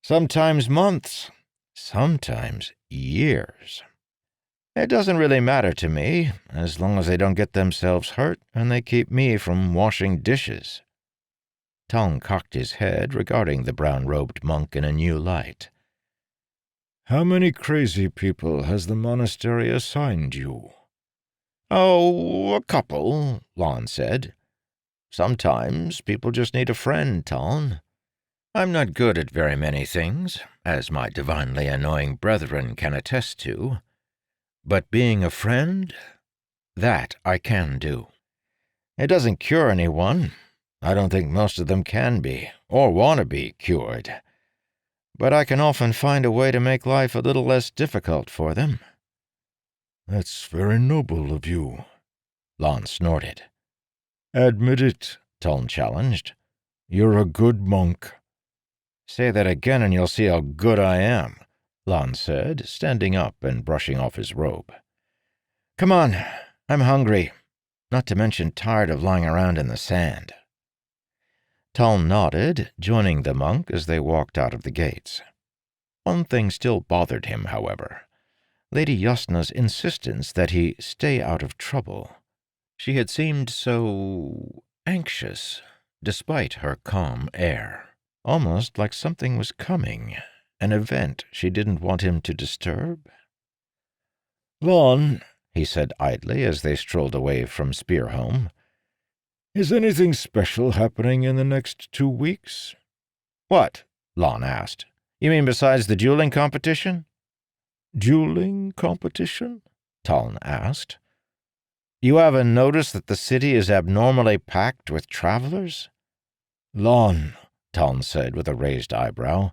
"Sometimes months, sometimes years. It doesn't really matter to me, as long as they don't get themselves hurt and they keep me from washing dishes." Taln cocked his head, regarding the brown-robed monk in a new light. "How many crazy people has the monastery assigned you?" "Oh, a couple," Lon said. "Sometimes people just need a friend, Taln. I'm not good at very many things, as my divinely annoying brethren can attest to. But being a friend, that I can do. It doesn't cure anyone. I don't think most of them can be, or want to be, cured. But I can often find a way to make life a little less difficult for them." "That's very noble of you," Lon snorted. "Admit it," Taln challenged. "You're a good monk." "Say that again and you'll see how good I am," Lon said, standing up and brushing off his robe. "Come on, I'm hungry, not to mention tired of lying around in the sand." Taln nodded, joining the monk as they walked out of the gates. One thing still bothered him, however: Lady Yasna's insistence that he stay out of trouble. She had seemed so anxious, despite her calm air. Almost like something was coming, an event she didn't want him to disturb. "Lon," he said idly as they strolled away from Spearholm, "is anything special happening in the next 2 weeks?" "What?" Lon asked. "You mean besides the dueling competition?" "Dueling competition?" Taln asked. "You haven't noticed that the city is abnormally packed with travelers?" "Lon," Taln said with a raised eyebrow,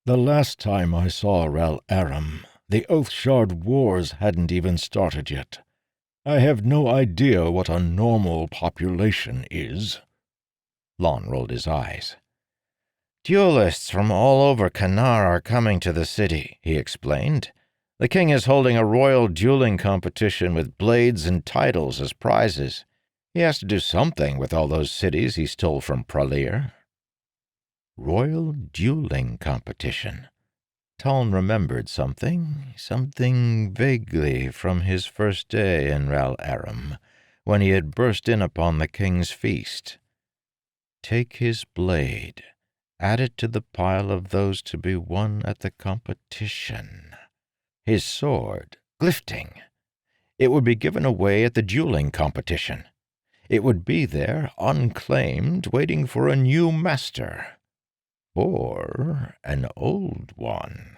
"the last time I saw Rel Aram, the Oathshard Wars hadn't even started yet. I have no idea what a normal population is." Lon rolled his eyes. "Duelists from all over Kanar are coming to the city," he explained. "The king is holding a royal dueling competition with blades and titles as prizes. He has to do something with all those cities he stole from Pralir." Royal dueling competition. Taln remembered something vaguely from his first day in Rel Aram, when he had burst in upon the king's feast. Take his blade, add it to the pile of those to be won at the competition. His sword, Glifting. It would be given away at the dueling competition. It would be there, unclaimed, waiting for a new master. Or an old one.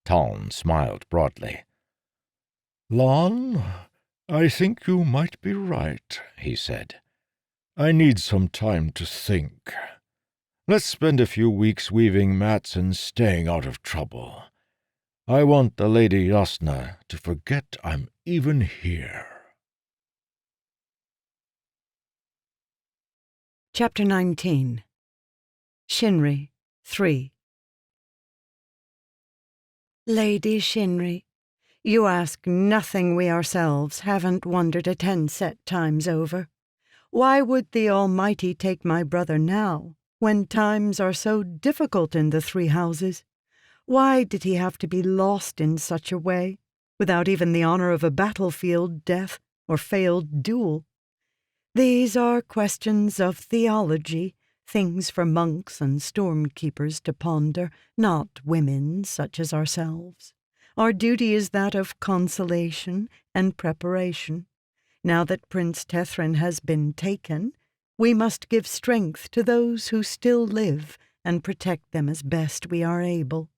Taln smiled broadly. "Lon, I think you might be right," he said. "I need some time to think. Let's spend a few weeks weaving mats and staying out of trouble. I want the Lady Yasna to forget I'm even here." Chapter 19. Shinri 3. Lady Shinri, you ask nothing we ourselves haven't wondered 10 set times over. Why would the Almighty take my brother now, when times are so difficult in the 3 houses? Why did he have to be lost in such a way, without even the honor of a battlefield death or failed duel. These are questions of theology, things for monks and stormkeepers to ponder, not women such as ourselves. Our duty is that of consolation and preparation. Now that Prince Tethrin has been taken, we must give strength to those who still live and protect them as best we are able.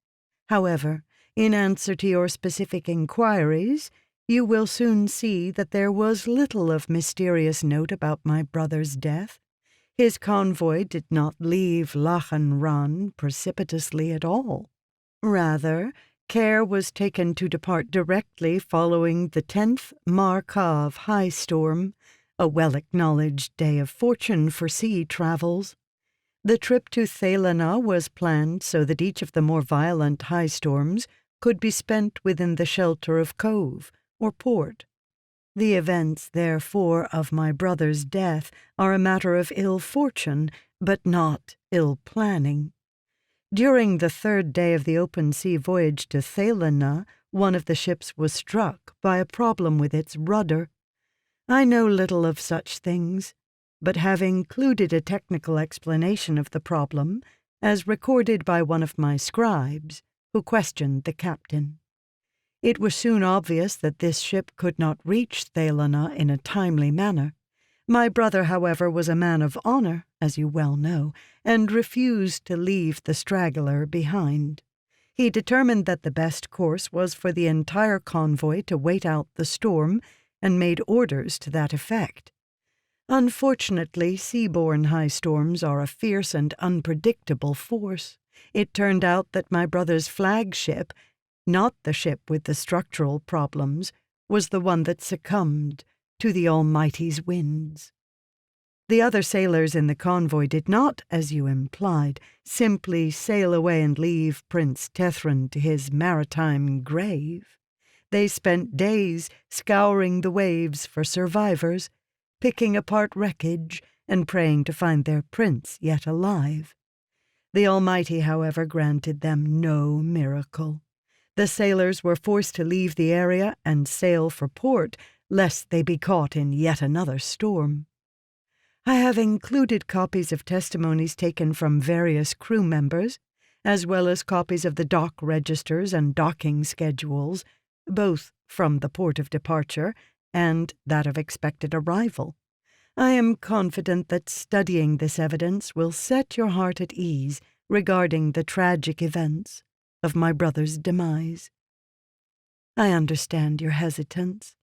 However, in answer to your specific inquiries, you will soon see that there was little of mysterious note about my brother's death. His convoy did not leave Lachan Ran precipitously at all. Rather, care was taken to depart directly following the 10th Markov high storm, a well-acknowledged day of fortune for sea travels. The trip to Thelana was planned so that each of the more violent high storms could be spent within the shelter of cove or port. The events, therefore, of my brother's death are a matter of ill fortune, but not ill planning. During the 3rd day of the open sea voyage to Thelana, one of the ships was struck by a problem with its rudder. I know little of such things, but have included a technical explanation of the problem, as recorded by one of my scribes, who questioned the captain. It was soon obvious that this ship could not reach Thelana in a timely manner. My brother, however, was a man of honor, as you well know, and refused to leave the straggler behind. He determined that the best course was for the entire convoy to wait out the storm, and made orders to that effect. Unfortunately, seaborne high storms are a fierce and unpredictable force. It turned out that my brother's flagship, not the ship with the structural problems, was the one that succumbed to the Almighty's winds. The other sailors in the convoy did not, as you implied, simply sail away and leave Prince Tethrin to his maritime grave. They spent days scouring the waves for survivors, picking apart wreckage, and praying to find their prince yet alive. The Almighty, however, granted them no miracle. The sailors were forced to leave the area and sail for port, lest they be caught in yet another storm. I have included copies of testimonies taken from various crew members, as well as copies of the dock registers and docking schedules, both from the port of departure and that of expected arrival. I am confident that studying this evidence will set your heart at ease regarding the tragic events of my brother's demise. I understand your hesitance.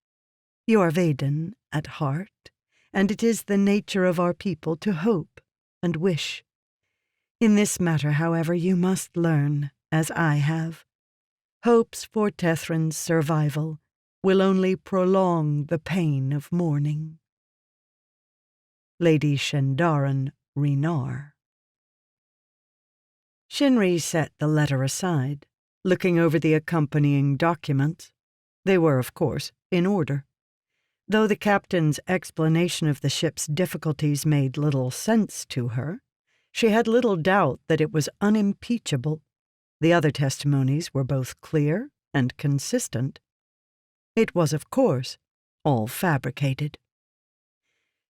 You are Vaden at heart, and it is the nature of our people to hope and wish. In this matter, however, you must learn, as I have. Hopes for Tethrin's survival will only prolong the pain of mourning. Lady Shendaran Renar. Shinri set the letter aside, looking over the accompanying documents. They were, of course, in order. Though the captain's explanation of the ship's difficulties made little sense to her, she had little doubt that it was unimpeachable. The other testimonies were both clear and consistent. It was, of course, all fabricated.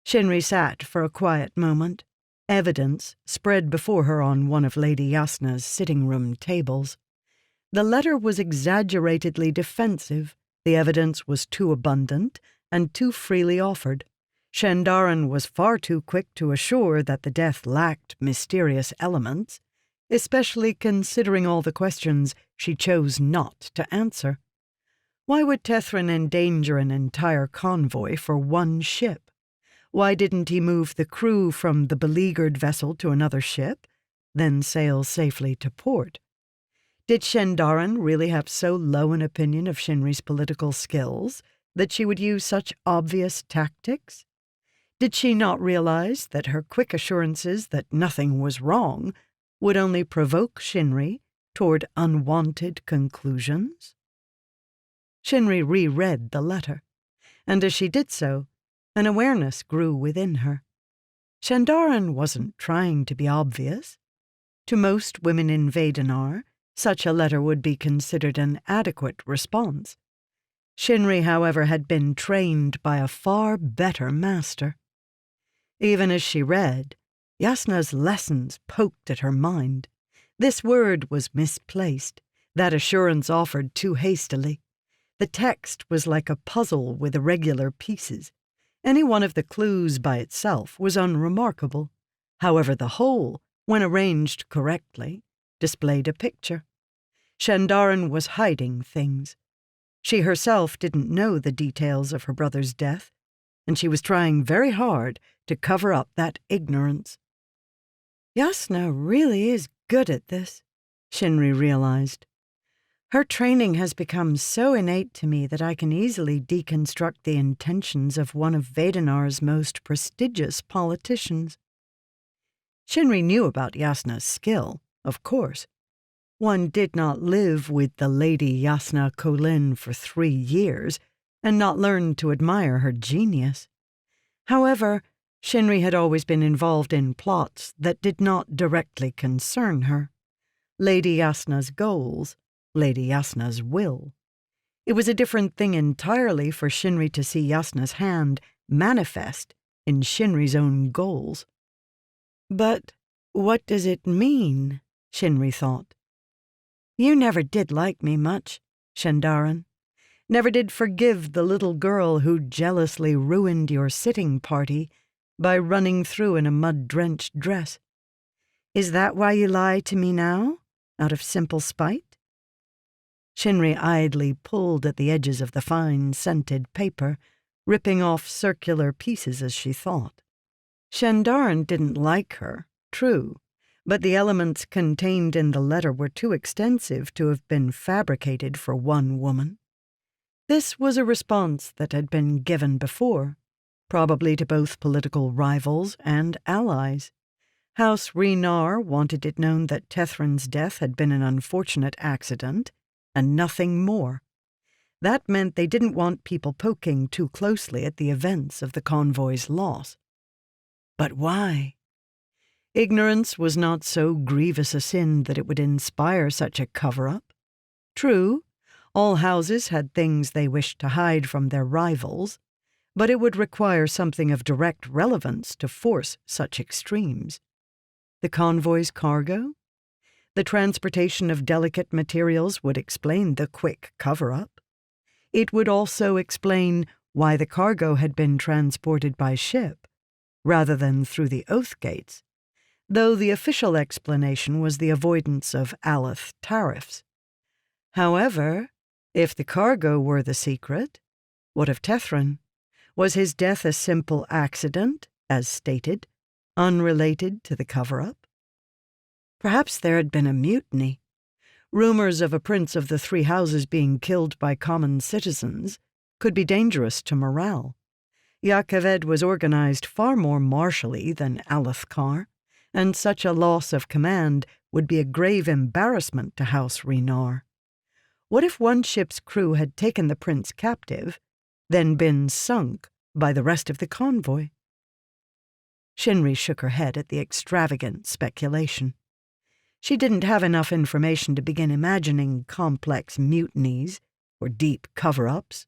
Shinri sat for a quiet moment, evidence spread before her on one of Lady Yasna's sitting-room tables. The letter was exaggeratedly defensive, the evidence was too abundant and too freely offered. Shendaran was far too quick to assure that the death lacked mysterious elements, especially considering all the questions she chose not to answer. Why would Tethrin endanger an entire convoy for one ship? Why didn't he move the crew from the beleaguered vessel to another ship, then sail safely to port? Did Shendaran really have so low an opinion of Shinri's political skills that she would use such obvious tactics? Did she not realize that her quick assurances that nothing was wrong would only provoke Shinri toward unwanted conclusions? Shinri reread the letter, and as she did so, an awareness grew within her. Shendaran wasn't trying to be obvious. To most women in Vedenar, such a letter would be considered an adequate response. Shinri, however, had been trained by a far better master. Even as she read, Yasna's lessons poked at her mind. This word was misplaced, that assurance offered too hastily. The text was like a puzzle with irregular pieces. Any one of the clues by itself was unremarkable. However, the whole, when arranged correctly, displayed a picture. Shandaran was hiding things. She herself didn't know the details of her brother's death, and she was trying very hard to cover up that ignorance. Yasna really is good at this, Shinri realized. Her training has become so innate to me that I can easily deconstruct the intentions of one of Vedanar's most prestigious politicians. Shinri knew about Yasna's skill, of course. One did not live with the Lady Yasna Kholin for 3 years and not learn to admire her genius. However, Shinri had always been involved in plots that did not directly concern her. Lady Yasna's goals, Lady Yasna's will. It was a different thing entirely for Shinri to see Yasna's hand manifest in Shinri's own goals. But what does it mean? Shinri thought. You never did like me much, Shandaran. Never did forgive the little girl who jealously ruined your sitting party by running through in a mud-drenched dress. Is that why you lie to me now, out of simple spite? Shinri idly pulled at the edges of the fine, scented paper, ripping off circular pieces as she thought. Shandaran didn't like her, true, but the elements contained in the letter were too extensive to have been fabricated for one woman. This was a response that had been given before, probably to both political rivals and allies. House Renar wanted it known that Tethran's death had been an unfortunate accident, and nothing more. That meant they didn't want people poking too closely at the events of the convoy's loss. But why? Ignorance was not so grievous a sin that it would inspire such a cover-up. True, all houses had things they wished to hide from their rivals, but it would require something of direct relevance to force such extremes. The convoy's cargo? The transportation of delicate materials would explain the quick cover-up. It would also explain why the cargo had been transported by ship, rather than through the oath gates, though the official explanation was the avoidance of Aleth tariffs. However, if the cargo were the secret, what of Tethran? Was his death a simple accident, as stated, unrelated to the cover-up? Perhaps there had been a mutiny. Rumors of a prince of the 3 houses being killed by common citizens could be dangerous to morale. Yakaved was organized far more martially than Alethkar, and such a loss of command would be a grave embarrassment to House Renar. What if one ship's crew had taken the prince captive, then been sunk by the rest of the convoy? Shinri shook her head at the extravagant speculation. She didn't have enough information to begin imagining complex mutinies or deep cover-ups.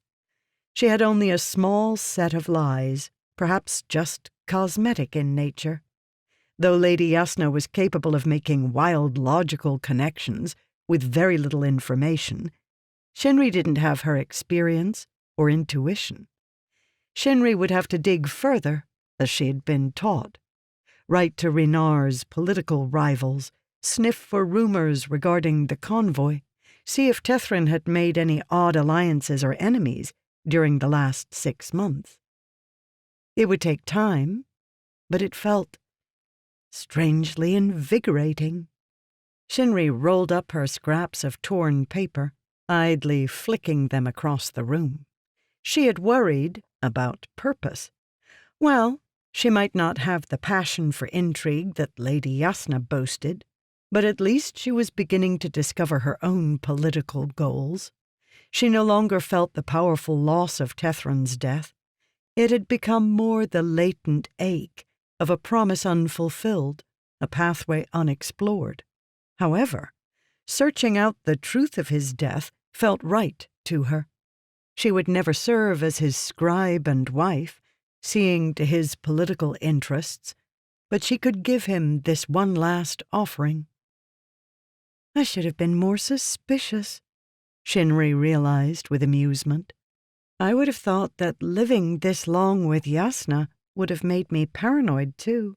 She had only a small set of lies, perhaps just cosmetic in nature. Though Lady Yasna was capable of making wild logical connections with very little information, Shinri didn't have her experience or intuition. Shinri would have to dig further, as she had been taught. Write to Renar's political rivals, sniff for rumors regarding the convoy, see if Tethran had made any odd alliances or enemies during the last 6 months. It would take time, but it felt strangely invigorating. Shinri rolled up her scraps of torn paper, idly flicking them across the room. She had worried about purpose. Well, she might not have the passion for intrigue that Lady Yasna boasted, but at least she was beginning to discover her own political goals. She no longer felt the powerful loss of Tethran's death. It had become more the latent ache of a promise unfulfilled, a pathway unexplored. However, searching out the truth of his death felt right to her. She would never serve as his scribe and wife, seeing to his political interests, but she could give him this one last offering. I should have been more suspicious, Shinri realized with amusement. I would have thought that living this long with Yasna would have made me paranoid, too.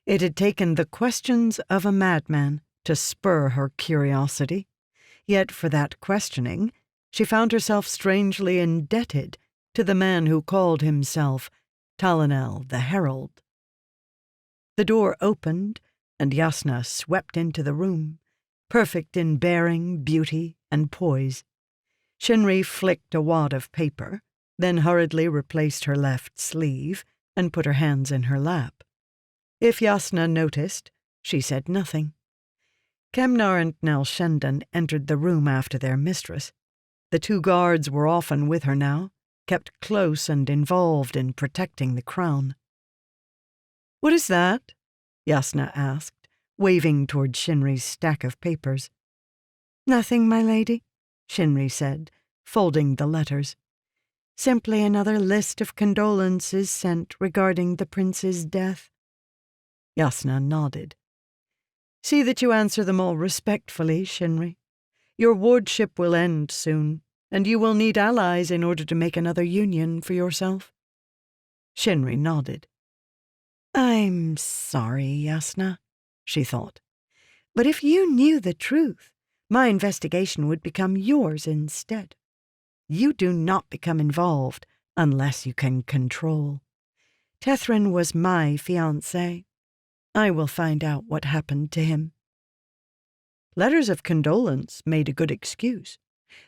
It had taken the questions of a madman to spur her curiosity, yet for that questioning, she found herself strangely indebted to the man who called himself Talinel the Herald. The door opened, and Yasna swept into the room, perfect in bearing, beauty, and poise. Shinri flicked a wad of paper, then hurriedly replaced her left sleeve and put her hands in her lap. If Yasna noticed, she said nothing. Kemnar and Nell Shendon entered the room after their mistress. The two guards were often with her now, kept close and involved in protecting the crown. "What is that?" Yasna asked, waving toward Shinri's stack of papers. "Nothing, my lady," Shinri said, folding the letters. "Simply another list of condolences sent regarding the prince's death." Yasna nodded. "See that you answer them all respectfully, Shinri. Your wardship will end soon, and you will need allies in order to make another union for yourself." Shinri nodded. "I'm sorry, Yasna," she thought. "But if you knew the truth, my investigation would become yours instead. You do not become involved unless you can control. Tethrin was my fiancé. I will find out what happened to him." Letters of condolence made a good excuse.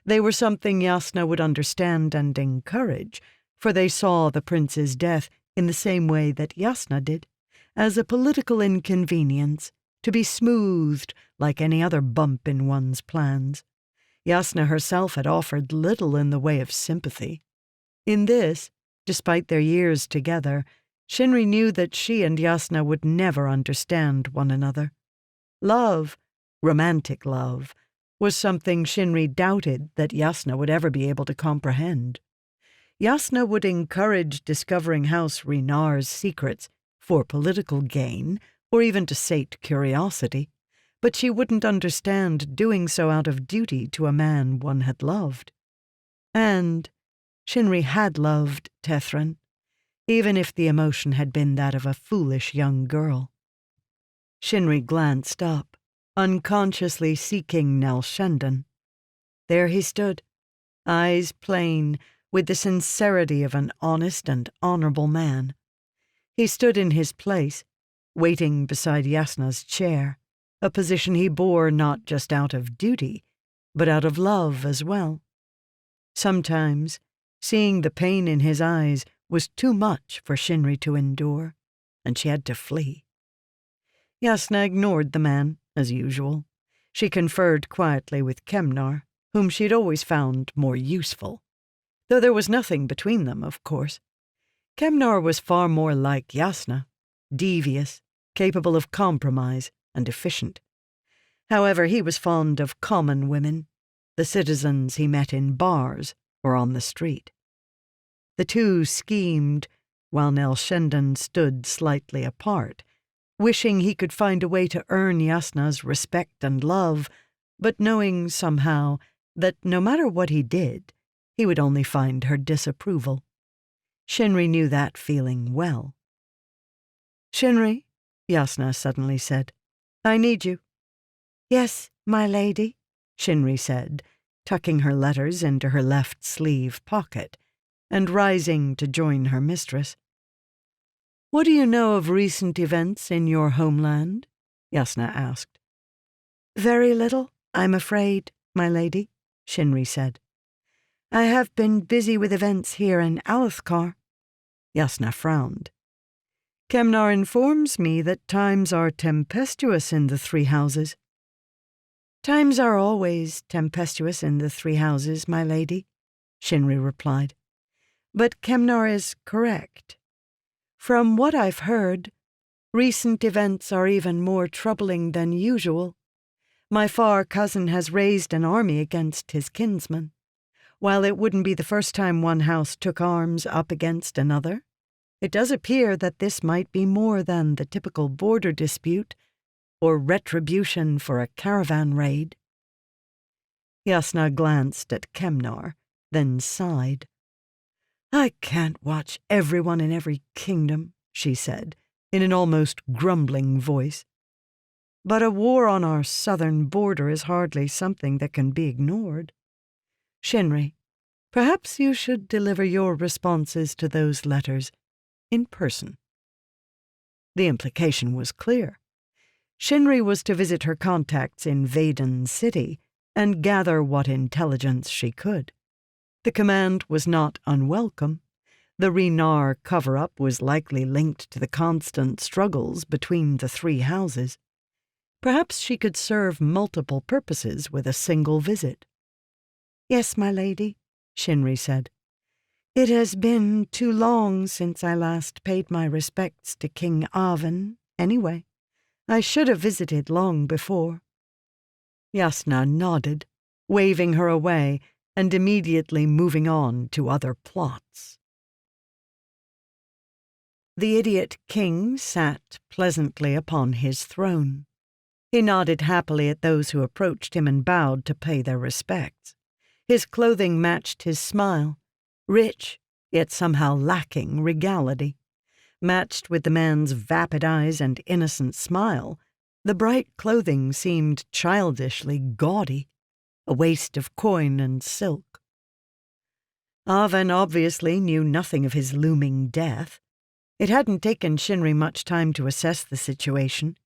They were something Yasna would understand and encourage, for they saw the prince's death in the same way that Yasna did, as a political inconvenience, to be smoothed like any other bump in one's plans. Yasna herself had offered little in the way of sympathy. In this, despite their years together, Shinri knew that she and Yasna would never understand one another. Love, romantic love, was something Shinri doubted that Yasna would ever be able to comprehend. Yasna would encourage discovering House Renar's secrets for political gain or even to sate curiosity, but she wouldn't understand doing so out of duty to a man one had loved. And Shinri had loved Tethrin, even if the emotion had been that of a foolish young girl. Shinri glanced up, unconsciously seeking Nell Shendon. There he stood, eyes plain, with the sincerity of an honest and honorable man. He stood in his place, waiting beside Yasna's chair, a position he bore not just out of duty, but out of love as well. Sometimes, seeing the pain in his eyes was too much for Shinri to endure, and she had to flee. Yasna ignored the man, as usual. She conferred quietly with Kemnar, whom she had always found more useful, though there was nothing between them, of course. Kemnar was far more like Yasna, devious, capable of compromise, and efficient. However, he was fond of common women, the citizens he met in bars or on the street. The two schemed, while Nell Shendon stood slightly apart, wishing he could find a way to earn Yasna's respect and love, but knowing somehow that no matter what he did, he would only find her disapproval. Shinri knew that feeling well. "Shinri," Yasna suddenly said, "I need you." "Yes, my lady," Shinri said, tucking her letters into her left sleeve pocket, and rising to join her mistress. "What do you know of recent events in your homeland?" Yasna asked. "Very little, I'm afraid, my lady," Shinri said. "I have been busy with events here in Alethkar." Yasna frowned. "Kemnar informs me that times are tempestuous in the Three Houses." "Times are always tempestuous in the Three Houses, my lady," Shinri replied. "But Kemnar is correct. From what I've heard, recent events are even more troubling than usual. My far cousin has raised an army against his kinsman. While it wouldn't be the first time one house took arms up against another, it does appear that this might be more than the typical border dispute or retribution for a caravan raid. Yasna glanced at Kemnar, then sighed. "I can't watch everyone in every kingdom," she said, in an almost grumbling voice. "But a war on our southern border is hardly something that can be ignored. Shinri, perhaps you should deliver your responses to those letters in person." The implication was clear. Shinri was to visit her contacts in Vaden City and gather what intelligence she could. The command was not unwelcome. The Renar cover-up was likely linked to the constant struggles between the three houses. Perhaps she could serve multiple purposes with a single visit. "Yes, my lady," Shinri said. "It has been too long since I last paid my respects to King Avin, anyway. I should have visited long before." Yasna nodded, waving her away and immediately moving on to other plots. The idiot king sat pleasantly upon his throne. He nodded happily at those who approached him and bowed to pay their respects. His clothing matched his smile, rich, yet somehow lacking regality. Matched with the man's vapid eyes and innocent smile, the bright clothing seemed childishly gaudy, a waste of coin and silk. Avin obviously knew nothing of his looming death. It hadn't taken Shinri much time to assess the situation,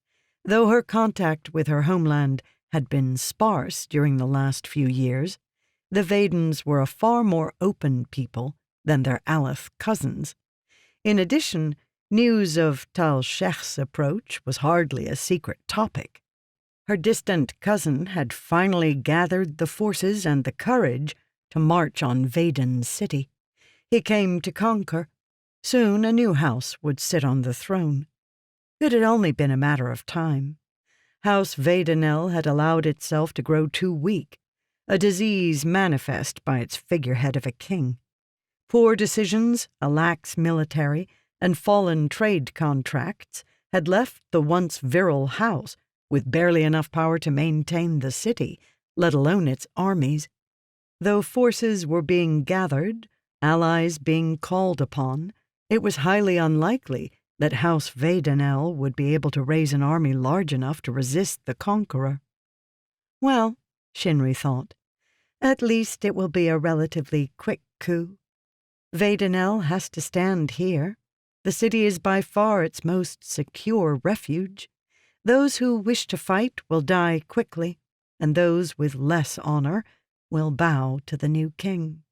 though her contact with her homeland had been sparse during the last few years. The Vadens were a far more open people than their Aleth cousins. In addition, news of Tal Shech's approach was hardly a secret topic. Her distant cousin had finally gathered the forces and the courage to march on Vaden City. He came to conquer. Soon a new house would sit on the throne. It had only been a matter of time. House Vadenel had allowed itself to grow too weak, a disease manifest by its figurehead of a king. Poor decisions, a lax military, and fallen trade contracts had left the once virile house with barely enough power to maintain the city, let alone its armies. Though forces were being gathered, allies being called upon, it was highly unlikely that House Vadenel would be able to raise an army large enough to resist the conqueror. Well, Shinri thought, at least it will be a relatively quick coup. Vadenel has to stand here. The city is by far its most secure refuge. Those who wish to fight will die quickly, and those with less honor will bow to the new king.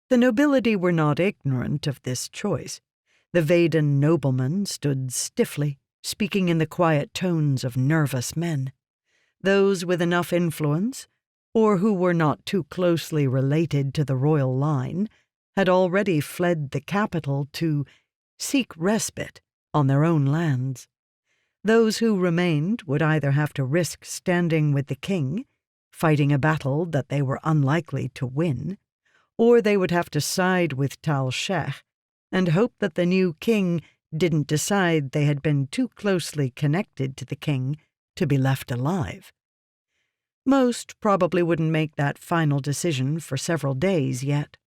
The nobility were not ignorant of this choice. The Vaden noblemen stood stiffly, speaking in the quiet tones of nervous men. Those with enough influence, or who were not too closely related to the royal line, had already fled the capital to seek respite on their own lands. Those who remained would either have to risk standing with the king, fighting a battle that they were unlikely to win, or they would have to side with Tal Shech and hope that the new king didn't decide they had been too closely connected to the king to be left alive. Most probably wouldn't make that final decision for several days yet.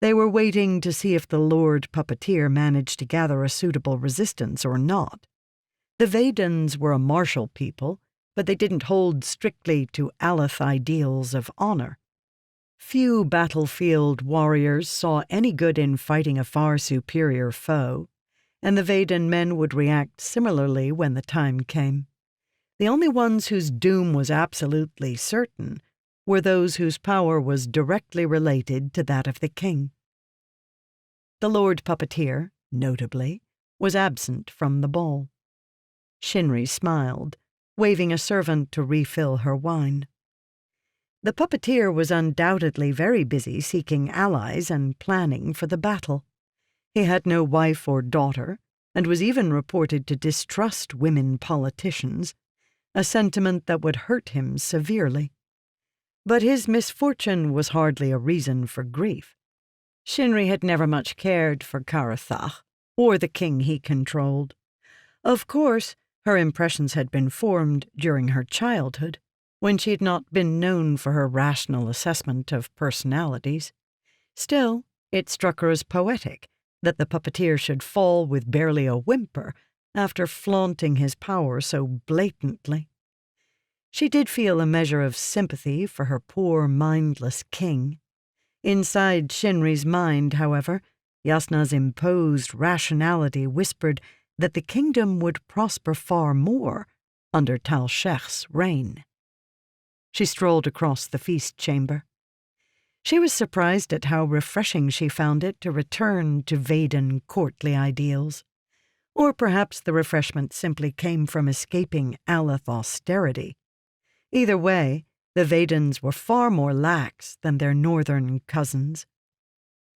They were waiting to see if the Lord Puppeteer managed to gather a suitable resistance or not. The Vadens were a martial people, but they didn't hold strictly to Aleth ideals of honor. Few battlefield warriors saw any good in fighting a far superior foe, and the Vaden men would react similarly when the time came. The only ones whose doom was absolutely certain were those whose power was directly related to that of the king. The Lord Puppeteer, notably, was absent from the ball. Shinri smiled, waving a servant to refill her wine. The puppeteer was undoubtedly very busy seeking allies and planning for the battle. He had no wife or daughter, and was even reported to distrust women politicians, a sentiment that would hurt him severely. But his misfortune was hardly a reason for grief. Shinri had never much cared for Karathach, or the king he controlled. Of course, her impressions had been formed during her childhood, when she had not been known for her rational assessment of personalities. Still, it struck her as poetic that the puppeteer should fall with barely a whimper after flaunting his power so blatantly. She did feel a measure of sympathy for her poor, mindless king. Inside Shinri's mind, however, Yasna's imposed rationality whispered that the kingdom would prosper far more under Tal Shech's reign. She strolled across the feast chamber. She was surprised at how refreshing she found it to return to Vaden courtly ideals. Or perhaps the refreshment simply came from escaping Aleth austerity. Either way, the Vadens were far more lax than their northern cousins.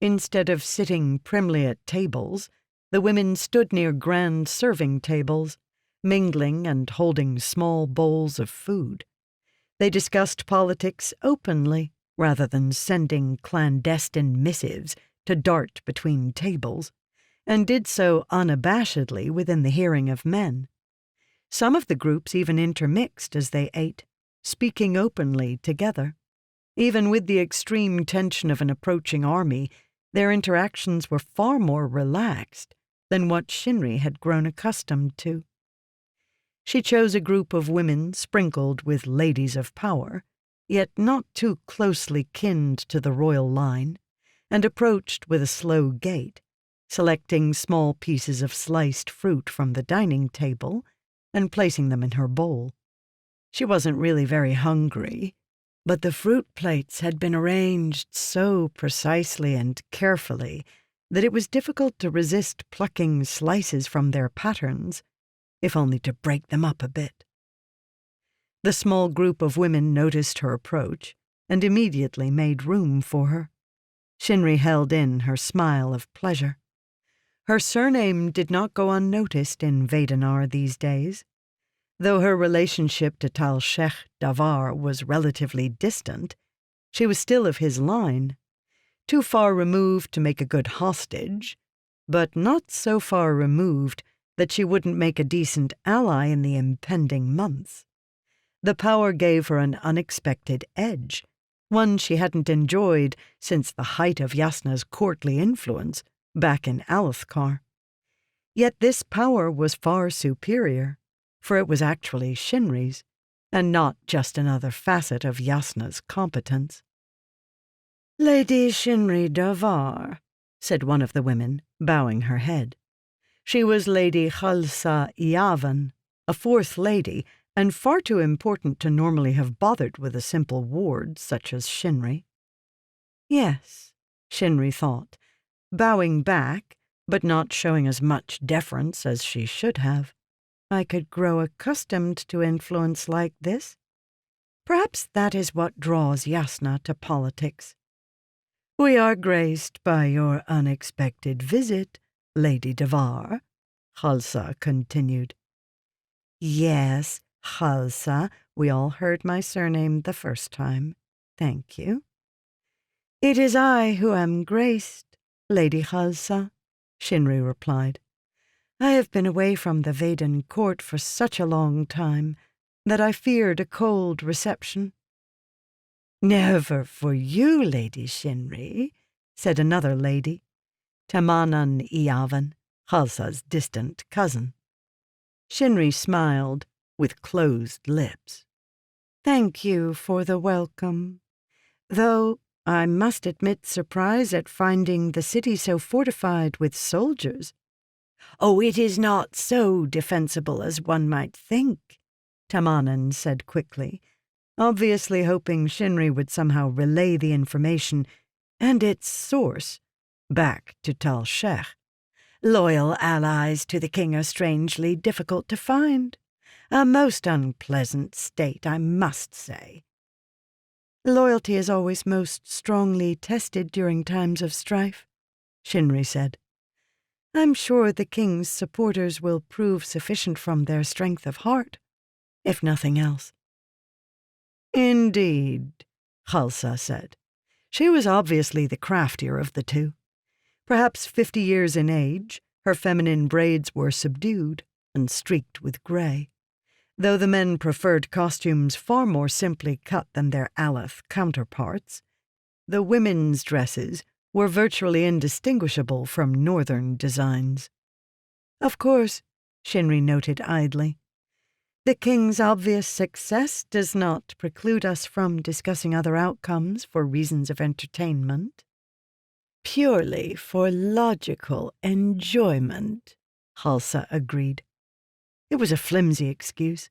Instead of sitting primly at tables, the women stood near grand serving tables, mingling and holding small bowls of food. They discussed politics openly, rather than sending clandestine missives to dart between tables, and did so unabashedly within the hearing of men. Some of the groups even intermixed as they ate, speaking openly together. Even with the extreme tension of an approaching army, their interactions were far more relaxed than what Shinri had grown accustomed to. She chose a group of women sprinkled with ladies of power, yet not too closely kinned to the royal line, and approached with a slow gait, selecting small pieces of sliced fruit from the dining table and placing them in her bowl. She wasn't really very hungry, but the fruit plates had been arranged so precisely and carefully that it was difficult to resist plucking slices from their patterns, if only to break them up a bit. The small group of women noticed her approach and immediately made room for her. Shinri held in her smile of pleasure. Her surname did not go unnoticed in Vadenar these days. Though her relationship to Tal Shech Davar was relatively distant, she was still of his line, too far removed to make a good hostage, but not so far removed that she wouldn't make a decent ally in the impending months. The power gave her an unexpected edge, one she hadn't enjoyed since the height of Yasna's courtly influence back in Alethkar. Yet this power was far superior, for it was actually Shinri's, and not just another facet of Yasna's competence. "Lady Shinri Davar," said one of the women, bowing her head. She was Lady Khalsa Iavan, a fourth lady, and far too important to normally have bothered with a simple ward such as Shinri. Yes, Shinri thought, bowing back, but not showing as much deference as she should have. I could grow accustomed to influence like this. Perhaps that is what draws Yasna to politics. We are graced by your unexpected visit, Lady Davar, Khalsa continued. Yes, Khalsa, we all heard my surname the first time. Thank you. It is I who am graced, Lady Khalsa, Shinri replied. I have been away from the Vaden court for such a long time that I feared a cold reception. Never for you, Lady Shinri, said another lady, Tamanan Iavan, Khalsa's distant cousin. Shinri smiled with closed lips. Thank you for the welcome, though I must admit surprise at finding the city so fortified with soldiers. Oh, it is not so defensible as one might think, Tamanan said quickly, obviously hoping Shinri would somehow relay the information and its source back to Tal Shech. Loyal allies to the king are strangely difficult to find. A most unpleasant state, I must say. Loyalty is always most strongly tested during times of strife, Shinri said. I'm sure the king's supporters will prove sufficient from their strength of heart, if nothing else. Indeed, Khalsa said. She was obviously the craftier of the two. Perhaps 50 years in age, her feminine braids were subdued and streaked with grey. Though the men preferred costumes far more simply cut than their Aleth counterparts, the women's dresses were virtually indistinguishable from northern designs. Of course, Shinri noted idly, the king's obvious success does not preclude us from discussing other outcomes for reasons of entertainment. Purely for logical enjoyment, Khalsa agreed. It was a flimsy excuse.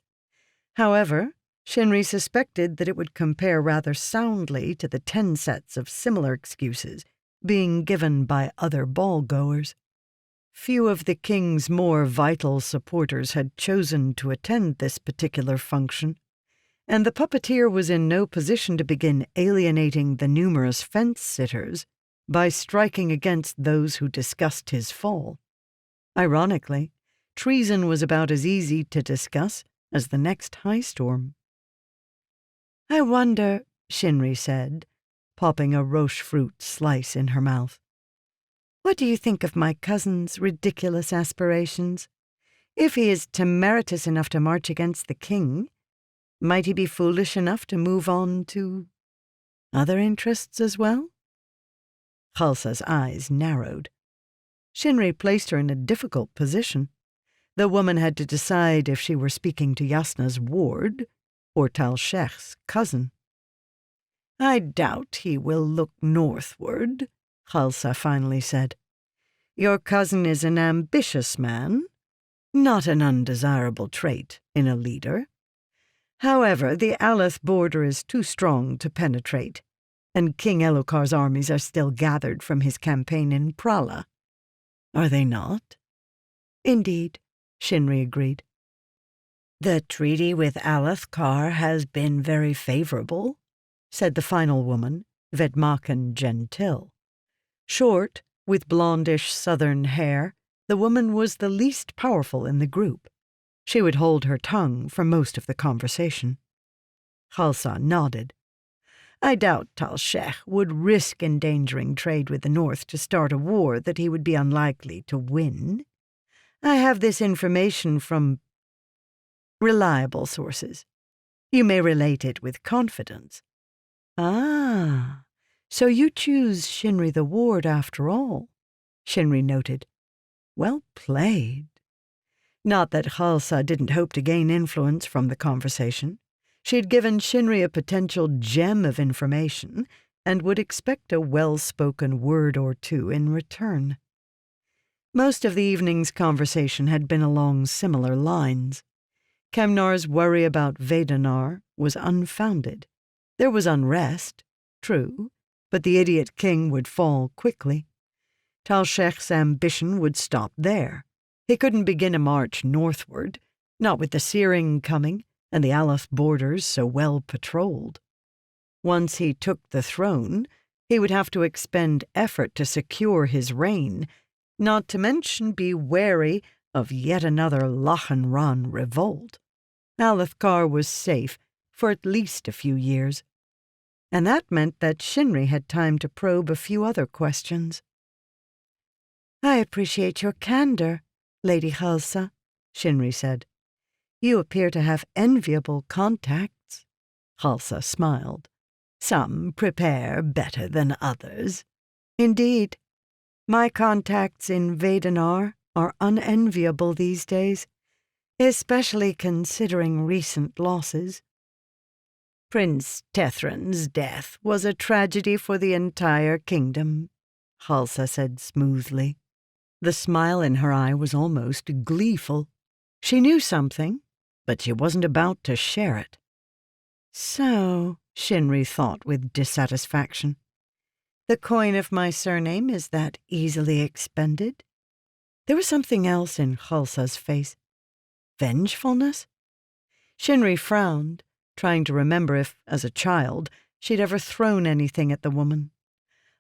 However, Shinri suspected that it would compare rather soundly to the 10 sets of similar excuses being given by other ball-goers. Few of the king's more vital supporters had chosen to attend this particular function, and the puppeteer was in no position to begin alienating the numerous fence-sitters by striking against those who discussed his fall. Ironically, treason was about as easy to discuss as the next high storm. "I wonder," Shinri said, popping a rochefruit slice in her mouth, "what do you think of my cousin's ridiculous aspirations? If he is temerarious enough to march against the king, might he be foolish enough to move on to other interests as well?" Khalsa's eyes narrowed. Shinri placed her in a difficult position. The woman had to decide if she were speaking to Yasna's ward or Tal Sheikh's cousin. "I doubt he will look northward," Khalsa finally said. "Your cousin is an ambitious man, not an undesirable trait in a leader. However, the Aleth border is too strong to penetrate, and King Elokar's armies are still gathered from his campaign in Prala. Are they not?" "Indeed," Shinri agreed. "The treaty with Alethkar has been very favorable," said the final woman, Vedmaken Gentil. Short, with blondish southern hair, the woman was the least powerful in the group. She would hold her tongue for most of the conversation. Khalsa nodded. "I doubt Tal Sheikh would risk endangering trade with the North to start a war that he would be unlikely to win. I have this information from reliable sources. You may relate it with confidence." "Ah, so you choose Shinri the ward after all," Shinri noted. "Well played." Not that Khalsa didn't hope to gain influence from the conversation. She had given Shinri a potential gem of information and would expect a well-spoken word or two in return. Most of the evening's conversation had been along similar lines. Kemnar's worry about Vedanar was unfounded. There was unrest, true, but the idiot king would fall quickly. Tal Sheikh's ambition would stop there. He couldn't begin a march northward, not with the Searing coming and the Aleth borders so well patrolled. Once he took the throne, he would have to expend effort to secure his reign, not to mention be wary of yet another Lachenran revolt. Alethkar was safe for at least a few years, and that meant that Shinri had time to probe a few other questions. "I appreciate your candor, Lady Khalsa," Shinri said. "You appear to have enviable contacts." Khalsa smiled. "Some prepare better than others." "Indeed. My contacts in Vedanar are unenviable these days, especially considering recent losses. Prince Tethran's death was a tragedy for the entire kingdom," Khalsa said smoothly. The smile in her eye was almost gleeful. She knew something, but she wasn't about to share it. "So," Shinri thought with dissatisfaction, "the coin of my surname is that easily expended?" There was something else in Khalsa's face. Vengefulness? Shinri frowned, trying to remember if, as a child, she'd ever thrown anything at the woman.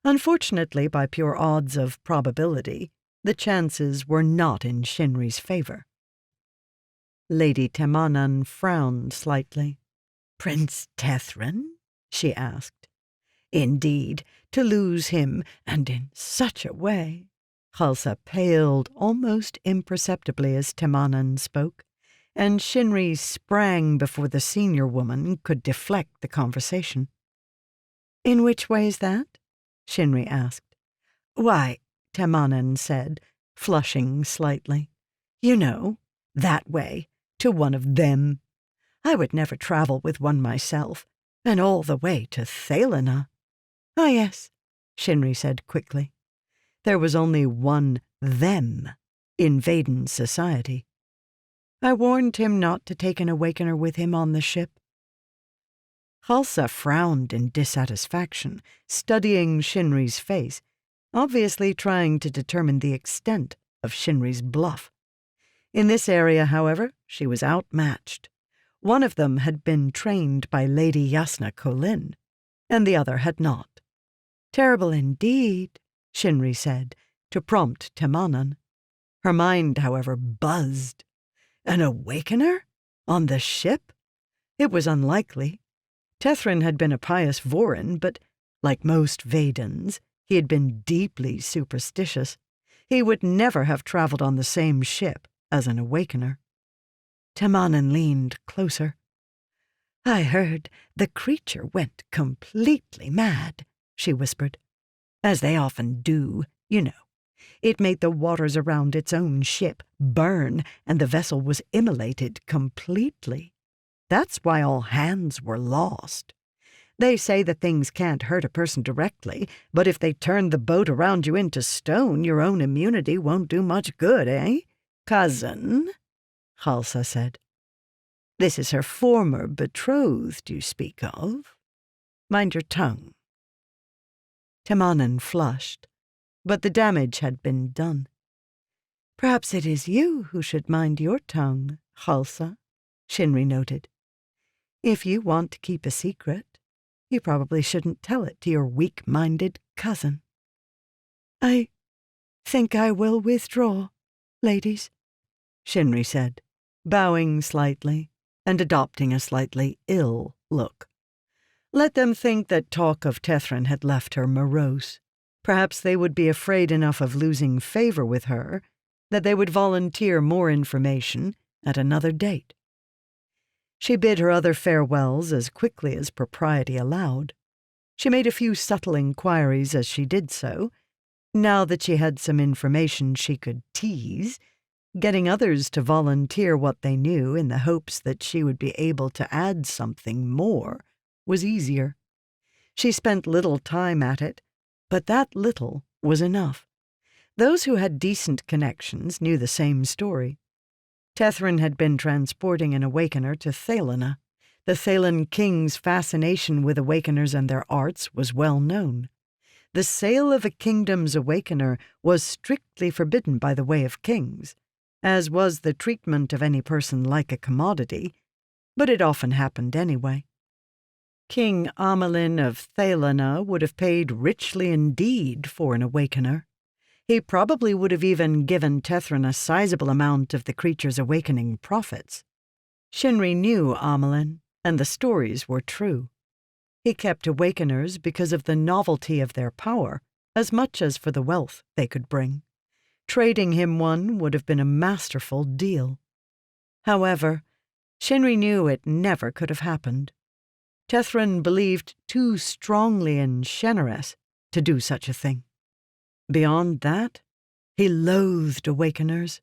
Unfortunately, by pure odds of probability, the chances were not in Shinri's favor. Lady Temanan frowned slightly. "Prince Tethran?" she asked. Indeed, to lose him, and in such a way. Khalsa paled almost imperceptibly as Temanan spoke, and Shinri sprang before the senior woman could deflect the conversation. "In which way is that?" Shinri asked. "Why," Temanan said, flushing slightly, "you know, that way, to one of them. I would never travel with one myself, and all the way to Thalena." "Ah, yes," Shinri said quickly. There was only one them in Vaden's society. "I warned him not to take an awakener with him on the ship." Khalsa frowned in dissatisfaction, studying Shinri's face, obviously trying to determine the extent of Shinri's bluff. In this area, however, she was outmatched. One of them had been trained by Lady Yasna Kholin, and the other had not. "Terrible indeed," Shinri said, to prompt Temanan. Her mind, however, buzzed. An awakener? On the ship? It was unlikely. Tethrin had been a pious Vorin, but, like most Vadens, he had been deeply superstitious. He would never have traveled on the same ship as an awakener. Temanan leaned closer. "I heard the creature went completely mad," she whispered. "As they often do, you know. It made the waters around its own ship burn, and the vessel was immolated completely. That's why all hands were lost. They say that things can't hurt a person directly, but if they turn the boat around you into stone, your own immunity won't do much good, eh? Cousin," Khalsa said. "This is her former betrothed you speak of. Mind your tongue." Temanan flushed, but the damage had been done. "Perhaps it is you who should mind your tongue, Khalsa," Shinri noted. "If you want to keep a secret, you probably shouldn't tell it to your weak-minded cousin." "I think I will withdraw, ladies," Shinri said, bowing slightly and adopting a slightly ill look. Let them think that talk of Tethrin had left her morose. Perhaps they would be afraid enough of losing favor with her that they would volunteer more information at another date. She bid her other farewells as quickly as propriety allowed. She made a few subtle inquiries as she did so, now that she had some information she could tease. Getting others to volunteer what they knew in the hopes that she would be able to add something more was easier. She spent little time at it, but that little was enough. Those who had decent connections knew the same story. Tethrin had been transporting an awakener to Thalena. The Thalen king's fascination with awakeners and their arts was well known. The sale of a kingdom's awakener was strictly forbidden by the way of kings, as was the treatment of any person like a commodity, but it often happened anyway. King Amelin of Thalena would have paid richly indeed for an awakener. He probably would have even given Tethrin a sizable amount of the creature's awakening profits. Shinri knew Amelin, and the stories were true. He kept awakeners because of the novelty of their power, as much as for the wealth they could bring. Trading him one would have been a masterful deal. However, Shinri knew it never could have happened. Tethrin believed too strongly in Shenareth to do such a thing. Beyond that, he loathed awakeners.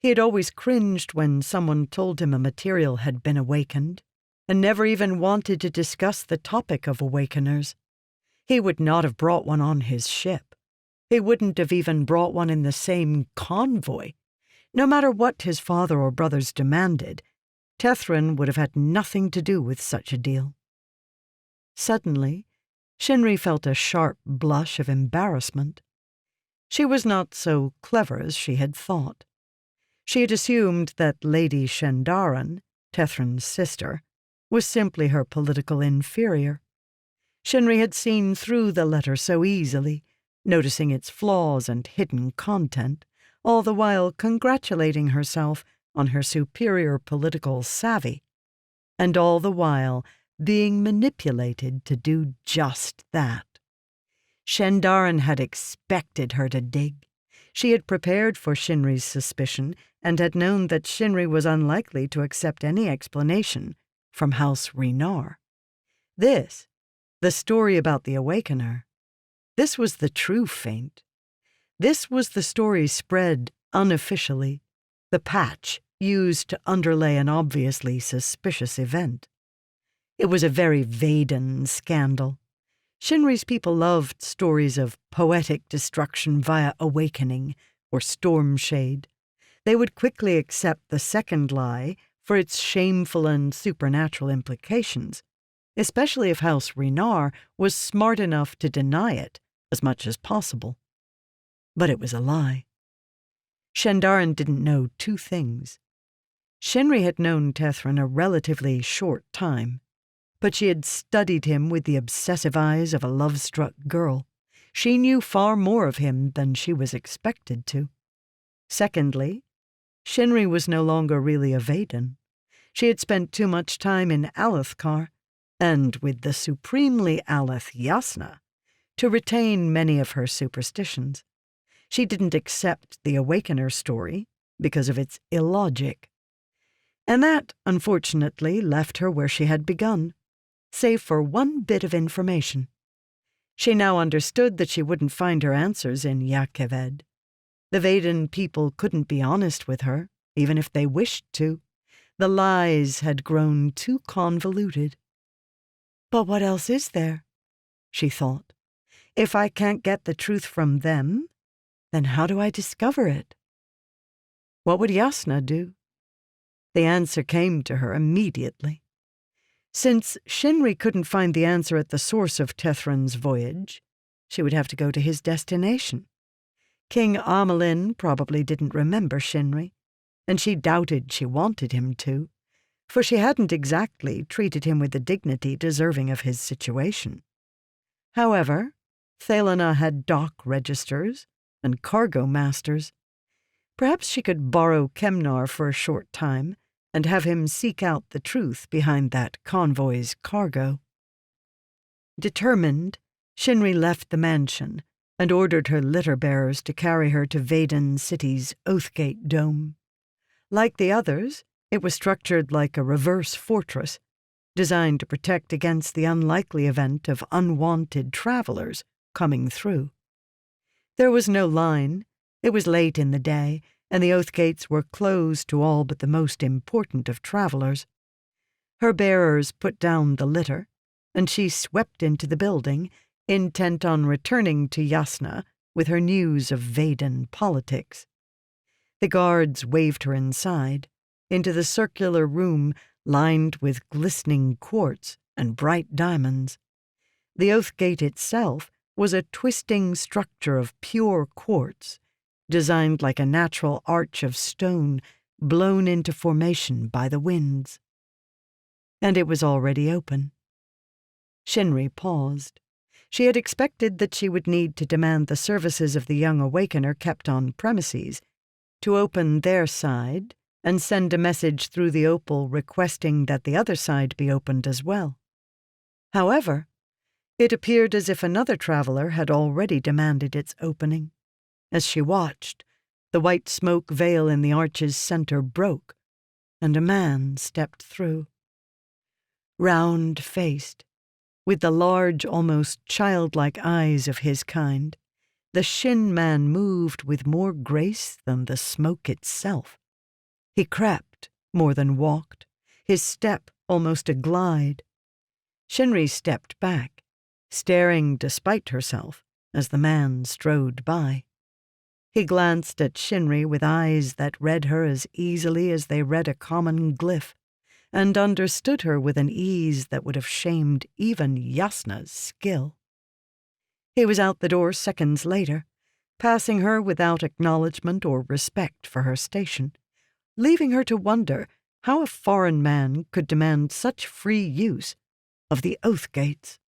He had always cringed when someone told him a material had been awakened, and never even wanted to discuss the topic of awakeners. He would not have brought one on his ship. He wouldn't have even brought one in the same convoy. No matter what his father or brothers demanded, Tethrin would have had nothing to do with such a deal. Suddenly, Shinri felt a sharp blush of embarrassment. She was not so clever as she had thought. She had assumed that Lady Shendaran, Tethrin's sister, was simply her political inferior. Shinri had seen through the letter so easily, noticing its flaws and hidden content, all the while congratulating herself on her superior political savvy, and all the while being manipulated to do just that. Shendarin had expected her to dig. She had prepared for Shinri's suspicion and had known that Shinri was unlikely to accept any explanation from House Renar. This, the story about the Awakener, this was the true feint. This was the story spread unofficially, the patch used to underlay an obviously suspicious event. It was a very Vaden scandal. Shinri's people loved stories of poetic destruction via awakening or storm shade. They would quickly accept the second lie for its shameful and supernatural implications, especially if House Renar was smart enough to deny it as much as possible. But it was a lie. Shendarin didn't know two things. Shinri had known Tethran a relatively short time, but she had studied him with the obsessive eyes of a love-struck girl. She knew far more of him than she was expected to. Secondly, Shinri was no longer really a Vaden. She had spent too much time in Alethkar, and with the supremely Aleth Yasna, to retain many of her superstitions. She didn't accept the Awakener story because of its illogic. And that, unfortunately, left her where she had begun, save for one bit of information. She now understood that she wouldn't find her answers in Yakeved. The Vaden people couldn't be honest with her, even if they wished to. The lies had grown too convoluted. But what else is there? She thought. If I can't get the truth from them, then how do I discover it? What would Yasna do? The answer came to her immediately. Since Shinri couldn't find the answer at the source of Tethran's voyage, she would have to go to his destination. King Amelin probably didn't remember Shinri, and she doubted she wanted him to, for she hadn't exactly treated him with the dignity deserving of his situation. However, Thelena had dock registers and cargo masters. Perhaps she could borrow Kemnar for a short time and have him seek out the truth behind that convoy's cargo. Determined, Shinri left the mansion and ordered her litter-bearers to carry her to Vaden City's Oathgate Dome. Like the others, it was structured like a reverse fortress, designed to protect against the unlikely event of unwanted travelers coming through. There was no line. It was late in the day, and the Oathgates were closed to all but the most important of travelers. Her bearers put down the litter, and she swept into the building, intent on returning to Yasna with her news of Vaden politics. The guards waved her inside, into the circular room lined with glistening quartz and bright diamonds. The Oathgate itself was a twisting structure of pure quartz, designed like a natural arch of stone blown into formation by the winds. And it was already open. Shinri paused. She had expected that she would need to demand the services of the young awakener kept on premises, to open their side and send a message through the opal requesting that the other side be opened as well. However, it appeared as if another traveler had already demanded its opening. As she watched, the white smoke veil in the arch's center broke, and a man stepped through. Round-faced, with the large, almost childlike eyes of his kind, the Shin man moved with more grace than the smoke itself. He crept more than walked, his step almost a glide. Shinri stepped back, staring despite herself as the man strode by. He glanced at Shinri with eyes that read her as easily as they read a common glyph, and understood her with an ease that would have shamed even Yasna's skill. He was out the door seconds later, passing her without acknowledgement or respect for her station, leaving her to wonder how a foreign man could demand such free use of the Oathgates.